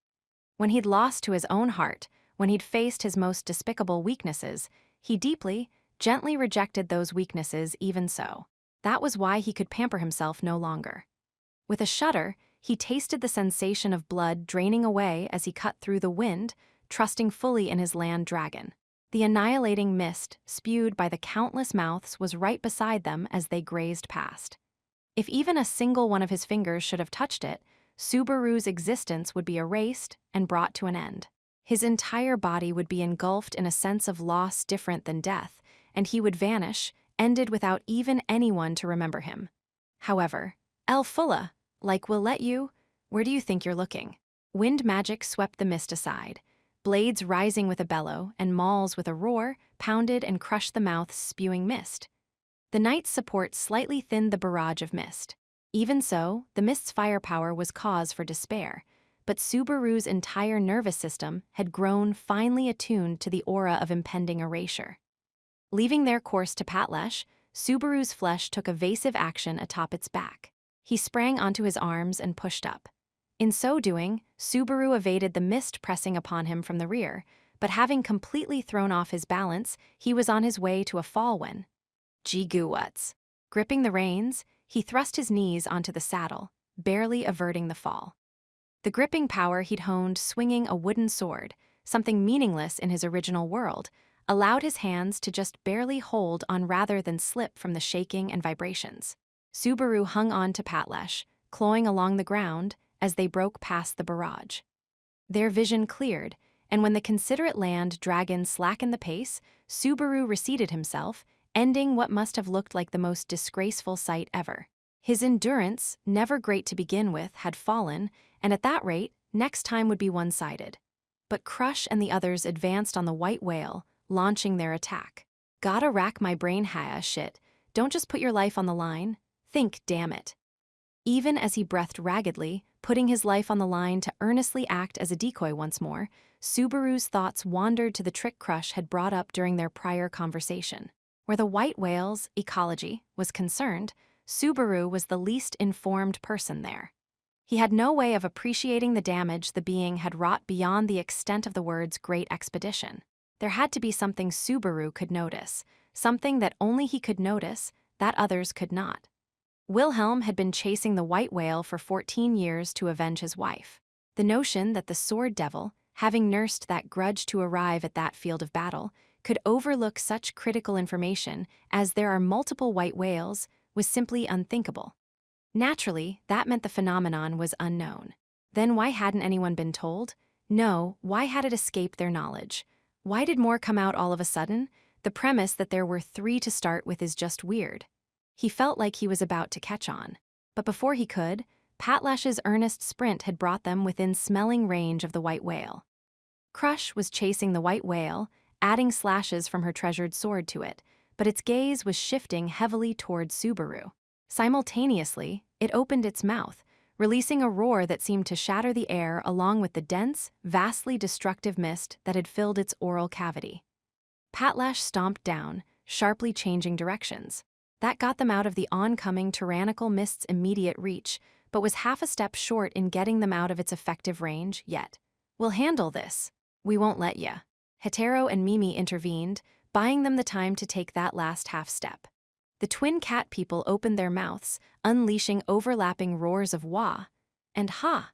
When he'd lost to his own heart, when he'd faced his most despicable weaknesses, he deeply, gently rejected those weaknesses even so. That was why he could pamper himself no longer. With a shudder, he tasted the sensation of blood draining away as he cut through the wind, trusting fully in his land dragon. The annihilating mist, spewed by the countless mouths, was right beside them as they grazed past. If even a single one of his fingers should have touched it, Subaru's existence would be erased and brought to an end. His entire body would be engulfed in a sense of loss different than death, and he would vanish, ended without even anyone to remember him. However, El Fulla, like we'll let you, where do you think you're looking? Wind magic swept the mist aside. Blades rising with a bellow and mauls with a roar pounded and crushed the mouths spewing mist. The knight's support slightly thinned the barrage of mist. Even so, the mist's firepower was cause for despair, but Subaru's entire nervous system had grown finely attuned to the aura of impending erasure. Leaving their course to Patlesh, Subaru's flesh took evasive action atop its back. He sprang onto his arms and pushed up. In so doing, Subaru evaded the mist pressing upon him from the rear, but having completely thrown off his balance, he was on his way to a fall when, Gee-goo-wutz. Gripping the reins, he thrust his knees onto the saddle, barely averting the fall. The gripping power he'd honed swinging a wooden sword, something meaningless in his original world, allowed his hands to just barely hold on rather than slip from the shaking and vibrations. Subaru hung on to Patlesh, clawing along the ground as they broke past the barrage. Their vision cleared, and when the considerate land dragon slackened the pace, Subaru receded himself, ending what must have looked like the most disgraceful sight ever. His endurance, never great to begin with, had fallen, and at that rate, next time would be one-sided. But Crush and the others advanced on the white whale, launching their attack. Gotta rack my brain, shit. Don't just put your life on the line. Think, damn it. Even as he breathed raggedly, putting his life on the line to earnestly act as a decoy once more, Subaru's thoughts wandered to the trick Crush had brought up during their prior conversation. Where the white whale's ecology was concerned, Subaru was the least informed person there. He had no way of appreciating the damage the being had wrought beyond the extent of the words great expedition. There had to be something Subaru could notice, something that only he could notice, that others could not. Wilhelm had been chasing the white whale for 14 years to avenge his wife. The notion that the sword devil, having nursed that grudge to arrive at that field of battle, could overlook such critical information as there are multiple white whales was simply unthinkable. Naturally, that meant the phenomenon was unknown. Then why hadn't anyone been told? No, why had it escaped their knowledge? Why did more come out all of a sudden? The premise that there were 3 to start with is just weird. He felt like he was about to catch on. But before he could, Patlash's earnest sprint had brought them within smelling range of the white whale. Crush was chasing the white whale, adding slashes from her treasured sword to it, but its gaze was shifting heavily toward Subaru. Simultaneously, it opened its mouth, releasing a roar that seemed to shatter the air along with the dense, vastly destructive mist that had filled its oral cavity. Patlash stomped down, sharply changing directions. That got them out of the oncoming tyrannical mist's immediate reach, but was half a step short in getting them out of its effective range yet. "We'll handle this. We won't let ya." Hetero and Mimi intervened, buying them the time to take that last half step. The twin cat people opened their mouths, unleashing overlapping roars of wah and ha.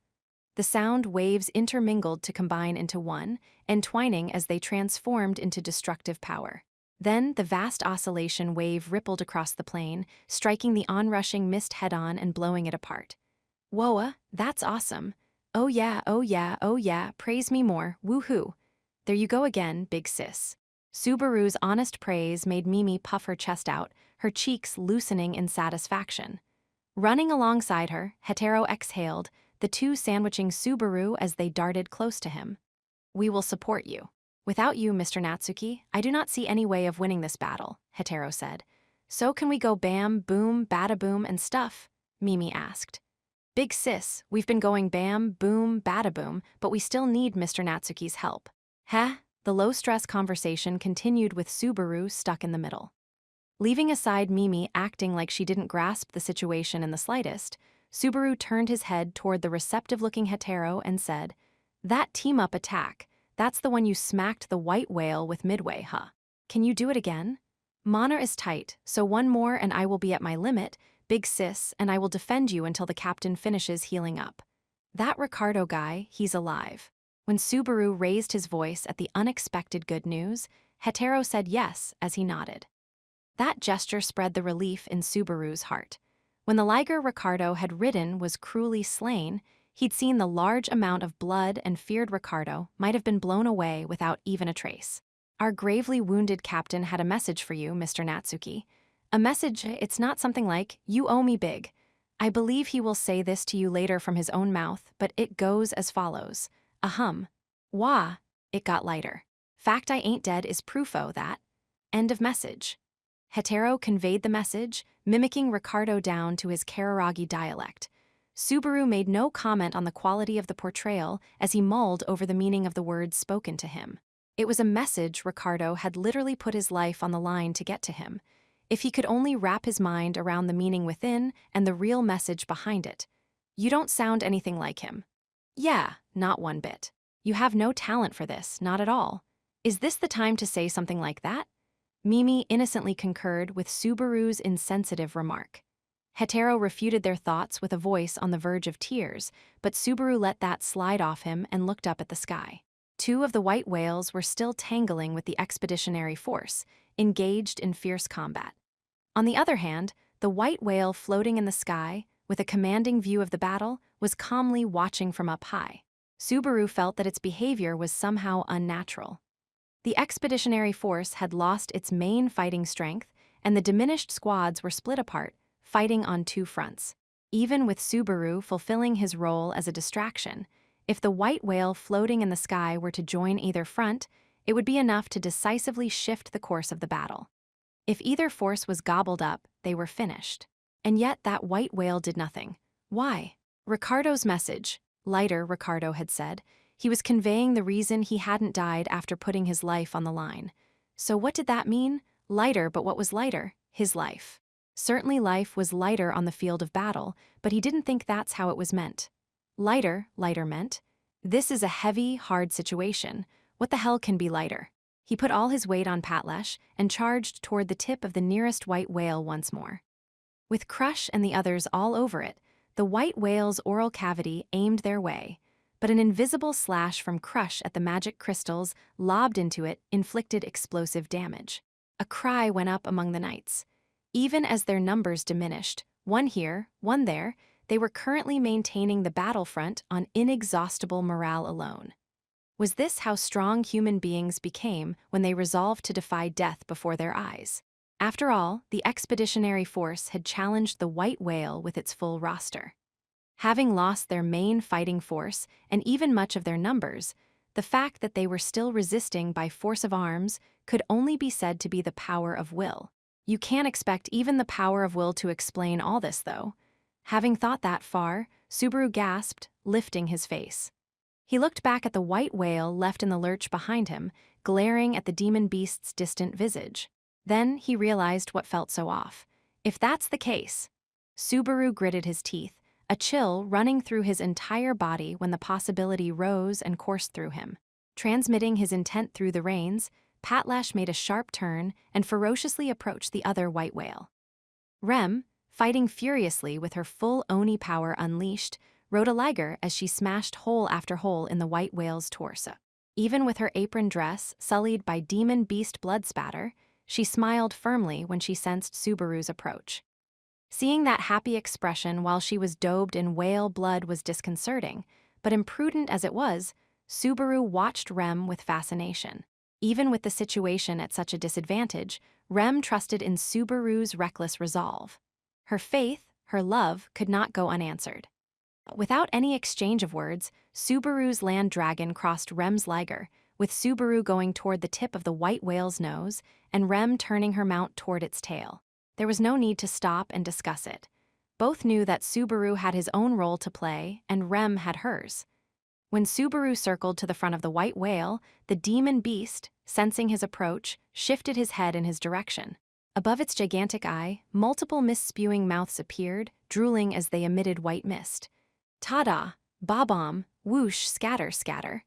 The sound waves intermingled to combine into one, entwining as they transformed into destructive power. Then the vast oscillation wave rippled across the plain, striking the onrushing mist head-on and blowing it apart. "Whoa, that's awesome. Oh yeah, oh yeah, oh yeah, praise me more, woohoo. There you go again, big sis." Subaru's honest praise made Mimi puff her chest out, her cheeks loosening in satisfaction. Running alongside her, Hetero exhaled, the two sandwiching Subaru as they darted close to him. "We will support you. Without you, Mr. Natsuki, I do not see any way of winning this battle," Hetero said. "So can we go bam, boom, bada-boom and stuff?" Mimi asked. "Big sis, we've been going bam, boom, bada-boom, but we still need Mr. Natsuki's help." Heh? The low-stress conversation continued with Subaru stuck in the middle. Leaving aside Mimi acting like she didn't grasp the situation in the slightest, Subaru turned his head toward the receptive-looking Hetero and said, "That team-up attack, that's the one you smacked the white whale with midway, huh? Can you do it again? Mana is tight, so one more and I will be at my limit, big sis, and I will defend you until the captain finishes healing up. That Ricardo guy, he's alive." When Subaru raised his voice at the unexpected good news, Hetero said yes as he nodded. That gesture spread the relief in Subaru's heart. When the liger Ricardo had ridden was cruelly slain, he'd seen the large amount of blood and feared Ricardo might have been blown away without even a trace. "Our gravely wounded captain had a message for you, Mr. Natsuki. A message, it's not something like, 'You owe me big.' I believe he will say this to you later from his own mouth, but it goes as follows. Ahem. Wah, it got lighter. Fact I ain't dead is proof-o that. End of message." Hetero conveyed the message, mimicking Ricardo down to his Kararagi dialect. Subaru made no comment on the quality of the portrayal as he mulled over the meaning of the words spoken to him. It was a message Ricardo had literally put his life on the line to get to him. If he could only wrap his mind around the meaning within and the real message behind it. "You don't sound anything like him." "Yeah, not one bit. You have no talent for this, not at all. Is this the time to say something like that?" Mimi innocently concurred with Subaru's insensitive remark. Hetero refuted their thoughts with a voice on the verge of tears, but Subaru let that slide off him and looked up at the sky. Two of the white whales were still tangling with the expeditionary force, engaged in fierce combat. On the other hand, the white whale floating in the sky, with a commanding view of the battle, was calmly watching from up high. Subaru felt that its behavior was somehow unnatural. The expeditionary force had lost its main fighting strength, and the diminished squads were split apart, fighting on two fronts. Even with Subaru fulfilling his role as a distraction, if the white whale floating in the sky were to join either front, it would be enough to decisively shift the course of the battle. If either force was gobbled up, they were finished. And yet that white whale did nothing. Why? Ricardo's message, lighter, Ricardo had said. He was conveying the reason he hadn't died after putting his life on the line. So what did that mean? Lighter, but what was lighter? His life. Certainly life was lighter on the field of battle, but he didn't think that's how it was meant. Lighter meant, this is a heavy, hard situation. What the hell can be lighter? He put all his weight on Patlesh and charged toward the tip of the nearest white whale once more. With Crush and the others all over it, the white whale's oral cavity aimed their way, but an invisible slash from Crush at the magic crystals lobbed into it inflicted explosive damage. A cry went up among the knights. Even as their numbers diminished, one here, one there, they were currently maintaining the battlefront on inexhaustible morale alone. Was this how strong human beings became when they resolved to defy death before their eyes? After all, the expeditionary force had challenged the white whale with its full roster. Having lost their main fighting force and even much of their numbers, the fact that they were still resisting by force of arms could only be said to be the power of will. You can't expect even the power of will to explain all this, though. Having thought that far, Subaru gasped, lifting his face. He looked back at the white whale left in the lurch behind him, glaring at the demon beast's distant visage. Then he realized what felt so off. If that's the case, Subaru gritted his teeth, a chill running through his entire body when the possibility rose and coursed through him. Transmitting his intent through the reins, Patlash made a sharp turn and ferociously approached the other white whale. Rem, fighting furiously with her full Oni power unleashed, rode a liger as she smashed hole after hole in the white whale's torso. Even with her apron dress sullied by demon beast blood spatter, she smiled firmly when she sensed Subaru's approach. Seeing that happy expression while she was daubed in whale blood was disconcerting, but imprudent as it was, Subaru watched Rem with fascination. Even with the situation at such a disadvantage, Rem trusted in Subaru's reckless resolve. Her faith, her love, could not go unanswered. Without any exchange of words, Subaru's land dragon crossed Rem's liger, with Subaru going toward the tip of the white whale's nose and Rem turning her mount toward its tail. There was no need to stop and discuss it. Both knew that Subaru had his own role to play and Rem had hers. When Subaru circled to the front of the white whale, the demon beast, sensing his approach, shifted his head in his direction. Above its gigantic eye, multiple mist-spewing mouths appeared, drooling as they emitted white mist. Ta-da! Bob-omb! Whoosh! Scatter! Scatter!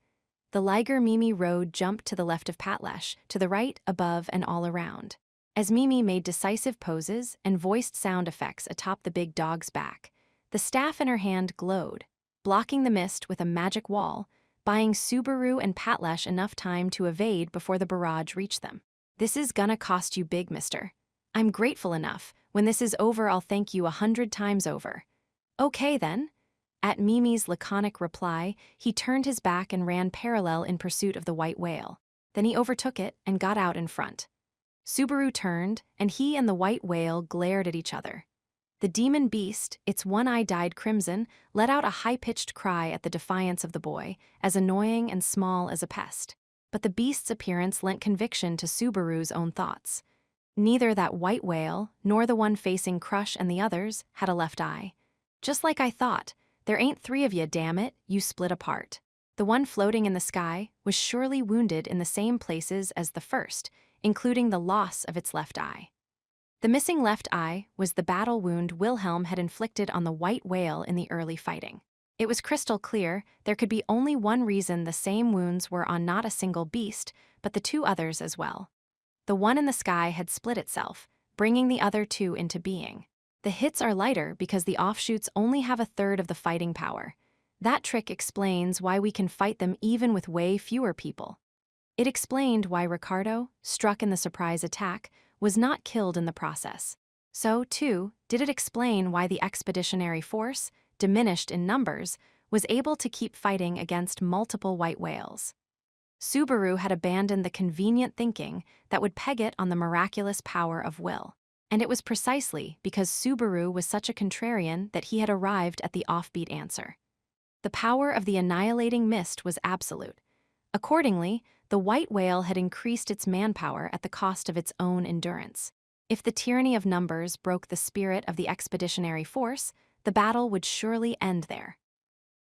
The liger Mimi rode jumped to the left of Patlash, to the right, above, and all around. As Mimi made decisive poses and voiced sound effects atop the big dog's back, the staff in her hand glowed, blocking the mist with a magic wall, buying Subaru and Patlash enough time to evade before the barrage reached them. This is gonna cost you big, mister. I'm grateful enough. When this is over, I'll thank you 100 times over. Okay, then. At Mimi's laconic reply, he turned his back and ran parallel in pursuit of the white whale. Then he overtook it and got out in front. Subaru turned, and he and the white whale glared at each other. The demon beast, its one eye dyed crimson, let out a high-pitched cry at the defiance of the boy, as annoying and small as a pest. But the beast's appearance lent conviction to Subaru's own thoughts. Neither that white whale, nor the one facing Crush and the others, had a left eye. Just like I thought, there ain't 3 of you, damn it, you split apart. The one floating in the sky was surely wounded in the same places as the first, including the loss of its left eye. The missing left eye was the battle wound Wilhelm had inflicted on the white whale in the early fighting. It was crystal clear there could be only one reason the same wounds were on not a single beast, but the 2 others as well. The one in the sky had split itself, bringing the other 2 into being. The hits are lighter because the offshoots only have 1/3 of the fighting power. That trick explains why we can fight them even with way fewer people. It explained why Ricardo, struck in the surprise attack, was not killed in the process. So, too, did it explain why the expeditionary force, diminished in numbers, was able to keep fighting against multiple white whales. Subaru had abandoned the convenient thinking that would peg it on the miraculous power of will. And it was precisely because Subaru was such a contrarian that he had arrived at the offbeat answer. The power of the annihilating mist was absolute. Accordingly, the white whale had increased its manpower at the cost of its own endurance. If the tyranny of numbers broke the spirit of the expeditionary force, the battle would surely end there.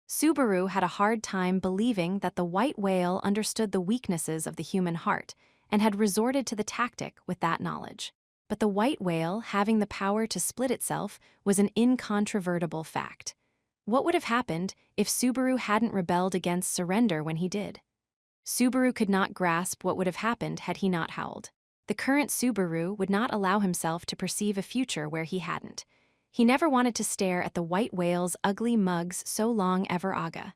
Subaru had a hard time believing that the white whale understood the weaknesses of the human heart and had resorted to the tactic with that knowledge. But the white whale, having the power to split itself, was an incontrovertible fact. What would have happened if Subaru hadn't rebelled against surrender when he did? Subaru could not grasp what would have happened had he not howled. The current Subaru would not allow himself to perceive a future where he hadn't. He never wanted to stare at the white whale's ugly mugs so long ever aga.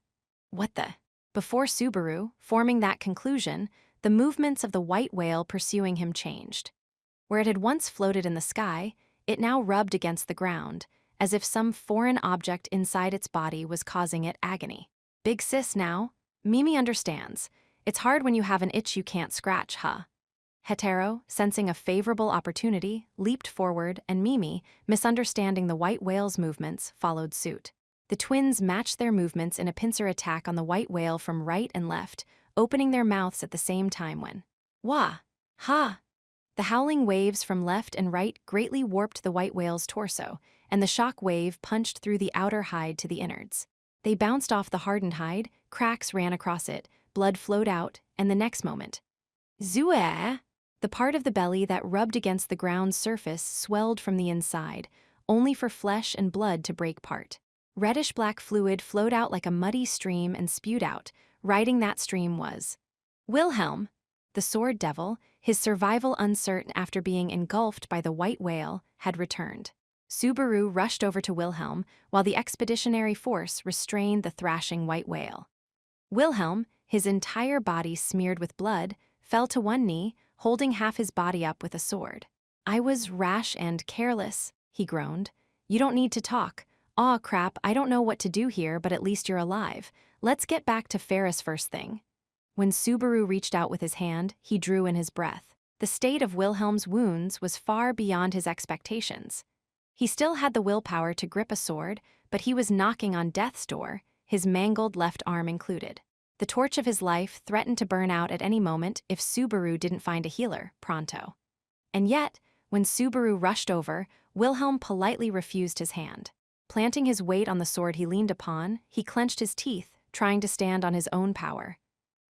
What the? Before Subaru, forming that conclusion, the movements of the white whale pursuing him changed. Where it had once floated in the sky, it now rubbed against the ground, as if some foreign object inside its body was causing it agony. Big sis now. Mimi understands. It's hard when you have an itch you can't scratch, huh? Hetero, sensing a favorable opportunity, leaped forward, and Mimi, misunderstanding the white whale's movements, followed suit. The twins matched their movements in a pincer attack on the white whale from right and left, opening their mouths at the same time when, wah! Ha! The howling waves from left and right greatly warped the white whale's torso, and the shock wave punched through the outer hide to the innards. They bounced off the hardened hide, cracks ran across it, blood flowed out, and the next moment, Zua! The part of the belly that rubbed against the ground's surface swelled from the inside, only for flesh and blood to break part. Reddish-black fluid flowed out like a muddy stream and spewed out. Riding that stream was Wilhelm, the sword devil, his survival uncertain after being engulfed by the white whale, had returned. Subaru rushed over to Wilhelm while the expeditionary force restrained the thrashing white whale. Wilhelm, his entire body smeared with blood, fell to one knee, holding half his body up with a sword. "I was rash and careless," he groaned. "You don't need to talk. Aw, crap, I don't know what to do here, but at least you're alive. Let's get back to Ferris first thing." When Subaru reached out with his hand, he drew in his breath. The state of Wilhelm's wounds was far beyond his expectations. He still had the willpower to grip a sword, but he was knocking on death's door, his mangled left arm included. The torch of his life threatened to burn out at any moment if Subaru didn't find a healer, pronto. And yet, when Subaru rushed over, Wilhelm politely refused his hand. Planting his weight on the sword he leaned upon, he clenched his teeth, trying to stand on his own power.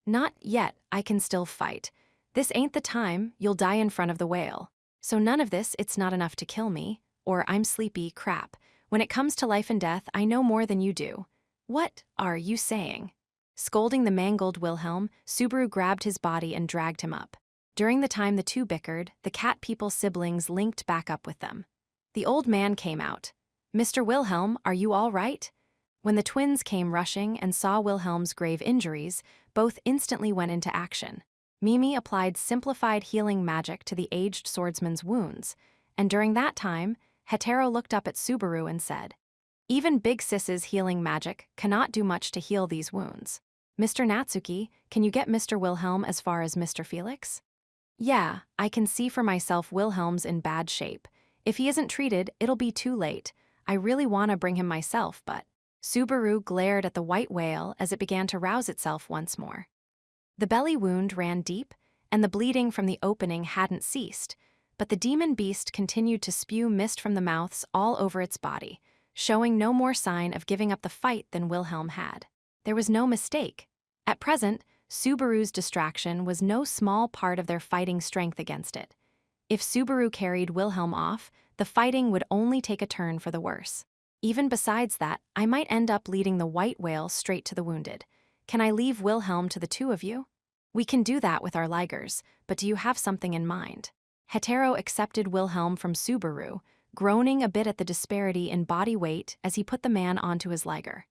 "Not yet, I can still fight. This ain't the time, you'll die in front of the whale. So none of this, it's not enough to kill me, or I'm sleepy, crap. When it comes to life and death, I know more than you do. What are you saying?" Scolding the mangled Wilhelm, Subaru grabbed his body and dragged him up. During the time the two bickered, the cat people siblings linked back up with them. The old man came out. "Mr. Wilhelm, are you all right?" When the twins came rushing and saw Wilhelm's grave injuries, both instantly went into action. Mimi applied simplified healing magic to the aged swordsman's wounds, and during that time, Hetero looked up at Subaru and said, "Even Big Sis's healing magic cannot do much to heal these wounds. Mr. Natsuki, can you get Mr. Wilhelm as far as Mr. Felix?" "Yeah, I can see for myself Wilhelm's in bad shape. If he isn't treated, it'll be too late. I really want to bring him myself, but..." Subaru glared at the white whale as it began to rouse itself once more. The belly wound ran deep, and the bleeding from the opening hadn't ceased, but the demon beast continued to spew mist from the mouths all over its body, showing no more sign of giving up the fight than Wilhelm had. There was no mistake. At present, Subaru's distraction was no small part of their fighting strength against it. If Subaru carried Wilhelm off, the fighting would only take a turn for the worse. Even besides that, I might end up leading the white whale straight to the wounded. Can I leave Wilhelm to the two of you? We can do that with our Ligers, but do you have something in mind? Hetero accepted Wilhelm from Subaru, groaning a bit at the disparity in body weight as he put the man onto his Liger.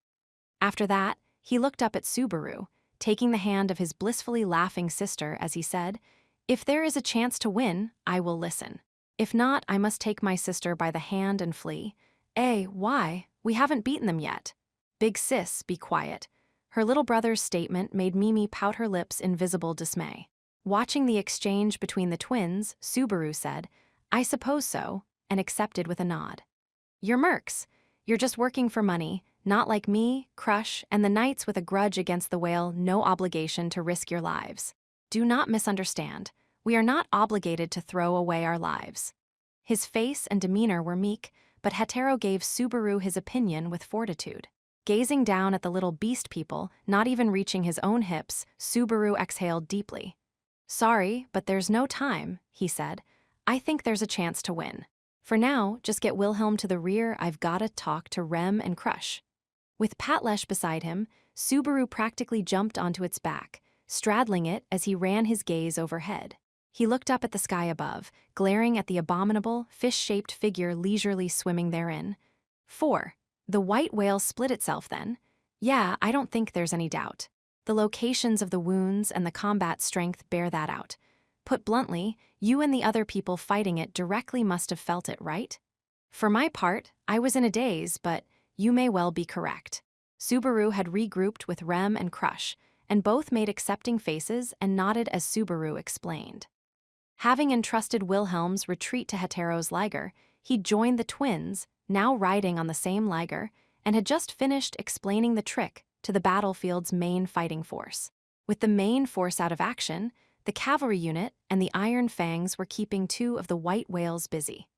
After that, he looked up at Subaru, taking the hand of his blissfully laughing sister as he said, "If there is a chance to win, I will listen. If not, I must take my sister by the hand and flee." Why? We haven't beaten them yet." "Big sis, be quiet." Her little brother's statement made Mimi pout her lips in visible dismay. Watching the exchange between the twins, Subaru said, "I suppose so," and accepted with a nod. "You're mercs. You're just working for money, not like me, Crush, and the knights with a grudge against the whale, no obligation to risk your lives. Do not misunderstand. We are not obligated to throw away our lives." His face and demeanor were meek, but Hetero gave Subaru his opinion with fortitude. Gazing down at the little beast people, not even reaching his own hips, Subaru exhaled deeply. "Sorry, but there's no time," he said. "I think there's a chance to win. For now, just get Wilhelm to the rear. I've gotta talk to Rem and Crush." With Patlesh beside him, Subaru practically jumped onto its back, straddling it as he ran his gaze overhead. He looked up at the sky above, glaring at the abominable, fish-shaped figure leisurely swimming therein. 4. The white whale split itself then. Yeah, I don't think there's any doubt. The locations of the wounds and the combat strength bear that out. Put bluntly, you and the other people fighting it directly must have felt it, right? For my part, I was in a daze, but you may well be correct. Subaru had regrouped with Rem and Crush, and both made accepting faces and nodded as Subaru explained. Having entrusted Wilhelm's retreat to Hetero's Liger, he joined the twins, now riding on the same Liger, and had just finished explaining the trick to the battlefield's main fighting force. With the main force out of action, the cavalry unit and the Iron Fangs were keeping two of the white whales busy.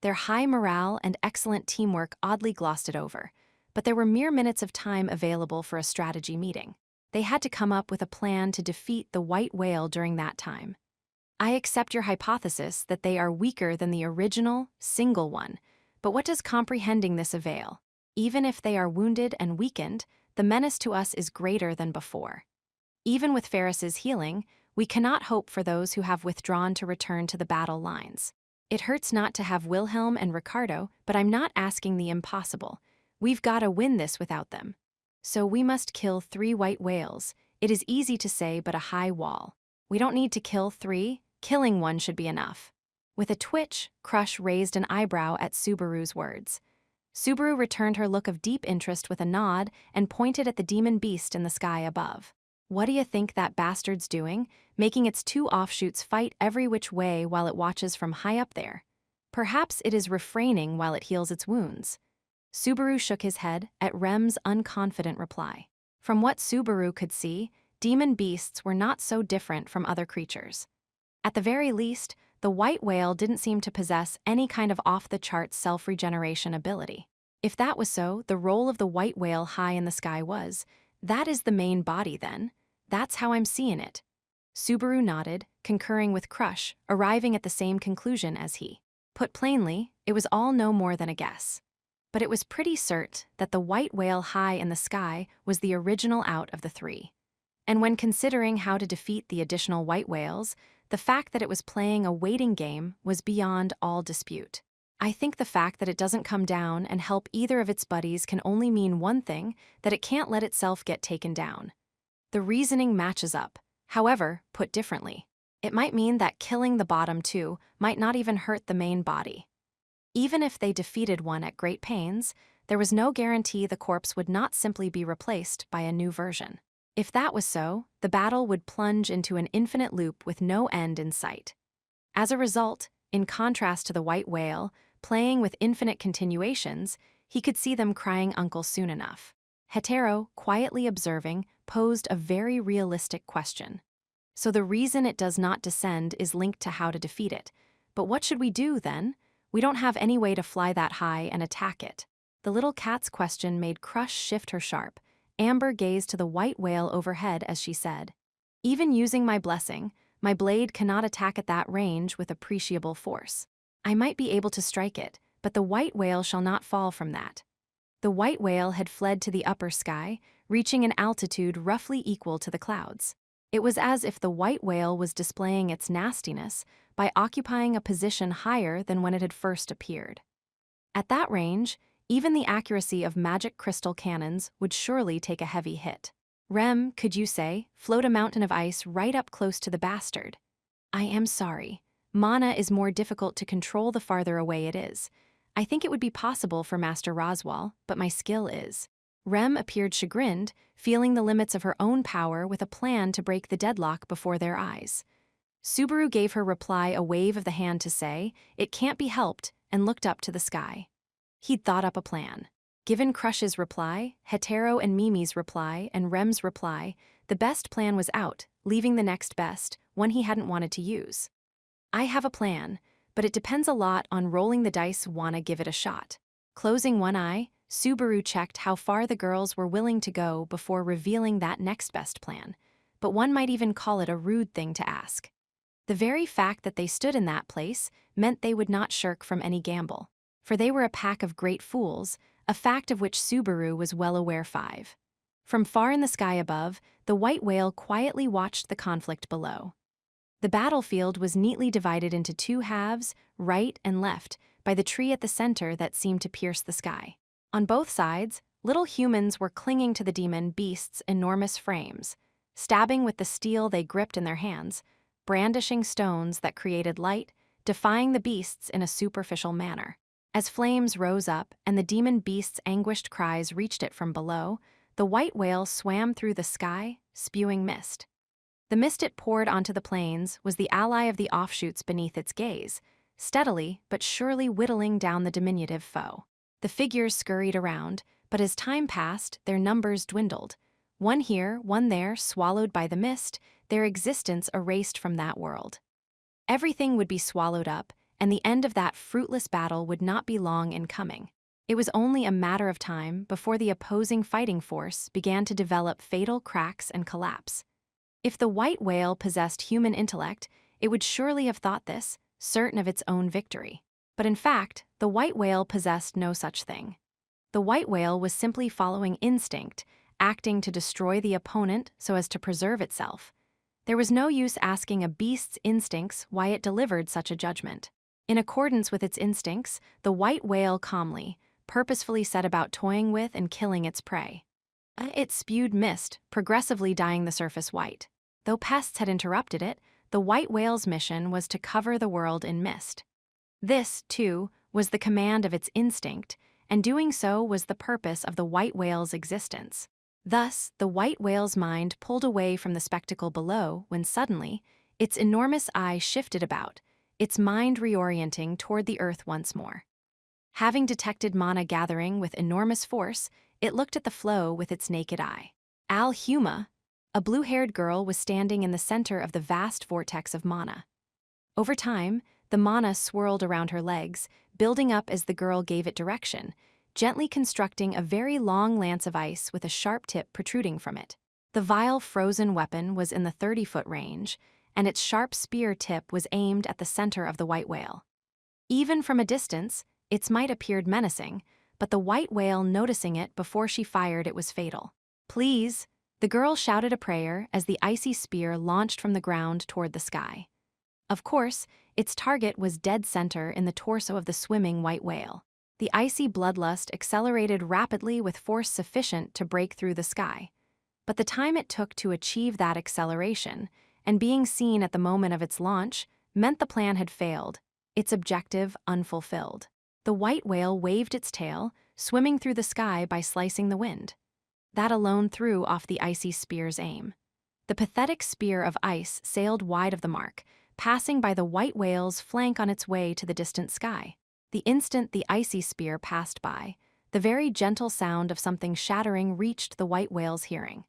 Their high morale and excellent teamwork oddly glossed it over, but there were mere minutes of time available for a strategy meeting. They had to come up with a plan to defeat the white whale during that time. I accept your hypothesis that they are weaker than the original, single one. But what does comprehending this avail? Even if they are wounded and weakened, the menace to us is greater than before. Even with Ferris's healing, we cannot hope for those who have withdrawn to return to the battle lines. It hurts not to have Wilhelm and Ricardo, but I'm not asking the impossible. We've got to win this without them. So we must kill 3 white whales. It is easy to say, but a high wall. We don't need to kill 3, killing 1 should be enough. With a twitch, Crush raised an eyebrow at Subaru's words. Subaru returned her look of deep interest with a nod and pointed at the demon beast in the sky above. What do you think that bastard's doing, making its 2 offshoots fight every which way while it watches from high up there? Perhaps it is refraining while it heals its wounds. Subaru shook his head at Rem's unconfident reply. From what Subaru could see, demon beasts were not so different from other creatures. At the very least, the white whale didn't seem to possess any kind of off-the-charts self-regeneration ability. If that was so, the role of the white whale high in the sky was, that is the main body then. That's how I'm seeing it. Subaru nodded, concurring with Crush, arriving at the same conclusion as he. Put plainly, it was all no more than a guess. But it was pretty certain that the white whale high in the sky was the original out of the 3. And when considering how to defeat the additional white whales, the fact that it was playing a waiting game was beyond all dispute. I think the fact that it doesn't come down and help either of its buddies can only mean one thing, that it can't let itself get taken down. The reasoning matches up. However, put differently, it might mean that killing the bottom 2 might not even hurt the main body. Even if they defeated one at great pains, there was no guarantee the corpse would not simply be replaced by a new version. If that was so, the battle would plunge into an infinite loop with no end in sight. As a result, in contrast to the white whale, playing with infinite continuations, he could see them crying uncle soon enough. Hetero, quietly observing, posed a very realistic question. So the reason it does not descend is linked to how to defeat it. But what should we do, then? We don't have any way to fly that high and attack it. The little cat's question made Crush shift her sharp. Amber gazed to the white whale overhead as she said, "Even using my blessing, my blade cannot attack at that range with appreciable force. I might be able to strike it, but the white whale shall not fall from that." The white whale had fled to the upper sky, reaching an altitude roughly equal to the clouds. It was as if the white whale was displaying its nastiness by occupying a position higher than when it had first appeared. At that range, even the accuracy of magic crystal cannons would surely take a heavy hit. Rem, could you say, float a mountain of ice right up close to the bastard? I am sorry. Mana is more difficult to control the farther away it is. I think it would be possible for Master Roswell, but my skill is. Rem appeared chagrined, feeling the limits of her own power with a plan to break the deadlock before their eyes. Subaru gave her reply a wave of the hand to say, "It can't be helped," and looked up to the sky. He'd thought up a plan. Given Crush's reply, Hetero and Mimi's reply, and Rem's reply, the best plan was out, leaving the next best, one he hadn't wanted to use. I have a plan, but it depends a lot on rolling the dice. Wanna give it a shot. Closing one eye, Subaru checked how far the girls were willing to go before revealing that next best plan, but one might even call it a rude thing to ask. The very fact that they stood in that place meant they would not shirk from any gamble. For they were a pack of great fools, a fact of which Subaru was well aware. 5. From far in the sky above, the white whale quietly watched the conflict below. The battlefield was neatly divided into 2 halves, right and left, by the tree at the center that seemed to pierce the sky. On both sides, little humans were clinging to the demon beast's enormous frames, stabbing with the steel they gripped in their hands, brandishing stones that created light, defying the beasts in a superficial manner. As flames rose up and the demon beast's anguished cries reached it from below, the white whale swam through the sky, spewing mist. The mist it poured onto the plains was the ally of the offshoots beneath its gaze, steadily but surely whittling down the diminutive foe. The figures scurried around, but as time passed, their numbers dwindled. One here, one there, swallowed by the mist, their existence erased from that world. Everything would be swallowed up, and the end of that fruitless battle would not be long in coming. It was only a matter of time before the opposing fighting force began to develop fatal cracks and collapse. If the white whale possessed human intellect, It would surely have thought this, certain of its own victory. But in fact, the white whale possessed no such thing. The white whale was simply following instinct, acting to destroy the opponent so as to preserve itself. There was no use asking a beast's instincts why it delivered such a judgment. In accordance with its instincts, the white whale calmly, purposefully set about toying with and killing its prey. It spewed mist, progressively dyeing the surface white. Though pests had interrupted it, the white whale's mission was to cover the world in mist. This, too, was the command of its instinct, and doing so was the purpose of the white whale's existence. Thus, the white whale's mind pulled away from the spectacle below when suddenly, its enormous eye shifted about, its mind reorienting toward the earth once more. Having detected mana gathering with enormous force, it looked at the flow with its naked eye. Al-Huma, a blue-haired girl, was standing in the center of the vast vortex of mana. Over time, the mana swirled around her legs, building up as the girl gave it direction, gently constructing a very long lance of ice with a sharp tip protruding from it. The vile frozen weapon was in the 30-foot range, and its sharp spear tip was aimed at the center of the white whale. Even from a distance, its might appeared menacing, but the white whale, noticing it before she fired, it was fatal. "Please," the girl shouted a prayer as the icy spear launched from the ground toward the sky. Of course, its target was dead center in the torso of the swimming white whale. The icy bloodlust accelerated rapidly with force sufficient to break through the sky. But the time it took to achieve that acceleration, and being seen at the moment of its launch, meant the plan had failed, its objective unfulfilled. The white whale waved its tail, swimming through the sky by slicing the wind. That alone threw off the icy spear's aim. The pathetic spear of ice sailed wide of the mark, passing by the white whale's flank on its way to the distant sky. The instant the icy spear passed by, the very gentle sound of something shattering reached the white whale's hearing.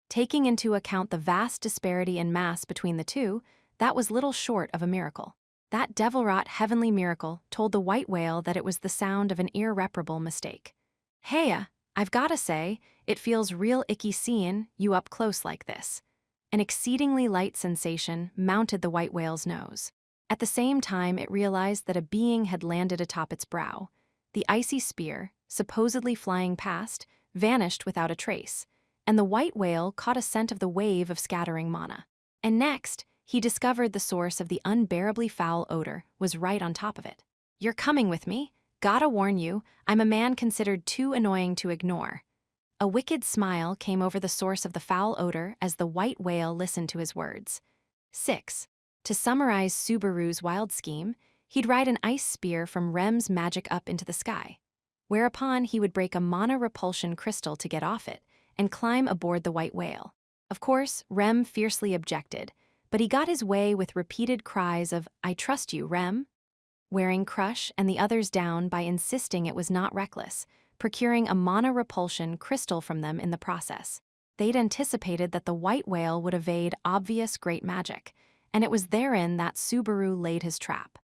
Taking into account the vast disparity in mass between the two, that was little short of a miracle. That devil-wrought heavenly miracle told the white whale that it was the sound of an irreparable mistake. "Hey, I've gotta say, it feels real icky seein' you up close like this." An exceedingly light sensation mounted the white whale's nose. At the same time, it realized that a being had landed atop its brow. The icy spear, supposedly flying past, vanished without a trace, and the white whale caught a scent of the wave of scattering mana. And next, he discovered the source of the unbearably foul odor was right on top of it. "You're coming with me. Gotta warn you, I'm a man considered too annoying to ignore." A wicked smile came over the source of the foul odor as the white whale listened to his words. 6. To summarize Subaru's wild scheme, he'd ride an ice spear from Rem's magic up into the sky, whereupon he would break a mana repulsion crystal to get off it and climb aboard the white whale. Of course, Rem fiercely objected, but he got his way with repeated cries of, "I trust you, Rem," wearing Crush and the others down by insisting it was not reckless, procuring a mana repulsion crystal from them in the process. They'd anticipated that the white whale would evade obvious great magic, and it was therein that Subaru laid his trap.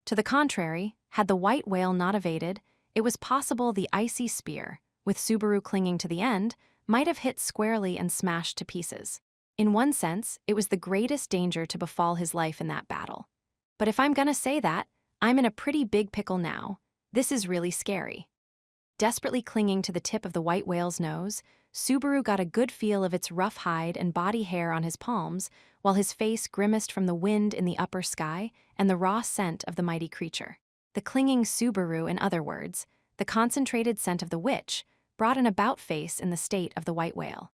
To the contrary, had the white whale not evaded, it was possible the icy spear, with Subaru clinging to the end, might have hit squarely and smashed to pieces. In one sense, it was the greatest danger to befall his life in that battle. But if I'm gonna say that, I'm in a pretty big pickle now. This is really scary. Desperately clinging to the tip of the white whale's nose, Subaru got a good feel of its rough hide and body hair on his palms, while his face grimaced from the wind in the upper sky and the raw scent of the mighty creature. The clinging Subaru, in other words, the concentrated scent of the witch, brought an about-face in the state of the white whale.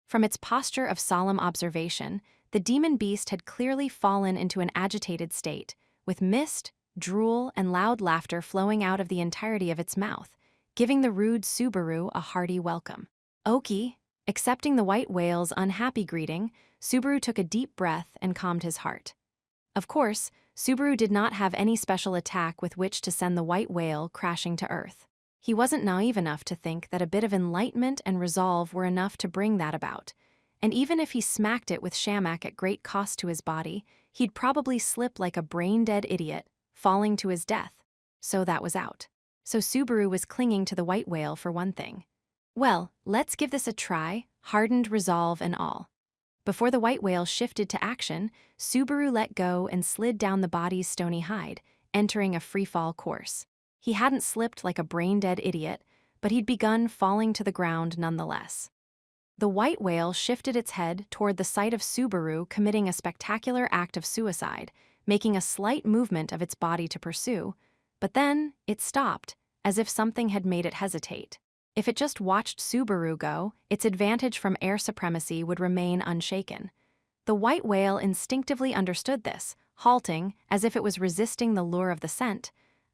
From its posture of solemn observation, the demon beast had clearly fallen into an agitated state, with mist, drool, and loud laughter flowing out of the entirety of its mouth, giving the rude Subaru a hearty welcome. "Okie." Accepting the white whale's unhappy greeting, Subaru took a deep breath and calmed his heart. Of course, Subaru did not have any special attack with which to send the white whale crashing to earth. He wasn't naive enough to think that a bit of enlightenment and resolve were enough to bring that about, and even if he smacked it with Shamak at great cost to his body, he'd probably slip like a brain-dead idiot, falling to his death. So that was out. So Subaru was clinging to the white whale for one thing. "Well, let's give this a try, hardened resolve and all." Before the white whale shifted to action, Subaru let go and slid down the body's stony hide, entering a freefall course. He hadn't slipped like a brain-dead idiot, but he'd begun falling to the ground nonetheless. The white whale shifted its head toward the sight of Subaru committing a spectacular act of suicide, making a slight movement of its body to pursue, but then it stopped, as if something had made it hesitate. If it just watched Subaru go, its advantage from air supremacy would remain unshaken. The white whale instinctively understood this, halting as if it was resisting the lure of the scent.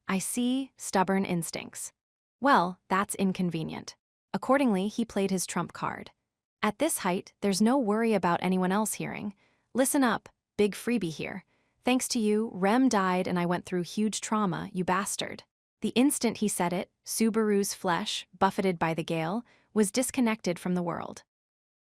I see, stubborn instincts. Well, that's inconvenient. Accordingly, he played his trump card. At this height, there's no worry about anyone else hearing. Listen up, big freebie here. Thanks to you, Rem died and I went through huge trauma, you bastard. The instant he said it, Subaru's flesh, buffeted by the gale, was disconnected from the world.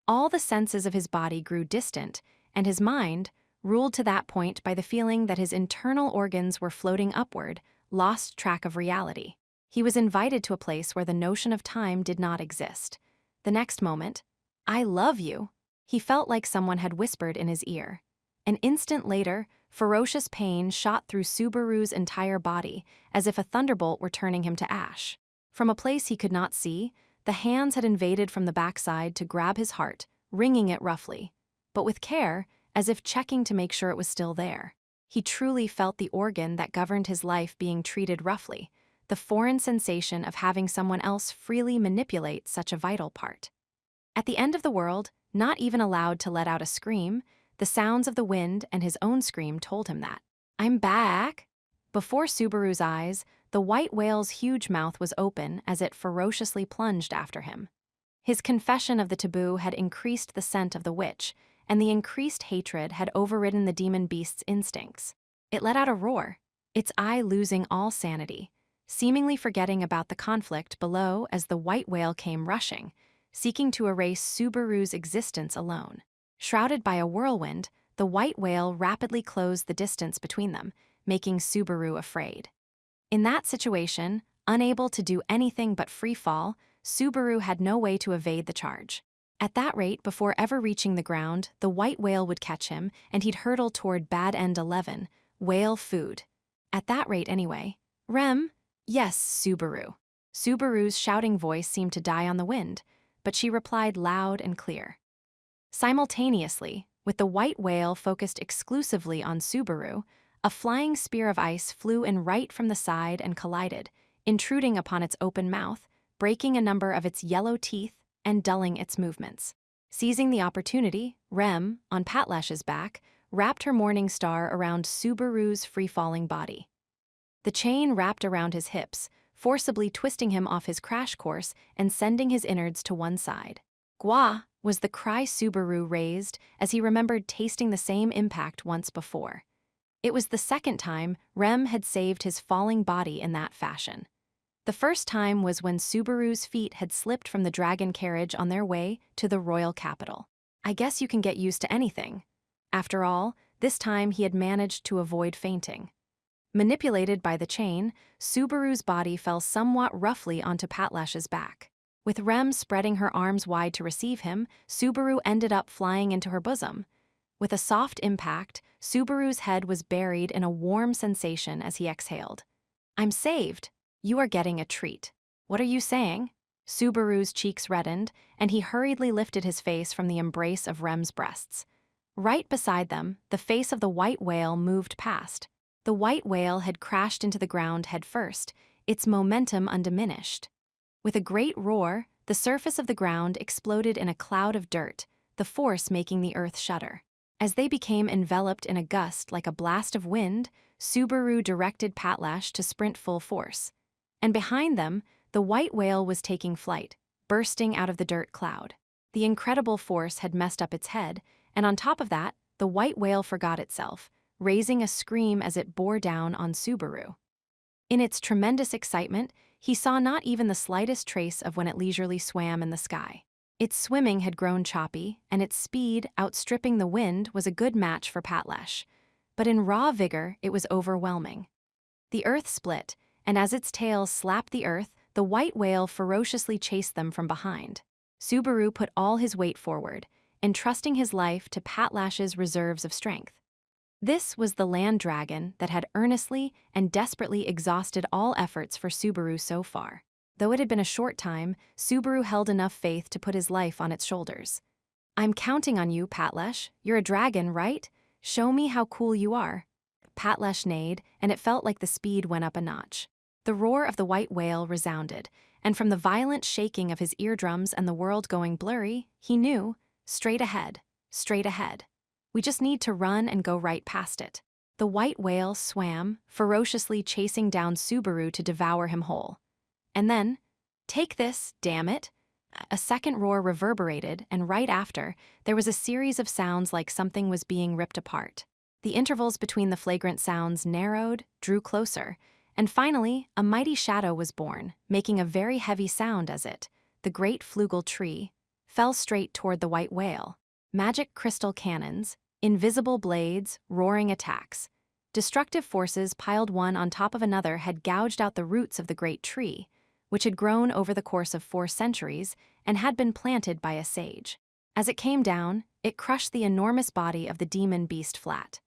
All the senses of his body grew distant, and his mind, ruled to that point by the feeling that his internal organs were floating upward, lost track of reality. He was invited to a place where the notion of time did not exist. The next moment, I love you, he felt like someone had whispered in his ear. An instant later, ferocious pain shot through Subaru's entire body, as if a thunderbolt were turning him to ash. From a place he could not see, the hands had invaded from the backside to grab his heart, wringing it roughly, but with care, as if checking to make sure it was still there. He truly felt the organ that governed his life being treated roughly, the foreign sensation of having someone else freely manipulate such a vital part. At the end of the world, not even allowed to let out a scream, the sounds of the wind and his own scream told him that. I'm back! Before Subaru's eyes, the white whale's huge mouth was open as it ferociously plunged after him. His confession of the taboo had increased the scent of the witch, and the increased hatred had overridden the demon beast's instincts. It let out a roar, its eye losing all sanity, seemingly forgetting about the conflict below as the white whale came rushing, seeking to erase Subaru's existence alone. Shrouded by a whirlwind, the white whale rapidly closed the distance between them, making Subaru afraid. In that situation, unable to do anything but free fall, Subaru had no way to evade the charge. At that rate, before ever reaching the ground, the white whale would catch him, and he'd hurtle toward Bad End 11, whale food. At that rate anyway. Rem? Yes, Subaru. Subaru's shouting voice seemed to die on the wind, but she replied loud and clear. Simultaneously, with the white whale focused exclusively on Subaru, a flying spear of ice flew in right from the side and collided, intruding upon its open mouth, breaking a number of its yellow teeth and dulling its movements. Seizing the opportunity, Rem, on Patlash's back, wrapped her morning star around Subaru's free-falling body. The chain wrapped around his hips, forcibly twisting him off his crash course and sending his innards to one side. Gwa! Was the cry Subaru raised as he remembered tasting the same impact once before. It was the second time Rem had saved his falling body in that fashion. The first time was when Subaru's feet had slipped from the dragon carriage on their way to the royal capital. I guess you can get used to anything. After all, this time he had managed to avoid fainting. Manipulated by the chain, Subaru's body fell somewhat roughly onto Patlash's back. With Rem spreading her arms wide to receive him, Subaru ended up flying into her bosom. With a soft impact, Subaru's head was buried in a warm sensation as he exhaled. I'm saved. You are getting a treat. What are you saying? Subaru's cheeks reddened, and he hurriedly lifted his face from the embrace of Rem's breasts. Right beside them, the face of the white whale moved past. The white whale had crashed into the ground head first, its momentum undiminished. With a great roar, the surface of the ground exploded in a cloud of dirt, the force making the earth shudder. As they became enveloped in a gust like a blast of wind, Subaru directed Patlash to sprint full force. And behind them, the white whale was taking flight, bursting out of the dirt cloud. The incredible force had messed up its head, and on top of that, the white whale forgot itself, raising a scream as it bore down on Subaru. In its tremendous excitement, he saw not even the slightest trace of when it leisurely swam in the sky. Its swimming had grown choppy, and its speed, outstripping the wind, was a good match for Patlash. But in raw vigor, it was overwhelming. The earth split, and as its tail slapped the earth, the white whale ferociously chased them from behind. Subaru put all his weight forward, entrusting his life to Patlash's reserves of strength. This was the land dragon that had earnestly and desperately exhausted all efforts for Subaru so far. Though it had been a short time, Subaru held enough faith to put his life on its shoulders. "I'm counting on you, Patlash. You're a dragon, right? Show me how cool you are." Patlash neighed, and it felt like the speed went up a notch. The roar of the white whale resounded, and from the violent shaking of his eardrums and the world going blurry, he knew, straight ahead, straight ahead. We just need to run and go right past it. The white whale swam, ferociously chasing down Subaru to devour him whole. And then, "Take this, damn it!" A second roar reverberated, and right after, there was a series of sounds like something was being ripped apart. The intervals between the flagrant sounds narrowed, drew closer, and finally, a mighty shadow was born, making a very heavy sound as it, the great flugel tree, fell straight toward the white whale. Magic crystal cannons, invisible blades, roaring attacks. Destructive forces piled one on top of another had gouged out the roots of the great tree, which had grown over the course of 4 centuries and had been planted by a sage. As it came down, it crushed the enormous body of the demon beast flat.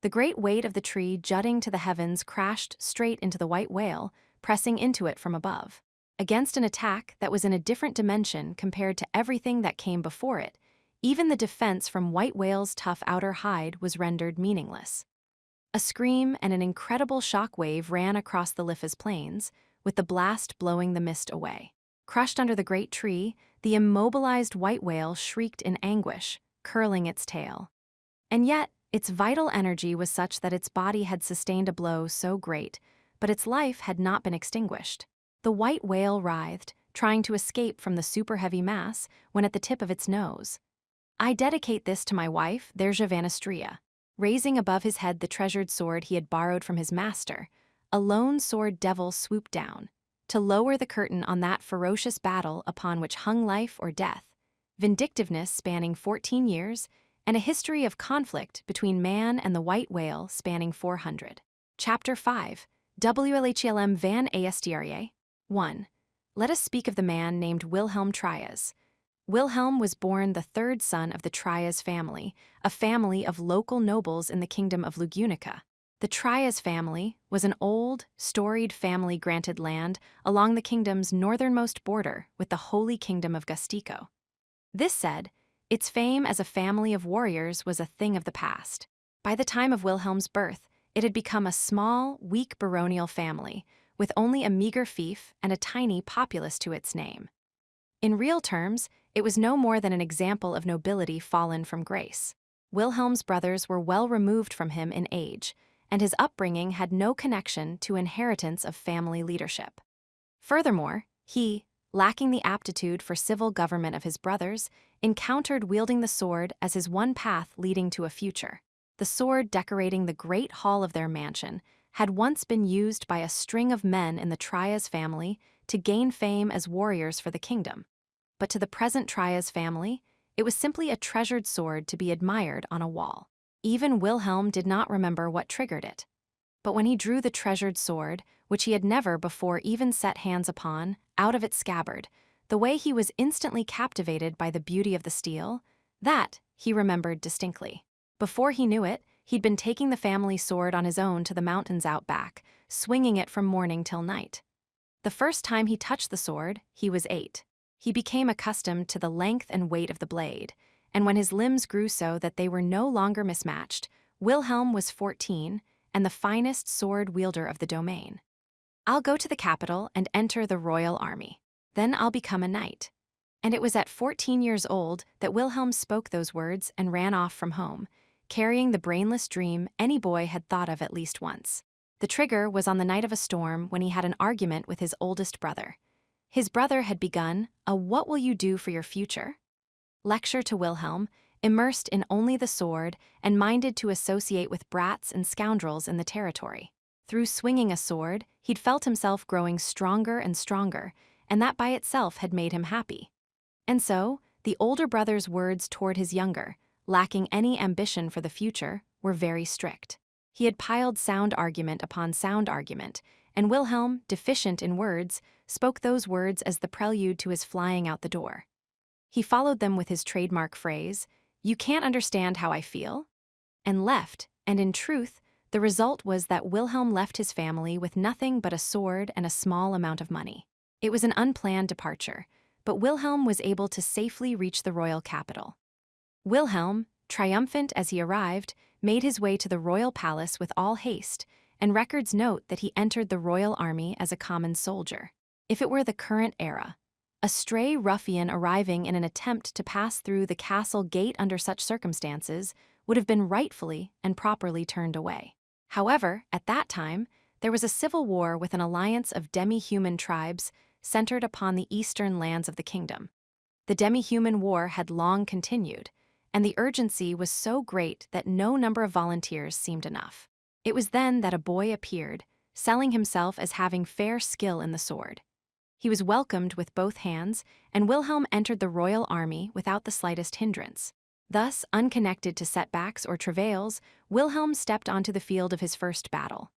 The great weight of the tree jutting to the heavens crashed straight into the white whale, pressing into it from above. Against an attack that was in a different dimension compared to everything that came before it, even the defense from white whale's tough outer hide was rendered meaningless. A scream and an incredible shock wave ran across the Liffas plains, with the blast blowing the mist away. Crushed under the great tree, the immobilized white whale shrieked in anguish, curling its tail. And yet, its vital energy was such that its body had sustained a blow so great, but its life had not been extinguished. The white whale writhed, trying to escape from the super-heavy mass when at the tip of its nose. "I dedicate this to my wife, Derja Vanistria." Raising above his head the treasured sword he had borrowed from his master, a lone sword devil swooped down, to lower the curtain on that ferocious battle upon which hung life or death, vindictiveness spanning 14 years, and a history of conflict between man and the white whale spanning 400. Chapter 5, WLHLM Van Aestiarie. 1. Let us speak of the man named Wilhelm Trias. Wilhelm was born the 3rd son of the Trias family, a family of local nobles in the kingdom of Lugunica. The Trias family was an old, storied family granted land along the kingdom's northernmost border with the Holy Kingdom of Gustico. This said, its fame as a family of warriors was a thing of the past. By the time of Wilhelm's birth, it had become a small, weak baronial family, with only a meager fief and a tiny populace to its name. In real terms, it was no more than an example of nobility fallen from grace. Wilhelm's brothers were well removed from him in age, and his upbringing had no connection to inheritance of family leadership. Furthermore, he, lacking the aptitude for civil government of his brothers, encountered wielding the sword as his one path leading to a future. The sword decorating the great hall of their mansion had once been used by a string of men in the Trias family to gain fame as warriors for the kingdom. But to the present Trias family, it was simply a treasured sword to be admired on a wall. Even Wilhelm did not remember what triggered it. But when he drew the treasured sword, which he had never before even set hands upon, out of its scabbard, the way he was instantly captivated by the beauty of the steel, that he remembered distinctly. Before he knew it, he'd been taking the family sword on his own to the mountains out back, swinging it from morning till night. The first time he touched the sword, he was 8. He became accustomed to the length and weight of the blade, and when his limbs grew so that they were no longer mismatched, Wilhelm was 14 and the finest sword wielder of the domain. "I'll go to the capital and enter the royal army. Then I'll become a knight." And it was at 14 years old that Wilhelm spoke those words and ran off from home, carrying the brainless dream any boy had thought of at least once. The trigger was on the night of a storm when he had an argument with his oldest brother. His brother had begun a "What will you do for your future?" lecture to Wilhelm, immersed in only the sword and minded to associate with brats and scoundrels in the territory. Through swinging a sword, he'd felt himself growing stronger and stronger, and that by itself had made him happy. And so, the older brother's words toward his younger, lacking any ambition for the future, were very strict. He had piled sound argument upon sound argument, and Wilhelm, deficient in words, spoke those words as the prelude to his flying out the door. He followed them with his trademark phrase, "You can't understand how I feel," and left, and in truth, the result was that Wilhelm left his family with nothing but a sword and a small amount of money. It was an unplanned departure, but Wilhelm was able to safely reach the royal capital. Wilhelm, triumphant as he arrived, made his way to the royal palace with all haste, and records note that he entered the royal army as a common soldier. If it were the current era, a stray ruffian arriving in an attempt to pass through the castle gate under such circumstances would have been rightfully and properly turned away. However, at that time, there was a civil war with an alliance of demi-human tribes centered upon the eastern lands of the kingdom. The demi-human war had long continued, and the urgency was so great that no number of volunteers seemed enough. It was then that a boy appeared, selling himself as having fair skill in the sword. He was welcomed with both hands, and Wilhelm entered the royal army without the slightest hindrance. Thus, unconnected to setbacks or travails, Wilhelm stepped onto the field of his first battle.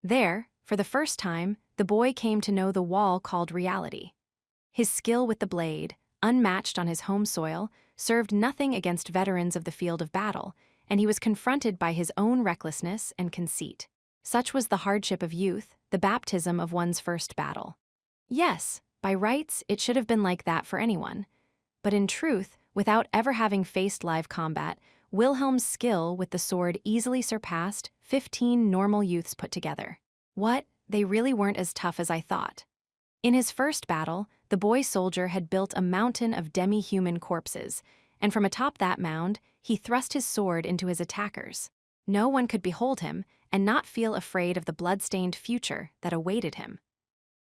There, for the first time, the boy came to know the wall called reality. His skill with the blade, unmatched on his home soil, served nothing against veterans of the field of battle, and he was confronted by his own recklessness and conceit. Such was the hardship of youth, the baptism of one's first battle. Yes, by rights, it should have been like that for anyone. But in truth, without ever having faced live combat, Wilhelm's skill with the sword easily surpassed 15 normal youths put together. What? They really weren't as tough as I thought. In his first battle, the boy soldier had built a mountain of demi-human corpses, and from atop that mound, he thrust his sword into his attackers. No one could behold him and not feel afraid of the blood-stained future that awaited him.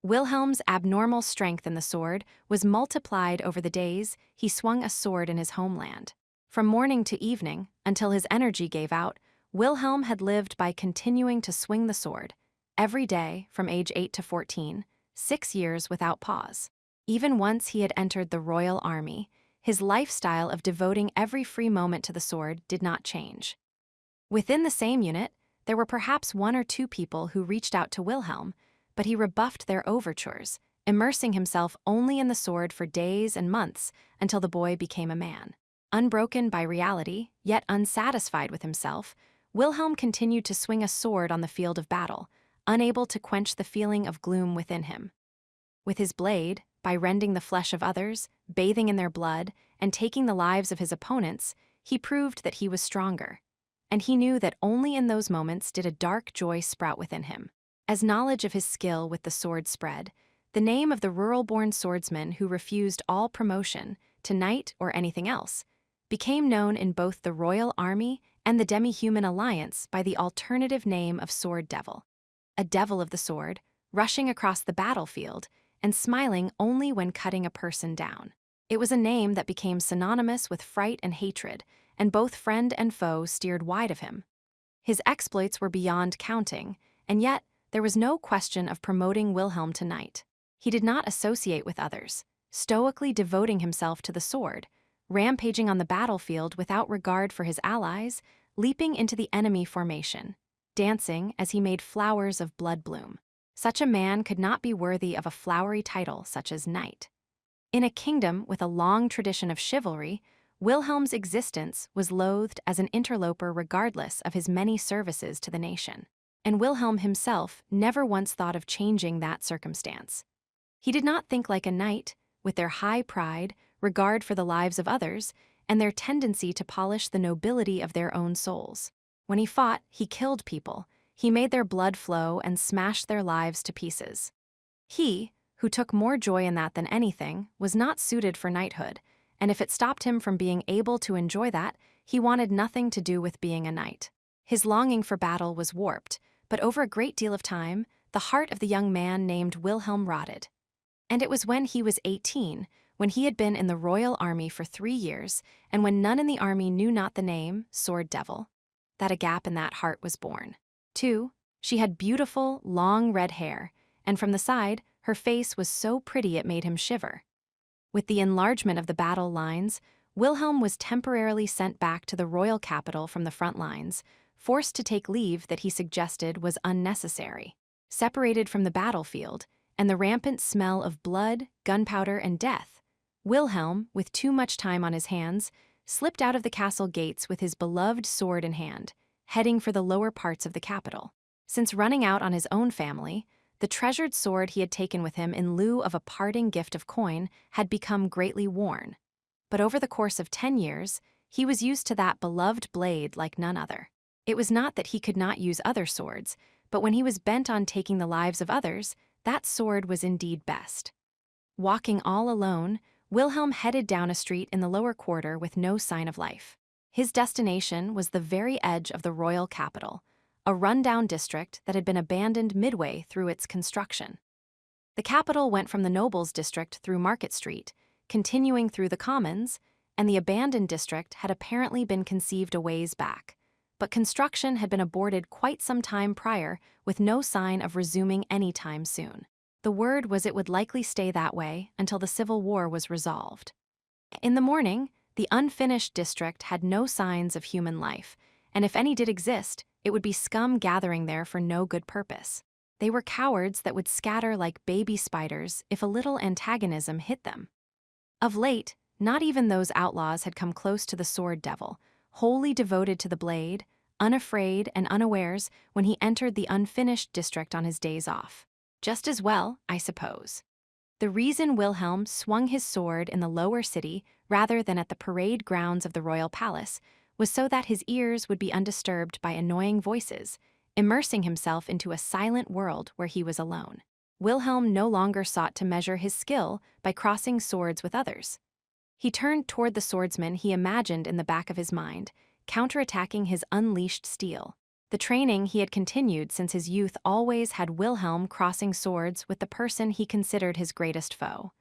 Wilhelm's abnormal strength in the sword was multiplied over the days he swung a sword in his homeland. From morning to evening, until his energy gave out, Wilhelm had lived by continuing to swing the sword, every day from age 8 to 14, 6 years without pause. Even once he had entered the royal army, his lifestyle of devoting every free moment to the sword did not change. Within the same unit, there were perhaps 1 or 2 people who reached out to Wilhelm, but he rebuffed their overtures, immersing himself only in the sword for days and months until the boy became a man. Unbroken by reality, yet unsatisfied with himself, Wilhelm continued to swing a sword on the field of battle, unable to quench the feeling of gloom within him. With his blade, by rending the flesh of others, bathing in their blood, and taking the lives of his opponents, he proved that he was stronger. And he knew that only in those moments did a dark joy sprout within him. As knowledge of his skill with the sword spread, the name of the rural-born swordsman who refused all promotion to knight or anything else became known in both the royal army and the demi-human alliance by the alternative name of Sword Devil. A devil of the sword, rushing across the battlefield and smiling only when cutting a person down. It was a name that became synonymous with fright and hatred, and both friend and foe steered wide of him. His exploits were beyond counting, and yet there was no question of promoting Wilhelm to knight. He did not associate with others, stoically devoting himself to the sword, rampaging on the battlefield without regard for his allies, leaping into the enemy formation, dancing as he made flowers of blood bloom. Such a man could not be worthy of a flowery title such as knight. In a kingdom with a long tradition of chivalry, Wilhelm's existence was loathed as an interloper regardless of his many services to the nation. And Wilhelm himself never once thought of changing that circumstance. He did not think like a knight, with their high pride, regard for the lives of others, and their tendency to polish the nobility of their own souls. When he fought, he killed people. He made their blood flow and smashed their lives to pieces. He, who took more joy in that than anything, was not suited for knighthood, and if it stopped him from being able to enjoy that, he wanted nothing to do with being a knight. His longing for battle was warped, but over a great deal of time, the heart of the young man named Wilhelm rotted. And it was when he was 18, when he had been in the royal army for 3 years, and when none in the army knew not the name, Sword Devil, that a gap in that heart was born. 2. She had beautiful, long red hair, and from the side, her face was so pretty it made him shiver. With the enlargement of the battle lines, Wilhelm was temporarily sent back to the royal capital from the front lines, forced to take leave that he suggested was unnecessary. Separated from the battlefield, and the rampant smell of blood, gunpowder, and death, Wilhelm, with too much time on his hands, slipped out of the castle gates with his beloved sword in hand, heading for the lower parts of the capital. Since running out on his own family, the treasured sword he had taken with him in lieu of a parting gift of coin had become greatly worn. But over the course of 10 years, he was used to that beloved blade like none other. It was not that he could not use other swords, but when he was bent on taking the lives of others, that sword was indeed best. Walking all alone, Wilhelm headed down a street in the lower quarter with no sign of life. His destination was the very edge of the royal capital, a rundown district that had been abandoned midway through its construction. The capital went from the nobles' district through Market Street, continuing through the commons, and the abandoned district had apparently been conceived a ways back. But construction had been aborted quite some time prior, with no sign of resuming any time soon. The word was it would likely stay that way until the Civil War was resolved. In the morning, the unfinished district had no signs of human life, and if any did exist, it would be scum gathering there for no good purpose. They were cowards that would scatter like baby spiders if a little antagonism hit them. Of late, not even those outlaws had come close to the sword devil, wholly devoted to the blade, unafraid and unawares when he entered the unfinished district on his days off. Just as well, I suppose. The reason Wilhelm swung his sword in the lower city rather than at the parade grounds of the royal palace was so that his ears would be undisturbed by annoying voices, immersing himself into a silent world where he was alone. Wilhelm no longer sought to measure his skill by crossing swords with others. He turned toward the swordsman he imagined in the back of his mind, counterattacking his unleashed steel. The training he had continued since his youth always had Wilhelm crossing swords with the person he considered his greatest foe.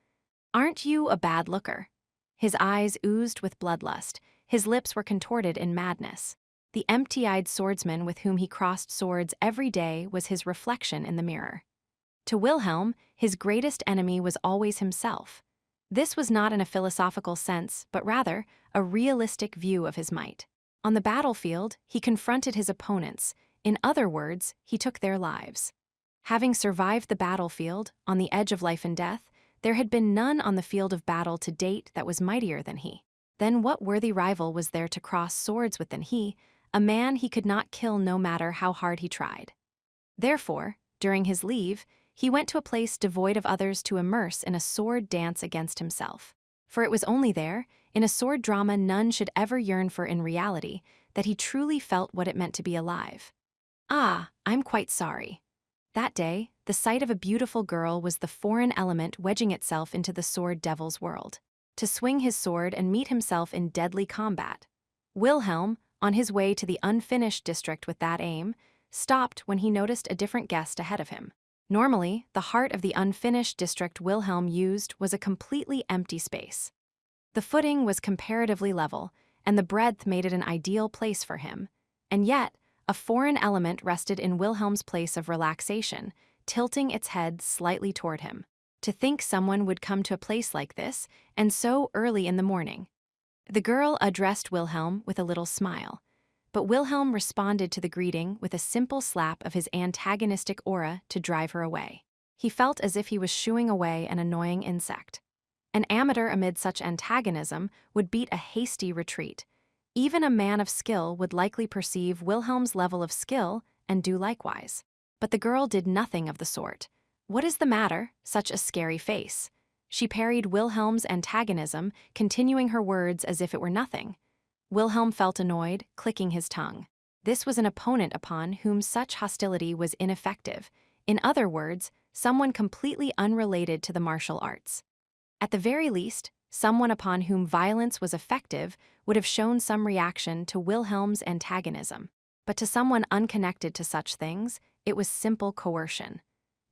"Aren't you a bad looker?" His eyes oozed with bloodlust, his lips were contorted in madness. The empty-eyed swordsman with whom he crossed swords every day was his reflection in the mirror. To Wilhelm, his greatest enemy was always himself. This was not in a philosophical sense, but rather a realistic view of his might. On the battlefield, he confronted his opponents. In other words, he took their lives. Having survived the battlefield, on the edge of life and death, there had been none on the field of battle to date that was mightier than he. Then what worthy rival was there to cross swords with than he, a man he could not kill no matter how hard he tried? Therefore, during his leave, he went to a place devoid of others to immerse in a sword dance against himself. For it was only there, in a sword drama none should ever yearn for in reality, that he truly felt what it meant to be alive. Ah, I'm quite sorry. That day, the sight of a beautiful girl was the foreign element wedging itself into the sword devil's world. To swing his sword and meet himself in deadly combat. Wilhelm, on his way to the unfinished district with that aim, stopped when he noticed a different guest ahead of him. Normally, the heart of the unfinished district Wilhelm used was a completely empty space. The footing was comparatively level, and the breadth made it an ideal place for him. And yet, a foreign element rested in Wilhelm's place of relaxation, tilting its head slightly toward him. To think someone would come to a place like this, and so early in the morning. The girl addressed Wilhelm with a little smile, but Wilhelm responded to the greeting with a simple slap of his antagonistic aura to drive her away. He felt as if he was shooing away an annoying insect. An amateur amid such antagonism would beat a hasty retreat. Even a man of skill would likely perceive Wilhelm's level of skill and do likewise. But the girl did nothing of the sort. "What is the matter? Such a scary face." She parried Wilhelm's antagonism, continuing her words as if it were nothing. Wilhelm felt annoyed, clicking his tongue. This was an opponent upon whom such hostility was ineffective. In other words, someone completely unrelated to the martial arts. At the very least, someone upon whom violence was effective would have shown some reaction to Wilhelm's antagonism. But to someone unconnected to such things, it was simple coercion.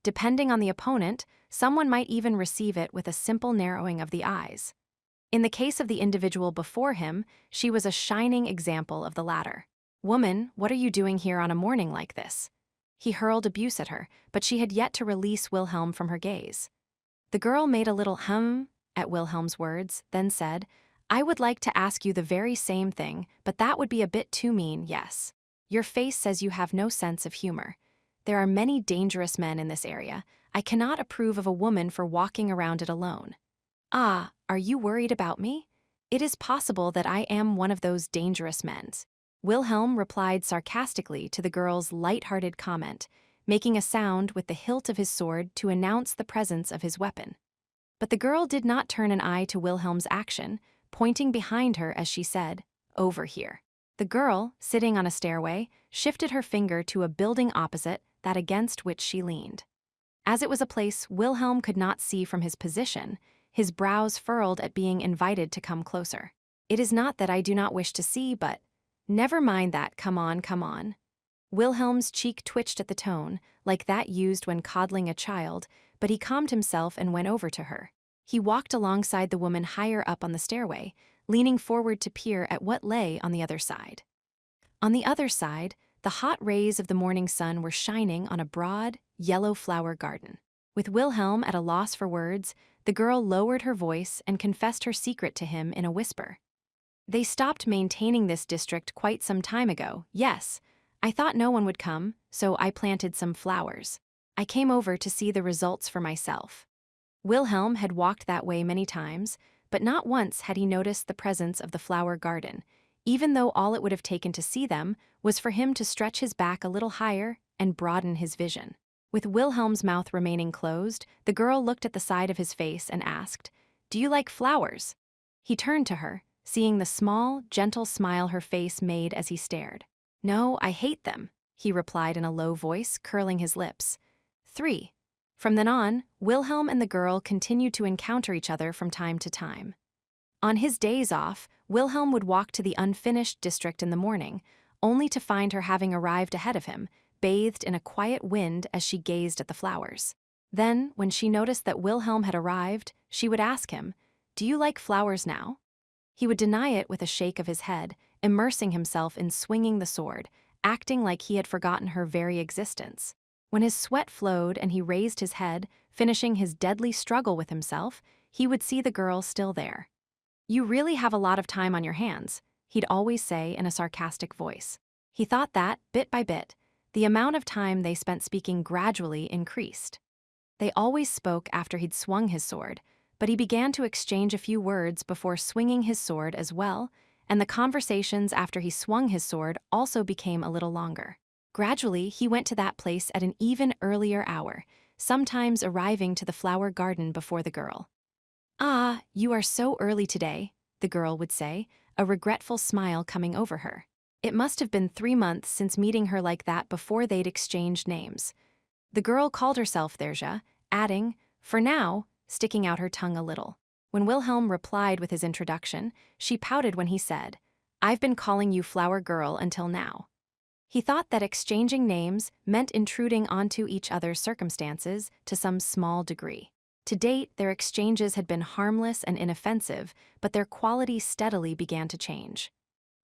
Depending on the opponent, someone might even receive it with a simple narrowing of the eyes. In the case of the individual before him, she was a shining example of the latter. "Woman, what are you doing here on a morning like this?" He hurled abuse at her, but she had yet to release Wilhelm from her gaze. The girl made a little hum at Wilhelm's words, then said, "I would like to ask you the very same thing, but that would be a bit too mean, yes. Your face says you have no sense of humor. There are many dangerous men in this area. I cannot approve of a woman for walking around it alone." "Ah, Are you worried about me? It is possible that I am one of those dangerous men. Wilhelm replied sarcastically to the girl's light-hearted comment, making a sound with the hilt of his sword to announce the presence of his weapon. But the girl did not turn an eye to Wilhelm's action, pointing behind her as she said, "Over here." The girl, sitting on a stairway, shifted her finger to a building opposite that against which she leaned. As it was a place Wilhelm could not see from his position, his brows furrowed at being invited to come closer. "It is not that I do not wish to see, but—" "Never mind that, come on, come on." Wilhelm's cheek twitched at the tone, like that used when coddling a child, but he calmed himself and went over to her. He walked alongside the woman higher up on the stairway, leaning forward to peer at what lay on the other side. On the other side, the hot rays of the morning sun were shining on a broad, yellow flower garden. With Wilhelm at a loss for words, the girl lowered her voice and confessed her secret to him in a whisper. "They stopped maintaining this district quite some time ago, yes. I thought no one would come, so I planted some flowers. I came over to see the results for myself." Wilhelm had walked that way many times, but not once had he noticed the presence of the flower garden, even though all it would have taken to see them was for him to stretch his back a little higher and broaden his vision. With Wilhelm's mouth remaining closed, the girl looked at the side of his face and asked, "Do you like flowers?" He turned to her, seeing the small, gentle smile her face made as he stared. "No, I hate them," he replied in a low voice, curling his lips. 3. From then on, Wilhelm and the girl continued to encounter each other from time to time. On his days off, Wilhelm would walk to the unfinished district in the morning, only to find her having arrived ahead of him, bathed in a quiet wind as she gazed at the flowers. Then, when she noticed that Wilhelm had arrived, she would ask him, "Do you like flowers now?" He would deny it with a shake of his head, immersing himself in swinging the sword, acting like he had forgotten her very existence. When his sweat flowed and he raised his head, finishing his deadly struggle with himself, he would see the girl still there. "You really have a lot of time on your hands," he'd always say in a sarcastic voice. He thought that, bit by bit, the amount of time they spent speaking gradually increased. They always spoke after he'd swung his sword, but he began to exchange a few words before swinging his sword as well, and the conversations after he swung his sword also became a little longer. Gradually, he went to that place at an even earlier hour, sometimes arriving to the flower garden before the girl. "Ah, you are so early today," the girl would say, a regretful smile coming over her. It must have been 3 months since meeting her like that before they'd exchanged names. The girl called herself Therja, adding, "For now," sticking out her tongue a little. When Wilhelm replied with his introduction, she pouted when he said, "I've been calling you Flower Girl until now." He thought that exchanging names meant intruding onto each other's circumstances to some small degree. To date, their exchanges had been harmless and inoffensive, but their quality steadily began to change.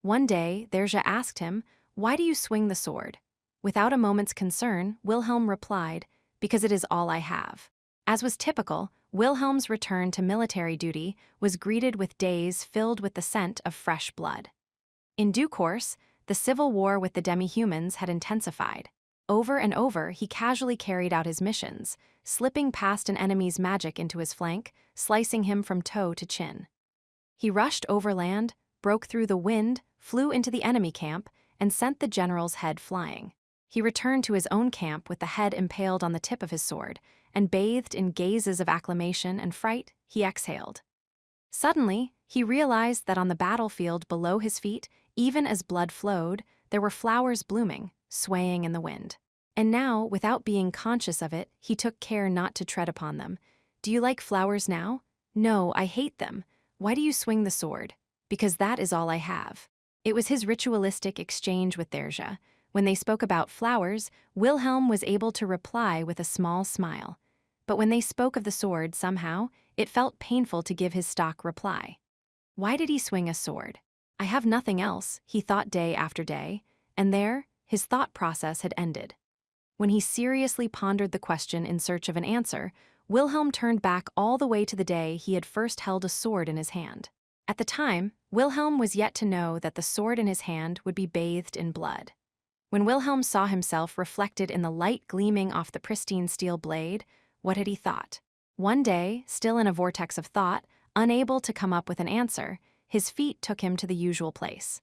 One day, Therja asked him, "Why do you swing the sword?" Without a moment's concern, Wilhelm replied, "Because it is all I have." As was typical, Wilhelm's return to military duty was greeted with days filled with the scent of fresh blood. In due course, the civil war with the demi-humans had intensified. Over and over, he casually carried out his missions, slipping past an enemy's magic into his flank, slicing him from toe to chin. He rushed overland, broke through the wind, flew into the enemy camp, and sent the general's head flying. He returned to his own camp with the head impaled on the tip of his sword, and bathed in gazes of acclamation and fright, he exhaled. Suddenly, he realized that on the battlefield below his feet, even as blood flowed, there were flowers blooming, swaying in the wind. And now, without being conscious of it, he took care not to tread upon them. "Do you like flowers now?" "No, I hate them." "Why do you swing the sword?" "Because that is all I have." It was his ritualistic exchange with Therja. When they spoke about flowers, Wilhelm was able to reply with a small smile. But when they spoke of the sword, somehow, it felt painful to give his stock reply. Why did he swing a sword? "I have nothing else," he thought day after day, and there, his thought process had ended. When he seriously pondered the question in search of an answer, Wilhelm turned back all the way to the day he had first held a sword in his hand. At the time, Wilhelm was yet to know that the sword in his hand would be bathed in blood. When Wilhelm saw himself reflected in the light gleaming off the pristine steel blade, what had he thought? One day, still in a vortex of thought, Unable to come up with an answer, his feet took him to the usual place.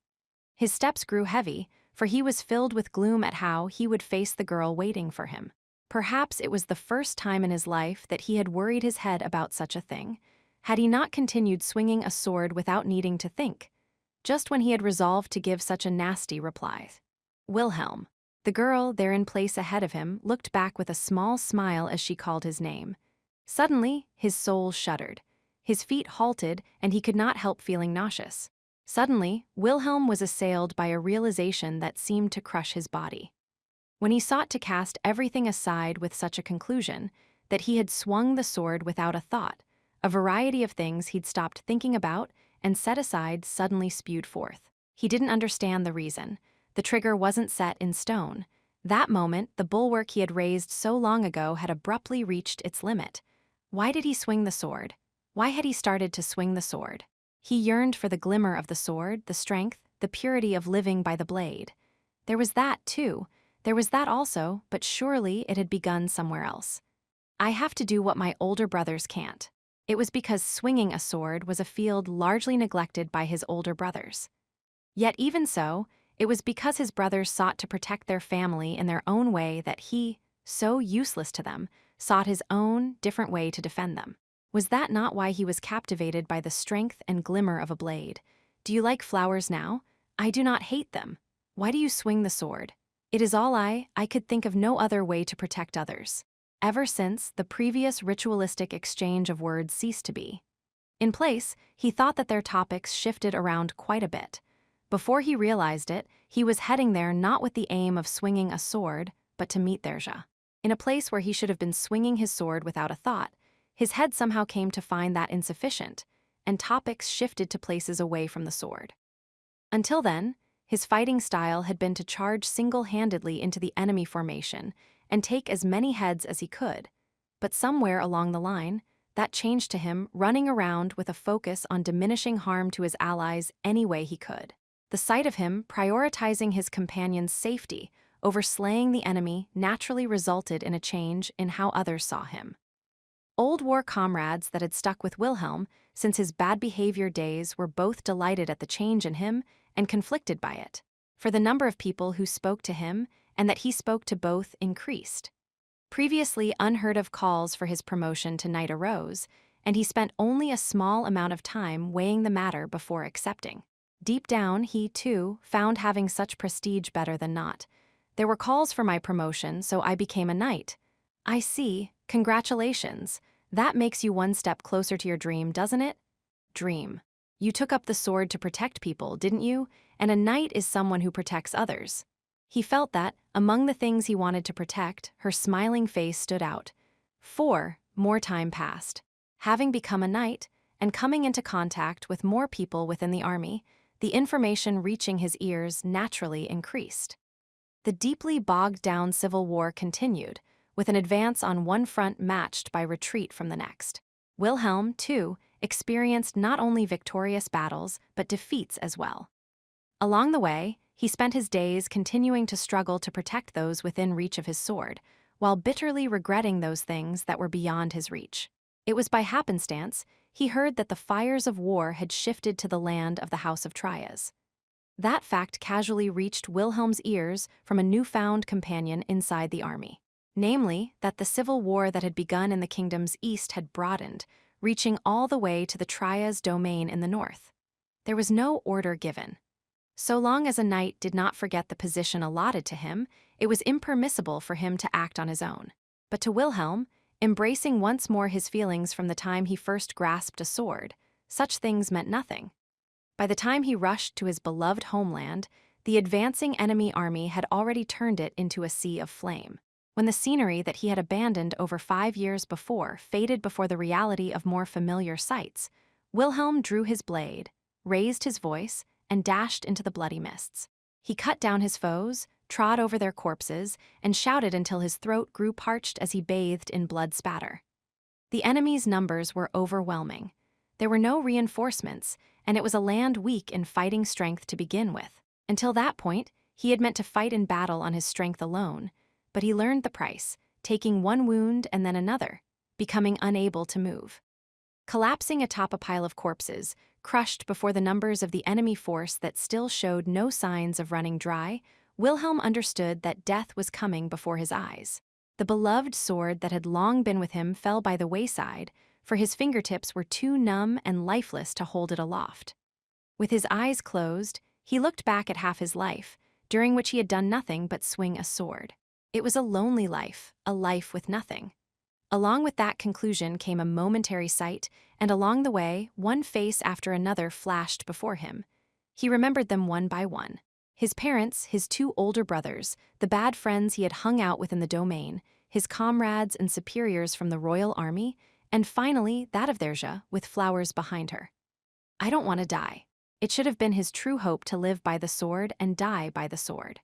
His steps grew heavy, for he was filled with gloom at how he would face the girl waiting for him. Perhaps it was the first time in his life that he had worried his head about such a thing, had he not continued swinging a sword without needing to think, just when he had resolved to give such a nasty reply. Wilhelm. The girl, there in place ahead of him, looked back with a small smile as she called his name. Suddenly, his soul shuddered. His feet halted, and he could not help feeling nauseous. Suddenly, Wilhelm was assailed by a realization that seemed to crush his body. When he sought to cast everything aside with such a conclusion, that he had swung the sword without a thought, a variety of things he'd stopped thinking about and set aside suddenly spewed forth. He didn't understand the reason. The trigger wasn't set in stone. That moment, the bulwark he had raised so long ago had abruptly reached its limit. Why did he swing the sword? Why had he started to swing the sword? He yearned for the glimmer of the sword, the strength, the purity of living by the blade. There was that, too. There was that also, but surely it had begun somewhere else. I have to do what my older brothers can't. It was because swinging a sword was a field largely neglected by his older brothers. Yet even so, it was because his brothers sought to protect their family in their own way that he, so useless to them, sought his own, different way to defend them. Was that not why he was captivated by the strength and glimmer of a blade? Do you like flowers now? I do not hate them. Why do you swing the sword? It is all I could think of no other way to protect others. Ever since, the previous ritualistic exchange of words ceased to be. In place, he thought that their topics shifted around quite a bit. Before he realized it, he was heading there not with the aim of swinging a sword, but to meet Therja. In a place where he should have been swinging his sword without a thought, his head somehow came to find that insufficient, and topics shifted to places away from the sword. Until then, his fighting style had been to charge single-handedly into the enemy formation and take as many heads as he could, but somewhere along the line, that changed to him running around with a focus on diminishing harm to his allies any way he could. The sight of him prioritizing his companion's safety over slaying the enemy naturally resulted in a change in how others saw him. Old war comrades that had stuck with Wilhelm since his bad behavior days were both delighted at the change in him and conflicted by it, for the number of people who spoke to him and that he spoke to both increased. Previously unheard of calls for his promotion to knight arose, and he spent only a small amount of time weighing the matter before accepting. Deep down, he, too, found having such prestige better than not. There were calls for my promotion, so I became a knight. I see. Congratulations. That makes you one step closer to your dream, doesn't it? Dream. You took up the sword to protect people, didn't you? And a knight is someone who protects others. He felt that, among the things he wanted to protect, her smiling face stood out. More time passed. Having become a knight, and coming into contact with more people within the army, the information reaching his ears naturally increased. The deeply bogged-down civil war continued, with an advance on one front matched by retreat from the next. Wilhelm, too, experienced not only victorious battles, but defeats as well. Along the way, he spent his days continuing to struggle to protect those within reach of his sword, while bitterly regretting those things that were beyond his reach. It was by happenstance he heard that the fires of war had shifted to the land of the House of Trias. That fact casually reached Wilhelm's ears from a newfound companion inside the army. Namely, that the civil war that had begun in the kingdom's east had broadened, reaching all the way to the Trias domain in the north. There was no order given. So long as a knight did not forget the position allotted to him, it was impermissible for him to act on his own. But to Wilhelm, embracing once more his feelings from the time he first grasped a sword, such things meant nothing. By the time he rushed to his beloved homeland, the advancing enemy army had already turned it into a sea of flame. When the scenery that he had abandoned over 5 years before faded before the reality of more familiar sights, Wilhelm drew his blade, raised his voice, and dashed into the bloody mists. He cut down his foes, trod over their corpses, and shouted until his throat grew parched as he bathed in blood spatter. The enemy's numbers were overwhelming. There were no reinforcements, and it was a land weak in fighting strength to begin with. Until that point, he had meant to fight in battle on his strength alone, but he learned the price, taking one wound and then another, becoming unable to move. Collapsing atop a pile of corpses, crushed before the numbers of the enemy force that still showed no signs of running dry, Wilhelm understood that death was coming before his eyes. The beloved sword that had long been with him fell by the wayside, for his fingertips were too numb and lifeless to hold it aloft. With his eyes closed, he looked back at half his life, during which he had done nothing but swing a sword. It was a lonely life, a life with nothing. Along with that conclusion came a momentary sight, and along the way, one face after another flashed before him. He remembered them one by one. His parents, his two older brothers, the bad friends he had hung out with in the domain, his comrades and superiors from the royal army, and finally that of Derja, with flowers behind her. I don't want to die. It should have been his true hope to live by the sword and die by the sword.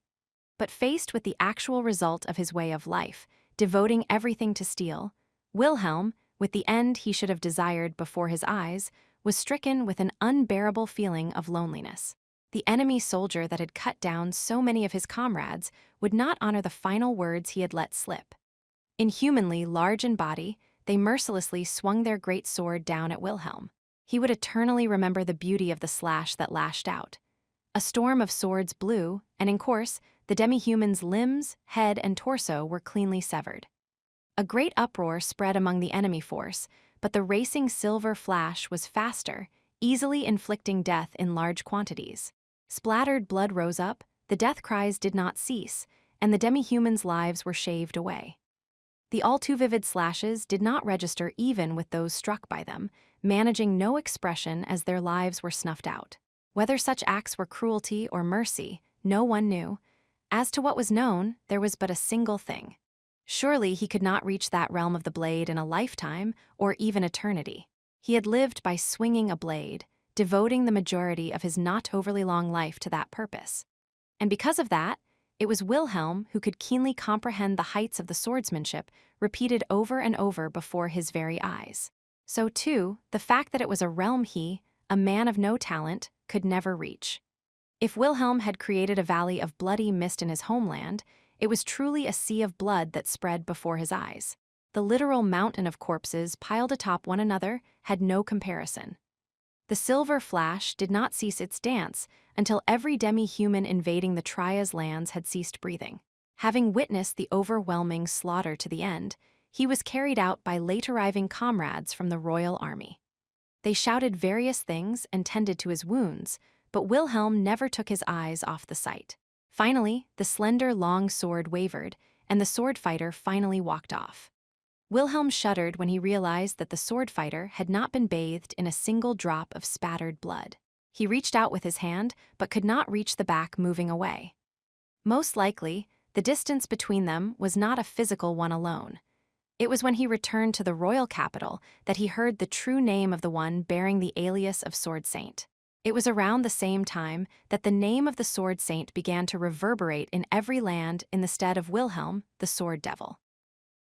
But faced with the actual result of his way of life, devoting everything to steel, Wilhelm, with the end he should have desired before his eyes, was stricken with an unbearable feeling of loneliness. The enemy soldier that had cut down so many of his comrades would not honor the final words he had let slip. Inhumanly large in body, they mercilessly swung their great sword down at Wilhelm. He would eternally remember the beauty of the slash that lashed out. A storm of swords blew, and in course, the demi-human's limbs, head, and torso were cleanly severed. A great uproar spread among the enemy force, but the racing silver flash was faster, easily inflicting death in large quantities. Splattered blood rose up, the death cries did not cease, and the demi-human's lives were shaved away. The all-too-vivid slashes did not register even with those struck by them, managing no expression as their lives were snuffed out. Whether such acts were cruelty or mercy, no one knew. As to what was known, there was but a single thing. Surely he could not reach that realm of the blade in a lifetime or even eternity. He had lived by swinging a blade, devoting the majority of his not overly long life to that purpose. And because of that, it was Wilhelm who could keenly comprehend the heights of the swordsmanship repeated over and over before his very eyes. So, too, the fact that it was a realm he, a man of no talent, could never reach. If Wilhelm had created a valley of bloody mist in his homeland, it was truly a sea of blood that spread before his eyes. The literal mountain of corpses piled atop one another had no comparison. The silver flash did not cease its dance until every demi-human invading the Tria's lands had ceased breathing. Having witnessed the overwhelming slaughter to the end, he was carried out by late-arriving comrades from the royal army. They shouted various things and tended to his wounds, but Wilhelm never took his eyes off the sight. Finally, the slender, long sword wavered, and the sword fighter finally walked off. Wilhelm shuddered when he realized that the sword fighter had not been bathed in a single drop of spattered blood. He reached out with his hand, but could not reach the back moving away. Most likely, the distance between them was not a physical one alone. It was when he returned to the royal capital that he heard the true name of the one bearing the alias of Sword Saint. It was around the same time that the name of the Sword Saint began to reverberate in every land in the stead of Wilhelm, the Sword Devil.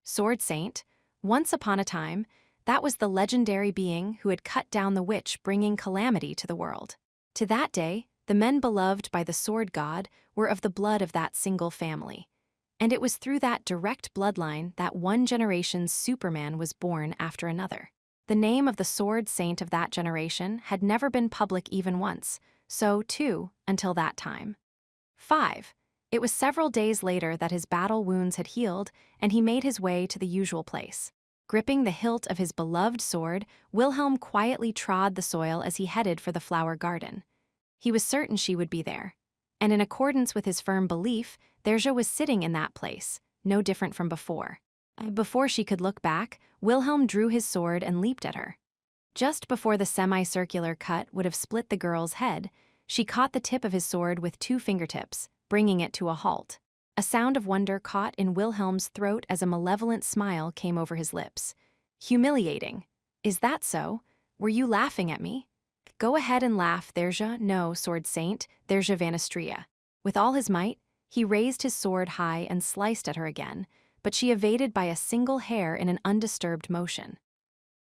Sword Saint, once upon a time, that was the legendary being who had cut down the witch bringing calamity to the world. To that day, the men beloved by the sword god were of the blood of that single family. And it was through that direct bloodline that one generation's Superman was born after another. The name of the sword saint of that generation had never been public even once, so, too, until that time. 5. It was several days later that his battle wounds had healed, and he made his way to the usual place. Gripping the hilt of his beloved sword, Wilhelm quietly trod the soil as he headed for the flower garden. He was certain she would be there. And in accordance with his firm belief, Derja was sitting in that place, no different from before. Before she could look back, Wilhelm drew his sword and leaped at her. Just before the semicircular cut would have split the girl's head, she caught the tip of his sword with 2 fingertips, bringing it to a halt. A sound of wonder caught in Wilhelm's throat as a malevolent smile came over his lips. Humiliating. Is that so? Were you laughing at me? Go ahead and laugh, Derja. No, Sword Saint, Derja Vanistria. With all his might, he raised his sword high and sliced at her again, but she evaded by a single hair in an undisturbed motion.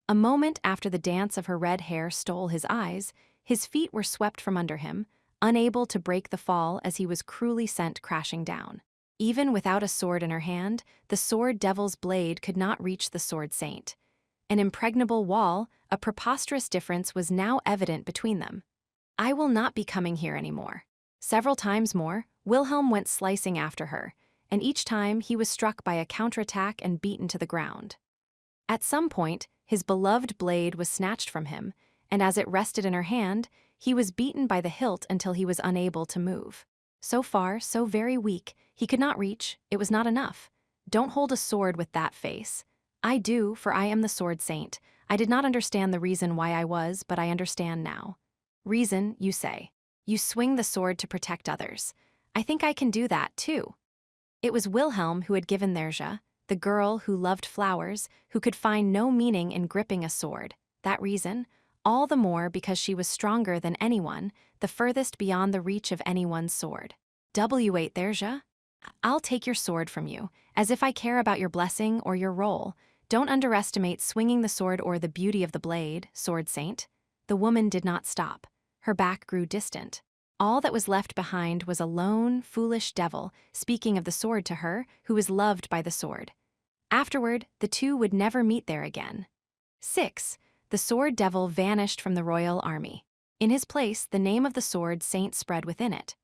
A moment after the dance of her red hair stole his eyes, his feet were swept from under him, unable to break the fall as he was cruelly sent crashing down. Even without a sword in her hand, the sword devil's blade could not reach the Sword Saint. An impregnable wall, a preposterous difference was now evident between them. "I will not be coming here anymore." Several times more, Wilhelm went slicing after her, and each time he was struck by a counterattack and beaten to the ground. At some point, his beloved blade was snatched from him, and as it rested in her hand, he was beaten by the hilt until he was unable to move. So far, so very weak, he could not reach, it was not enough. Don't hold a sword with that face. I do, for I am the sword saint. I did not understand the reason why I was, but I understand now. Reason, you say. You swing the sword to protect others. I think I can do that, too. It was Wilhelm who had given Nerja, the girl who loved flowers, who could find no meaning in gripping a sword, that reason, all the more because she was stronger than anyone, the furthest beyond the reach of anyone's sword. W8 Nerja? I'll take your sword from you, as if I care about your blessing or your role. Don't underestimate swinging the sword or the beauty of the blade, sword saint. The woman did not stop. Her back grew distant. All that was left behind was a lone, foolish devil speaking of the sword to her, who was loved by the sword. Afterward, the two would never meet there again. 6. The sword devil vanished from the royal army. In his place, the name of the sword saint spread within it.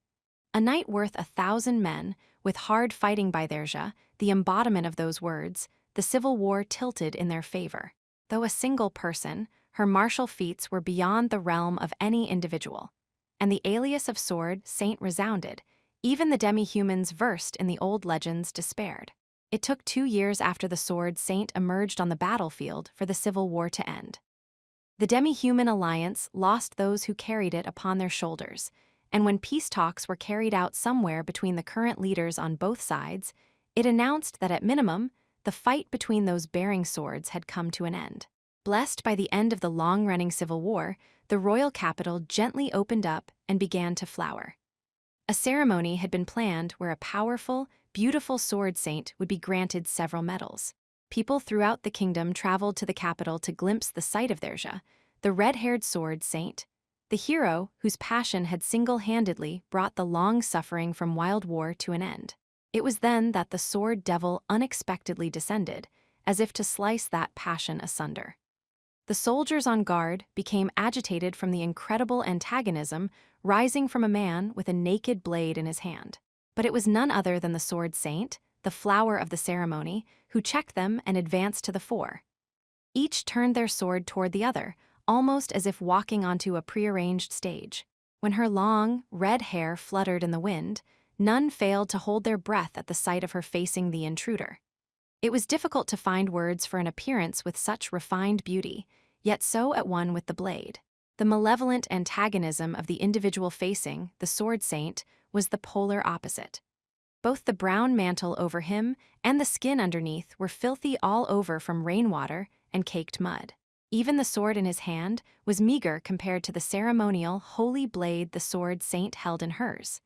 A knight worth 1,000 men, with hard fighting by Nerja, the embodiment of those words, the civil war tilted in their favor. Though a single person, her martial feats were beyond the realm of any individual. And the alias of sword saint resounded. Even the demi-humans versed in the old legends despaired. It took 2 years after the sword saint emerged on the battlefield for the civil war to end. The demi-human alliance lost those who carried it upon their shoulders, and when peace talks were carried out somewhere between the current leaders on both sides, it announced that at minimum, the fight between those bearing swords had come to an end. Blessed by the end of the long-running civil war, the royal capital gently opened up and began to flower. A ceremony had been planned where a powerful, beautiful sword saint would be granted several medals. People throughout the kingdom traveled to the capital to glimpse the sight of Nerja, the red-haired sword saint, the hero whose passion had single-handedly brought the long suffering from wild war to an end. It was then that the sword devil unexpectedly descended, as if to slice that passion asunder. The soldiers on guard became agitated from the incredible antagonism rising from a man with a naked blade in his hand. But it was none other than the sword saint, the flower of the ceremony, who checked them and advanced to the fore. Each turned their sword toward the other, almost as if walking onto a prearranged stage. When her long, red hair fluttered in the wind, none failed to hold their breath at the sight of her facing the intruder. It was difficult to find words for an appearance with such refined beauty, yet so at one with the blade. The malevolent antagonism of the individual facing, the sword saint, was the polar opposite. Both the brown mantle over him and the skin underneath were filthy all over from rainwater and caked mud. Even the sword in his hand was meager compared to the ceremonial, holy blade the sword saint held in hers.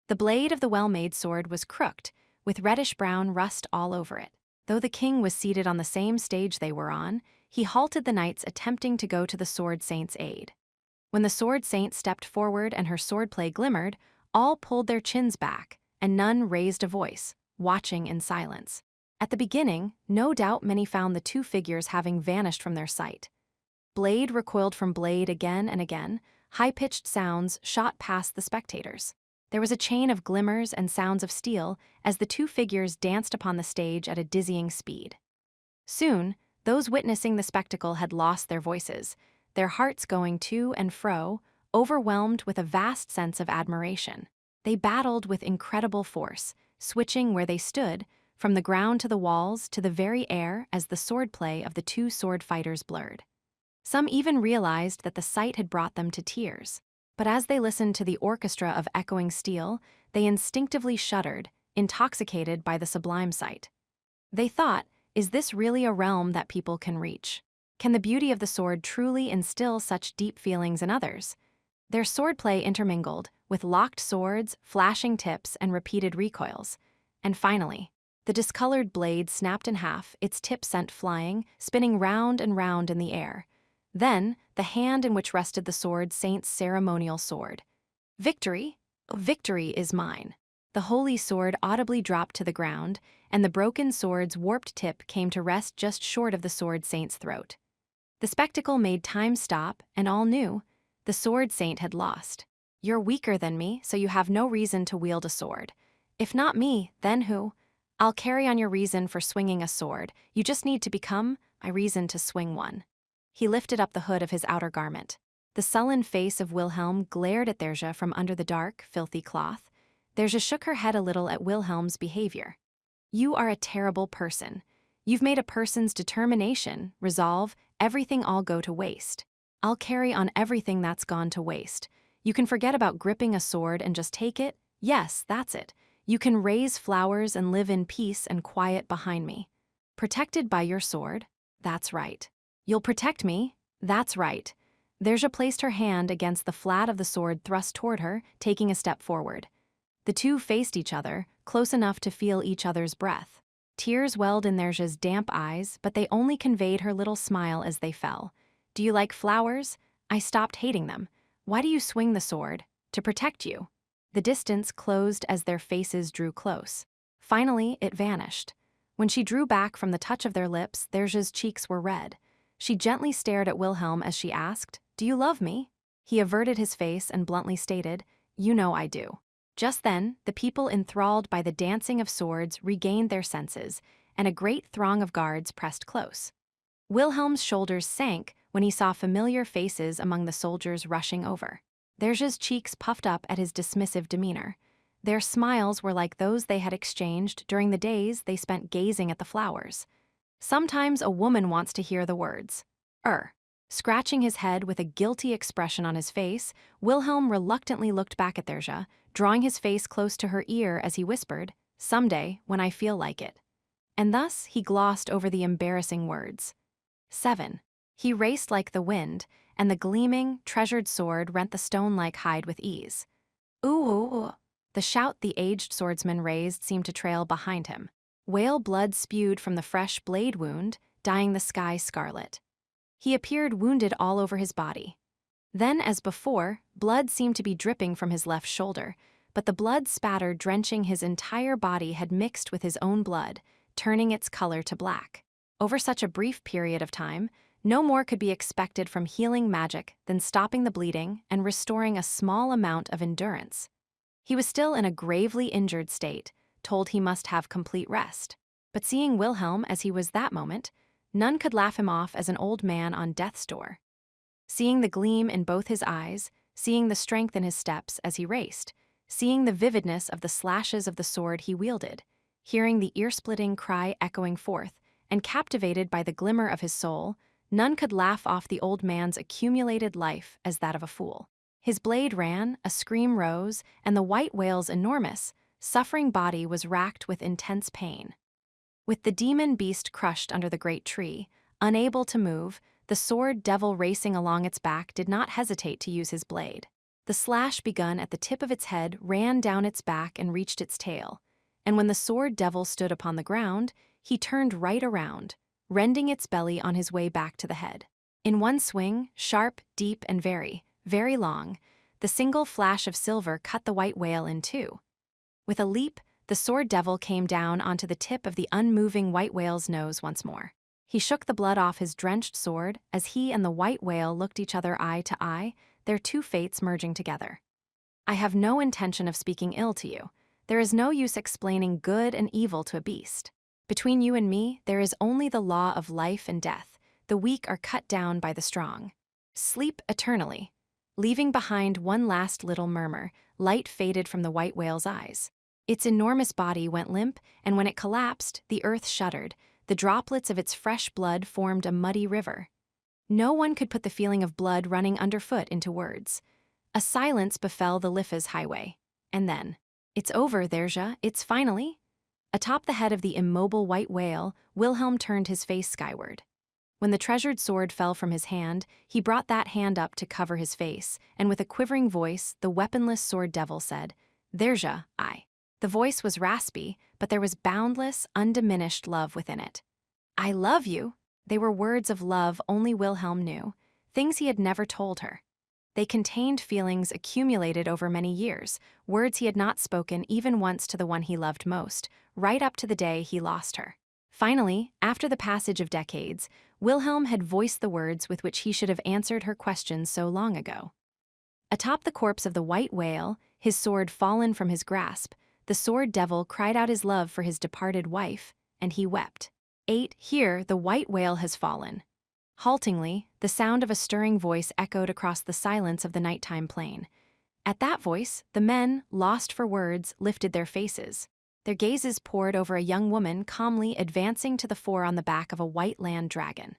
The blade of the well-made sword was crooked, with reddish-brown rust all over it. Though the king was seated on the same stage they were on, he halted the knights attempting to go to the sword saint's aid. When the sword saint stepped forward and her swordplay glimmered, all pulled their chins back, and none raised a voice, watching in silence. At the beginning, no doubt many found the two figures having vanished from their sight. Blade recoiled from blade again and again, high-pitched sounds shot past the spectators. There was a chain of glimmers and sounds of steel as the two figures danced upon the stage at a dizzying speed. Soon, those witnessing the spectacle had lost their voices, their hearts going to and fro, overwhelmed with a vast sense of admiration. They battled with incredible force, switching where they stood, from the ground to the walls to the very air as the swordplay of the two sword fighters blurred. Some even realized that the sight had brought them to tears. But as they listened to the orchestra of echoing steel, they instinctively shuddered, intoxicated by the sublime sight. They thought, is this really a realm that people can reach? Can the beauty of the sword truly instill such deep feelings in others? Their swordplay intermingled, with locked swords, flashing tips, and repeated recoils. And finally, the discolored blade snapped in half, its tip sent flying, spinning round and round in the air. Then, the hand in which rested the sword saint's ceremonial sword. Victory? Victory is mine. the holy sword audibly dropped to the ground, and the broken sword's warped tip came to rest just short of the sword saint's throat. The spectacle made time stop, and all knew the sword saint had lost. You're weaker than me, so you have no reason to wield a sword. If not me, then who? I'll carry on your reason for swinging a sword. You just need to become my reason to swing one. He lifted up the hood of his outer garment. The sullen face of Wilhelm glared at Therja from under the dark, filthy cloth. Therja shook her head a little at Wilhelm's behavior. You are a terrible person. You've made a person's determination, resolve, everything all go to waste. I'll carry on everything that's gone to waste. You can forget about gripping a sword and just take it. Yes, that's it. You can raise flowers and live in peace and quiet behind me. Protected by your sword? That's right. You'll protect me? That's right. Therja placed her hand against the flat of the sword thrust toward her, taking a step forward. The two faced each other, close enough to feel each other's breath. Tears welled in Therja's damp eyes, but they only conveyed her little smile as they fell. Do you like flowers? I stopped hating them. Why do you swing the sword? To protect you. The distance closed as their faces drew close. Finally, it vanished. When she drew back from the touch of their lips, Therja's cheeks were red. She gently stared at Wilhelm as she asked, Do you love me? He averted his face and bluntly stated, You know I do. Just then, the people enthralled by the dancing of swords regained their senses, and a great throng of guards pressed close. Wilhelm's shoulders sank when he saw familiar faces among the soldiers rushing over. Therja's cheeks puffed up at his dismissive demeanor. Their smiles were like those they had exchanged during the days they spent gazing at the flowers. Sometimes a woman wants to hear the words, Scratching his head with a guilty expression on his face, Wilhelm reluctantly looked back at Therja, drawing his face close to her ear as he whispered, Someday, when I feel like it. And thus he glossed over the embarrassing words. 7. He raced like the wind, and the gleaming, treasured sword rent the stone-like hide with ease. Ooh! The shout the aged swordsman raised seemed to trail behind him. Whale blood spewed from the fresh blade wound, dyeing the sky scarlet. He appeared wounded all over his body. Then, as before, blood seemed to be dripping from his left shoulder, but the blood spatter drenching his entire body had mixed with his own blood, turning its color to black. Over such a brief period of time, no more could be expected from healing magic than stopping the bleeding and restoring a small amount of endurance. He was still in a gravely injured state, told he must have complete rest. But seeing Wilhelm as he was that moment, none could laugh him off as an old man on death's door. Seeing the gleam in both his eyes, seeing the strength in his steps as he raced, seeing the vividness of the slashes of the sword he wielded, hearing the ear-splitting cry echoing forth, and captivated by the glimmer of his soul, none could laugh off the old man's accumulated life as that of a fool. His blade ran, a scream rose, and the white whale's enormous, suffering body was racked with intense pain. With the demon beast crushed under the great tree, unable to move, the sword devil racing along its back did not hesitate to use his blade. The slash begun at the tip of its head ran down its back and reached its tail, and when the sword devil stood upon the ground, he turned right around, rending its belly on his way back to the head. In one swing, sharp, deep, and very, very long, the single flash of silver cut the white whale in two. With a leap, the sword devil came down onto the tip of the unmoving white whale's nose once more. He shook the blood off his drenched sword as he and the white whale looked each other eye to eye, their two fates merging together. I have no intention of speaking ill to you. There is no use explaining good and evil to a beast. Between you and me, there is only the law of life and death. The weak are cut down by the strong. Sleep eternally. Leaving behind one last little murmur, light faded from the white whale's eyes. Its enormous body went limp, and when it collapsed, the earth shuddered. The droplets of its fresh blood formed a muddy river. No one could put the feeling of blood running underfoot into words. A silence befell the Liffe's highway. And then, It's over, Therja, it's finally. Atop the head of the immobile white whale, Wilhelm turned his face skyward. When the treasured sword fell from his hand, he brought that hand up to cover his face, and with a quivering voice, the weaponless sword devil said, Therja, I. The voice was raspy, but there was boundless, undiminished love within it. I love you. They were words of love only Wilhelm knew, things he had never told her. They contained feelings accumulated over many years, words he had not spoken even once to the one he loved most, right up to the day he lost her. Finally, after the passage of decades, Wilhelm had voiced the words with which he should have answered her questions so long ago. Atop the corpse of the white whale, his sword fallen from his grasp, the sword devil cried out his love for his departed wife, and he wept. 8. Here, the white whale has fallen. Haltingly, the sound of a stirring voice echoed across the silence of the nighttime plain. At that voice, the men, lost for words, lifted their faces. Their gazes pored over a young woman calmly advancing to the fore on the back of a white land dragon.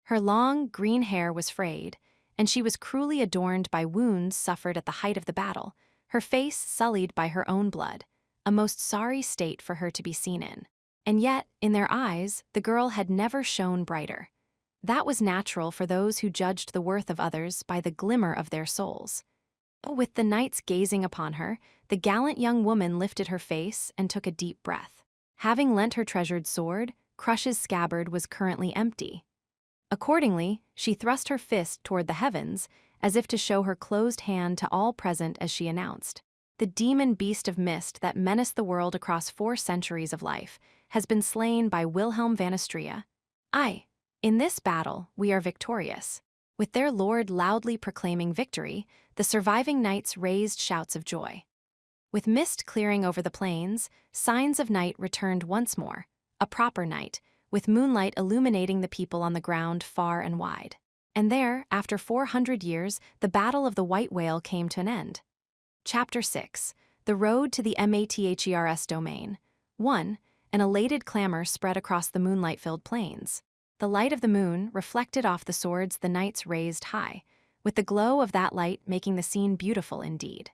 Her long, green hair was frayed, and she was cruelly adorned by wounds suffered at the height of the battle, her face sullied by her own blood, a most sorry state for her to be seen in. And yet, in their eyes, the girl had never shone brighter. That was natural for those who judged the worth of others by the glimmer of their souls. With the knights gazing upon her, the gallant young woman lifted her face and took a deep breath. Having lent her treasured sword, Crush's scabbard was currently empty. Accordingly, she thrust her fist toward the heavens, as if to show her closed hand to all present as she announced, "The demon beast of mist that menaced the world across 4 centuries of life has been slain by Wilhelm van Astrea. Aye, in this battle we are victorious." With their lord loudly proclaiming victory, the surviving knights raised shouts of joy. With mist clearing over the plains, signs of night returned once more, a proper night, with moonlight illuminating the people on the ground far and wide. And there, after 400 years, the Battle of the White Whale came to an end. Chapter 6. The Road to the Mathers Domain. 1. An elated clamor spread across the moonlight-filled plains. The light of the moon reflected off the swords the knights raised high, with the glow of that light making the scene beautiful indeed.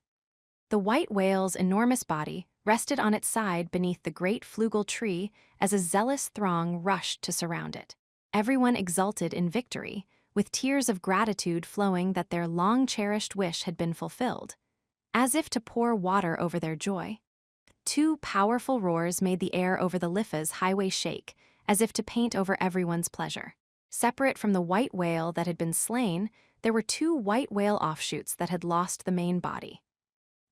The white whale's enormous body rested on its side beneath the great flugel tree as a zealous throng rushed to surround it. Everyone exulted in victory, with tears of gratitude flowing that their long-cherished wish had been fulfilled. As if to pour water over their joy, 2 powerful roars made the air over the Liffe's highway shake, as if to paint over everyone's pleasure. Separate from the white whale that had been slain, there were 2 white whale offshoots that had lost the main body.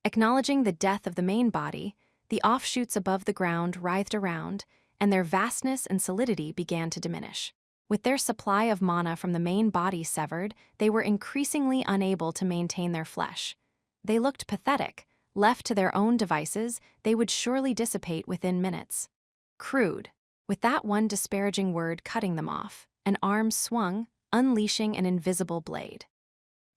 Acknowledging the death of the main body, the offshoots above the ground writhed around, and their vastness and solidity began to diminish. With their supply of mana from the main body severed, they were increasingly unable to maintain their flesh. They looked pathetic. Left to their own devices, they would surely dissipate within minutes. Crude. With that one disparaging word cutting them off, an arm swung, unleashing an invisible blade.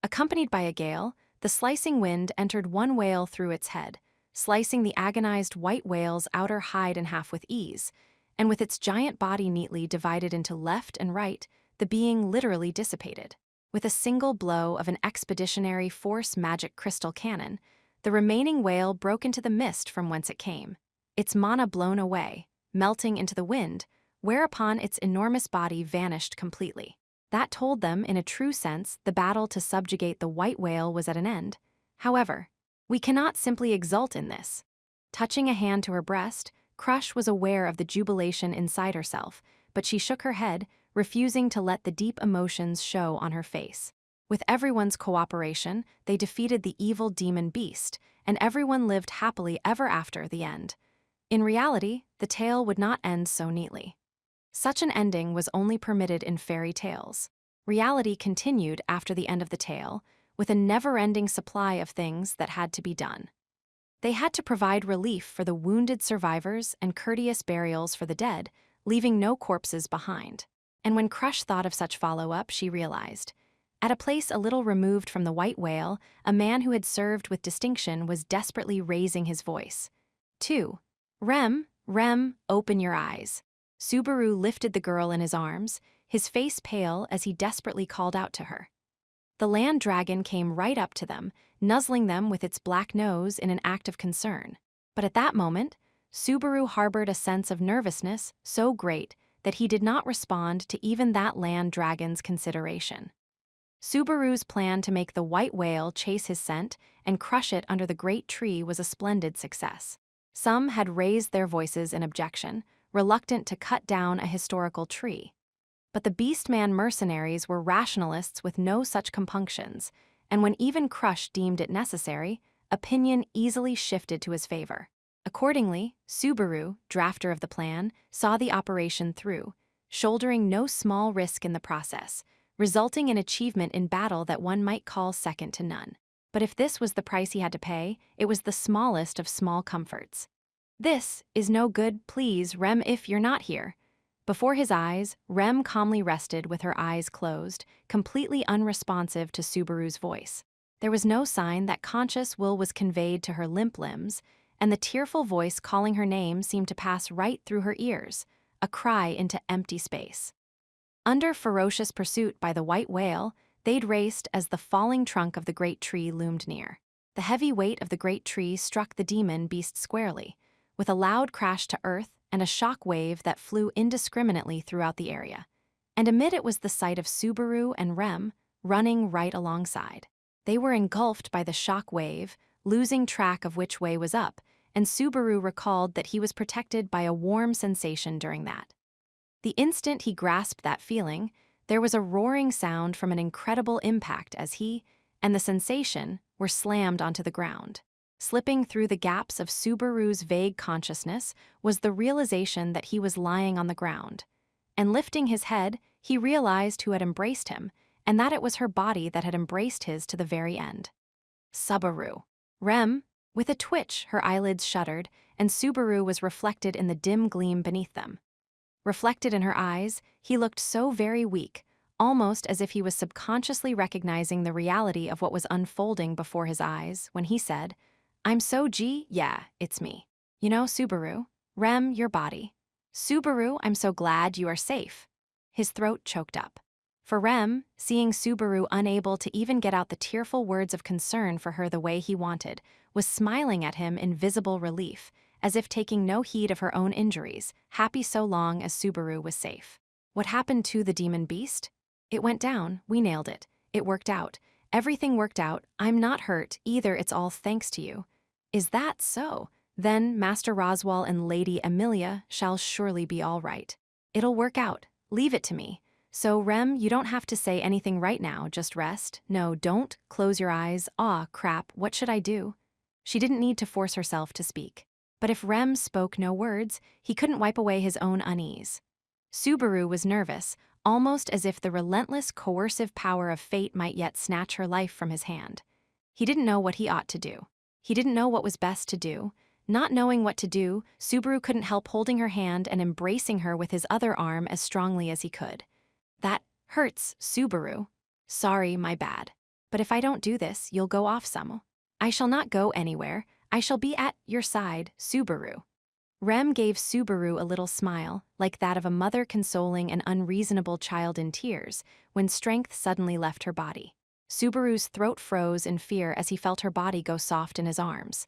Accompanied by a gale, the slicing wind entered one whale through its head, slicing the agonized white whale's outer hide in half with ease, and with its giant body neatly divided into left and right, the being literally dissipated. With a single blow of an expeditionary force magic crystal cannon, the remaining whale broke into the mist from whence it came, its mana blown away, melting into the wind, whereupon its enormous body vanished completely. That told them, in a true sense, the battle to subjugate the white whale was at an end. However, we cannot simply exult in this. Touching a hand to her breast, Crush was aware of the jubilation inside herself, but she shook her head, refusing to let the deep emotions show on her face. With everyone's cooperation, they defeated the evil demon beast, and everyone lived happily ever after the end. In reality, the tale would not end so neatly. Such an ending was only permitted in fairy tales. Reality continued after the end of the tale, with a never-ending supply of things that had to be done. They had to provide relief for the wounded survivors and courteous burials for the dead, leaving no corpses behind. And when Crush thought of such follow-up, she realized, at a place a little removed from the white whale, a man who had served with distinction was desperately raising his voice. 2. Rem, open your eyes. Subaru lifted the girl in his arms, his face pale as he desperately called out to her. The land dragon came right up to them, nuzzling them with its black nose in an act of concern. But at that moment, Subaru harbored a sense of nervousness so great that he did not respond to even that land dragon's consideration. Subaru's plan to make the white whale chase his scent and crush it under the great tree was a splendid success. Some had raised their voices in objection, reluctant to cut down a historical tree. But the Beastman mercenaries were rationalists with no such compunctions, and when even Crush deemed it necessary, opinion easily shifted to his favor. Accordingly, Subaru, drafter of the plan, saw the operation through, shouldering no small risk in the process, resulting in achievement in battle that one might call second to none. But if this was the price he had to pay, it was the smallest of small comforts. "This is no good, please, Rem, if you're not here." Before his eyes, Rem calmly rested with her eyes closed, completely unresponsive to Subaru's voice. There was no sign that conscious will was conveyed to her limp limbs, and the tearful voice calling her name seemed to pass right through her ears, a cry into empty space. Under ferocious pursuit by the white whale, they'd raced as the falling trunk of the great tree loomed near. The heavy weight of the great tree struck the demon beast squarely, with a loud crash to earth and a shock wave that flew indiscriminately throughout the area. And amid it was the sight of Subaru and Rem running right alongside. They were engulfed by the shock wave, losing track of which way was up, and Subaru recalled that he was protected by a warm sensation during that. The instant he grasped that feeling, there was a roaring sound from an incredible impact as he and the sensation were slammed onto the ground. Slipping through the gaps of Subaru's vague consciousness was the realization that he was lying on the ground. And lifting his head, he realized who had embraced him, and that it was her body that had embraced his to the very end. Subaru. Rem, with a twitch, her eyelids shuttered, and Subaru was reflected in the dim gleam beneath them. Reflected in her eyes, he looked so very weak, almost as if he was subconsciously recognizing the reality of what was unfolding before his eyes when he said, "I'm so yeah, it's me. You know, Subaru, Rem, your body. Subaru, I'm so glad you are safe." His throat choked up. For Rem, seeing Subaru unable to even get out the tearful words of concern for her the way he wanted, was smiling at him in visible relief, as if taking no heed of her own injuries, happy so long as Subaru was safe. What happened to the demon beast? It went down, we nailed it. It worked out. Everything worked out. I'm not hurt, either, it's all thanks to you. Is that so? Then Master Roswell and Lady Amelia shall surely be all right. It'll work out. Leave it to me. So, Rem, you don't have to say anything right now, just rest. No, don't. Close your eyes. Aw, crap, what should I do? She didn't need to force herself to speak. But if Rem spoke no words, he couldn't wipe away his own unease. Subaru was nervous, almost as if the relentless coercive power of fate might yet snatch her life from his hand. He didn't know what he ought to do. He didn't know what was best to do. Not knowing what to do, Subaru couldn't help holding her hand and embracing her with his other arm as strongly as he could. "That hurts, Subaru." "Sorry, my bad. But if I don't do this, you'll go off some." "I shall not go anywhere. I shall be at your side, Subaru." Rem gave Subaru a little smile, like that of a mother consoling an unreasonable child in tears, when strength suddenly left her body. Subaru's throat froze in fear as he felt her body go soft in his arms.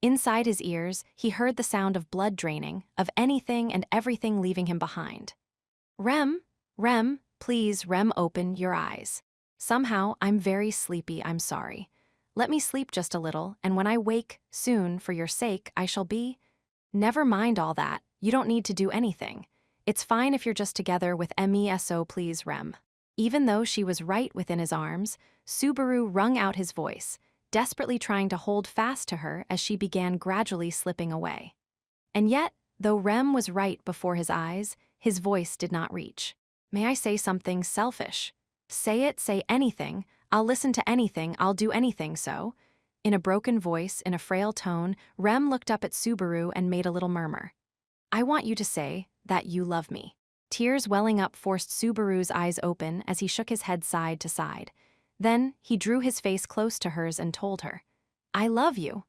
Inside his ears, he heard the sound of blood draining, of anything and everything leaving him behind. Rem, please, Rem, open your eyes. Somehow, I'm very sleepy, I'm sorry. Let me sleep just a little, and when I wake, soon, for your sake, I shall be... Never mind all that, you don't need to do anything. It's fine if you're just together with me, please, Rem. Even though she was right within his arms, Subaru wrung out his voice, desperately trying to hold fast to her as she began gradually slipping away. And yet, though Rem was right before his eyes, his voice did not reach. "May I say something selfish?" "Say it, say anything. I'll listen to anything, I'll do anything, so." In a broken voice, in a frail tone, Rem looked up at Subaru and made a little murmur. "I want you to say that you love me." Tears welling up forced Subaru's eyes open as he shook his head side to side. Then, he drew his face close to hers and told her, "I love you.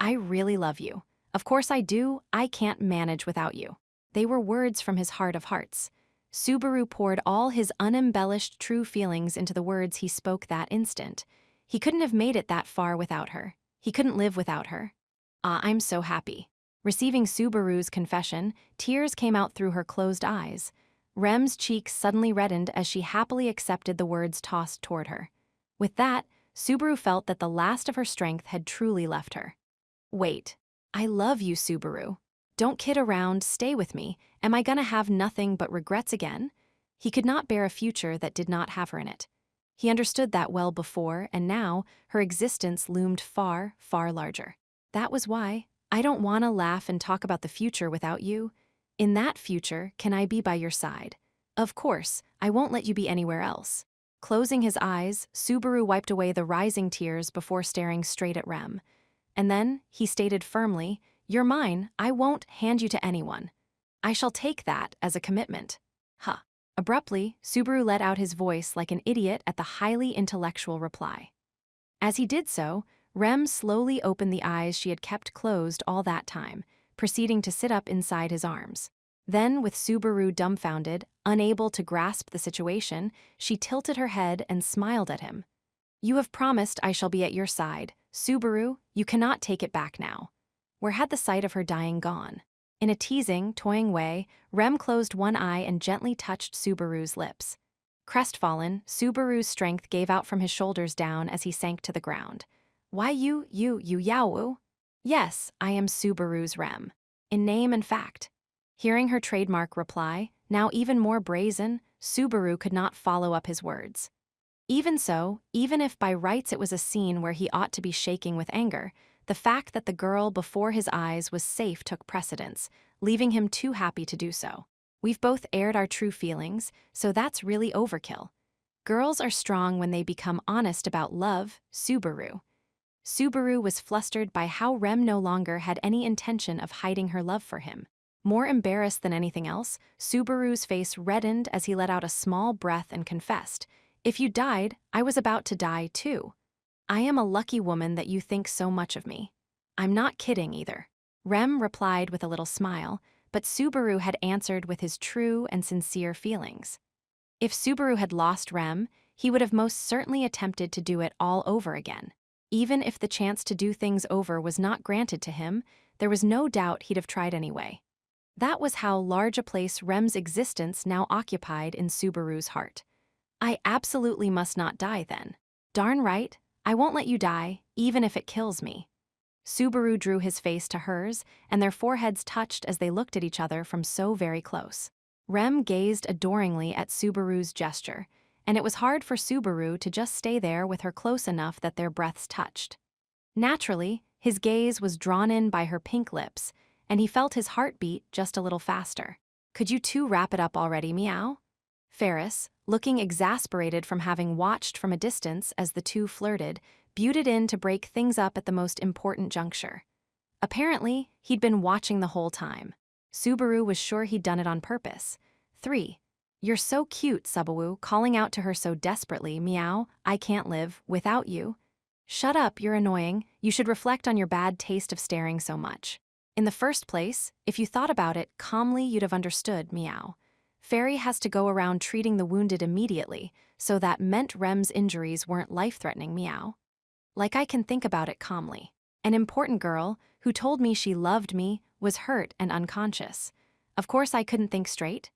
I really love you. Of course I do, I can't manage without you." They were words from his heart of hearts. Subaru poured all his unembellished true feelings into the words he spoke that instant. He couldn't have made it that far without her. He couldn't live without her. "Ah, I'm so happy." Receiving Subaru's confession, tears came out through her closed eyes. Rem's cheeks suddenly reddened as she happily accepted the words tossed toward her. With that, Subaru felt that the last of her strength had truly left her. "Wait. I love you, Subaru. Don't kid around, stay with me. Am I gonna have nothing but regrets again?" He could not bear a future that did not have her in it. He understood that well before, and now her existence loomed far, far larger. That was why. I don't want to laugh and talk about the future without you. In that future, can I be by your side? Of course, I won't let you be anywhere else. Closing his eyes, Subaru wiped away the rising tears before staring straight at Rem. And then, he stated firmly, "You're mine, I won't hand you to anyone. I shall take that as a commitment." Huh. Abruptly, Subaru let out his voice like an idiot at the highly intellectual reply. As he did so, Rem slowly opened the eyes she had kept closed all that time, proceeding to sit up inside his arms. Then, with Subaru dumbfounded, unable to grasp the situation, she tilted her head and smiled at him. "You have promised I shall be at your side. Subaru, you cannot take it back now." Where had the sight of her dying gone? In a teasing, toying way, Rem closed one eye and gently touched Subaru's lips. Crestfallen, Subaru's strength gave out from his shoulders down as he sank to the ground. "Why you Yaowu?" "Yes, I am Subaru's Rem. In name and fact." Hearing her trademark reply, now even more brazen, Subaru could not follow up his words. Even so, even if by rights it was a scene where he ought to be shaking with anger, the fact that the girl before his eyes was safe took precedence, leaving him too happy to do so. We've both aired our true feelings, so that's really overkill. Girls are strong when they become honest about love, Subaru. Subaru was flustered by how Rem no longer had any intention of hiding her love for him. More embarrassed than anything else, Subaru's face reddened as he let out a small breath and confessed, "If you died, I was about to die too. I am a lucky woman that you think so much of me." "I'm not kidding either." Rem replied with a little smile, but Subaru had answered with his true and sincere feelings. If Subaru had lost Rem, he would have most certainly attempted to do it all over again. Even if the chance to do things over was not granted to him, there was no doubt he'd have tried anyway. That was how large a place Rem's existence now occupied in Subaru's heart. "I absolutely must not die then." "Darn right, I won't let you die, even if it kills me." Subaru drew his face to hers, and their foreheads touched as they looked at each other from so very close. Rem gazed adoringly at Subaru's gesture, and it was hard for Subaru to just stay there with her close enough that their breaths touched. Naturally, his gaze was drawn in by her pink lips, and he felt his heart beat just a little faster. "Could you two wrap it up already, meow?" Ferris, looking exasperated from having watched from a distance as the two flirted, butted in to break things up at the most important juncture. Apparently, he'd been watching the whole time. Subaru was sure he'd done it on purpose. 3. "You're so cute, Subaru," calling out to her so desperately, "Meow, I can't live without you." "Shut up, you're annoying. You should reflect on your bad taste of staring so much. In the first place, if you thought about it calmly, you'd have understood, meow. Fairy has to go around treating the wounded immediately, so that meant Rem's injuries weren't life-threatening, meow. Like I can think about it calmly. An important girl, who told me she loved me, was hurt and unconscious. Of course I couldn't think straight.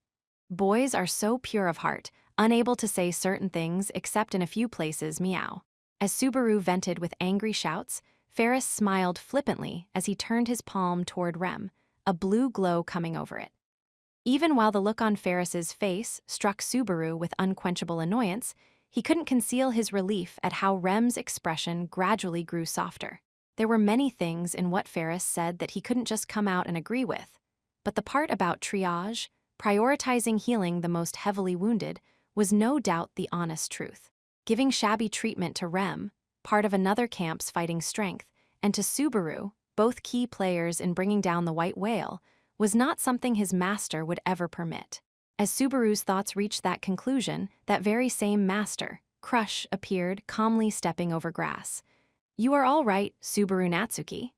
Boys are so pure of heart, unable to say certain things except in a few places, meow. As Subaru vented with angry shouts, Ferris smiled flippantly as he turned his palm toward Rem, a blue glow coming over it. Even while the look on Ferris's face struck Subaru with unquenchable annoyance, he couldn't conceal his relief at how Rem's expression gradually grew softer. There were many things in what Ferris said that he couldn't just come out and agree with, but the part about triage, prioritizing healing the most heavily wounded, was no doubt the honest truth. Giving shabby treatment to Rem, part of another camp's fighting strength, and to Subaru, both key players in bringing down the white whale, was not something his master would ever permit. As Subaru's thoughts reached that conclusion, that very same master, Crush, appeared, calmly stepping over grass. "You are all right, Subaru Natsuki."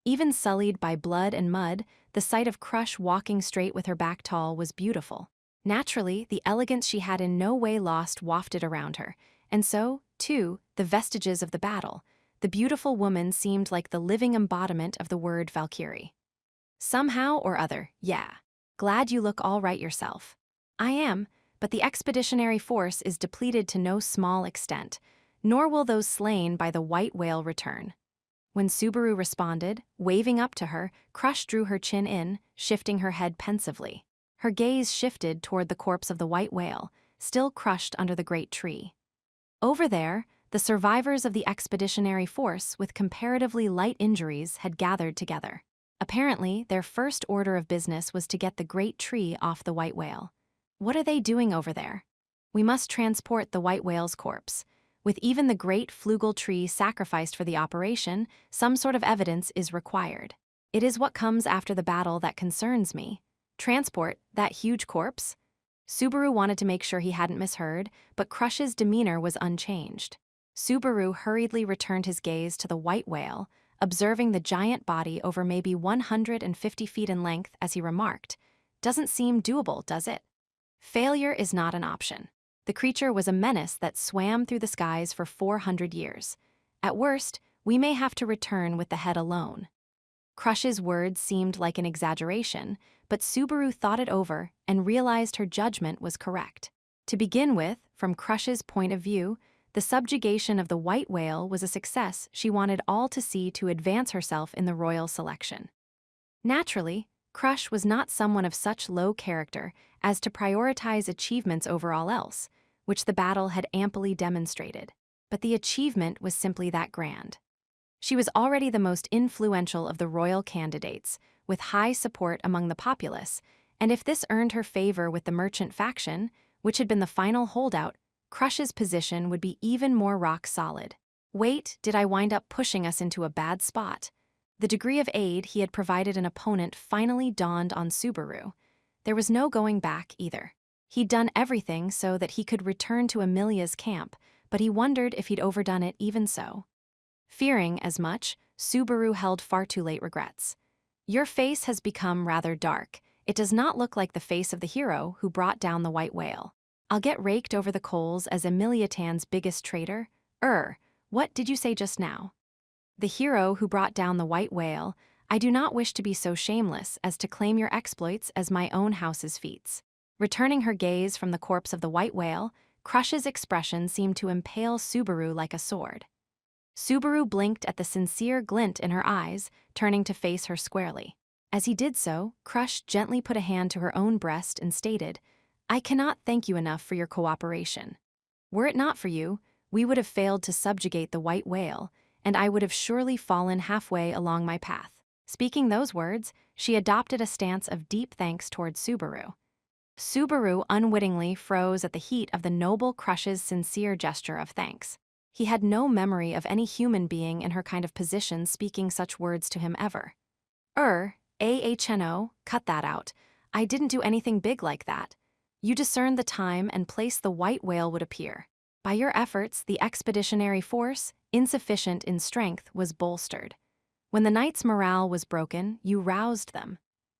Even sullied by blood and mud, the sight of Crush walking straight with her back tall was beautiful. Naturally, the elegance she had in no way lost wafted around her, and so, too, the vestiges of the battle. The beautiful woman seemed like the living embodiment of the word Valkyrie. "Somehow or other, yeah. Glad you look all right yourself." "I am, but the expeditionary force is depleted to no small extent, nor will those slain by the white whale return." When Subaru responded, waving up to her, Crush drew her chin in, shifting her head pensively. Her gaze shifted toward the corpse of the white whale, still crushed under the great tree. Over there, the survivors of the expeditionary force with comparatively light injuries had gathered together. Apparently, their first order of business was to get the great tree off the white whale. What are they doing over there? We must transport the white whale's corpse. With even the great flugel tree sacrificed for the operation, some sort of evidence is required. It is what comes after the battle that concerns me. Transport that huge corpse? Subaru wanted to make sure he hadn't misheard, but Crush's demeanor was unchanged. Subaru hurriedly returned his gaze to the white whale, observing the giant body over maybe 150 feet in length as he remarked, "Doesn't seem doable, does it?" Failure is not an option. The creature was a menace that swam through the skies for 400 years. At worst, we may have to return with the head alone. Crush's words seemed like an exaggeration, but Subaru thought it over and realized her judgment was correct. To begin with, from Crush's point of view, the subjugation of the white whale was a success she wanted all to see to advance herself in the royal selection. Naturally, Crush was not someone of such low character as to prioritize achievements over all else, which the battle had amply demonstrated. But the achievement was simply that grand. She was already the most influential of the royal candidates, with high support among the populace, and if this earned her favor with the merchant faction, which had been the final holdout, Crush's position would be even more rock solid. Wait, did I wind up pushing us into a bad spot? The degree of aid he had provided an opponent finally dawned on Subaru. There was no going back either. He'd done everything so that he could return to Amelia's camp, but he wondered if he'd overdone it even so. Fearing as much, Subaru held far too late regrets. Your face has become rather dark. It does not look like the face of the hero who brought down the white whale. I'll get raked over the coals as Emiliatan's biggest traitor? What did you say just now? The hero who brought down the white whale. I do not wish to be so shameless as to claim your exploits as my own house's feats. Returning her gaze from the corpse of the white whale, Crush's expression seemed to impale Subaru like a sword. Subaru blinked at the sincere glint in her eyes, turning to face her squarely. As he did so, Crush gently put a hand to her own breast and stated, "I cannot thank you enough for your cooperation. Were it not for you, we would have failed to subjugate the white whale, and I would have surely fallen halfway along my path." Speaking those words, she adopted a stance of deep thanks towards Subaru. Subaru unwittingly froze at the heat of the noble Crush's sincere gesture of thanks. He had no memory of any human being in her kind of position speaking such words to him ever. Ahno, cut that out. I didn't do anything big like that. You discerned the time and place the white whale would appear. By your efforts, the expeditionary force, insufficient in strength, was bolstered. When the knight's morale was broken, you roused them.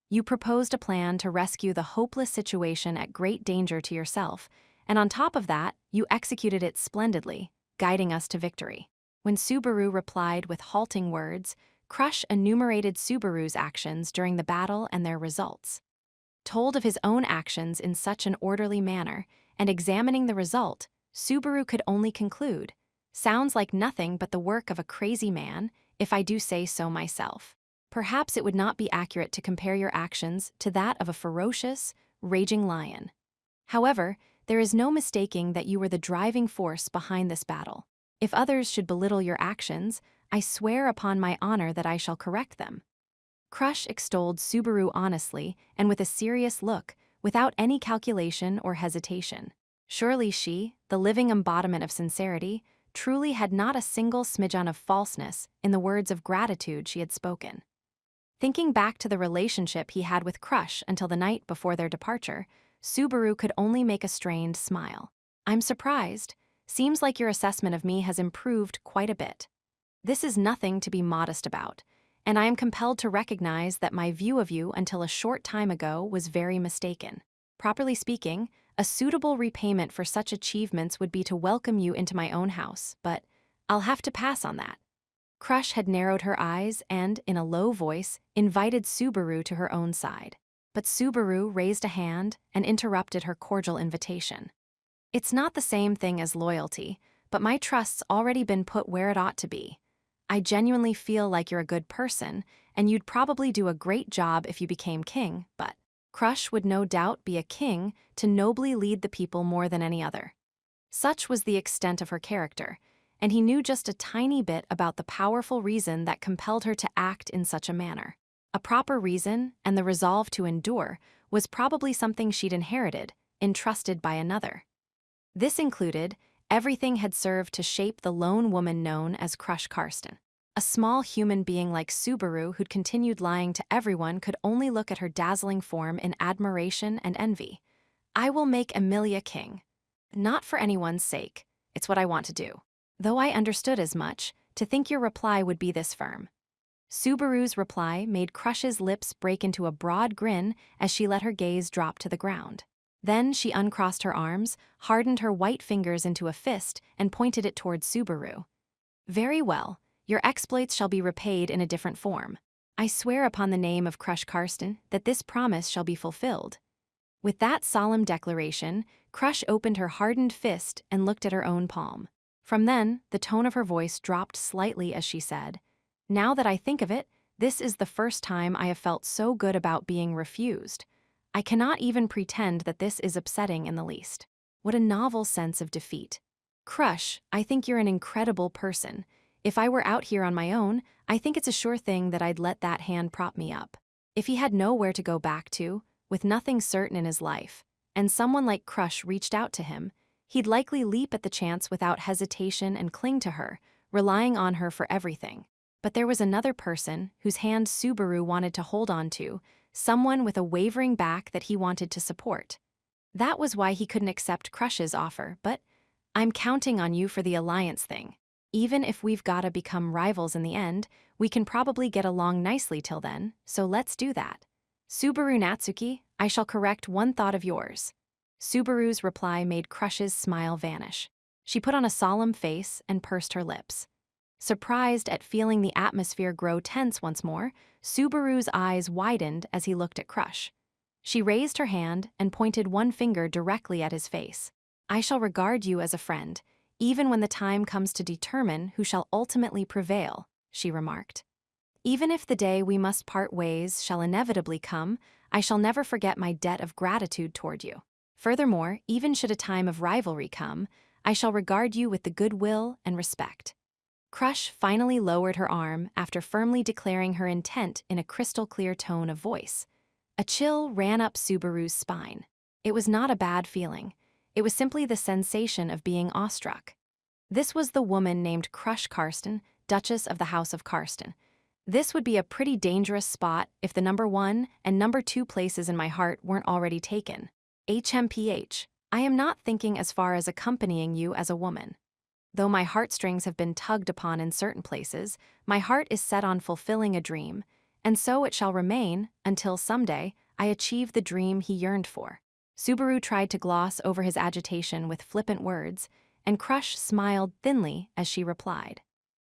You proposed a plan to rescue the hopeless situation at great danger to yourself, and on top of that, you executed it splendidly, guiding us to victory. When Subaru replied with halting words, Crush enumerated Subaru's actions during the battle and their results. Told of his own actions in such an orderly manner, and examining the result, Subaru could only conclude, "Sounds like nothing but the work of a crazy man, if I do say so myself." Perhaps it would not be accurate to compare your actions to that of a ferocious, raging lion. However, there is no mistaking that you were the driving force behind this battle. If others should belittle your actions, I swear upon my honor that I shall correct them. Crush extolled Subaru honestly and with a serious look, without any calculation or hesitation. Surely she, the living embodiment of sincerity, truly had not a single smidgen of falseness in the words of gratitude she had spoken. Thinking back to the relationship he had with Crush until the night before their departure, Subaru could only make a strained smile. "I'm surprised. Seems like your assessment of me has improved quite a bit. This is nothing to be modest about, and I am compelled to recognize that my view of you until a short time ago was very mistaken. Properly speaking, a suitable repayment for such achievements would be to welcome you into my own house, but I'll have to pass on that." Crush had narrowed her eyes and, in a low voice, invited Subaru to her own side. But Subaru raised a hand and interrupted her cordial invitation. "It's not the same thing as loyalty, but my trust's already been put where it ought to be. I genuinely feel like you're a good person, and you'd probably do a great job if you became king, but Crush would no doubt be a king to nobly lead the people more than any other. Such was the extent of her character, and he knew just a tiny bit about the powerful reason that compelled her to act in such a manner. A proper reason, and the resolve to endure, was probably something she'd inherited, entrusted by another. This included, everything had served to shape the lone woman known as Crush Karsten. A small human being like Subaru who'd continued lying to everyone could only look at her dazzling form in admiration and envy. I will make Emilia king. Not for anyone's sake, it's what I want to do. Though I understood as much, to think your reply would be this firm. Subaru's reply made Crush's lips break into a broad grin as she let her gaze drop to the ground. Then she uncrossed her arms, hardened her white fingers into a fist, and pointed it toward Subaru. Very well, your exploits shall be repaid in a different form. I swear upon the name of Crush Karsten that this promise shall be fulfilled. With that solemn declaration, Crush opened her hardened fist and looked at her own palm. From then, the tone of her voice dropped slightly as she said, "Now that I think of it, this is the first time I have felt so good about being refused. I cannot even pretend that this is upsetting in the least." What a novel sense of defeat. Crush, I think you're an incredible person. If I were out here on my own, I think it's a sure thing that I'd let that hand prop me up. If he had nowhere to go back to, with nothing certain in his life, and someone like Crush reached out to him, he'd likely leap at the chance without hesitation and cling to her, relying on her for everything. But there was another person whose hand Subaru wanted to hold on to, someone with a wavering back that he wanted to support. That was why he couldn't accept Crush's offer, but I'm counting on you for the alliance thing. Even if we've gotta become rivals in the end, we can probably get along nicely till then, so let's do that. Subaru Natsuki, I shall correct one thought of yours. Subaru's reply made Crush's smile vanish. She put on a solemn face and pursed her lips. Surprised at feeling the atmosphere grow tense once more, Subaru's eyes widened as he looked at Crush. She raised her hand and pointed one finger directly at his face. I shall regard you as a friend, even when the time comes to determine who shall ultimately prevail, she remarked. Even if the day we must part ways shall inevitably come, I shall never forget my debt of gratitude toward you. Furthermore, even should a time of rivalry come, I shall regard you with the goodwill and respect. Crush finally lowered her arm after firmly declaring her intent in a crystal-clear tone of voice. A chill ran up Subaru's spine. It was not a bad feeling. It was simply the sensation of being awestruck. This was the woman named Crush Karsten, Duchess of the House of Karsten. This would be a pretty dangerous spot if the number 1 and number 2 places in my heart weren't already taken. HMPH, I am not thinking as far as accompanying you as a woman. Though my heartstrings have been tugged upon in certain places, my heart is set on fulfilling a dream, and so it shall remain until someday I achieve the dream he yearned for. Subaru tried to gloss over his agitation with flippant words, and Crush smiled thinly as she replied.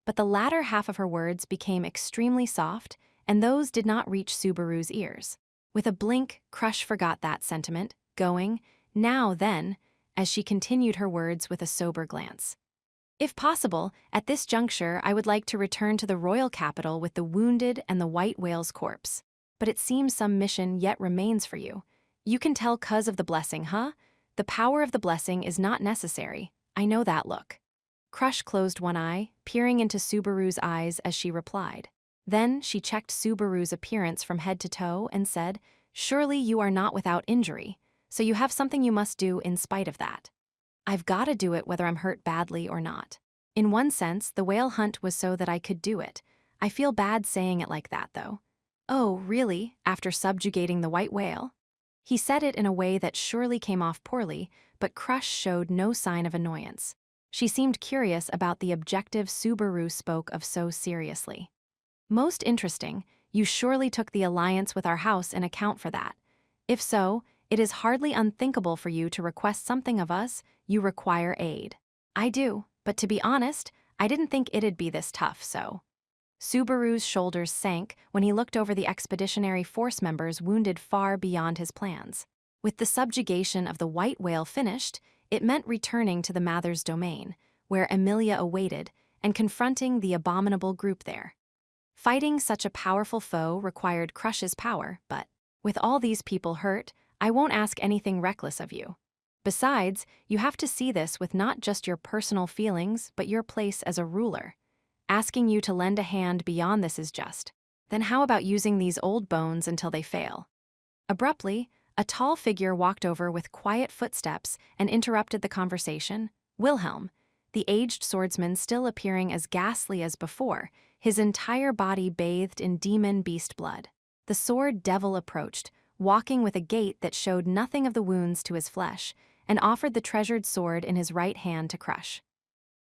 But the latter half of her words became extremely soft, and those did not reach Subaru's ears. With a blink, Crush forgot that sentiment, going, "Now then," as she continued her words with a sober glance. If possible, at this juncture I would like to return to the royal capital with the wounded and the white whale's corpse. But it seems some mission yet remains for you. You can tell 'cause of the blessing, huh? The power of the blessing is not necessary. I know that look. Crush closed one eye, peering into Subaru's eyes as she replied. Then she checked Subaru's appearance from head to toe and said, "Surely you are not without injury, so you have something you must do in spite of that." I've gotta do it whether I'm hurt badly or not. In one sense, the whale hunt was so that I could do it. I feel bad saying it like that, though. Oh, really? After subjugating the white whale? He said it in a way that surely came off poorly, but Crush showed no sign of annoyance. She seemed curious about the objective Subaru spoke of so seriously. Most interesting, you surely took the alliance with our house in account for that. If so, it is hardly unthinkable for you to request something of us. You require aid. I do, but to be honest, I didn't think it'd be this tough, so. Subaru's shoulders sank when he looked over the expeditionary force members wounded far beyond his plans. With the subjugation of the white whale finished, it meant returning to the Mather's domain, where Emilia awaited, and confronting the abominable group there. Fighting such a powerful foe required Crush's power, but with all these people hurt, I won't ask anything reckless of you. Besides, you have to see this with not just your personal feelings, but your place as a ruler. Asking you to lend a hand beyond this is just. Then how about using these old bones until they fail? Abruptly, a tall figure walked over with quiet footsteps and interrupted the conversation. Wilhelm, the aged swordsman still appearing as ghastly as before, his entire body bathed in demon beast blood. The sword devil approached, walking with a gait that showed nothing of the wounds to his flesh, and offered the treasured sword in his right hand to Crush.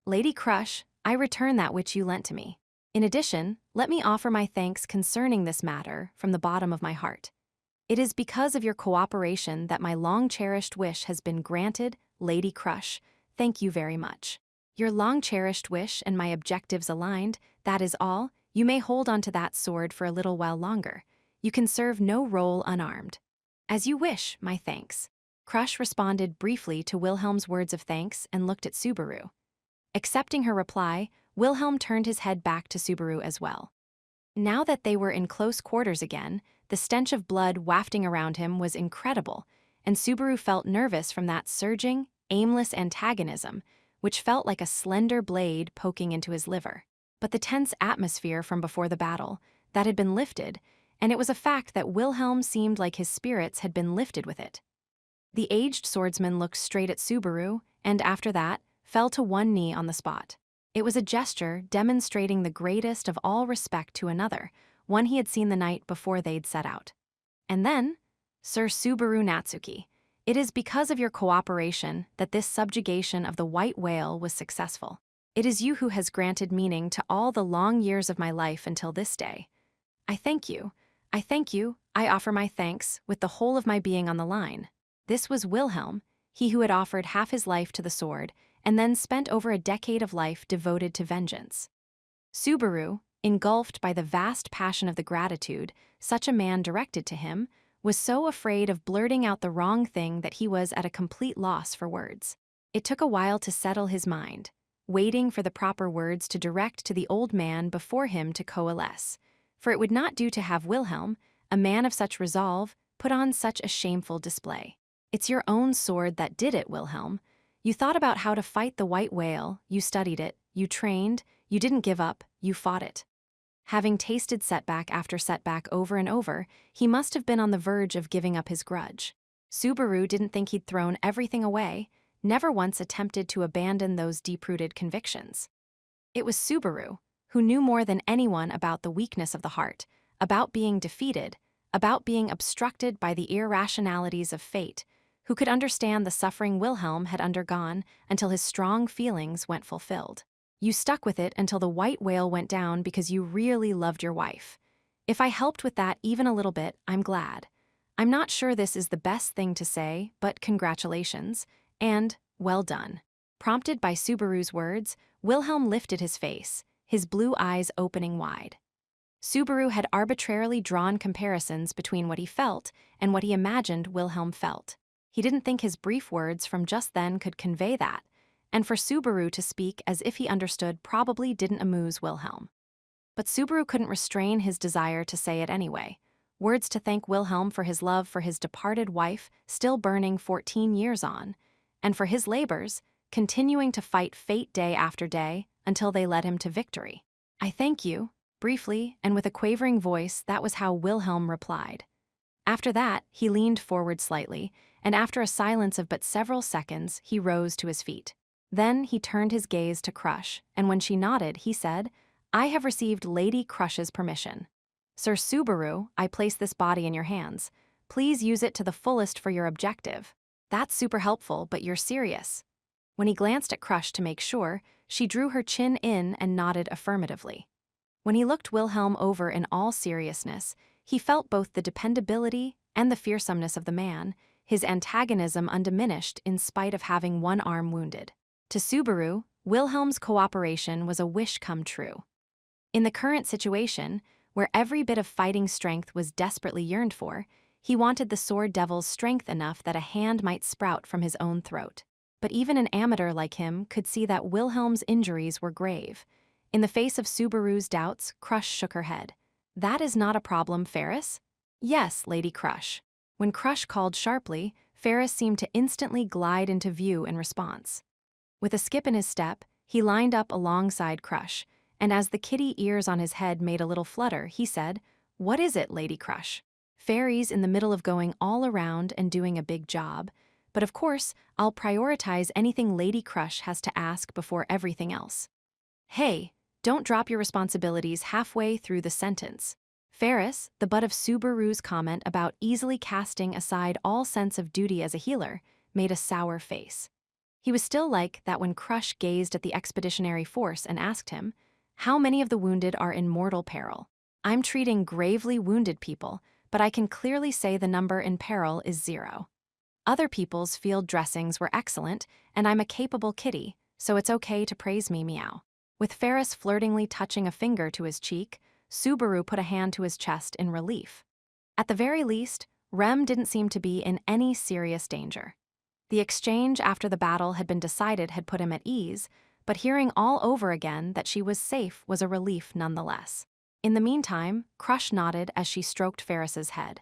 Lady Crush, I return that which you lent to me. In addition, let me offer my thanks concerning this matter from the bottom of my heart. It is because of your cooperation that my long-cherished wish has been granted, Lady Crush. Thank you very much. Your long-cherished wish and my objectives aligned, that is all. You may hold on to that sword for a little while longer. You can serve no role unarmed. As you wish, my thanks. Crush responded briefly to Wilhelm's words of thanks and looked at Subaru. Accepting her reply, Wilhelm turned his head back to Subaru as well. Now that they were in close quarters again, the stench of blood wafting around him was incredible, and Subaru felt nervous from that surging, aimless antagonism, which felt like a slender blade poking into his liver. But the tense atmosphere from before the battle, that had been lifted, and it was a fact that Wilhelm seemed like his spirits had been lifted with it. The aged swordsman looked straight at Subaru, and after that, fell to one knee on the spot. It was a gesture demonstrating the greatest of all respect to another, one he had seen the night before they'd set out. And then, Sir Subaru Natsuki, it is because of your cooperation that this subjugation of the white whale was successful. It is you who has granted meaning to all the long years of my life until this day. I thank you. I thank you. I offer my thanks with the whole of my being on the line. This was Wilhelm, he who had offered half his life to the sword, and then spent over a decade of life devoted to vengeance. Subaru, engulfed by the vast passion of the gratitude such a man directed to him, was so afraid of blurting out the wrong thing that he was at a complete loss for words. It took a while to settle his mind, waiting for the proper words to direct to the old man before him to coalesce, for it would not do to have Wilhelm, a man of such resolve, put on such a shameful display. It's your own sword that did it, Wilhelm. You thought about how to fight the white whale, you studied it, you trained, you didn't give up, you fought it. Having tasted setback after setback over and over, he must have been on the verge of giving up his grudge. Subaru didn't think he'd thrown everything away, never once attempted to abandon those deep-rooted convictions. It was Subaru, who knew more than anyone about the weakness of the heart, about being defeated, about being obstructed by the irrationalities of fate, who could understand the suffering Wilhelm had undergone until his strong feelings went fulfilled. You stuck with it until the white whale went down because you really loved your wife. If I helped with that even a little bit, I'm glad. I'm not sure this is the best thing to say, but congratulations, and well done. Prompted by Subaru's words, Wilhelm lifted his face, his blue eyes opening wide. Subaru had arbitrarily drawn comparisons between what he felt and what he imagined Wilhelm felt. He didn't think his brief words from just then could convey that, and for Subaru to speak as if he understood probably didn't amuse Wilhelm. But Subaru couldn't restrain his desire to say it anyway. Words to thank Wilhelm for his love for his departed wife, still burning 14 years on, and for his labors, continuing to fight fate day after day until they led him to victory. I thank you, briefly, and with a quavering voice, that was how Wilhelm replied. After that, he leaned forward slightly, and after a silence of but several seconds, he rose to his feet. Then he turned his gaze to Crush, and when she nodded, he said, I have received Lady Crush's permission. Sir Subaru, I place this body in your hands. Please use it to the fullest for your objective. That's super helpful, but you're serious. When he glanced at Crush to make sure, she drew her chin in and nodded affirmatively. When he looked Wilhelm over in all seriousness, he felt both the dependability and the fearsomeness of the man, his antagonism undiminished in spite of having one arm wounded. To Subaru, Wilhelm's cooperation was a wish come true. In the current situation, where every bit of fighting strength was desperately yearned for, he wanted the sword devil's strength enough that a hand might sprout from his own throat. But even an amateur like him could see that Wilhelm's injuries were grave. In the face of Subaru's doubts, Crush shook her head. That is not a problem, Ferris? Yes, Lady Crush. When Crush called sharply, Ferris seemed to instantly glide into view in response. With a skip in his step, he lined up alongside Crush, and as the kitty ears on his head made a little flutter, he said, "What is it, Lady Crush?" Fairy's in the middle of going all around and doing a big job, but of course, I'll prioritize anything Lady Crush has to ask before everything else. Hey, don't drop your responsibilities halfway through the sentence. Ferris, the butt of Subaru's comment about easily casting aside all sense of duty as a healer, made a sour face. He was still like that when Crush gazed at the expeditionary force and asked him, "How many of the wounded are in mortal peril?" "I'm treating gravely wounded people, but I can clearly say the number in peril is 0. Other people's field dressings were excellent, and I'm a capable kitty, so it's okay to praise me, meow." With Ferris flirtingly touching a finger to his cheek, Subaru put a hand to his chest in relief. At the very least, Rem didn't seem to be in any serious danger. The exchange after the battle had been decided had put him at ease, but hearing all over again that she was safe was a relief nonetheless. In the meantime, Crush nodded as she stroked Ferris's head.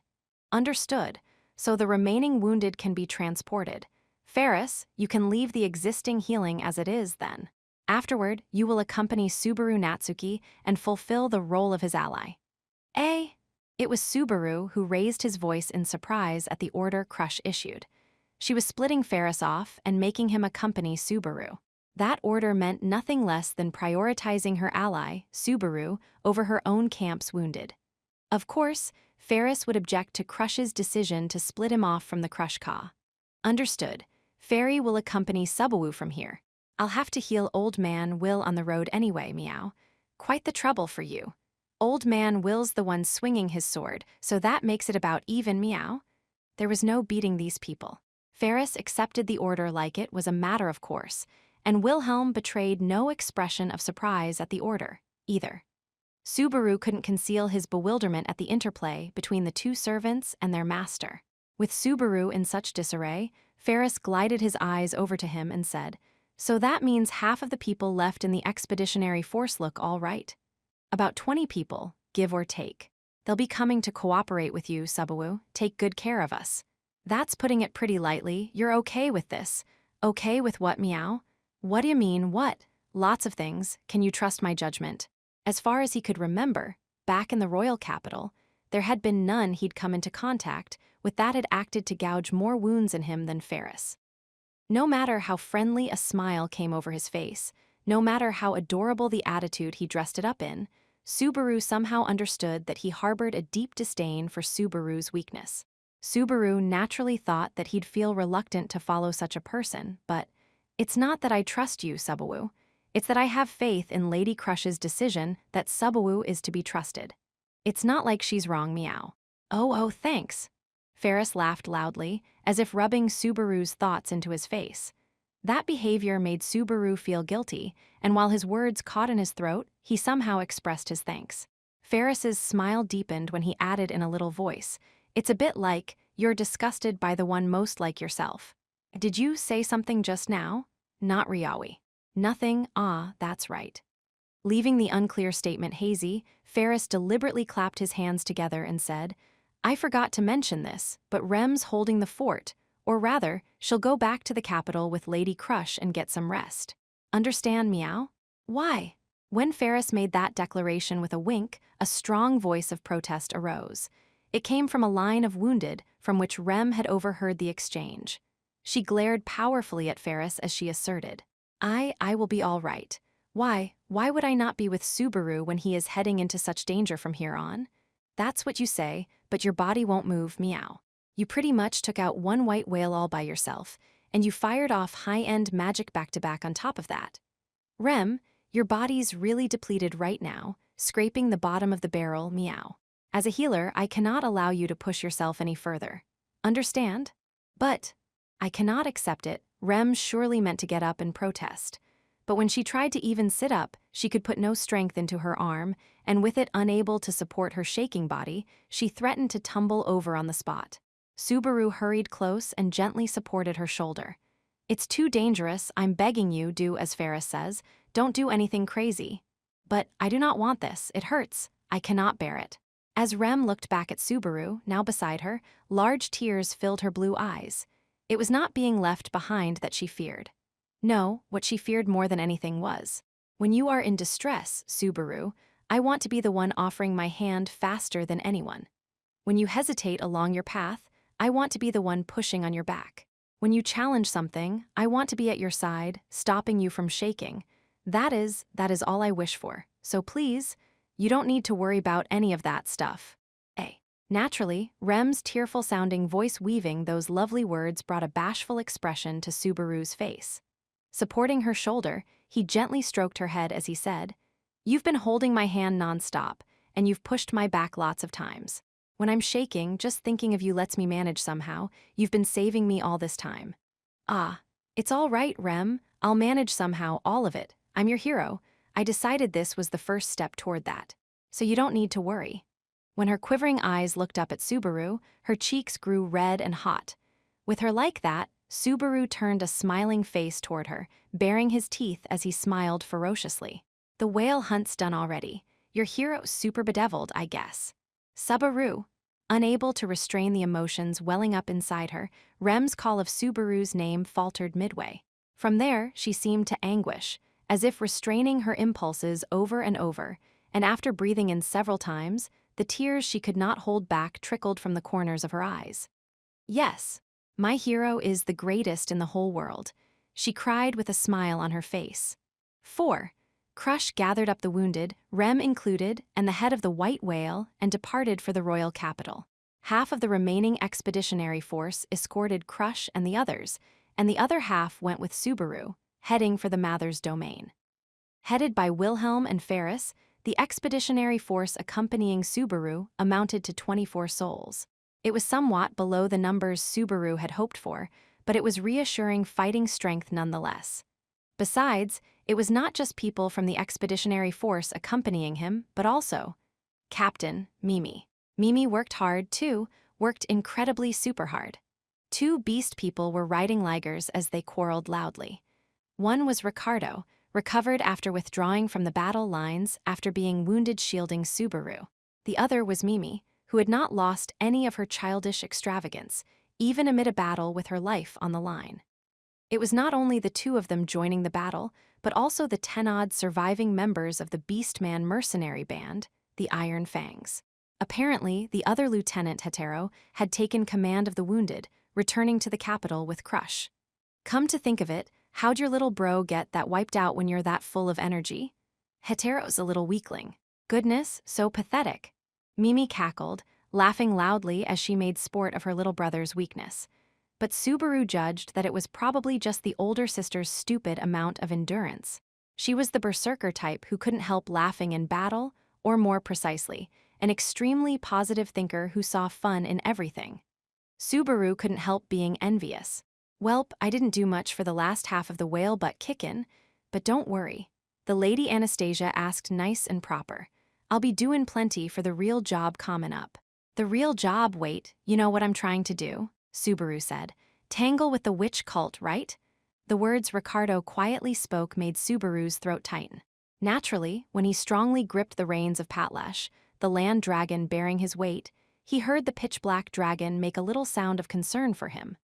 "Understood, so the remaining wounded can be transported. Ferris, you can leave the existing healing as it is then. Afterward, you will accompany Subaru Natsuki and fulfill the role of his ally." Eh? It was Subaru who raised his voice in surprise at the order Crush issued. She was splitting Ferris off and making him accompany Subaru. That order meant nothing less than prioritizing her ally, Subaru, over her own camp's wounded. Of course, Ferris would object to Crush's decision to split him off from the Crush Ka. "Understood. Fairy will accompany Subaru from here. I'll have to heal Old Man Will on the road anyway, meow. Quite the trouble for you. Old Man Will's the one swinging his sword, so that makes it about even, meow." There was no beating these people. Ferris accepted the order like it was a matter of course, and Wilhelm betrayed no expression of surprise at the order, either. Subaru couldn't conceal his bewilderment at the interplay between the two servants and their master. With Subaru in such disarray, Ferris glided his eyes over to him and said, "So that means half of the people left in the expeditionary force look all right." "About 20 people, give or take. They'll be coming to cooperate with you, Subaru. Take good care of us." "That's putting it pretty lightly. You're okay with this." "Okay with what, meow?" "What do you mean, what?" "Lots of things. Can you trust my judgment?" As far as he could remember, back in the royal capital, there had been none he'd come into contact with that had acted to gouge more wounds in him than Ferris. No matter how friendly a smile came over his face, no matter how adorable the attitude he dressed it up in, Subaru somehow understood that he harbored a deep disdain for Subaru's weakness. Subaru naturally thought that he'd feel reluctant to follow such a person, but "It's not that I trust you, Subaru. It's that I have faith in Lady Crush's decision that Subaru is to be trusted. It's not like she's wrong, meow." Oh, thanks." Ferris laughed loudly, as if rubbing Subaru's thoughts into his face. That behavior made Subaru feel guilty, and while his words caught in his throat, he somehow expressed his thanks. Ferris's smile deepened when he added in a little voice, "It's a bit like, you're disgusted by the one most like yourself." "Did you say something just now?" "Not Riawi." "Nothing, that's right." Leaving the unclear statement hazy, Ferris deliberately clapped his hands together and said, "I forgot to mention this, but Rem's holding the fort, or rather, she'll go back to the capital with Lady Crush and get some rest. Understand, meow?" "Why?" When Ferris made that declaration with a wink, a strong voice of protest arose. It came from a line of wounded from which Rem had overheard the exchange. She glared powerfully at Ferris as she asserted, I will be all right. Why would I not be with Subaru when he is heading into such danger from here on?" "That's what you say, but your body won't move, meow. You pretty much took out one white whale all by yourself, and you fired off high-end magic back-to-back on top of that. Rem, your body's really depleted right now, scraping the bottom of the barrel, meow. As a healer, I cannot allow you to push yourself any further. Understand?" "But I cannot accept it." Rem surely meant to get up and protest. But when she tried to even sit up, she could put no strength into her arm, and with it unable to support her shaking body, she threatened to tumble over on the spot. Subaru hurried close and gently supported her shoulder. "It's too dangerous. I'm begging you, do as Ferris says. Don't do anything crazy." "But I do not want this. It hurts. I cannot bear it." As Rem looked back at Subaru, now beside her, large tears filled her blue eyes. It was not being left behind that she feared. No, what she feared more than anything was, when you are in distress, Subaru, I want to be the one offering my hand faster than anyone. When you hesitate along your path, I want to be the one pushing on your back. When you challenge something, I want to be at your side, stopping you from shaking. That is all I wish for. So please, you don't need to worry about any of that stuff. Naturally, Rem's tearful-sounding voice weaving those lovely words brought a bashful expression to Subaru's face. Supporting her shoulder, he gently stroked her head as he said, "You've been holding my hand non-stop, and you've pushed my back lots of times. When I'm shaking, just thinking of you lets me manage somehow. You've been saving me all this time." "Ah, it's all right, Rem. I'll manage somehow, all of it. I'm your hero. I decided this was the first step toward that. So you don't need to worry." When her quivering eyes looked up at Subaru, her cheeks grew red and hot. With her like that, Subaru turned a smiling face toward her, baring his teeth as he smiled ferociously. "The whale hunt's done already. Your hero's super bedeviled, I guess." Subaru. Unable to restrain the emotions welling up inside her, Rem's call of Subaru's name faltered midway. From there, she seemed to anguish, as if restraining her impulses over and over, and after breathing in several times, the tears she could not hold back trickled from the corners of her eyes. "Yes, my hero is the greatest in the whole world," she cried with a smile on her face. 4. Crush gathered up the wounded, Rem included, and the head of the white whale, and departed for the royal capital. Half of the remaining expeditionary force escorted Crush and the other half went with Subaru, heading for the Mather's domain. Headed by Wilhelm and Ferris, the expeditionary force accompanying Subaru amounted to 24 souls. It was somewhat below the numbers Subaru had hoped for, but it was reassuring fighting strength nonetheless. Besides, it was not just people from the expeditionary force accompanying him, but also Captain Mimi. Mimi worked hard, too, worked incredibly super hard. 2 beast people were riding ligers as they quarreled loudly. One was Ricardo, recovered after withdrawing from the battle lines after being wounded shielding Subaru. The other was Mimi, who had not lost any of her childish extravagance, even amid a battle with her life on the line. It was not only the 2 of them joining the battle, but also the 10-odd surviving members of the Beastman mercenary band, the Iron Fangs. Apparently, the other Lieutenant Hetero had taken command of the wounded, returning to the capital with Crush. "Come to think of it, how'd your little bro get that wiped out when you're that full of energy?" "Hetero's a little weakling." "Goodness, so pathetic." Mimi cackled, laughing loudly as she made sport of her little brother's weakness. But Subaru judged that it was probably just the older sister's stupid amount of endurance. She was the berserker type who couldn't help laughing in battle, or more precisely, an extremely positive thinker who saw fun in everything. Subaru couldn't help being envious. "Welp, I didn't do much for the last half of the whale butt kickin', but don't worry." The Lady Anastasia asked nice and proper. "I'll be doin' plenty for the real job comin' up." "The real job, wait, you know what I'm trying to do?" Subaru said. "Tangle with the witch cult, right?" The words Ricardo quietly spoke made Subaru's throat tighten. Naturally, when he strongly gripped the reins of Patlash, the land dragon bearing his weight, he heard the pitch-black dragon make a little sound of concern for him.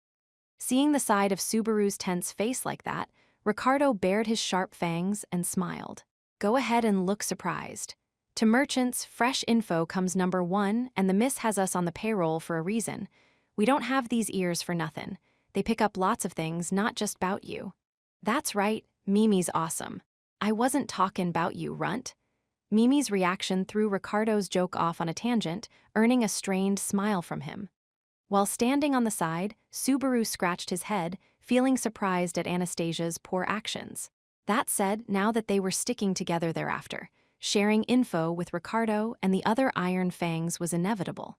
Seeing the side of Subaru's tense face like that, Ricardo bared his sharp fangs and smiled. "Go ahead and look surprised. To merchants, fresh info comes number 1, and the miss has us on the payroll for a reason. We don't have these ears for nothin'. They pick up lots of things, not just 'bout you." "That's right, Mimi's awesome." "I wasn't talkin' 'bout you, runt." Mimi's reaction threw Ricardo's joke off on a tangent, earning a strained smile from him. While standing on the side, Subaru scratched his head, feeling surprised at Anastasia's poor actions. That said, now that they were sticking together thereafter, sharing info with Ricardo and the other Iron Fangs was inevitable.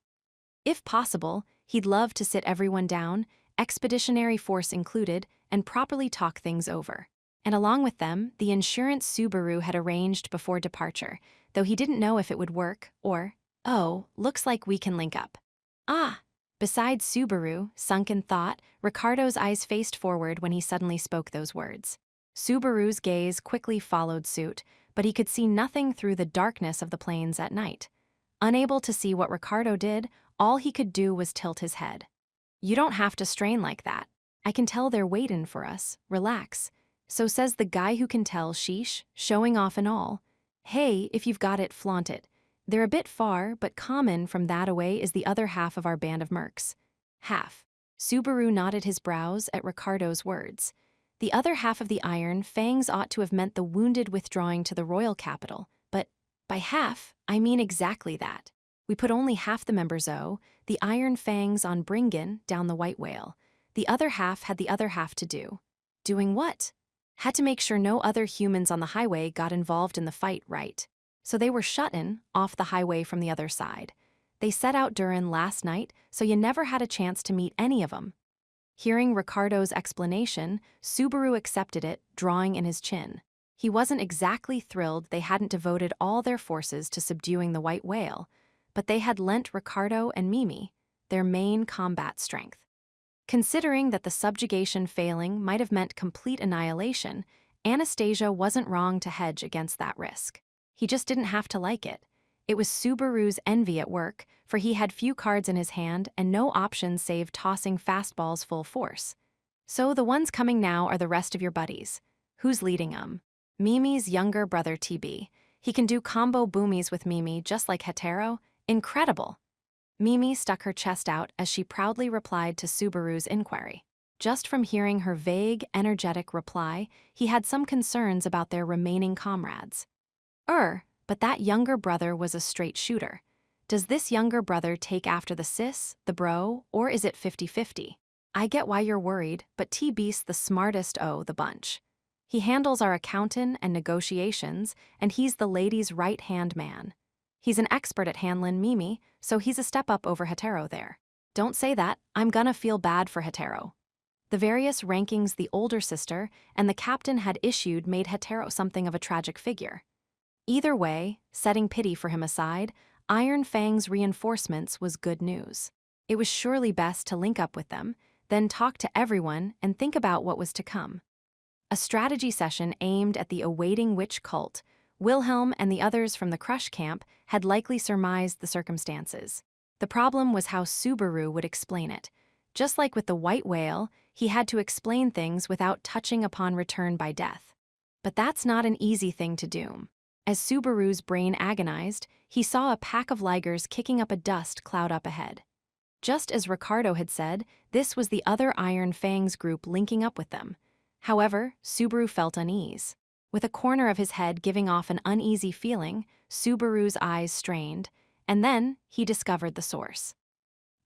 If possible, he'd love to sit everyone down, expeditionary force included, and properly talk things over. And along with them, the insurance Subaru had arranged before departure, though he didn't know if it would work or, "Oh, looks like we can link up." "Ah!" Besides Subaru, sunk in thought, Ricardo's eyes faced forward when he suddenly spoke those words. Subaru's gaze quickly followed suit, but he could see nothing through the darkness of the plains at night. Unable to see what Ricardo did, all he could do was tilt his head. "You don't have to strain like that." I can tell they're waitin' for us, relax. So says the guy who can tell, sheesh, showing off and all. Hey, if you've got it, flaunt it. They're a bit far, but common from that away is the other half of our band of mercs. Half. Subaru knotted his brows at Ricardo's words. The other half of the iron fangs ought to have meant the wounded withdrawing to the royal capital, but by half, I mean exactly that. We put only half the members the iron fangs on Bringen down the White Whale. The other half had the other half to do. Doing what? Had to make sure no other humans on the highway got involved in the fight, right? So they were shut in, off the highway from the other side. They set out Durin last night, so you never had a chance to meet any of them. Hearing Ricardo's explanation, Subaru accepted it, drawing in his chin. He wasn't exactly thrilled they hadn't devoted all their forces to subduing the White Whale, but they had lent Ricardo and Mimi their main combat strength. Considering that the subjugation failing might have meant complete annihilation, Anastasia wasn't wrong to hedge against that risk. He just didn't have to like it. It was Subaru's envy at work, for he had few cards in his hand and no options save tossing fastballs full force. So the ones coming now are the rest of your buddies. Who's leading 'em? Mimi's younger brother TB. He can do combo boomies with Mimi just like Hetero. Incredible! Mimi stuck her chest out as she proudly replied to Subaru's inquiry. Just from hearing her vague, energetic reply, he had some concerns about their remaining comrades. But that younger brother was a straight shooter. Does this younger brother take after the sis, the bro, or is it 50-50? I get why you're worried, but TB's the smartest the bunch. He handles our accounting and negotiations, and he's the lady's right-hand man. He's an expert at handlin' Mimi, so he's a step up over Hetero there. Don't say that, I'm gonna feel bad for Hetero. The various rankings the older sister and the captain had issued made Hetero something of a tragic figure. Either way, setting pity for him aside, Iron Fang's reinforcements was good news. It was surely best to link up with them, then talk to everyone and think about what was to come. A strategy session aimed at the awaiting witch cult. Wilhelm and the others from the Crush camp had likely surmised the circumstances. The problem was how Subaru would explain it. Just like with the White Whale, he had to explain things without touching upon return by death. But that's not an easy thing to do. As Subaru's brain agonized, he saw a pack of ligers kicking up a dust cloud up ahead. Just as Ricardo had said, this was the other Iron Fangs group linking up with them. However, Subaru felt unease. With a corner of his head giving off an uneasy feeling, Subaru's eyes strained, and then he discovered the source.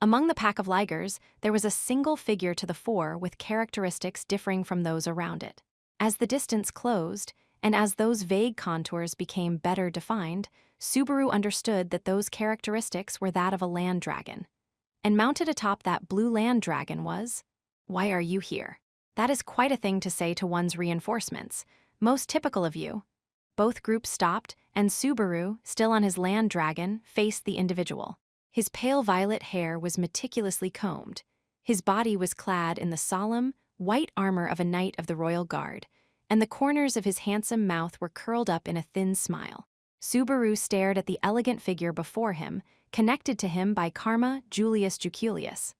Among the pack of ligers, there was a single figure to the fore with characteristics differing from those around it. As the distance closed, and as those vague contours became better defined, Subaru understood that those characteristics were that of a land dragon. And mounted atop that blue land dragon was, "Why are you here?" That is quite a thing to say to one's reinforcements. Most typical of you. Both groups stopped, and Subaru, still on his land dragon, faced the individual. His pale violet hair was meticulously combed. His body was clad in the solemn, white armor of a knight of the Royal Guard, and the corners of his handsome mouth were curled up in a thin smile. Subaru stared at the elegant figure before him, connected to him by Karma Julius Juculius.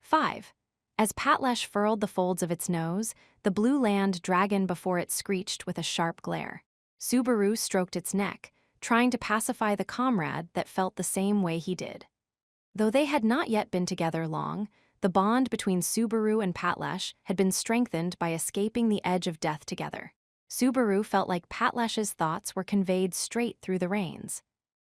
5. As Patlesh furled the folds of its nose, the blue land dragon before it screeched with a sharp glare. Subaru stroked its neck, trying to pacify the comrade that felt the same way he did. Though they had not yet been together long, the bond between Subaru and Patlesh had been strengthened by escaping the edge of death together. Subaru felt like Patlesh's thoughts were conveyed straight through the reins.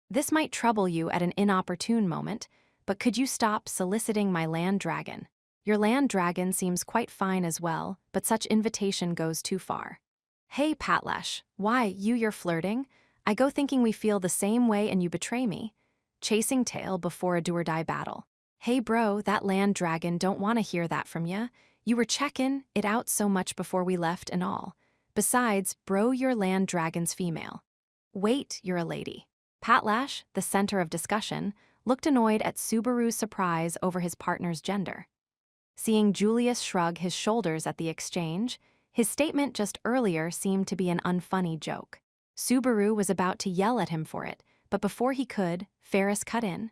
This might trouble you at an inopportune moment, but could you stop soliciting my land dragon? Your land dragon seems quite fine as well, but such invitation goes too far. Hey, Patlesh, why, you're flirting? I go thinking we feel the same way and you betray me. Chasing tail before a do-or-die battle. Hey bro, that land dragon don't want to hear that from ya. You were checking it out so much before we left and all. Besides, bro, your land dragon's female. Wait, you're a lady. Patlesh, the center of discussion, looked annoyed at Subaru's surprise over his partner's gender. Seeing Julius shrug his shoulders at the exchange, his statement just earlier seemed to be an unfunny joke. Subaru was about to yell at him for it, but before he could, Ferris cut in.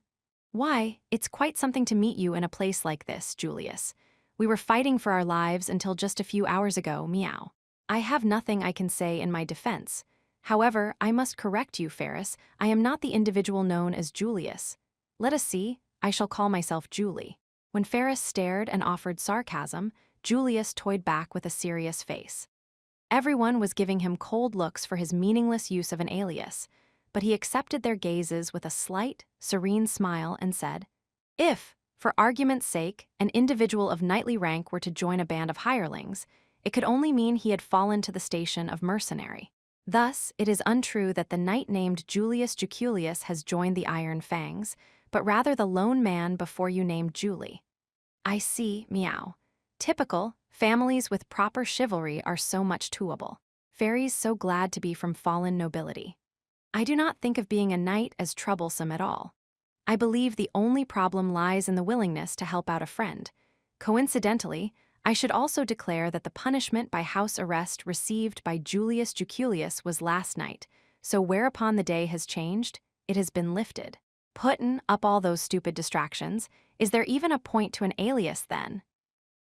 Why, it's quite something to meet you in a place like this, Julius. We were fighting for our lives until just a few hours ago, meow. I have nothing I can say in my defense. However, I must correct you, Ferris. I am not the individual known as Julius. Let us see, I shall call myself Julie. When Ferris stared and offered sarcasm, Julius toyed back with a serious face. Everyone was giving him cold looks for his meaningless use of an alias, but he accepted their gazes with a slight, serene smile and said, "If, for argument's sake, an individual of knightly rank were to join a band of hirelings, it could only mean he had fallen to the station of mercenary. Thus, it is untrue that the knight named Julius Juculius has joined the Iron Fangs, but rather the lone man before you named Julie." I see, meow. Typical, families with proper chivalry are so much tooable. Fairies so glad to be from fallen nobility. I do not think of being a knight as troublesome at all. I believe the only problem lies in the willingness to help out a friend. Coincidentally, I should also declare that the punishment by house arrest received by Julius Juculius was last night, so whereupon the day has changed, it has been lifted. Puttin' up all those stupid distractions, is there even a point to an alias then?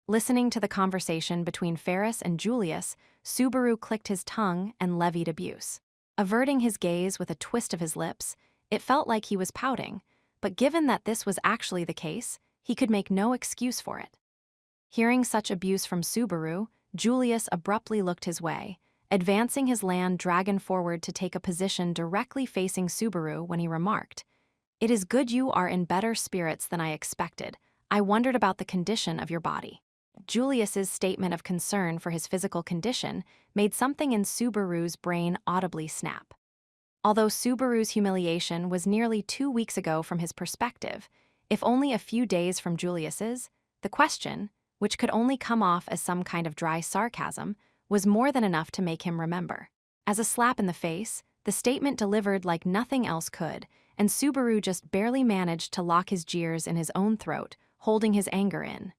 Listening to the conversation between Ferris and Julius, Subaru clicked his tongue and levied abuse. Averting his gaze with a twist of his lips, it felt like he was pouting, but given that this was actually the case, he could make no excuse for it. Hearing such abuse from Subaru, Julius abruptly looked his way, advancing his land dragon forward to take a position directly facing Subaru when he remarked, "It is good you are in better spirits than I expected. I wondered about the condition of your body." Julius's statement of concern for his physical condition made something in Subaru's brain audibly snap. Although Subaru's humiliation was nearly 2 weeks ago from his perspective, if only a few days from Julius's, the question, which could only come off as some kind of dry sarcasm, was more than enough to make him remember. As a slap in the face, the statement delivered like nothing else could, and Subaru just barely managed to lock his jeers in his own throat, holding his anger in.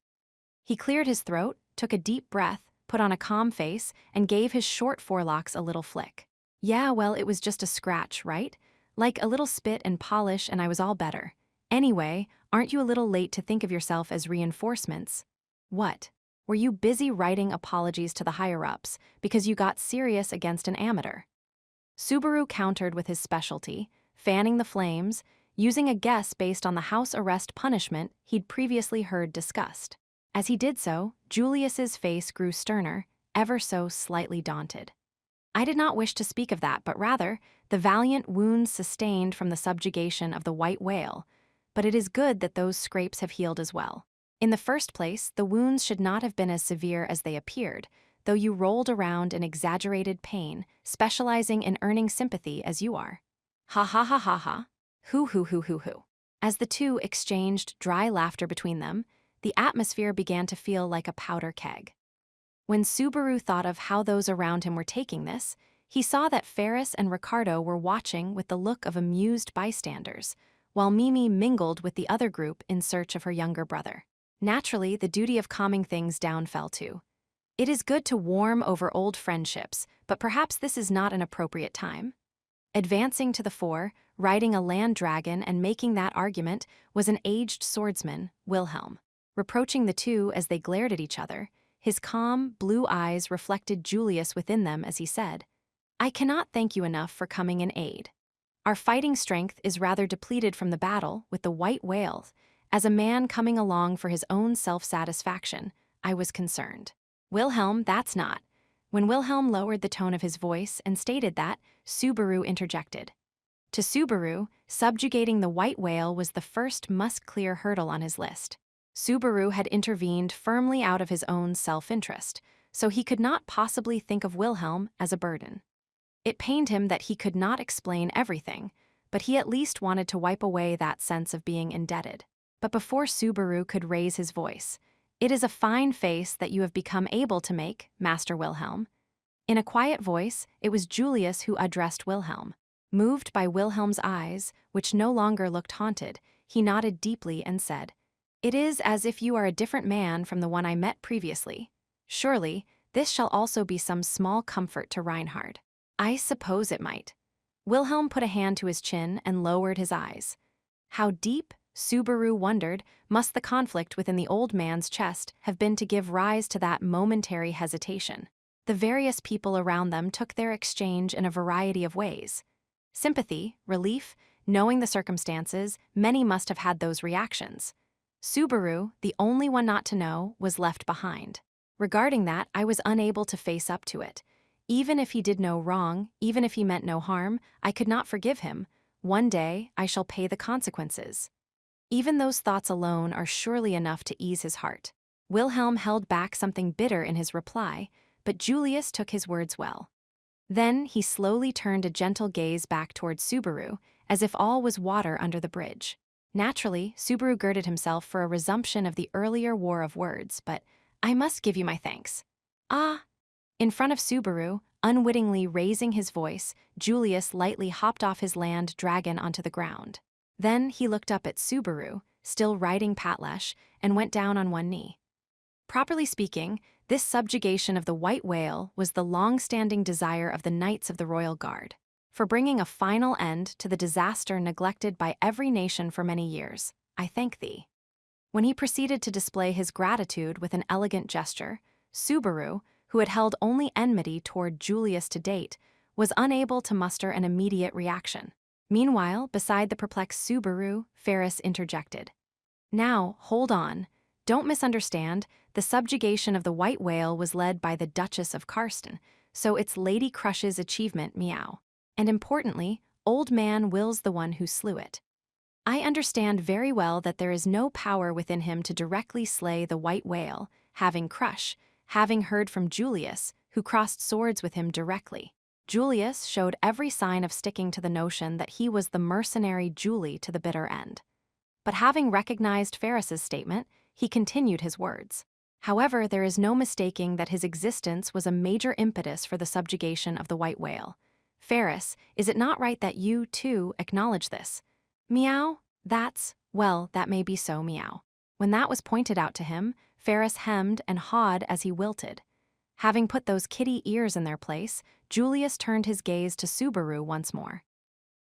He cleared his throat, took a deep breath, put on a calm face, and gave his short forelocks a little flick. "Yeah, well, it was just a scratch, right? Like a little spit and polish and I was all better. Anyway, aren't you a little late to think of yourself as reinforcements?" "What? Were you busy writing apologies to the higher-ups because you got serious against an amateur?" Subaru countered with his specialty, fanning the flames, using a guess based on the house arrest punishment he'd previously heard discussed. As he did so, Julius's face grew sterner, ever so slightly daunted. "I did not wish to speak of that, but rather the valiant wounds sustained from the subjugation of the white whale, but it is good that those scrapes have healed as well. In the first place, the wounds should not have been as severe as they appeared, though you rolled around in exaggerated pain, specializing in earning sympathy as you are. Ha ha ha ha ha. Hoo hoo hoo hoo hoo." As the two exchanged dry laughter between them, the atmosphere began to feel like a powder keg. When Subaru thought of how those around him were taking this, he saw that Ferris and Ricardo were watching with the look of amused bystanders, while Mimi mingled with the other group in search of her younger brother. Naturally, the duty of calming things down fell to. It is good to warm over old friendships, but perhaps this is not an appropriate time. Advancing to the fore, riding a land dragon and making that argument was an aged swordsman, Wilhelm. Reproaching the two as they glared at each other, his calm, blue eyes reflected Julius within them as he said, "I cannot thank you enough for coming in aid. Our fighting strength is rather depleted from the battle with the white whale. As a man coming along for his own self-satisfaction, I was concerned." "Wilhelm, that's not." When Wilhelm lowered the tone of his voice and stated that, Subaru interjected. To Subaru, subjugating the white whale was the first must-clear hurdle on his list. Subaru had intervened firmly out of his own self-interest, so he could not possibly think of Wilhelm as a burden. It pained him that he could not explain everything, but he at least wanted to wipe away that sense of being indebted. But before Subaru could raise his voice, "It is a fine face that you have become able to make, Master Wilhelm." In a quiet voice, it was Julius who addressed Wilhelm. Moved by Wilhelm's eyes, which no longer looked haunted, he nodded deeply and said, "It is as if you are a different man from the one I met previously. Surely, this shall also be some small comfort to Reinhard." "I suppose it might." Wilhelm put a hand to his chin and lowered his eyes. "How deep, Subaru wondered, must the conflict within the old man's chest have been to give rise to that momentary hesitation? The various people around them took their exchange in a variety of ways. Sympathy, relief, knowing the circumstances, many must have had those reactions. Subaru, the only one not to know, was left behind. Regarding that, I was unable to face up to it. Even if he did no wrong, even if he meant no harm, I could not forgive him. One day, I shall pay the consequences. Even those thoughts alone are surely enough to ease his heart. Wilhelm held back something bitter in his reply, but Julius took his words well. Then he slowly turned a gentle gaze back toward Subaru, as if all was water under the bridge. Naturally, Subaru girded himself for a resumption of the earlier war of words, but I must give you my thanks. Ah! In front of Subaru, unwittingly raising his voice, Julius lightly hopped off his land dragon onto the ground. Then he looked up at Subaru, still riding Patlash, and went down on one knee. Properly speaking, this subjugation of the white whale was the long-standing desire of the Knights of the Royal Guard, for bringing a final end to the disaster neglected by every nation for many years. I thank thee. When he proceeded to display his gratitude with an elegant gesture, Subaru, who had held only enmity toward Julius to date, was unable to muster an immediate reaction. Meanwhile, beside the perplexed Subaru, Ferris interjected. Now, hold on. Don't misunderstand, the subjugation of the white whale was led by the Duchess of Karsten, so it's Lady Crush's achievement, meow. And importantly, Old Man Will's the one who slew it. I understand very well that there is no power within him to directly slay the white whale, having heard from Julius, who crossed swords with him directly. Julius showed every sign of sticking to the notion that he was the mercenary Julie to the bitter end. But having recognized Ferris's statement, he continued his words. However, there is no mistaking that his existence was a major impetus for the subjugation of the white whale. Ferris, is it not right that you, too, acknowledge this? Meow? Well, that may be so, meow. When that was pointed out to him, Ferris hemmed and hawed as he wilted. Having put those kitty ears in their place, Julius turned his gaze to Subaru once more.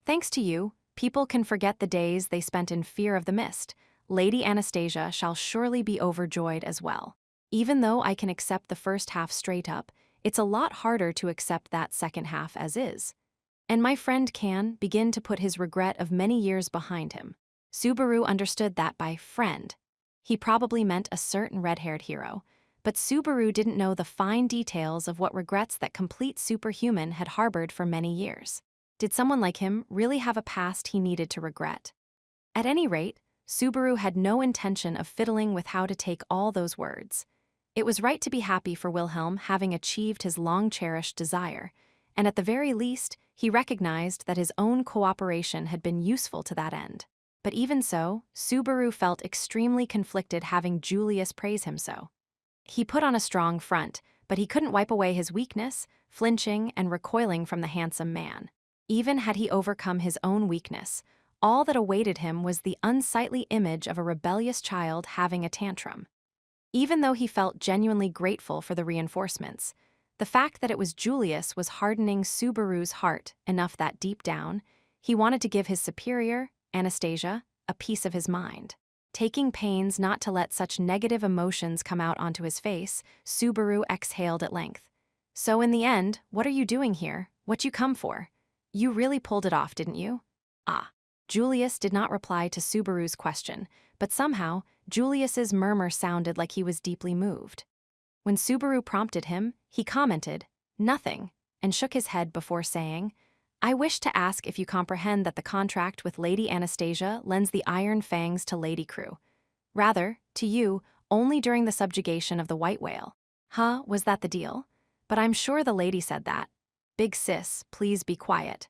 Thanks to you, people can forget the days they spent in fear of the mist. Lady Anastasia shall surely be overjoyed as well. Even though I can accept the first half straight up, it's a lot harder to accept that second half as is. And my friend can begin to put his regret of many years behind him. Subaru understood that by friend, he probably meant a certain red-haired hero, but Subaru didn't know the fine details of what regrets that complete superhuman had harbored for many years. Did someone like him really have a past he needed to regret? At any rate, Subaru had no intention of fiddling with how to take all those words. It was right to be happy for Wilhelm having achieved his long-cherished desire, and at the very least, he recognized that his own cooperation had been useful to that end. But even so, Subaru felt extremely conflicted having Julius praise him so. He put on a strong front, but he couldn't wipe away his weakness, flinching and recoiling from the handsome man. Even had he overcome his own weakness, all that awaited him was the unsightly image of a rebellious child having a tantrum. Even though he felt genuinely grateful for the reinforcements, the fact that it was Julius was hardening Subaru's heart enough that deep down, he wanted to give his superior, Anastasia, a piece of his mind. Taking pains not to let such negative emotions come out onto his face, Subaru exhaled at length. So in the end, what are you doing here? What you come for? You really pulled it off, didn't you? Ah. Julius did not reply to Subaru's question, but somehow, Julius's murmur sounded like he was deeply moved. When Subaru prompted him, he commented, "Nothing," and shook his head before saying, "I wish to ask if you comprehend that the contract with Lady Anastasia lends the iron fangs to Lady Crew. Rather, to you, only during the subjugation of the white whale. Huh, was that the deal? But I'm sure the lady said that. Big sis, please be quiet."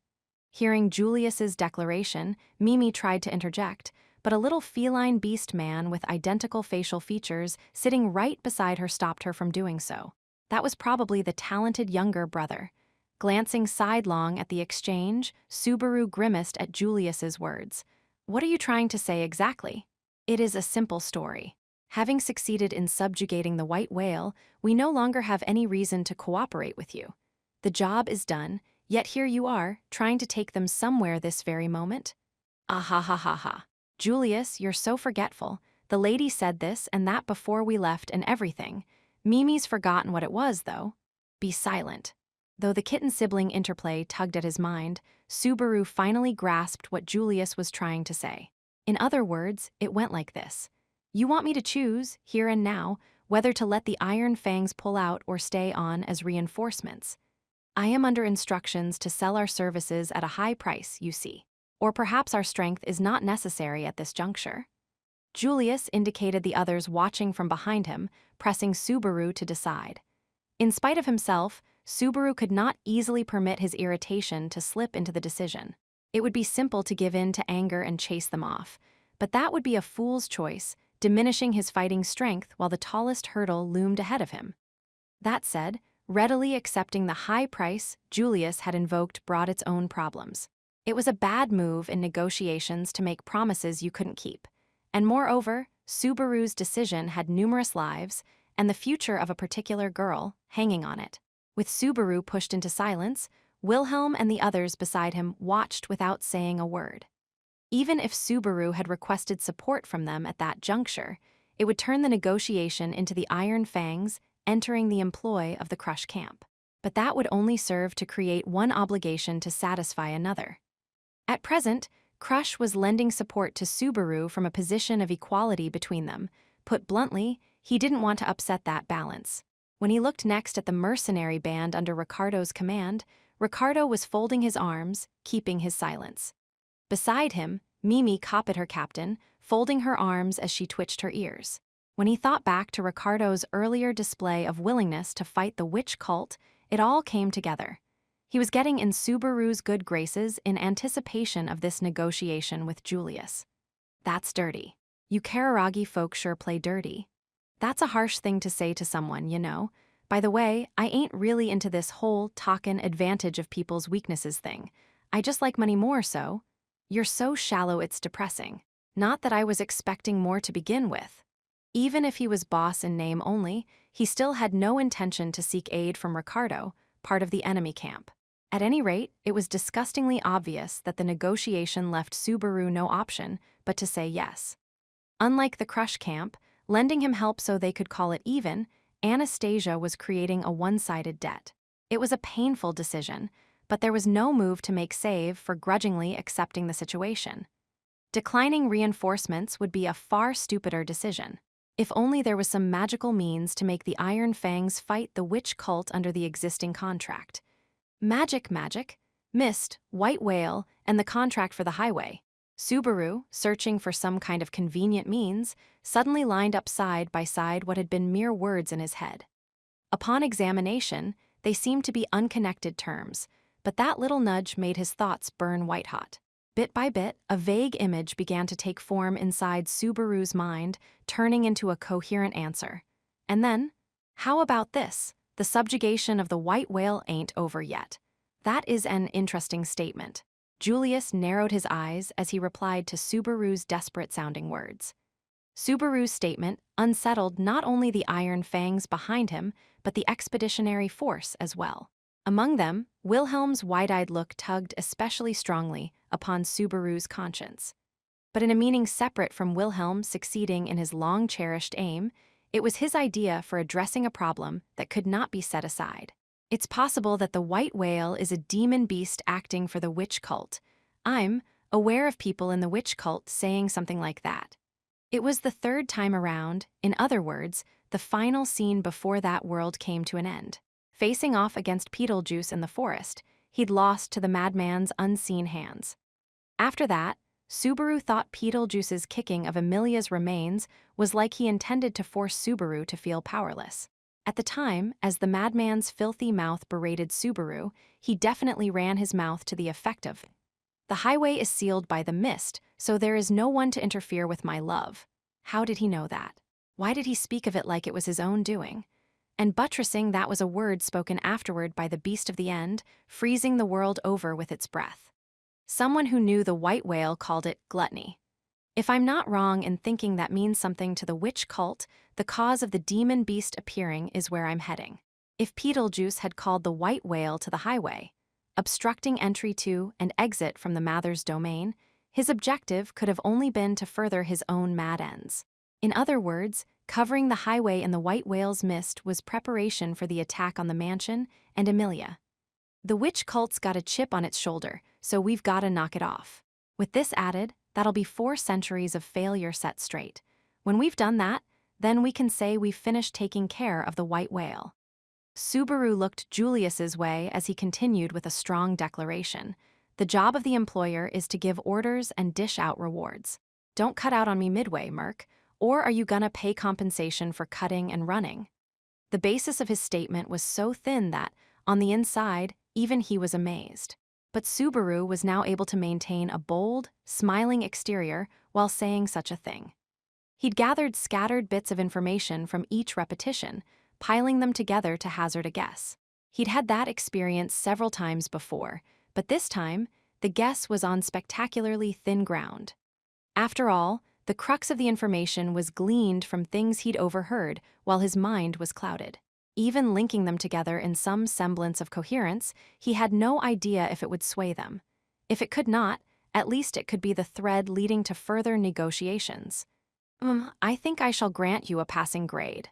Hearing Julius's declaration, Mimi tried to interject, but a little feline beast man with identical facial features sitting right beside her stopped her from doing so. That was probably the talented younger brother. Glancing sidelong at the exchange, Subaru grimaced at Julius's words. "What are you trying to say exactly?" "It is a simple story. Having succeeded in subjugating the white whale, we no longer have any reason to cooperate with you. The job is done, yet here you are, trying to take them somewhere this very moment? Ah ha ha ha ha." Julius, you're so forgetful. The lady said this and that before we left and everything. Mimi's forgotten what it was, though. Be silent. Though the kitten-sibling interplay tugged at his mind, Subaru finally grasped what Julius was trying to say. In other words, it went like this. You want me to choose, here and now, whether to let the iron fangs pull out or stay on as reinforcements. I am under instructions to sell our services at a high price, you see. Or perhaps our strength is not necessary at this juncture. Julius indicated the others watching from behind him, pressing Subaru to decide. In spite of himself, Subaru could not easily permit his irritation to slip into the decision. It would be simple to give in to anger and chase them off, but that would be a fool's choice, diminishing his fighting strength while the tallest hurdle loomed ahead of him. That said, readily accepting the high price Julius had invoked brought its own problems. It was a bad move in negotiations to make promises you couldn't keep. And moreover, Subaru's decision had numerous lives and the future of a particular girl hanging on it. With Subaru pushed into silence, Wilhelm and the others beside him watched without saying a word. Even if Subaru had requested support from them at that juncture, it would turn the negotiation into the Iron Fangs entering the employ of the Crush camp. But that would only serve to create one obligation to satisfy another. At present, Crush was lending support to Subaru from a position of equality between them. Put bluntly, he didn't want to upset that balance. When he looked next at the mercenary band under Ricardo's command, Ricardo was folding his arms, keeping his silence. Beside him, Mimi copied her captain, folding her arms as she twitched her ears. When he thought back to Ricardo's earlier display of willingness to fight the witch cult, it all came together. He was getting in Subaru's good graces in anticipation of this negotiation with Julius. That's dirty. You Kararagi folk sure play dirty. That's a harsh thing to say to someone, you know. By the way, I ain't really into this whole talkin' advantage of people's weaknesses thing. I just like money more so. You're so shallow it's depressing. Not that I was expecting more to begin with. Even if he was boss in name only, he still had no intention to seek aid from Ricardo, part of the enemy camp. At any rate, it was disgustingly obvious that the negotiation left Subaru no option but to say yes. Unlike the Crush camp, lending him help so they could call it even, Anastasia was creating a one-sided debt. It was a painful decision, but there was no move to make save for grudgingly accepting the situation. Declining reinforcements would be a far stupider decision. If only there was some magical means to make the Iron Fangs fight the witch cult under the existing contract. Magic, mist, white whale, and the contract for the highway. Subaru, searching for some kind of convenient means, suddenly lined up side by side what had been mere words in his head. Upon examination, they seemed to be unconnected terms, but that little nudge made his thoughts burn white-hot. Bit by bit, a vague image began to take form inside Subaru's mind, turning into a coherent answer. And then, how about this? The subjugation of the white whale ain't over yet. That is an interesting statement. Julius narrowed his eyes as he replied to Subaru's desperate-sounding words. Subaru's statement unsettled not only the Iron Fangs behind him, but the expeditionary force as well. Among them, Wilhelm's wide-eyed look tugged especially strongly upon Subaru's conscience. But in a meaning separate from Wilhelm succeeding in his long-cherished aim, it was his idea for addressing a problem that could not be set aside. It's possible that the white whale is a demon beast acting for the witch cult. I'm aware of people in the witch cult saying something like that. It was the third time around, in other words, the final scene before that world came to an end. Facing off against Beetlejuice in the forest, he'd lost to the madman's unseen hands. After that, Subaru thought Beetlejuice's kicking of Amelia's remains was like he intended to force Subaru to feel powerless. At the time, as the madman's filthy mouth berated Subaru, he definitely ran his mouth to the effect of, "The highway is sealed by the mist, so there is no one to interfere with my love." How did he know that? Why did he speak of it like it was his own doing? And buttressing that was a word spoken afterward by the beast of the end, freezing the world over with its breath. Someone who knew the white whale called it gluttony. If I'm not wrong in thinking that means something to the witch cult, the cause of the demon beast appearing is where I'm heading. If Beetlejuice had called the white whale to the highway, obstructing entry to and exit from the Mather's domain, His objective could have only been to further his own mad ends. In other words, covering the highway in the white whale's mist was preparation for the attack on the mansion and Emilia. The witch cult's got a chip on its shoulder, so we've gotta knock it off. With this added, that'll be 4 centuries of failure set straight. When we've done that, then we can say we've finished taking care of the white whale. Subaru looked Julius's way as he continued with a strong declaration. The job of the employer is to give orders and dish out rewards. Don't cut out on me midway, Merc, or are you gonna pay compensation for cutting and running? The basis of his statement was so thin that, on the inside, even he was amazed. But Subaru was now able to maintain a bold, smiling exterior while saying such a thing. He'd gathered scattered bits of information from each repetition, piling them together to hazard a guess. He'd had that experience several times before, but this time, the guess was on spectacularly thin ground. After all, the crux of the information was gleaned from things he'd overheard while his mind was clouded. Even linking them together in some semblance of coherence, he had no idea if it would sway them. If it could not, at least it could be the thread leading to further negotiations. I think I shall grant you a passing grade.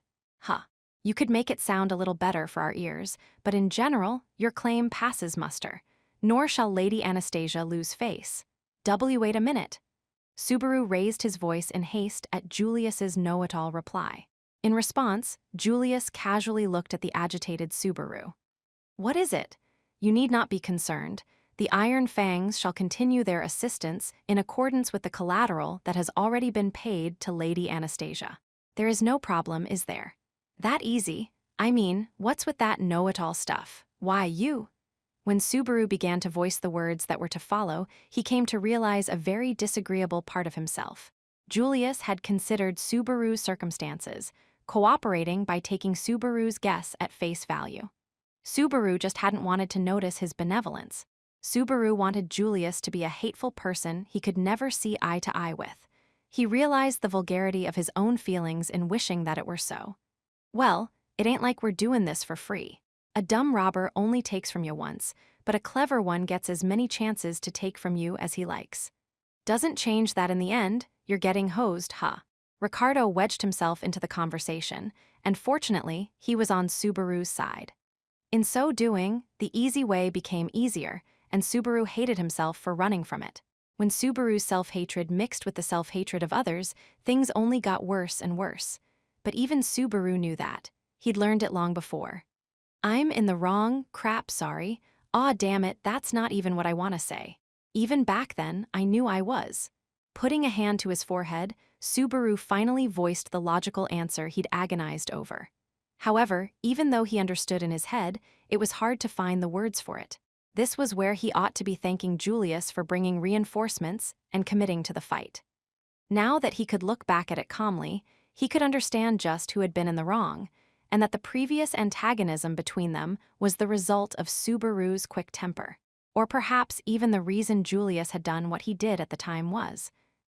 You could make it sound a little better for our ears, but in general, your claim passes muster. Nor shall Lady Anastasia lose face. Wait a minute. Subaru raised his voice in haste at Julius's know-it-all reply. In response, Julius casually looked at the agitated Subaru. What is it? You need not be concerned. The Iron Fangs shall continue their assistance in accordance with the collateral that has already been paid to Lady Anastasia. There is no problem, is there? That easy. I mean, what's with that know-it-all stuff? Why, you? When Subaru began to voice the words that were to follow, he came to realize a very disagreeable part of himself. Julius had considered Subaru's circumstances, cooperating by taking Subaru's guess at face value. Subaru just hadn't wanted to notice his benevolence. Subaru wanted Julius to be a hateful person he could never see eye to eye with. He realized the vulgarity of his own feelings in wishing that it were so. Well, it ain't like we're doing this for free. A dumb robber only takes from you once, but a clever one gets as many chances to take from you as he likes. Doesn't change that in the end, you're getting hosed, huh? Ricardo wedged himself into the conversation, and fortunately, he was on Subaru's side. In so doing, the easy way became easier, and Subaru hated himself for running from it. When Subaru's self-hatred mixed with the self-hatred of others, things only got worse and worse. But even Subaru knew that. He'd learned it long before. I'm in the wrong, crap, sorry. Aw, damn it, that's not even what I want to say. Even back then, I knew I was. Putting a hand to his forehead, Subaru finally voiced the logical answer he'd agonized over. However, even though he understood in his head, it was hard to find the words for it. This was where he ought to be thanking Julius for bringing reinforcements and committing to the fight. Now that he could look back at it calmly, he could understand just who had been in the wrong, and that the previous antagonism between them was the result of Subaru's quick temper. Or perhaps even the reason Julius had done what he did at the time was.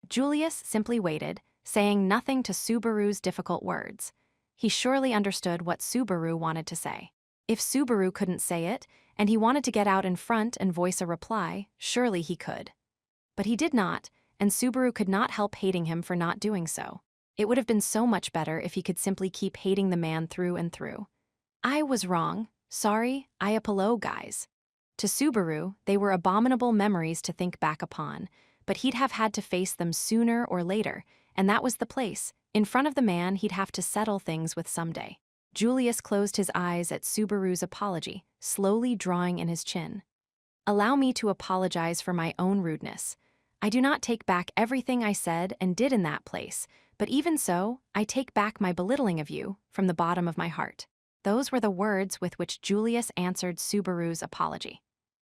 Julius simply waited, saying nothing to Subaru's difficult words. He surely understood what Subaru wanted to say. If Subaru couldn't say it, and he wanted to get out in front and voice a reply, surely he could. But he did not, and Subaru could not help hating him for not doing so. It would have been so much better if he could simply keep hating the man through and through. I was wrong. Sorry, I apologize. To Subaru, they were abominable memories to think back upon, but he'd have had to face them sooner or later, and that was the place, in front of the man he'd have to settle things with someday. Julius closed his eyes at Subaru's apology, slowly drawing in his chin. Allow me to apologize for my own rudeness. I do not take back everything I said and did in that place, but even so, I take back my belittling of you from the bottom of my heart. Those were the words with which Julius answered Subaru's apology.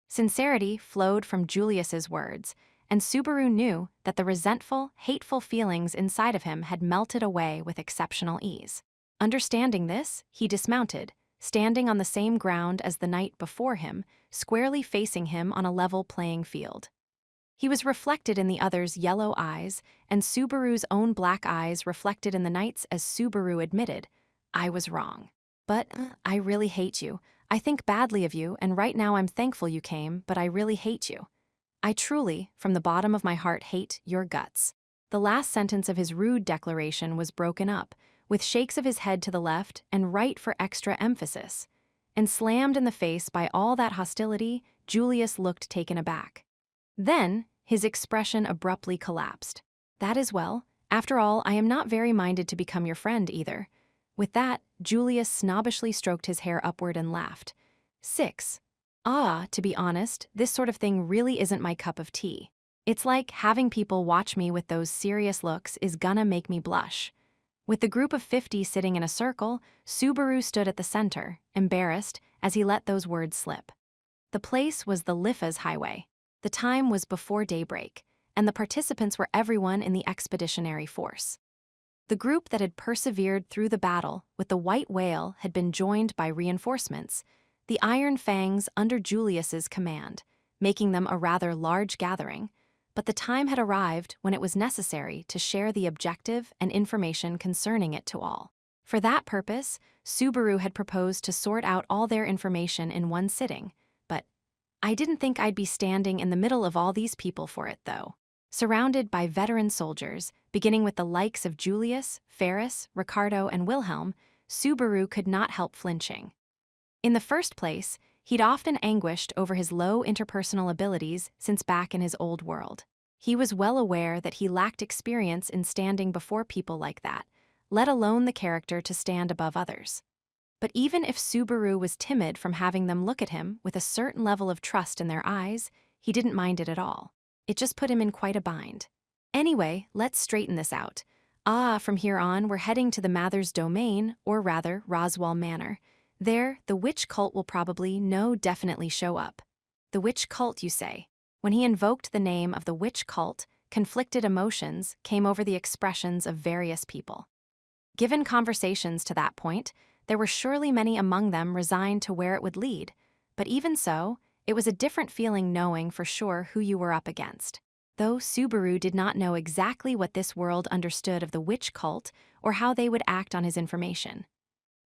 Sincerity flowed from Julius's words, and Subaru knew that the resentful, hateful feelings inside of him had melted away with exceptional ease. Understanding this, he dismounted, standing on the same ground as the knight before him, squarely facing him on a level playing field. He was reflected in the other's yellow eyes, and Subaru's own black eyes reflected in the knight's as Subaru admitted, I was wrong. But I really hate you. I think badly of you, and right now I'm thankful you came, but I really hate you. I truly, from the bottom of my heart, hate your guts. The last sentence of his rude declaration was broken up, with shakes of his head to the left and right for extra emphasis. And slammed in the face by all that hostility, Julius looked taken aback. Then, his expression abruptly collapsed. That is well. After all, I am not very minded to become your friend either. With that, Julius snobbishly stroked his hair upward and laughed. 6. To be honest, this sort of thing really isn't my cup of tea. It's like having people watch me with those serious looks is gonna make me blush. With the group of 50 sitting in a circle, Subaru stood at the center, embarrassed, as he let those words slip. The place was the Lifas Highway. The time was before daybreak, and the participants were everyone in the expeditionary force. The group that had persevered through the battle with the white whale had been joined by reinforcements, the Iron Fangs under Julius's command, making them a rather large gathering, but the time had arrived when it was necessary to share the objective and information concerning it to all. For that purpose, Subaru had proposed to sort out all their information in one sitting, but I didn't think I'd be standing in the middle of all these people for it, though. Surrounded by veteran soldiers, beginning with the likes of Julius, Ferris, Ricardo, and Wilhelm, Subaru could not help flinching. In the first place, he'd often anguished over his low interpersonal abilities since back in his old world. He was well aware that he lacked experience in standing before people like that, let alone the character to stand above others. But even if Subaru was timid from having them look at him with a certain level of trust in their eyes, he didn't mind it at all. It just put him in quite a bind. Anyway, let's straighten this out. From here on, we're heading to the Mathers domain, or rather, Roswell Manor. There, the witch cult will definitely show up. The witch cult, you say? When he invoked the name of the witch cult, conflicted emotions came over the expressions of various people. Given conversations to that point, there were surely many among them resigned to where it would lead, but even so, it was a different feeling knowing for sure who you were up against. Though Subaru did not know exactly what this world understood of the witch cult or how they would act on his information.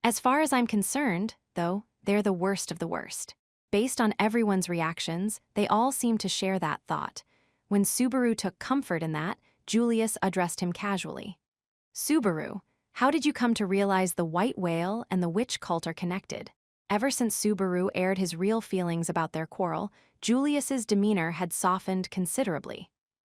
As far as I'm concerned, though, they're the worst of the worst. Based on everyone's reactions, they all seemed to share that thought. When Subaru took comfort in that, Julius addressed him casually. Subaru, how did you come to realize the white whale and the witch cult are connected? Ever since Subaru aired his real feelings about their quarrel, Julius's demeanor had softened considerably.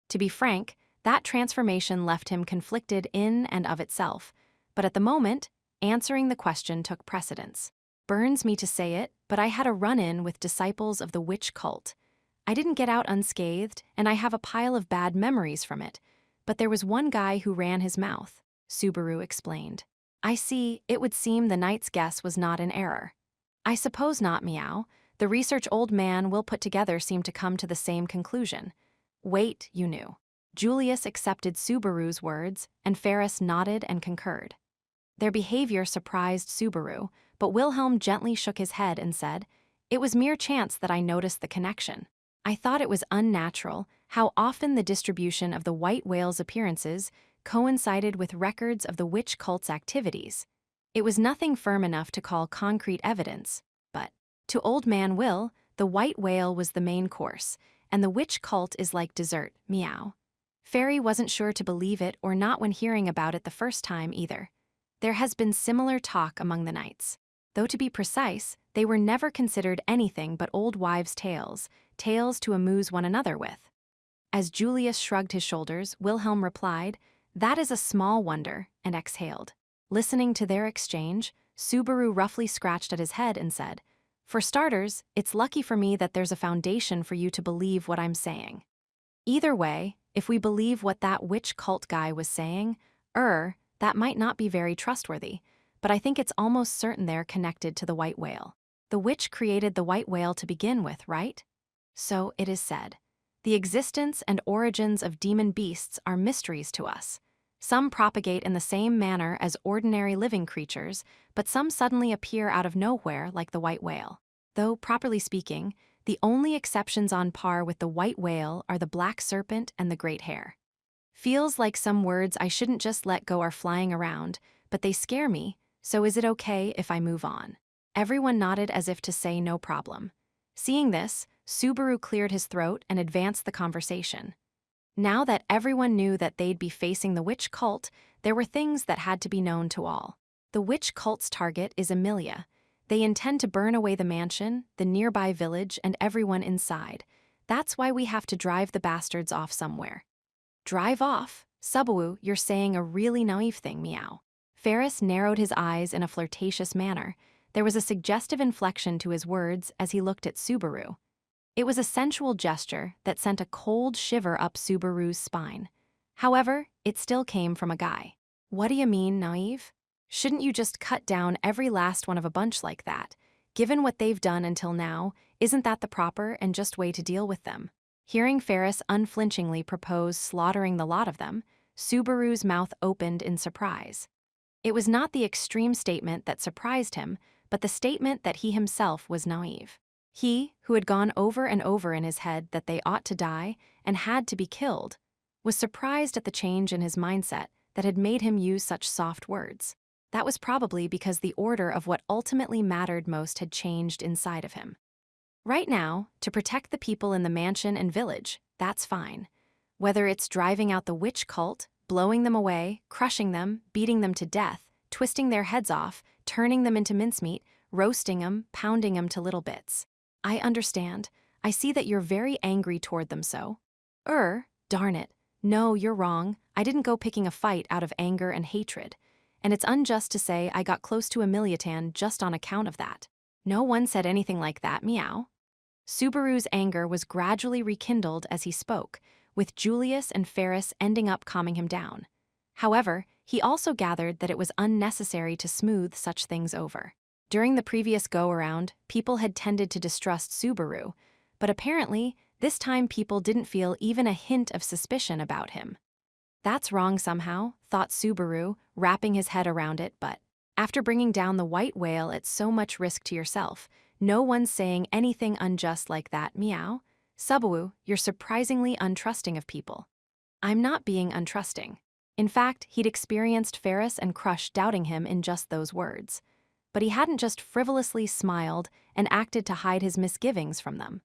To be frank, that transformation left him conflicted in and of itself, but at the moment, answering the question took precedence. Burns me to say it, but I had a run-in with disciples of the witch cult. I didn't get out unscathed, and I have a pile of bad memories from it, but there was one guy who ran his mouth, Subaru explained. I see, it would seem the knight's guess was not in error. I suppose not, Meow. The research old man Will put together seemed to come to the same conclusion. Wait, you knew. Julius accepted Subaru's words, and Ferris nodded and concurred. Their behavior surprised Subaru, but Wilhelm gently shook his head and said, "It was mere chance that I noticed the connection. I thought it was unnatural how often the distribution of the white whale's appearances coincided with records of the witch cult's activities. It was nothing firm enough to call concrete evidence, but to Old Man Will, the white whale was the main course, and the witch cult is like dessert, meow." Fairy wasn't sure to believe it or not when hearing about it the first time either. There has been similar talk among the knights. Though to be precise, they were never considered anything but old wives' tales, tales to amuse one another with. As Julius shrugged his shoulders, Wilhelm replied, "That is a small wonder," and exhaled. Listening to their exchange, Subaru roughly scratched at his head and said, "For starters, it's lucky for me that there's a foundation for you to believe what I'm saying. Either way, if we believe what that witch cult guy was saying, that might not be very trustworthy, but I think it's almost certain they're connected to the white whale. The witch created the white whale to begin with, right? So it is said. The existence and origins of demon beasts are mysteries to us. Some propagate in the same manner as ordinary living creatures, but some suddenly appear out of nowhere like the white whale. Though, properly speaking, the only exceptions on par with the white whale are the black serpent and the great hare. Feels like some words I shouldn't just let go are flying around, but they scare me, so is it okay if I move on?" Everyone nodded as if to say no problem. Seeing this, Subaru cleared his throat and advanced the conversation. Now that everyone knew that they'd be facing the witch cult, there were things that had to be known to all. The witch cult's target is Amelia. They intend to burn away the mansion, the nearby village, and everyone inside. That's why we have to drive the bastards off somewhere. Drive off? Subaru, you're saying a really naive thing, meow. Ferris narrowed his eyes in a flirtatious manner. There was a suggestive inflection to his words as he looked at Subaru. It was a sensual gesture that sent a cold shiver up Subaru's spine. However, it still came from a guy. What do you mean, naive? Shouldn't you just cut down every last one of a bunch like that? Given what they've done until now, isn't that the proper and just way to deal with them? Hearing Ferris unflinchingly propose slaughtering the lot of them, Subaru's mouth opened in surprise. It was not the extreme statement that surprised him, but the statement that he himself was naive. He, who had gone over and over in his head that they ought to die and had to be killed, was surprised at the change in his mindset that had made him use such soft words. That was probably because the order of what ultimately mattered most had changed inside of him. Right now, to protect the people in the mansion and village, that's fine. Whether it's driving out the witch cult, blowing them away, crushing them, beating them to death, twisting their heads off, turning them into mincemeat, roasting them, pounding them to little bits. I understand. I see that you're very angry toward them so. Darn it. No, you're wrong. I didn't go picking a fight out of anger and hatred. And it's unjust to say I got close to Emiliatan just on account of that. No one said anything like that, meow. Subaru's anger was gradually rekindled as he spoke, with Julius and Ferris ending up calming him down. However, he also gathered that it was unnecessary to smooth such things over. During the previous go-around, people had tended to distrust Subaru, but apparently, this time people didn't feel even a hint of suspicion about him. That's wrong somehow, thought Subaru, wrapping his head around it, but after bringing down the white whale at so much risk to yourself, no one's saying anything unjust like that, meow. Subaru, you're surprisingly untrusting of people. I'm not being untrusting. In fact, he'd experienced Ferris and Crush doubting him in just those words. But he hadn't just frivolously smiled and acted to hide his misgivings from them.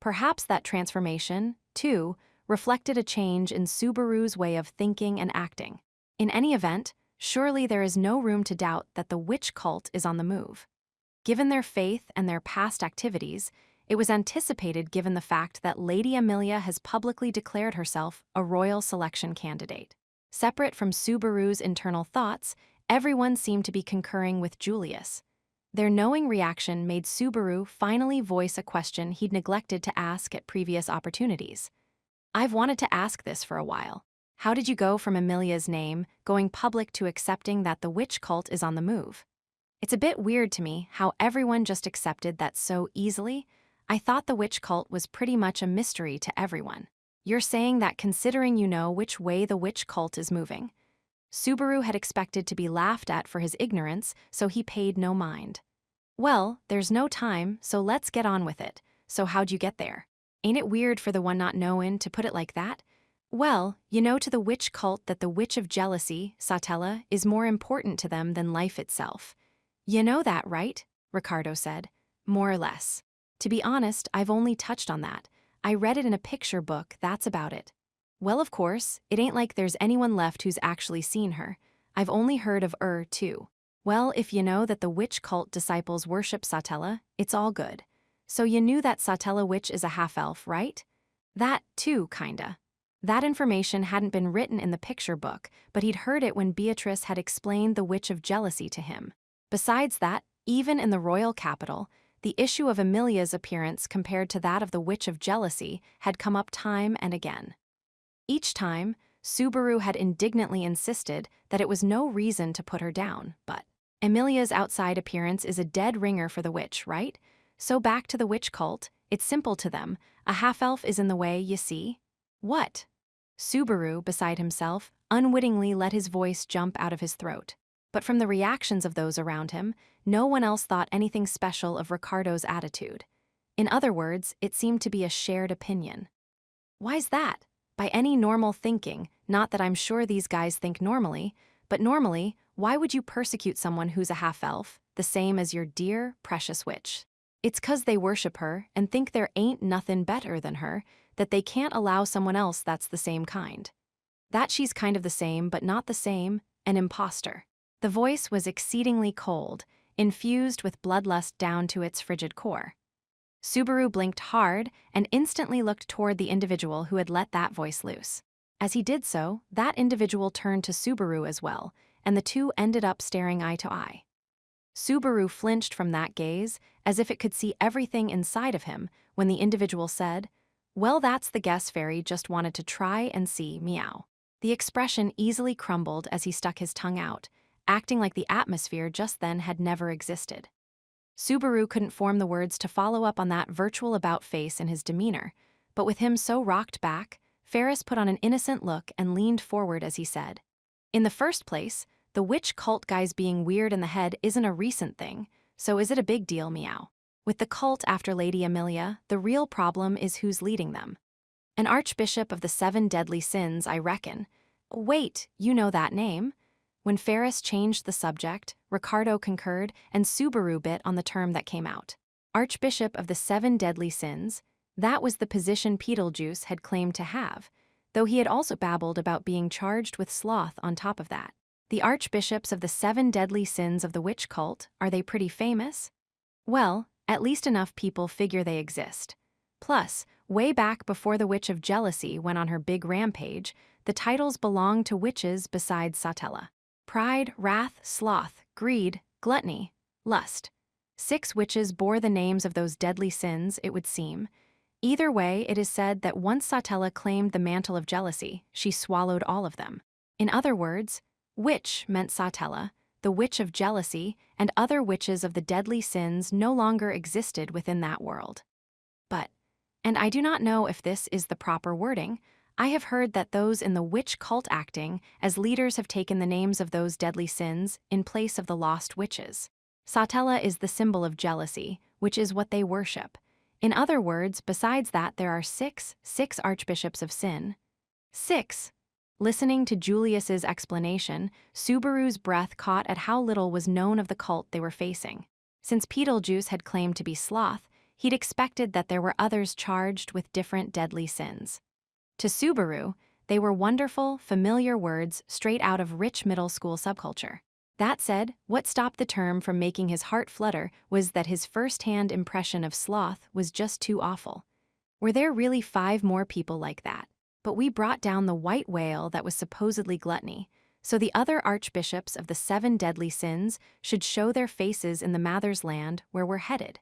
Perhaps that transformation, too, reflected a change in Subaru's way of thinking and acting. In any event, surely there is no room to doubt that the witch cult is on the move. Given their faith and their past activities, it was anticipated given the fact that Lady Amelia has publicly declared herself a royal selection candidate. Separate from Subaru's internal thoughts, everyone seemed to be concurring with Julius. Their knowing reaction made Subaru finally voice a question he'd neglected to ask at previous opportunities. I've wanted to ask this for a while. How did you go from Amelia's name, going public, to accepting that the witch cult is on the move? It's a bit weird to me how everyone just accepted that so easily. I thought the witch cult was pretty much a mystery to everyone. You're saying that considering you know which way the witch cult is moving? Subaru had expected to be laughed at for his ignorance, so he paid no mind. Well, there's no time, so let's get on with it. So how'd you get there? Ain't it weird for the one not knowin' to put it like that? Well, you know to the witch cult that the witch of jealousy, Satella, is more important to them than life itself. You know that, right? Ricardo said. More or less. To be honest, I've only touched on that. I read it in a picture book, that's about it. Well, of course, it ain't like there's anyone left who's actually seen her. I've only heard of too. Well, if you know that the witch cult disciples worship Satella, it's all good. So you knew that Satella witch is a half-elf, right? That, too, kinda. That information hadn't been written in the picture book, but he'd heard it when Beatrice had explained the witch of jealousy to him. Besides that, even in the royal capital, the issue of Amelia's appearance compared to that of the witch of jealousy had come up time and again. Each time, Subaru had indignantly insisted that it was no reason to put her down, but Amelia's outside appearance is a dead ringer for the witch, right? So back to the witch cult, it's simple to them. A half-elf is in the way, you see. What? Subaru, beside himself, unwittingly let his voice jump out of his throat. But from the reactions of those around him, no one else thought anything special of Ricardo's attitude. In other words, it seemed to be a shared opinion. Why's that? By any normal thinking, not that I'm sure these guys think normally, but normally, why would you persecute someone who's a half-elf, the same as your dear, precious witch? It's 'cause they worship her and think there ain't nothing better than her, that they can't allow someone else that's the same kind. That she's kind of the same but not the same, an imposter. The voice was exceedingly cold, infused with bloodlust down to its frigid core. Subaru blinked hard and instantly looked toward the individual who had let that voice loose. As he did so, that individual turned to Subaru as well, and the two ended up staring eye to eye. Subaru flinched from that gaze, as if it could see everything inside of him, when the individual said, "Well, that's the guess fairy just wanted to try and see, meow." The expression easily crumbled as he stuck his tongue out, acting like the atmosphere just then had never existed. Subaru couldn't form the words to follow up on that virtual about-face in his demeanor, but with him so rocked back, Ferris put on an innocent look and leaned forward as he said, "In the first place, the witch cult guys being weird in the head isn't a recent thing, so is it a big deal, meow? With the cult after Lady Amelia, the real problem is who's leading them. An archbishop of the 7 deadly sins, I reckon. Wait, you know that name?" When Ferris changed the subject, Ricardo concurred and Subaru bit on the term that came out. Archbishop of the 7 deadly sins, that was the position Beetlejuice had claimed to have, though he had also babbled about being charged with sloth on top of that. The archbishops of the 7 deadly sins of the witch cult, are they pretty famous? Well, at least enough people figure they exist. Plus, way back before the Witch of Jealousy went on her big rampage, the titles belonged to witches besides Satella. Pride, wrath, sloth, greed, gluttony, lust. 6 witches bore the names of those deadly sins, it would seem. Either way, it is said that once Satella claimed the mantle of jealousy, she swallowed all of them. In other words, witch meant Satella, the witch of jealousy, and other witches of the deadly sins no longer existed within that world. But, and I do not know if this is the proper wording, I have heard that those in the witch cult acting as leaders have taken the names of those deadly sins in place of the lost witches. Satella is the symbol of jealousy, which is what they worship. In other words, besides that, there are six archbishops of sin. 6. Listening to Julius's explanation, Subaru's breath caught at how little was known of the cult they were facing. Since Beetlejuice had claimed to be sloth, he'd expected that there were others charged with different deadly sins. To Subaru, they were wonderful, familiar words straight out of rich middle school subculture. That said, what stopped the term from making his heart flutter was that his first-hand impression of sloth was just too awful. Were there really 5 more people like that? But we brought down the white whale that was supposedly gluttony, so the other archbishops of the 7 deadly sins should show their faces in the Mather's land where we're headed.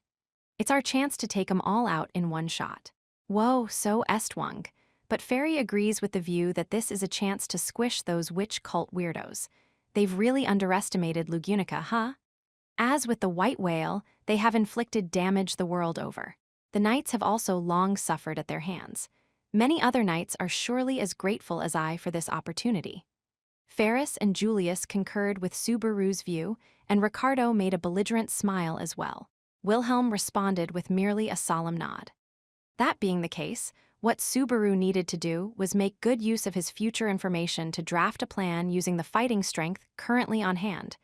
It's our chance to take 'em all out in one shot. Whoa, so Estwung. But Fairy agrees with the view that this is a chance to squish those witch cult weirdos. They've really underestimated Lugunica, huh? As with the white whale, they have inflicted damage the world over. The knights have also long suffered at their hands. Many other knights are surely as grateful as I for this opportunity. Ferris and Julius concurred with Subaru's view, and Ricardo made a belligerent smile as well. Wilhelm responded with merely a solemn nod. That being the case, what Subaru needed to do was make good use of his future information to draft a plan using the fighting strength currently on hand.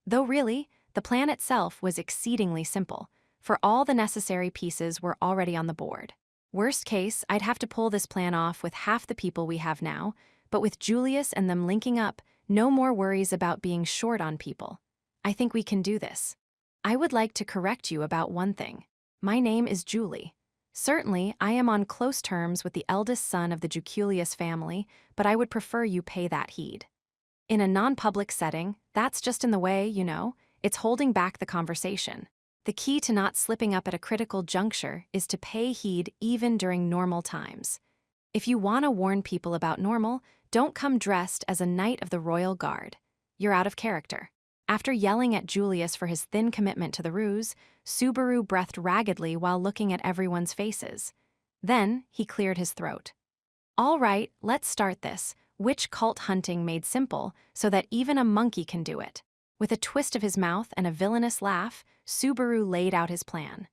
Though really, the plan itself was exceedingly simple, for all the necessary pieces were already on the board. Worst case, I'd have to pull this plan off with half the people we have now, but with Julius and them linking up, no more worries about being short on people. I think we can do this. I would like to correct you about one thing. My name is Julie. Certainly, I am on close terms with the eldest son of the Juculius family, but I would prefer you pay that heed. In a non-public setting, that's just in the way, you know, it's holding back the conversation. The key to not slipping up at a critical juncture is to pay heed even during normal times. If you want to warn people about normal, don't come dressed as a knight of the Royal Guard. You're out of character. After yelling at Julius for his thin commitment to the ruse, Subaru breathed raggedly while looking at everyone's faces. Then, he cleared his throat. All right, let's start this. Witch cult hunting made simple so that even a monkey can do it. With a twist of his mouth and a villainous laugh, Subaru laid out his plan.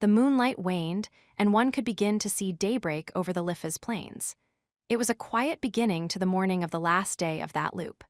The moonlight waned, and one could begin to see daybreak over the Liffas plains. It was a quiet beginning to the morning of the last day of that loop.